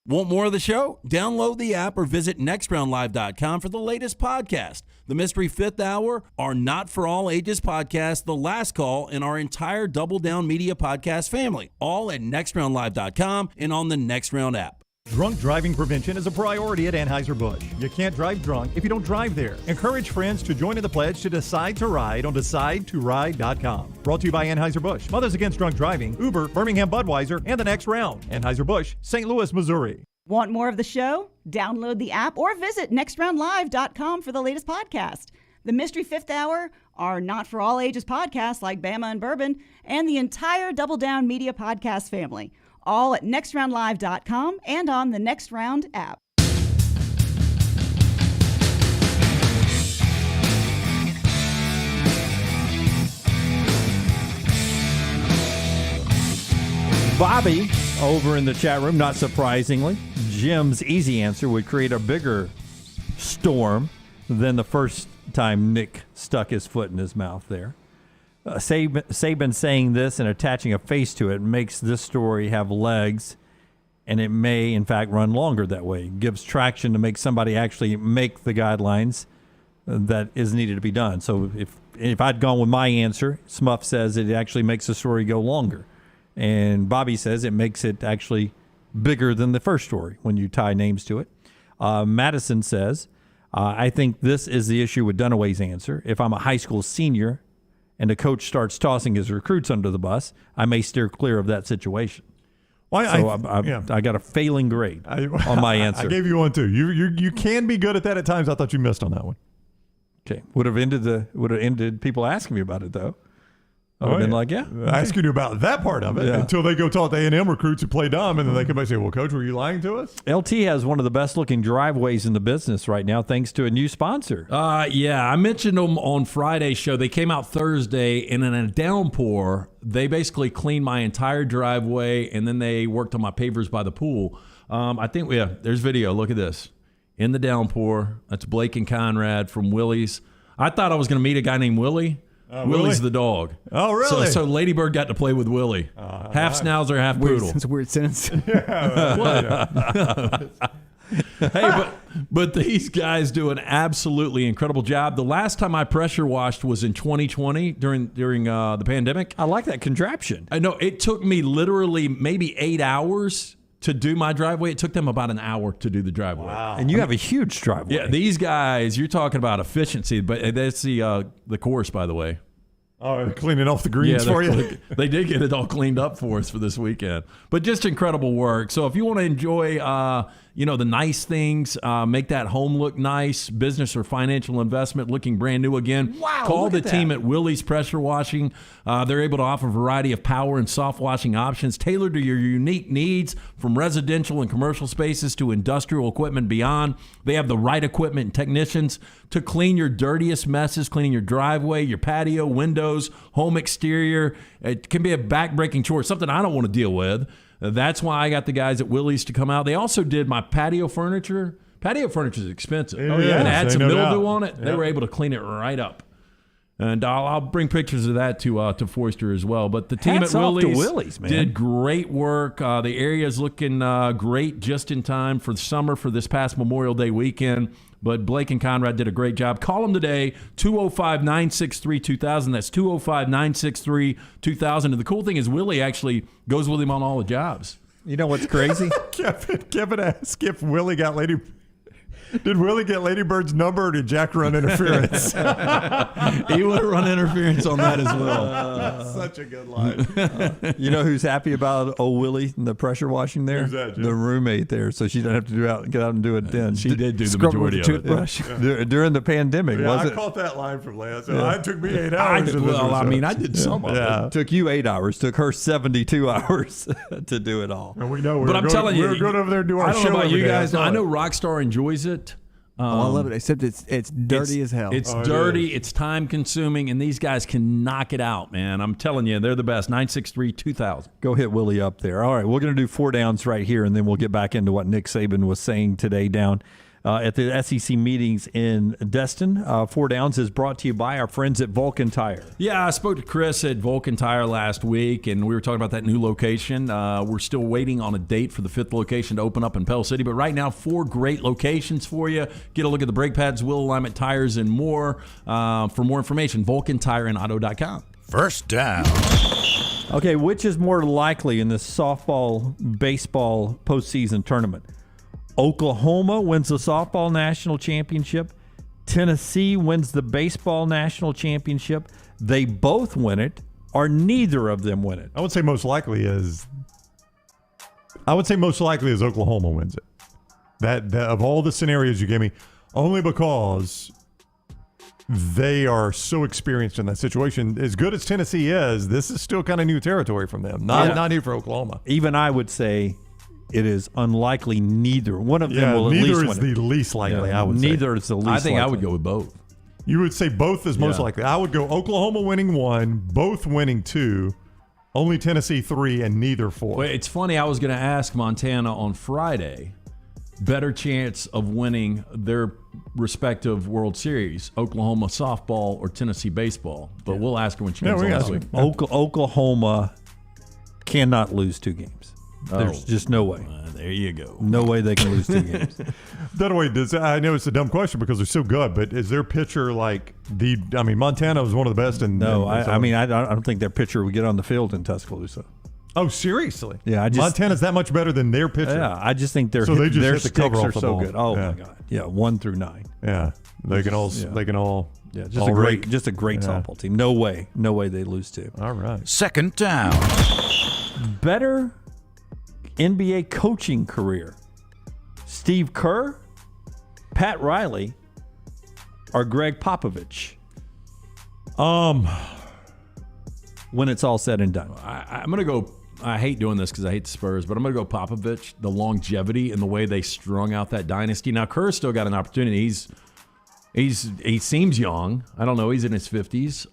Want more of the show? Download the app or visit nextroundlive.com for the latest podcast. The Mystery Fifth Hour, our Not For All Ages podcast, The Last Call, and our entire Double Down Media podcast family. All at nextroundlive.com and on the Next Round app. Drunk driving prevention is a priority at Anheuser-Busch. You can't drive drunk if you don't drive there. Encourage friends to join in the pledge to decide to ride on DecideToRide.com. Brought to you by Anheuser-Busch, Mothers Against Drunk Driving, Uber, Birmingham Budweiser, and The Next Round. Anheuser-Busch, St. Louis, Missouri. Want more of the show? Download the app or visit nextroundlive.com for the latest podcast. The Mystery Fifth Hour, our Not For All Ages podcast like Bama and Bourbon, and the entire Double Down Media podcast family. All at nextroundlive.com and on the Next Round app. Bobby over in the chat room, not surprisingly, Jim's easy answer would create a bigger storm than the first time Nick stuck his foot in his mouth there. Saban saying this and attaching a face to it makes this story have legs, and it may, in fact, run longer that way. It gives traction to make somebody actually make the guidelines that is needed to be done. So if I'd gone with my answer, Smuff says it actually makes the story go longer. And Bobby says it makes it actually bigger than the first story when you tie names to it. Madison says, I think this is the issue with Dunaway's answer. If I'm a high school senior and the coach starts tossing his recruits under the bus, I may steer clear of that situation. Well, I got a failing grade on my answer. I gave you one too. You can be good at that at times. I thought you missed on that one. Okay, would have ended people asking me about it though. I would have been like, yeah. Asking you about that part of it until they go talk to A&M recruits who play dumb, and then they come back and say, well, Coach, were you lying to us? LT has one of the best-looking driveways in the business right now thanks to a new sponsor. Yeah, I mentioned them on Friday's show. They came out Thursday, and in a downpour, they basically cleaned my entire driveway, and then they worked on my pavers by the pool. I think, there's video. Look at this. In the downpour, that's Blake and Conrad from Willie's. I thought I was going to meet a guy named Willie. Willie's the dog. Oh, really? So Ladybird got to play with Willie. Half schnauzer, half poodle. It's a weird sentence. Hey, but these guys do an absolutely incredible job. The last time I pressure washed was in 2020 during the pandemic. I like that contraption. I know it took me literally maybe 8 hours to do my driveway. It took them about an hour to do the driveway. Wow. And you have a huge driveway. Yeah, these guys, you're talking about efficiency, but that's the course, by the way. Oh, cleaning off the greens for you? They did get it all cleaned up for us for this weekend. But just incredible work. So if you want to enjoy, the nice things, make that home look nice, business or financial investment looking brand new again, call the team at Willie's Pressure Washing. They're able to offer a variety of power and soft washing options tailored to your unique needs, from residential and commercial spaces to industrial equipment beyond. They have the right equipment and technicians to clean your dirtiest messes, cleaning your driveway, your patio, windows, home exterior. It can be a back-breaking chore, something I don't want to deal with. That's why I got the guys at Willie's to come out. They also did my patio furniture. Patio furniture is expensive. Oh, yeah. And it had some no mildew doubt. on it. They were able to clean it right up. And I'll bring pictures of that to Forster as well. But the team Hats at off to Willie's Willie's, man. did great work. The area is looking great just in time for the summer for this past Memorial Day weekend. But Blake and Conrad did a great job. Call them today, 205-963-2000. That's 205-963-2000. And the cool thing is Willie actually goes with him on all the jobs. You know what's crazy? Kevin asked if Willie got Lady. Did Willie get Lady Bird's number, or did Jack run interference? He would have run interference on that as well. Such a good line. You know who's happy about old Willie and the pressure washing there? Who's that, Jim? The roommate there, so she doesn't have to get out and do it then. She did do the Scrub majority with a of it. toothbrush. During the pandemic, Yeah, was I it? caught that line from Lance. It took me 8 hours. I did some of it. Took you 8 hours. Took her 72 hours to do it all. And we know But I'm telling you, we're going over there to do our I don't show know about every you day. guys. I know Rockstar enjoys it. I love it, except it's dirty as hell. It's dirty. It's time consuming, and these guys can knock it out, man. I'm telling you, they're the best. 963-2000. Go hit Willie up there. All right, we're going to do 4 downs right here, and then we'll get back into what Nick Saban was saying today down at the SEC meetings in Destin. 4 downs is brought to you by our friends at Vulcan Tire. Yeah, I spoke to Chris at Vulcan Tire last week, and we were talking about that new location. We're still waiting on a date for the 5th location to open up in Pell City, but right now, 4 great locations for you. Get a look at the brake pads, wheel alignment, tires, and more. For more information, VulcanTireandAuto.com. First down. Okay, which is more likely in the softball, baseball postseason tournament? Oklahoma wins the softball national championship. Tennessee wins the baseball national championship. They both win it, or neither of them win it. I would say most likely is Oklahoma wins it. That of all the scenarios you gave me, only because they are so experienced in that situation. As good as Tennessee is, this is still kind of new territory from them. Not new for Oklahoma. Even I would say it is unlikely neither. One of them will at least win. Neither is the least likely, I would say. Neither is the least likely. I think I would go with both. You would say both is most likely. I would go Oklahoma winning 1, both winning 2, only Tennessee 3, and neither 4. Well, it's funny. I was going to ask Montana on Friday, better chance of winning their respective World Series, Oklahoma softball or Tennessee baseball. But we'll ask her when she comes on this week. Oklahoma cannot lose 2 games. There's just no way. There you go. No way they can lose 2 games. I know it's a dumb question because they're so good, but is their pitcher Montana was one of the best. No, I don't think their pitcher would get on the field in Tuscaloosa. Oh, seriously? Yeah, Montana's that much better than their pitcher. Yeah, I just think their they just their hit the cover sticks off are the so ball. good. Oh Yeah. my god. Yeah, 1 through 9. Yeah, they can all. Yeah, just all a great rate. softball team. No way they lose 2. All right. Second down. Better NBA coaching career: Steve Kerr, Pat Riley, or Greg Popovich? When it's all said and done, I'm going to go. I hate doing this because I hate the Spurs, but I'm going to go Popovich. The longevity and the way they strung out that dynasty. Now Kerr's still got an opportunity. He seems young. I don't know. He's in his 50s,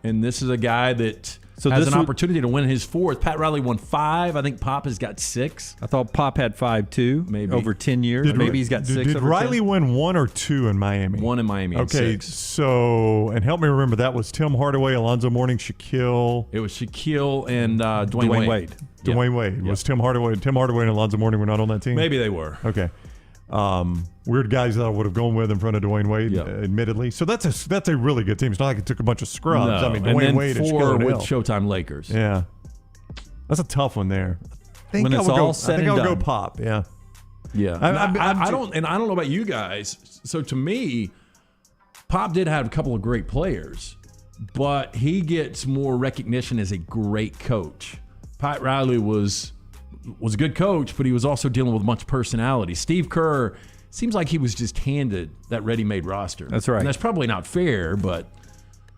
and this is a guy that has an opportunity to win his 4th. Pat Riley won 5. I think Pop has got 6. I thought Pop had 5 too. Maybe over 10 years. Maybe he's got 6. Did over Riley 10? win 1 or 2 in Miami? 1 in Miami. Okay, 6. so and help me remember, that was Tim Hardaway, Alonzo Mourning, Shaquille. It was Shaquille and Dwayne Wade. Dwayne Wade. Was Tim Hardaway and Alonzo Mourning were not on that team? Maybe they were. Okay. Weird guys that I would have gone with in front of Dwayne Wade, admittedly. So that's a really good team. It's not like it took a bunch of scrubs. No. I mean, and Dwayne then Wade and 4 Shaquille with O'Neal. Showtime Lakers. Yeah, that's a tough one there. When it's all said and I think done. I'll go Pop. Yeah. Yeah. I don't know about you guys. So to me, Pop did have a couple of great players, but he gets more recognition as a great coach. Pat Riley was a good coach, but he was also dealing with much personality. Steve Kerr seems like he was just handed that ready-made roster. That's right. And that's probably not fair, but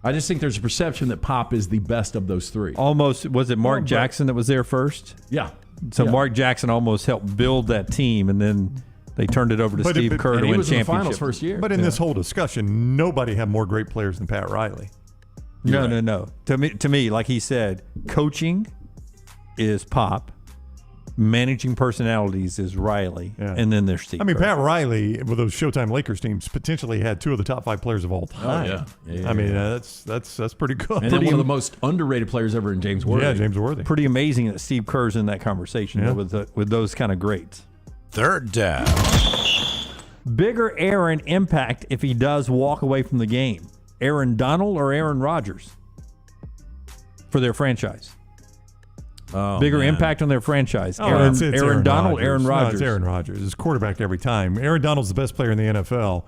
I just think there's a perception that Pop is the best of those 3. Almost, was it Mark Jackson that was there first? Yeah. So Mark Jackson almost helped build that team, and then they turned it over to Steve Kerr to win was in the championship. finals first year. But in this whole discussion, nobody had more great players than Pat Riley. No. To me, like he said, coaching is Pop. managing personalities is Riley, and then there's Steve. I mean, Kerr. Pat Riley with those Showtime Lakers teams potentially had 2 of the top 5 players of all time. I mean, that's pretty good. And then one of the most underrated players ever in James Worthy. Yeah, James Worthy. Pretty amazing that Steve Kerr's in that conversation with those kind of greats. Third down. Bigger Aaron impact if he does walk away from the game. Aaron Donald or Aaron Rodgers for their franchise? Bigger impact on their franchise. Aaron Donald, Aaron Rodgers. No, it's Aaron Rodgers. It's quarterback every time. Aaron Donald's the best player in the NFL.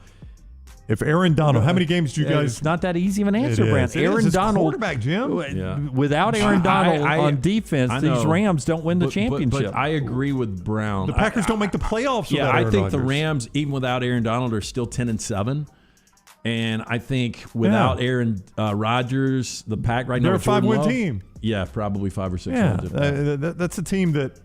If Aaron Donald, how many games do you guys? It's not that easy of an answer, Brent. Aaron Donald, quarterback, Jim. Without Aaron Donald on defense, these Rams don't win the championship. But I agree with Brown. The Packers don't make the playoffs. Yeah, without Aaron I think Rodgers. the Rams, even without Aaron Donald, are still 10-7. And I think without Aaron Rodgers, the Pack right now, they're a 5-win team. Yeah, probably 5 or 6 Yeah, wins. that's a team that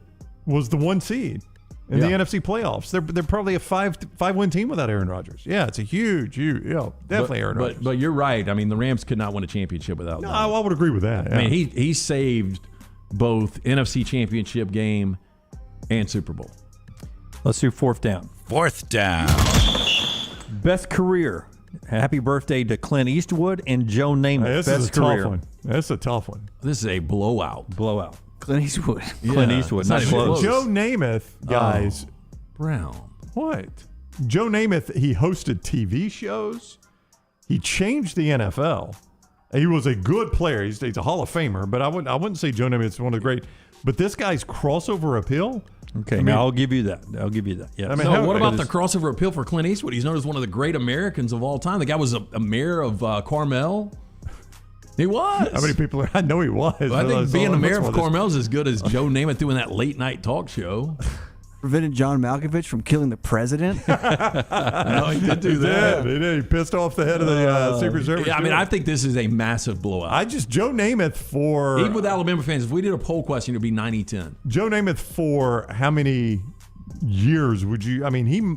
was the 1 seed in the NFC playoffs. They're probably a 5-win team without Aaron Rodgers. Yeah, it's a huge, definitely Aaron Rodgers. But you're right. I mean, the Rams could not win a championship without. No, I would agree with that. I mean, he saved both NFC championship game and Super Bowl. Let's do fourth down. Fourth down. Best career. Happy birthday to Clint Eastwood and Joe Namath. This Best is a career. tough one. That's a tough one. This is a blowout. Clint Eastwood. Clint Eastwood. Not close. Joe Namath, guys. Brown. What? Joe Namath, he hosted TV shows. He changed the NFL. He was a good player. He's a Hall of Famer, but I wouldn't say Joe Namath's one of the great. But this guy's crossover appeal. Okay, now I'll give you that. Yes. I mean, what about the crossover appeal for Clint Eastwood? He's known as one of the great Americans of all time. The guy was a mayor of Carmel. He was. How many people? I know he was. Well, I think being a mayor of Carmel is as good as Joe Namath doing that late night talk show. Prevented John Malkovich from killing the president. No, he did do that. He did. He pissed off the head of the Secret Service. Yeah, I mean, I think this is a massive blowout. Joe Namath for even with Alabama fans, if we did a poll question, it'd be 90-10. Joe Namath for how many years would you? I mean, he.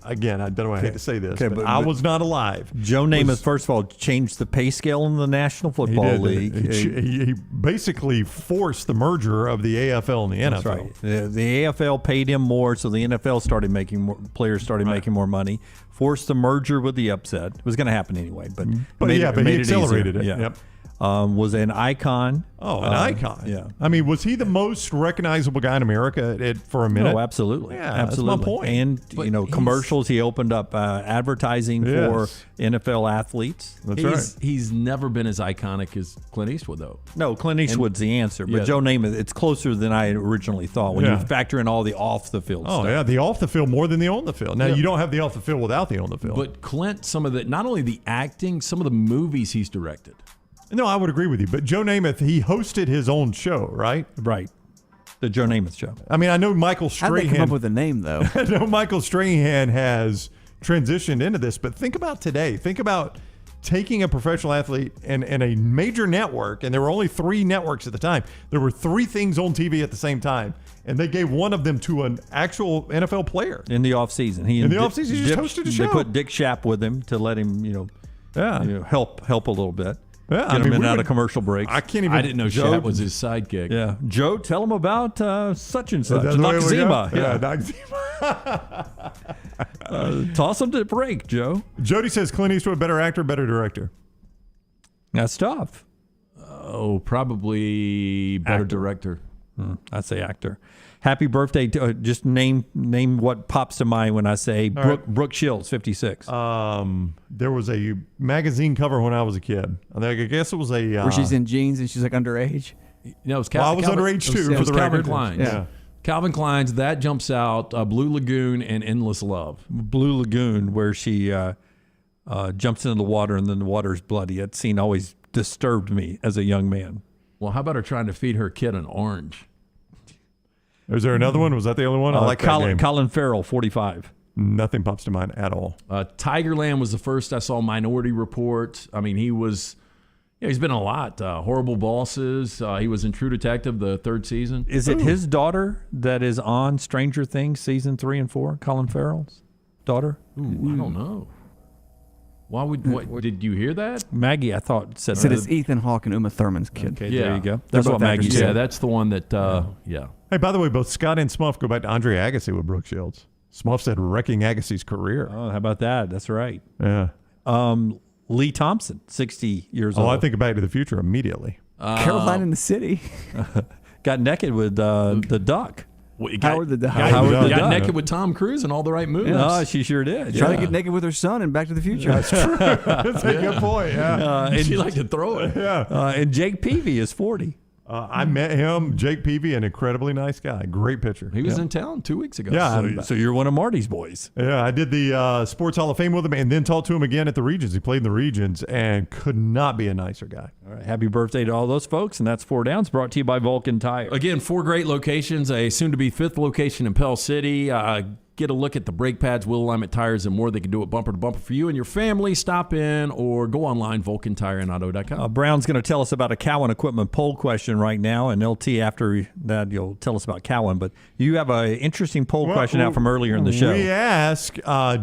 Again, I don't know. I hate to say this, but I was not alive. Joe Namath, first of all, changed the pay scale in the National Football League. He basically forced the merger of the AFL and the NFL. That's right. The AFL paid him more, so the NFL started making more. Players started making more money. Forced the merger with the upset. It was going to happen anyway, but he accelerated it. Yeah. Yep. Was an icon. Oh, an icon. Yeah. I mean, was he the most recognizable guy in America for a minute? Oh, absolutely. Yeah, absolutely. that's my point. And, commercials, he opened up advertising for NFL athletes. That's right. He's never been as iconic as Clint Eastwood, though. No, Clint Eastwood's the answer. But Joe Namath, it's closer than I originally thought when you factor in all the off-the-field stuff. Oh, yeah, the off-the-field more than the on-the-field. Now, you don't have the off-the-field without the on-the-field. But Clint, not only the acting, some of the movies he's directed. No, I would agree with you. But Joe Namath, he hosted his own show, right? Right. The Joe Namath show. I mean, I know Michael Strahan. How'd they come up with a name, though? I know Michael Strahan has transitioned into this, but think about today. Think about taking a professional athlete and a major network, and there were only 3 networks at the time. There were 3 things on TV at the same time, and they gave one of them to an actual NFL player. In the offseason. He just hosted a show. They put Dick Schaap with him to let him, help a little bit. Yeah, Get him in and out of commercial breaks. I can't even. I didn't know Schaap was his sidekick. Yeah, Joe, tell him about such and such. That's the way we go? Nakzima. Nakzima. Toss him to break, Joe. Jody says Clint Eastwood, better actor, better director. That's tough. Oh, probably better director. I'd say actor. Happy birthday to just name what pops to mind when I say Brooke Shields, 56. There was a magazine cover when I was a kid. I guess it was a where she's in jeans and she's like underage. No, it was I was underage too. It was for the Calvin record. Klein. Yeah. Calvin Klein's that jumps out. Blue Lagoon and Endless Love. Blue Lagoon, where she jumps into the water and then the water's bloody. That scene always disturbed me as a young man. Well, how about her trying to feed her kid an orange? Is there another one? Was that the only one? I like that game. Colin Farrell, 45. Nothing pops to mind at all. Tigerland was the first I saw. Minority Report. I mean, he was. Yeah, he's been in a lot. Horrible Bosses. He was in True Detective, the 3rd season. Is it his daughter that is on Stranger Things season 3 and 4? Colin Farrell's daughter? I don't know. Why would? What, did you hear that? Maggie, I thought said it's Ethan Hawke and Uma Thurman's kid. Okay, there you go. That's what Maggie said. Yeah, that's the one that. Yeah. Hey, by the way, both Scott and Smuff go back to Andre Agassi with Brooke Shields. Smuff said wrecking Agassi's career. Oh, how about that? That's right. Yeah. Lee Thompson, 60 years old. Oh, I think Back to the Future immediately. Caroline in the City. Got naked with the duck. Howard the Duck. Got naked with Tom Cruise and all the right moves. Oh, she sure did. Trying to get naked with her son in Back to the Future. That's true. That's a good point. Yeah. And she liked to throw it. Yeah. And Jake Peavy is 40. I met him, Jake Peavy, an incredibly nice guy. Great pitcher. He was in town 2 weeks ago. Yeah. So you're one of Marty's boys. Yeah, I did the Sports Hall of Fame with him and then talked to him again at the Regions. He played in the Regions and could not be a nicer guy. All right. Happy birthday to all those folks. And that's 4 Downs, brought to you by Vulcan Tire. Again, 4 great locations, a soon-to-be 5th location in Pell City. Get a look at the brake pads, wheel alignment, tires, and more. They can do it bumper to bumper for you and your family. Stop in or go online, VulcanTireandAuto.com. Brown's going to tell us about a Cowan equipment poll question right now, and LT, after that, you'll tell us about Cowan. But you have an interesting poll question out from earlier in the show. We ask,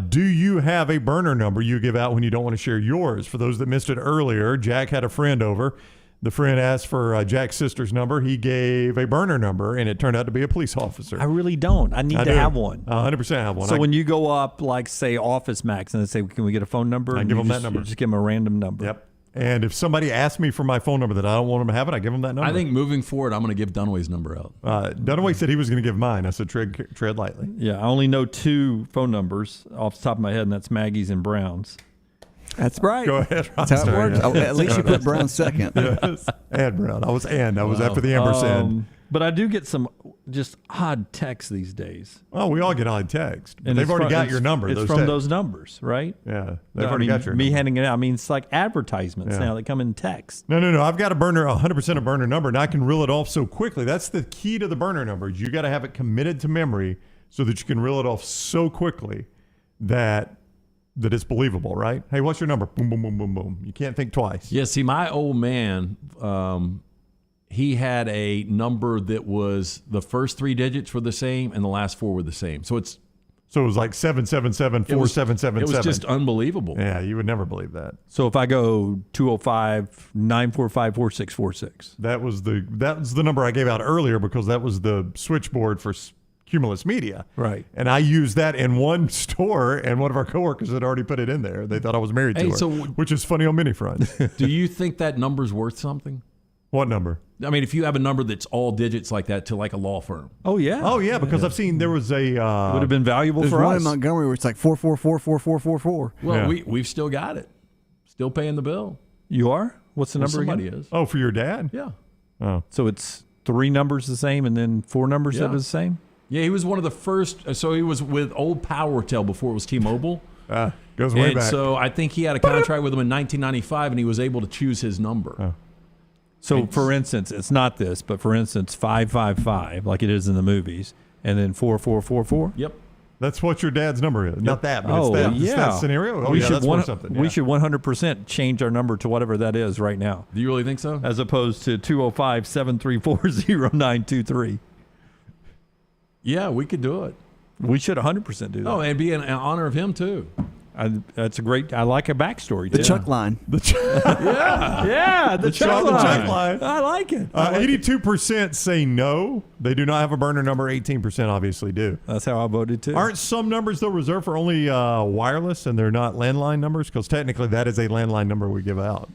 do you have a burner number you give out when you don't want to share yours? For those that missed it earlier, Jack had a friend over. The friend asked for Jack's sister's number. He gave a burner number, and it turned out to be a police officer. I really don't. I need to have one. 100% have one. So when you go up, like, say, Office Max, and they say, can we get a phone number? I give them that number. You just give them a random number. Yep. And if somebody asks me for my phone number that I don't want them to have it, I give them that number. I think moving forward, I'm going to give Dunaway's number out. Dunaway said he was going to give mine. I said, tread lightly. Yeah, I only know 2 phone numbers off the top of my head, and that's Maggie's and Brown's. That's right. Go ahead, Ron. That's how it works. At least you put Brown second. Yes. And Brown. I was after the ampersand. But I do get some just odd texts these days. Well, we all get odd text. But And they've it's already from- got your number. It's from those numbers, right? Yeah. They've already got your me number. handing it out. I mean, it's like advertisements now that come in text. No. I've got a burner, 100% a burner number, and I can reel it off so quickly. That's the key to the burner number. You got to have it committed to memory so that you can reel it off so quickly that it's believable, right? Hey, what's your number? Boom, boom, boom, boom, boom. You can't think twice. Yeah, see, my old man, he had a number that was the first 3 digits were the same and the last 4 were the same. So it was like 777-4777. It was just unbelievable. Yeah, you would never believe that. So if I go 205-945-4646. That was the number I gave out earlier because that was the switchboard for Cumulus Media. Right. And I used that in one store, and one of our coworkers had already put it in there. They thought I was married to her, which is funny on many fronts. Do you think that number's worth something? What number? I mean, if you have a number that's all digits like that to like a law firm. Oh, yeah. Oh, yeah, because I've seen there was a... would have been valuable There's for one us. in Montgomery where it's like 4444444. Well, we've still got it. Still paying the bill. You are? What's the number somebody again? is. Oh, for your dad? Yeah. Oh. So it's 3 numbers the same and then 4 numbers that are the same? Yeah, he was one of the first. So he was with old PowerTel before it was T-Mobile. Goes way and back. So I think he had a contract with him in 1995, and he was able to choose his number. So, for instance, it's not this, but for instance, 555, like it is in the movies, and then 4444. Yep. That's what your dad's number is. Not that, but Oh, it's yeah. that scenario. Oh, we yeah, should that's worth something. We should 100% change our number to whatever that is right now. Do you really think so? As opposed to 205-734-0923. Yeah, we could do it. We should 100% do that. Oh, and be in honor of him, too. That's a great. I like a backstory. The too. Chuck line. Yeah, the Chuck line. I like it. 82% say no. They do not have a burner number. 18% obviously do. That's how I voted too. Aren't some numbers though reserved for only wireless and they're not landline numbers? Because technically that is a landline number we give out.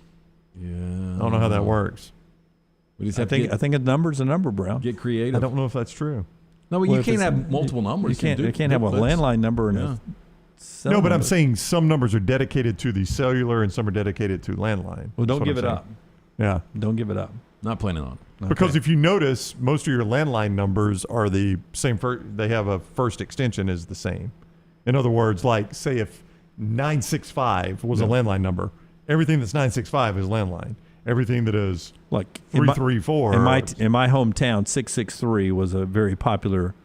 Yeah. I don't know how that works. I think a number's a number, Brown. Get creative. I don't know if that's true. No, well, you can't have multiple numbers. You can't have a landline number and a cell No, but I'm number. saying some numbers are dedicated to the cellular and some are dedicated to landline. Well, don't That's what give I'm it saying. up. Yeah. Don't give it up. Not planning on it. Because if you notice, most of your landline numbers are the same. They have a first extension is the same. In other words, like say if 965 was a landline number, everything that's 965 is landline. Everything that is like 334. In my hometown, 663 was a very popular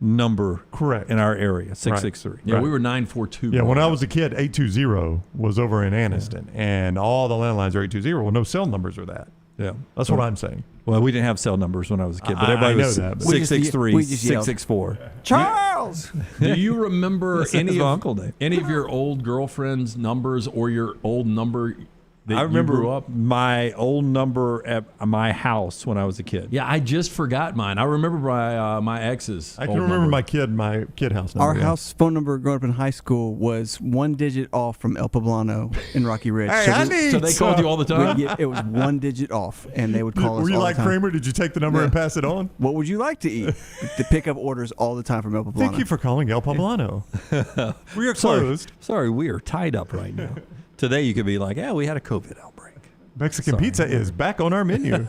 number. Correct. In our area, 663. Yeah, we were 942. Yeah, when I was a kid, 820 was over in Anniston, and all the landlines are 820. Well, no cell numbers are that. Yeah, that's what I'm saying. Well, we didn't have cell numbers when I was a kid, but I everybody know was that, but- 663, We just yelled. 664. Charles! Do you remember That's my Uncle Dave. any of your old girlfriend's numbers or your old number that I remember you grew up? my old number at my house when I was a kid. Yeah, I just forgot mine. I remember my ex's. I can old remember number. my kid house number. Our house phone number growing up in high school was 1 digit off from El Poblano in Rocky Ridge. Hey, So they called you all the time? Yeah, it was 1 digit off, and they would call us Were you all like the time. Kramer? Did you take the number and pass it on? What would you like to eat? To pick up orders all the time from El Poblano. Thank you for calling El Poblano. We are closed. Sorry, we are tied up right now. Today you could be like, yeah, we had a COVID outbreak. Mexican pizza is back on our menu.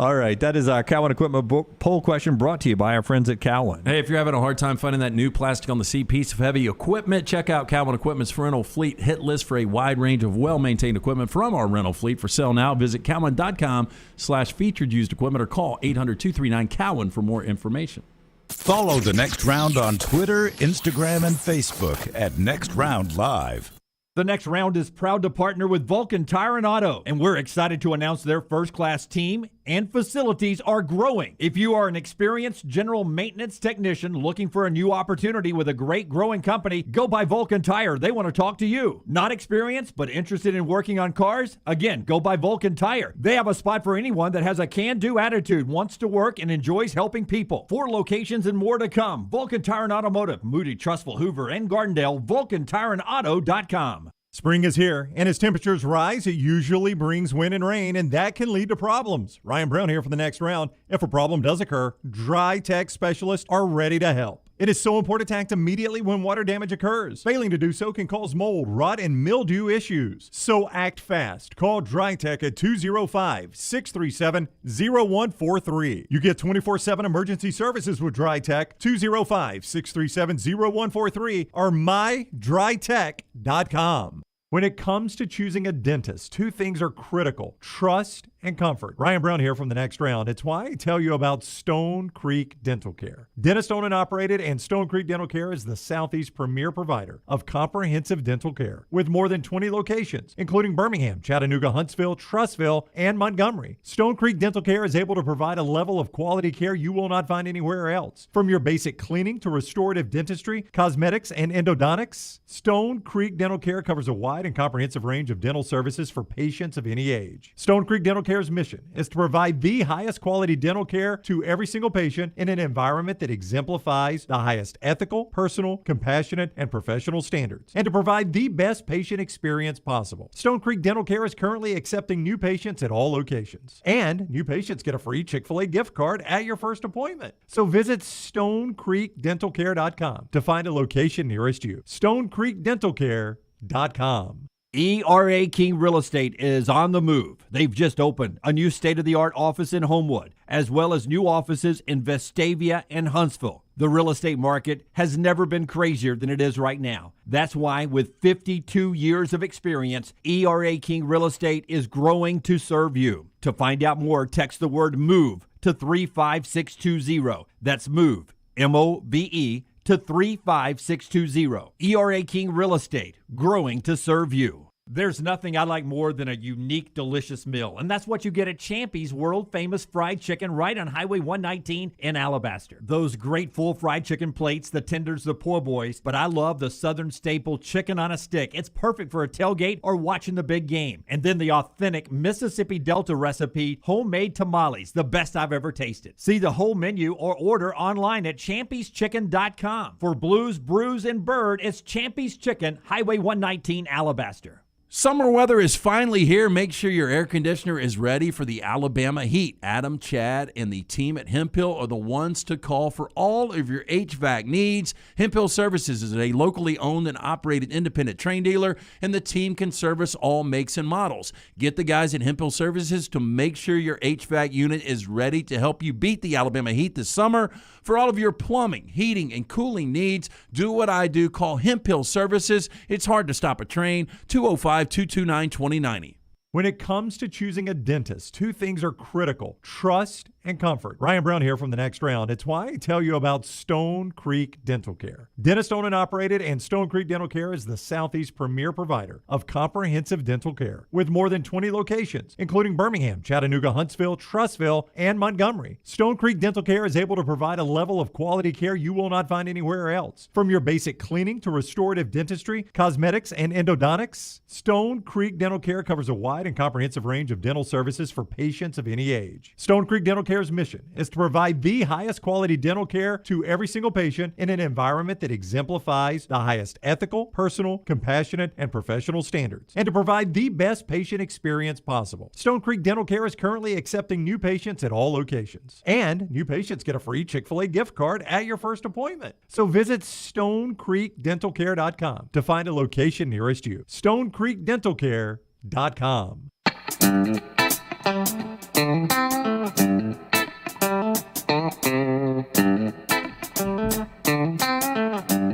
All right, that is our Cowan Equipment poll question brought to you by our friends at Cowan. Hey, if you're having a hard time finding that new plastic on the seat piece of heavy equipment, check out Cowan Equipment's rental fleet hit list for a wide range of well-maintained equipment from our rental fleet. For sale now, visit cowan.com/featured used equipment or call 800-239-COWAN for more information. Follow The Next Round on Twitter, Instagram, and Facebook at Next Round Live. The Next Round is proud to partner with Vulcan Tire and Auto, and we're excited to announce their first-class team and facilities are growing. If you are an experienced general maintenance technician looking for a new opportunity with a great growing company, go by Vulcan Tire. They want to talk to you. Not experienced, but interested in working on cars? Again, go by Vulcan Tire. They have a spot for anyone that has a can-do attitude, wants to work, and enjoys helping people. 4 locations and more to come. Vulcan Tire and Automotive, Moody, Trustful, Hoover, and Gardendale, VulcanTireandAuto.com. Spring is here, and as temperatures rise, it usually brings wind and rain, and that can lead to problems. Ryan Brown here for The Next Round. If a problem does occur, Dry Tech specialists are ready to help. It is so important to act immediately when water damage occurs. Failing to do so can cause mold, rot, and mildew issues. So act fast. Call Dry Tech at 205-637-0143. You get 24/7 emergency services with Dry Tech, 205-637-0143 or mydrytech.com. When it comes to choosing a dentist, 2 things are critical: trust and comfort. Ryan Brown here from The Next Round. It's why I tell you about Stone Creek Dental Care. Dentist owned and operated, and Stone Creek Dental Care is the Southeast premier provider of comprehensive dental care with more than 20 locations, including Birmingham, Chattanooga, Huntsville, Trussville, and Montgomery. Stone Creek Dental Care is able to provide a level of quality care you will not find anywhere else. From your basic cleaning to restorative dentistry, cosmetics, and endodontics, Stone Creek Dental Care covers a wide and comprehensive range of dental services for patients of any age. Stone Creek Dental Care's mission is to provide the highest quality dental care to every single patient in an environment that exemplifies the highest ethical, personal, compassionate, and professional standards, and to provide the best patient experience possible. Stone Creek Dental Care is currently accepting new patients at all locations, and new patients get a free Chick-fil-A gift card at your first appointment. So visit StoneCreekDentalCare.com to find a location nearest you. StoneCreekDentalCare.com. ERA King Real Estate is on the move. They've just opened a new state-of-the-art office in Homewood, as well as new offices in Vestavia and Huntsville. The real estate market has never been crazier than it is right now. That's why, with 52 years of experience, ERA King Real Estate is growing to serve you. To find out more, text the word MOVE to 35620. That's MOVE, M-O-V-E, to 35620. ERA King Real Estate, growing to serve you. There's nothing I like more than a unique, delicious meal, and that's what you get at Champy's world-famous fried chicken right on Highway 119 in Alabaster. Those great full fried chicken plates, the tenders, the po' boys, but I love the Southern staple chicken on a stick. It's perfect for a tailgate or watching the big game. And then the authentic Mississippi Delta recipe homemade tamales, the best I've ever tasted. See the whole menu or order online at champyschicken.com. For Blues, Brews, and Bird, it's Champy's Chicken, Highway 119, Alabaster. Summer weather is finally here. Make sure your air conditioner is ready for the Alabama heat. Adam, Chad, and the team at Hemphill are the ones to call for all of your HVAC needs. Hemphill Services is a locally owned and operated independent train dealer, and the team can service all makes and models. Get the guys at Hemphill Services to make sure your HVAC unit is ready to help you beat the Alabama heat this summer. For all of your plumbing, heating, and cooling needs, do what I do. Call Hemphill Services. It's hard to stop a train. 205-229-2090. When it comes to choosing a dentist, 2 things are critical: trust and comfort. Ryan Brown here from the Next Round. It's why I tell you about Stone Creek Dental Care. Dentist owned and operated, and Stone Creek Dental Care is the Southeast premier provider of comprehensive dental care with more than 20 locations, including Birmingham, Chattanooga, Huntsville, Trussville, and Montgomery. Stone Creek Dental Care is able to provide a level of quality care you will not find anywhere else. From your basic cleaning to restorative dentistry, cosmetics, and endodontics, Stone Creek Dental Care covers a wide and comprehensive range of dental services for patients of any age. Stone Creek Dental Care's mission is to provide the highest quality dental care to every single patient in an environment that exemplifies the highest ethical, personal, compassionate, and professional standards, and to provide the best patient experience possible. Stone Creek Dental Care is currently accepting new patients at all locations, and new patients get a free Chick-fil-A gift card at your first appointment. So visit StoneCreekDentalCare.com to find a location nearest you. StoneCreekDentalCare.com.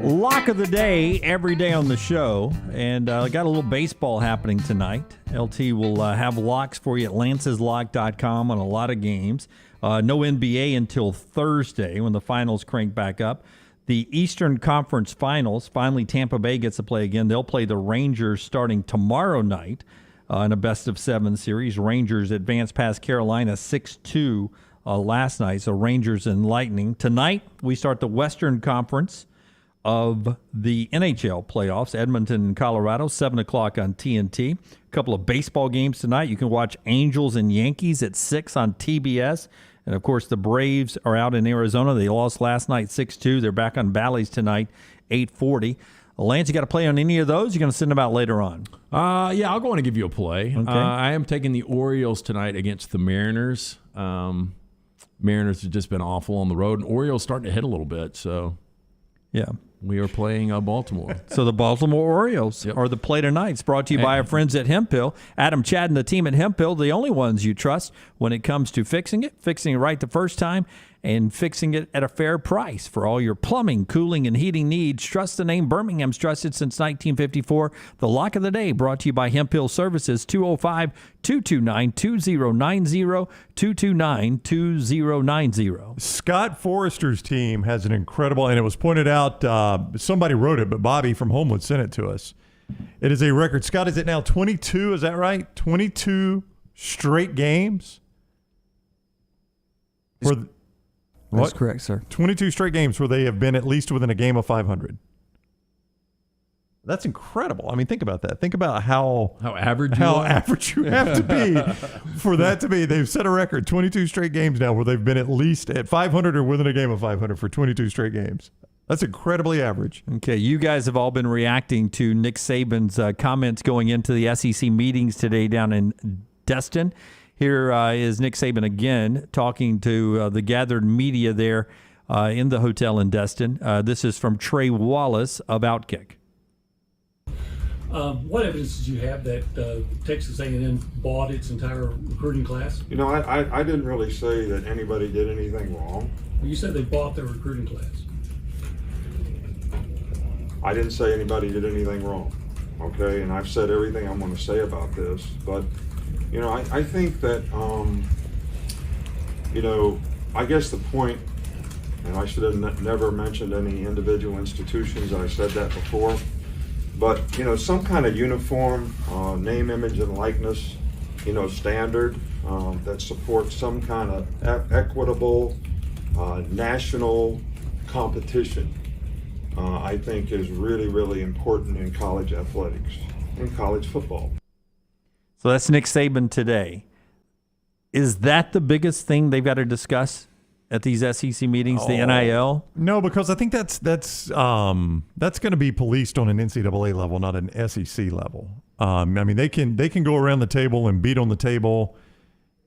Lock of the day every day on the show, and got a little baseball happening tonight. LT will have locks for you at lanceslock.com on a lot of games. No NBA until Thursday when the finals crank back up. The Eastern Conference Finals, finally Tampa Bay gets to play again. They'll play the Rangers starting tomorrow night in a best-of-7 series. Rangers advanced past Carolina 6-2 last night, so Rangers and Lightning. Tonight, we start the Western Conference of the NHL playoffs. Edmonton and Colorado, 7 o'clock on TNT. A couple of baseball games tonight. You can watch Angels and Yankees at 6 on TBS. And, of course, the Braves are out in Arizona. They lost last night 6-2. They're back on Bally's tonight, 8:40. Lance, you got to play on any of those? You're going to send them out later on? Yeah, I'll go on and give you a play. Okay. I am taking the Orioles tonight against the Mariners. Mariners have just been awful on the road, and Orioles starting to hit a little bit. So, yeah. We are playing Baltimore. So the Baltimore Orioles are the play tonight. It's brought to you by our friends at Hemphill. Adam, Chad, and the team at Hemphill, the only ones you trust when it comes to fixing it right the first time, and fixing it at a fair price. For all your plumbing, cooling, and heating needs, trust the name Birmingham's trusted since 1954. The Lock of the Day brought to you by Hemphill Services, 205-229-2090, 229-2090. Scott Forrester's team has an incredible, and it was pointed out, somebody wrote it, but Bobby from Homewood sent it to us. It is a record. Scott, is it now 22? Is that right? 22 straight games? That's correct, sir. 22 straight games where they have been at least within a game of 500. That's incredible. I mean, think about that. Think about how average you have to be for that to be. They've set a record, 22 straight games now where they've been at least at 500 or within a game of 500 for 22 straight games. That's incredibly average. Okay, you guys have all been reacting to Nick Saban's comments going into the SEC meetings today down in Destin. Here is Nick Saban again talking to the gathered media there in the hotel in Destin. This is from Trey Wallace of Outkick. What evidence did you have that Texas A&M bought its entire recruiting class? You know, I didn't really say that anybody did anything wrong. You said they bought their recruiting class. I didn't say anybody did anything wrong, okay? And I've said everything I'm going to say about this, but you know, I think that, you know, I guess the point, and I should have never mentioned any individual institutions, I said that before, but, you know, some kind of uniform name, image, and likeness, you know, standard that supports some kind of equitable national competition, I think is really, really important in college athletics, in college football. So that's Nick Saban today. Is that the biggest thing they've got to discuss at these SEC meetings, the NIL? No, because I think that's going to be policed on an NCAA level, not an SEC level. I mean, they can go around the table and beat on the table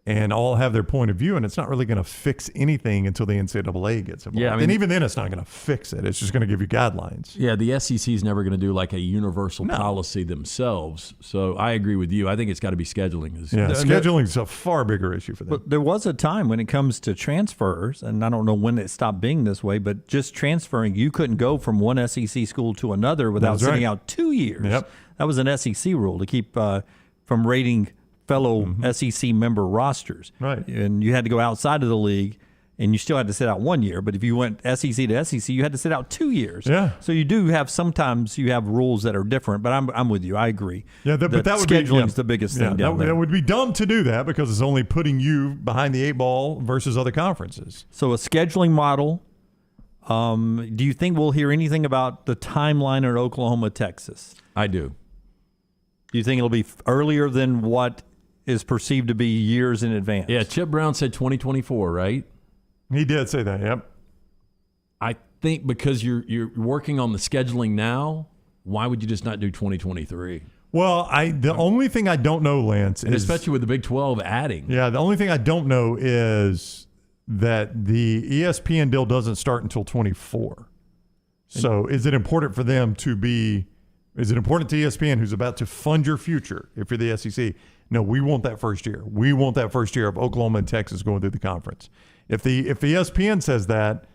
and all have their point of view, and it's not really going to fix anything until the NCAA gets involved. Yeah, I mean, and even then, it's not going to fix it. It's just going to give you guidelines. Yeah, the SEC is never going to do like a universal policy themselves. So I agree with you. I think it's got to be scheduling. Scheduling is a far bigger issue for them. But there was a time when it comes to transfers, and I don't know when it stopped being this way, but just transferring, you couldn't go from one SEC school to another without sitting out 2 years. Yep. That was an SEC rule to keep from rating fellow SEC member rosters. Right. And you had to go outside of the league, and you still had to sit out 1 year. But if you went SEC to SEC, you had to sit out 2 years. Yeah. So you do have sometimes you have rules that are different. But I'm with you. I agree. Yeah, but that would be scheduling's the biggest thing down there. That would be dumb to do that because it's only putting you behind the 8 ball versus other conferences. So a scheduling model. Do you think we'll hear anything about the timeline at Oklahoma, Texas? I do. Do you think it'll be earlier than what is perceived to be years in advance? Yeah, Chip Brown said 2024, right? He did say that, yep. I think because you're working on the scheduling now, why would you just not do 2023? Well, the only thing I don't know, Lance, and is especially with the Big 12 adding. Yeah, the only thing I don't know is that the ESPN deal doesn't start until 24. So is it important for them to be – is it important to ESPN, who's about to fund your future if you're the SEC? No, we want that first year. We want that first year of Oklahoma and Texas going through the conference. If ESPN says that,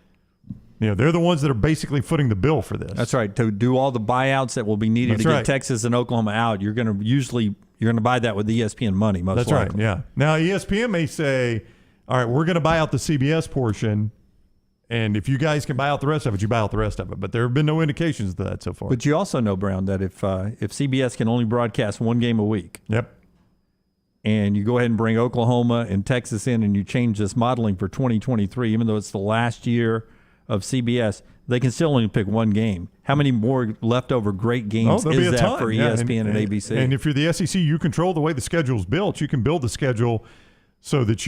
they're the ones that are basically footing the bill for this. That's right. To do all the buyouts that will be needed to get Texas and Oklahoma out, you're going to buy that with ESPN money most likely. That's right, yeah. Now, ESPN may say, all right, we're going to buy out the CBS portion, and if you guys can buy out the rest of it, you buy out the rest of it. But there have been no indications of that so far. But you also know, Brown, that if CBS can only broadcast one game a week, yep, and you go ahead and bring Oklahoma and Texas in and you change this modeling for 2023, even though it's the last year of CBS, they can still only pick one game. How many more leftover great games is that for ESPN and ABC? And if you're the SEC, you control the way the schedule's built. You can build the schedule so that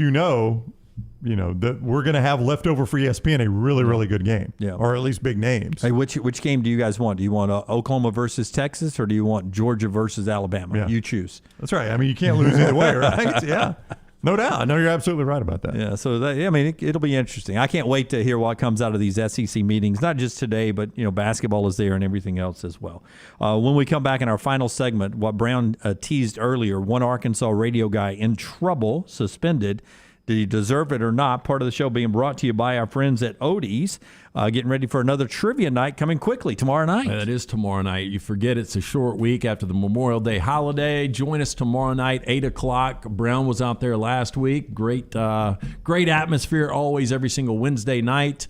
that we're going to have leftover for ESPN a really, really good game, or at least big names. Hey, which game do you guys want? Do you want Oklahoma versus Texas, or do you want Georgia versus Alabama? Yeah. You choose. That's right. I mean, you can't lose either way, right? Yeah, no doubt. I know you're absolutely right about that. Yeah, so it'll be interesting. I can't wait to hear what comes out of these SEC meetings, not just today, but basketball is there and everything else as well. When we come back in our final segment, what Brown teased earlier, one Arkansas radio guy in trouble, suspended. Did he deserve it or not? Part of the show being brought to you by our friends at Odie's. Getting ready for another trivia night coming quickly tomorrow night. That is tomorrow night. You forget it's a short week after the Memorial Day holiday. Join us tomorrow night, 8 o'clock. Brown was out there last week. Great atmosphere always every single Wednesday night.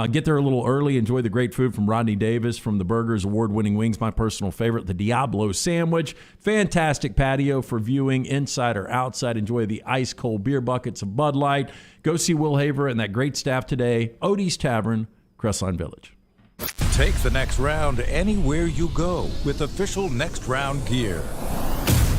Get there a little early. Enjoy the great food from Rodney Davis from the Burgers award-winning wings. My personal favorite, the Diablo sandwich. Fantastic patio for viewing inside or outside. Enjoy the ice-cold beer buckets of Bud Light. Go see Will Haver and that great staff today. Odie's Tavern, Crestline Village. Take the next round anywhere you go with official Next Round gear.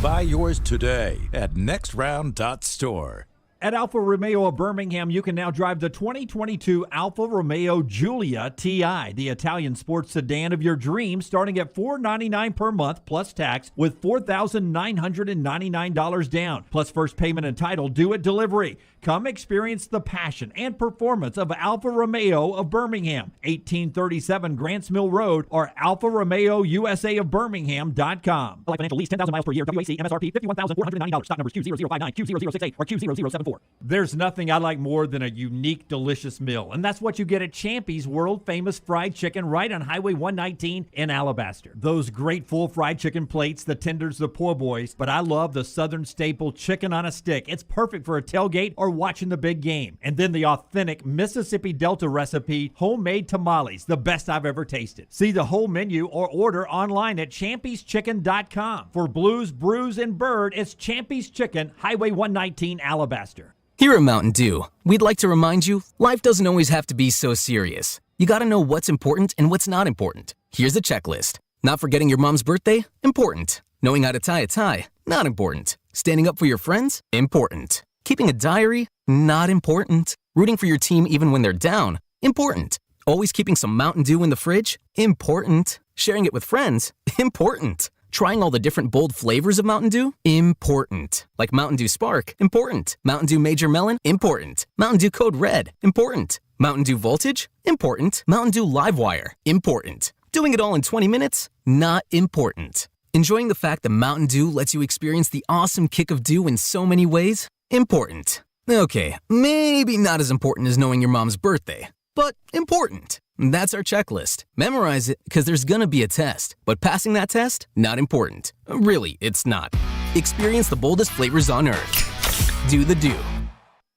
Buy yours today at nextround.store. At Alfa Romeo of Birmingham, you can now drive the 2022 Alfa Romeo Giulia TI, the Italian sports sedan of your dreams, starting at $499 per month plus tax with $4,999 down, plus first payment and title due at delivery. Come experience the passion and performance of Alfa Romeo of Birmingham, 1837 Grants Mill Road, or alfaromeousa of Birmingham.com. Lease 10,000 miles per year. WAC MSRP $51,499. Stock numbers Q0059, Q0068, or Q0074. There's nothing I like more than a unique, delicious meal, and that's what you get at Champy's world-famous fried chicken right on Highway 119 in Alabaster. Those great full fried chicken plates, the tenders, the po' boys, but I love the Southern staple chicken on a stick. It's perfect for a tailgate or watching the big game. And then the authentic Mississippi Delta recipe, homemade tamales, the best I've ever tasted. See the whole menu or order online at champyschicken.com. For Blues, Brews, and Bird, it's Champy's Chicken, Highway 119, Alabaster. Here at Mountain Dew, we'd like to remind you, life doesn't always have to be so serious. You gotta know what's important and what's not important. Here's a checklist. Not forgetting your mom's birthday? Important. Knowing how to tie a tie? Not important. Standing up for your friends? Important. Keeping a diary? Not important. Rooting for your team even when they're down? Important. Always keeping some Mountain Dew in the fridge? Important. Sharing it with friends? Important. Trying all the different bold flavors of Mountain Dew? Important. Like Mountain Dew Spark? Important. Mountain Dew Major Melon? Important. Mountain Dew Code Red? Important. Mountain Dew Voltage? Important. Mountain Dew Livewire? Important. Doing it all in 20 minutes? Not important. Enjoying the fact that Mountain Dew lets you experience the awesome kick of dew in so many ways? Important. Okay, maybe not as important as knowing your mom's birthday, but important. That's our checklist. Memorize it, because there's gonna be a test. But passing that test? Not important. Really, it's not. Experience the boldest flavors on earth. Do the do.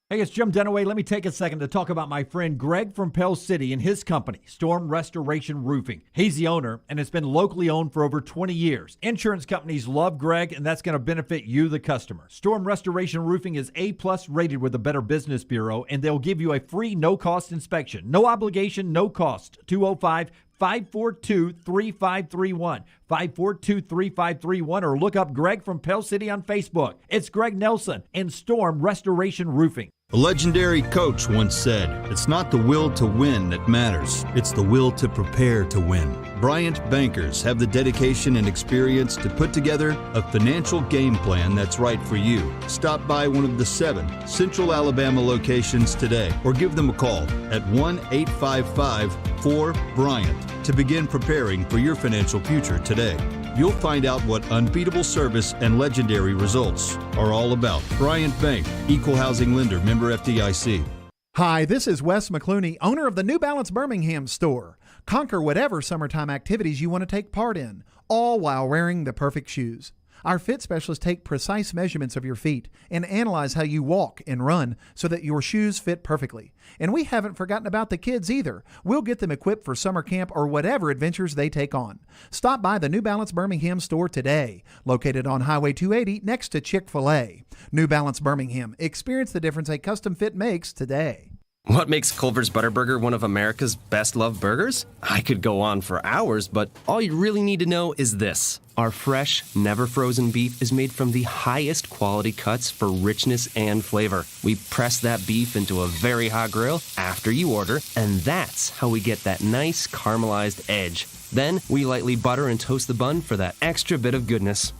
Hey, it's Jim Dunaway. Let me take a second to talk about my friend Greg from Pell City and his company, Storm Restoration Roofing. He's the owner, and it's been locally owned for over 20 years. Insurance companies love Greg, and that's going to benefit you, the customer. Storm Restoration Roofing is A-plus rated with the Better Business Bureau, and they'll give you a free no-cost inspection. No obligation, no cost. 205-542-3531. 542-3531, or look up Greg from Pell City on Facebook. It's Greg Nelson and Storm Restoration Roofing. A legendary coach once said, "It's not the will to win that matters. It's the will to prepare to win." Bryant bankers have the dedication and experience to put together a financial game plan that's right for you. Stop by one of the 7 Central Alabama locations today or give them a call at 1-855-4-BRYANT to begin preparing for your financial future today. You'll find out what unbeatable service and legendary results are all about. Bryant Bank, Equal Housing Lender, member FDIC. Hi, this is Wes McClooney, owner of the New Balance Birmingham store. Conquer whatever summertime activities you want to take part in, all while wearing the perfect shoes. Our fit specialists take precise measurements of your feet and analyze how you walk and run so that your shoes fit perfectly. And we haven't forgotten about the kids either. We'll get them equipped for summer camp or whatever adventures they take on. Stop by the New Balance Birmingham store today, located on Highway 280 next to Chick-fil-A. New Balance Birmingham. Experience the difference a custom fit makes today. What makes Culver's Butterburger one of America's best-loved burgers? I could go on for hours, but all you really need to know is this. Our fresh, never-frozen beef is made from the highest quality cuts for richness and flavor. We press that beef into a very hot grill after you order, and that's how we get that nice caramelized edge. Then we lightly butter and toast the bun for that extra bit of goodness.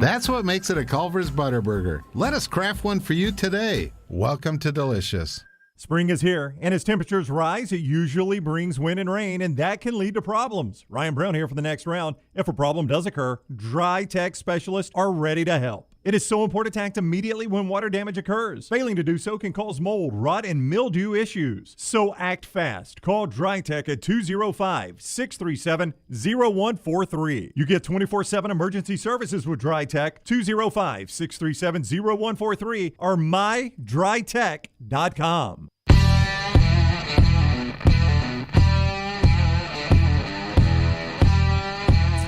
That's what makes it a Culver's Butterburger. Let us craft one for you today. Welcome to Delicious. Spring is here, and as temperatures rise, it usually brings wind and rain, and that can lead to problems. Ryan Brown here for the next round. If a problem does occur, Dry Tech specialists are ready to help. It is so important to act immediately when water damage occurs. Failing to do so can cause mold, rot, and mildew issues. So act fast. Call Dry Tech at 205-637-0143. You get 24/7 emergency services with Dry Tech. 205-637-0143 or mydrytech.com.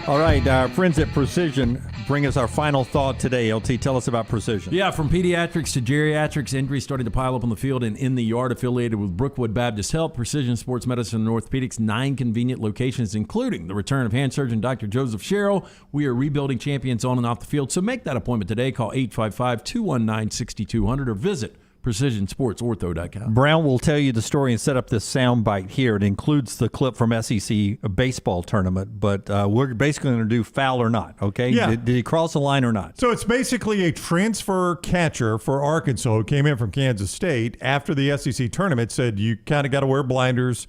All right, our friends at Precision bring us our final thought today. LT, tell us about Precision. Yeah, from pediatrics to geriatrics, injuries starting to pile up on the field and in the yard. Affiliated with Brookwood Baptist Health, Precision Sports Medicine and Orthopedics, 9 convenient locations, including the return of hand surgeon Dr. Joseph Sherrill. We are rebuilding champions on and off the field, so make that appointment today. Call 855-219-6200 or visit PrecisionSportsOrtho.com. Brown will tell you the story and set up this sound bite here. It includes the clip from SEC baseball tournament, but we're basically going to do foul or not, okay? Yeah. Did he cross the line or not? So it's basically a transfer catcher for Arkansas who came in from Kansas State after the SEC tournament, said you kind of got to wear blinders,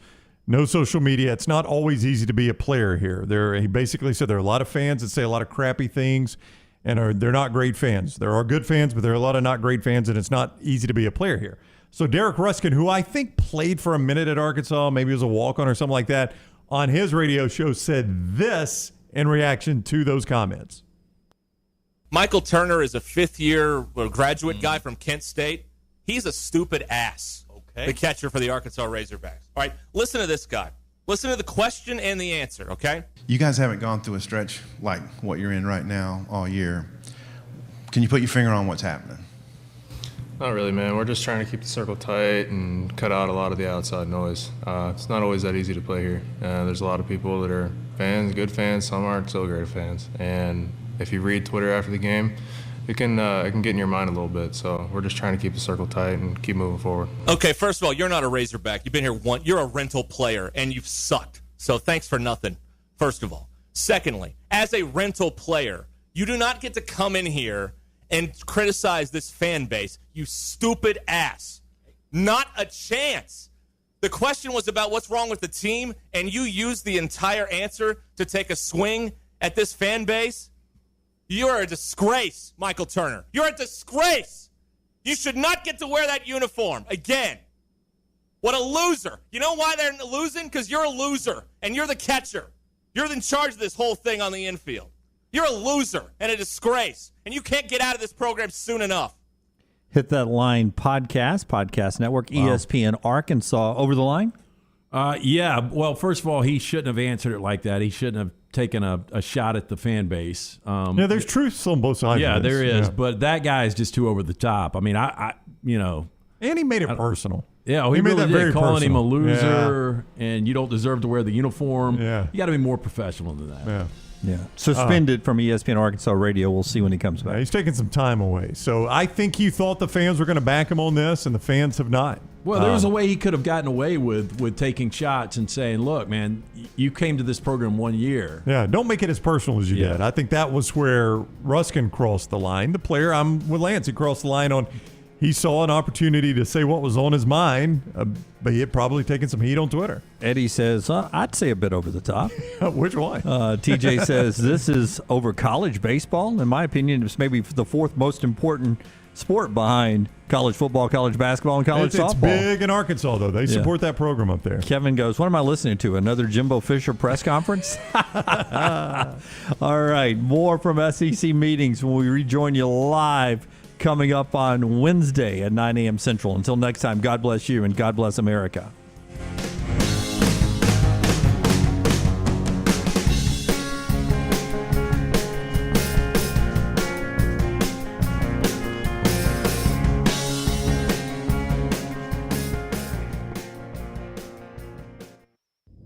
no social media. It's not always easy to be a player here. He basically said there are a lot of fans that say a lot of crappy things, and they're not great fans. There are good fans, but there are a lot of not great fans, and it's not easy to be a player here. So Derek Ruskin, who I think played for a minute at Arkansas, maybe it was a walk-on or something like that, on his radio show said this in reaction to those comments. Michael Turner is a fifth-year graduate guy from Kent State. He's a stupid ass, the catcher for the Arkansas Razorbacks. All right, listen to this guy. Listen to the question and the answer, okay? You guys haven't gone through a stretch like what you're in right now all year. Can you put your finger on what's happening? Not really, man. We're just trying to keep the circle tight and cut out a lot of the outside noise. It's not always that easy to play here. There's a lot of people that are fans, good fans. Some aren't so great fans. And if you read Twitter after the game, it can get in your mind a little bit. So we're just trying to keep the circle tight and keep moving forward. Okay, first of all, you're not a Razorback. You've been here once. You're a rental player, and you've sucked. So thanks for nothing, first of all. Secondly, as a rental player, you do not get to come in here and criticize this fan base, you stupid ass. Not a chance. The question was about what's wrong with the team, and you used the entire answer to take a swing at this fan base? You're a disgrace, Michael Turner. You're a disgrace. You should not get to wear that uniform again. What a loser. You know why they're losing? Because you're a loser, and you're the catcher. You're in charge of this whole thing on the infield. You're a loser and a disgrace, and you can't get out of this program soon enough. Hit That Line podcast network, ESPN Arkansas. Over the line? Yeah. Well, first of all, he shouldn't have answered it like that. He shouldn't have taken a shot at the fan base. Yeah, there's truth on both sides. Yeah, of this. there is. Yeah. But that guy is just too over the top. I mean, I and he made it personal. Yeah, he he made really that did. very Calling him a personal. loser, and you don't deserve to wear the uniform. Yeah. You got to be more professional than that. Yeah. Yeah. Suspended from ESPN Arkansas Radio. We'll see when he comes back. He's taking some time away. So I think you thought the fans were going to back him on this, and the fans have not. Well, there was a way he could have gotten away with taking shots and saying, look, man, you came to this program 1 year. Yeah, don't make it as personal as you did. I think that was where Ruskin crossed the line. The player, I'm with Lance, he crossed the line on, he saw an opportunity to say what was on his mind, but he had probably taken some heat on Twitter. Eddie says, I'd say a bit over the top. Which one? TJ says, this is over college baseball. In my opinion, it's maybe the fourth most important sport behind college football, college basketball, and college softball. It's big in Arkansas, though. They support that program up there. Kevin goes, what am I listening to? Another Jimbo Fisher press conference? All right, more from SEC meetings when we rejoin you live coming up on Wednesday at 9 a.m. Central. Until next time, God bless you and God bless America.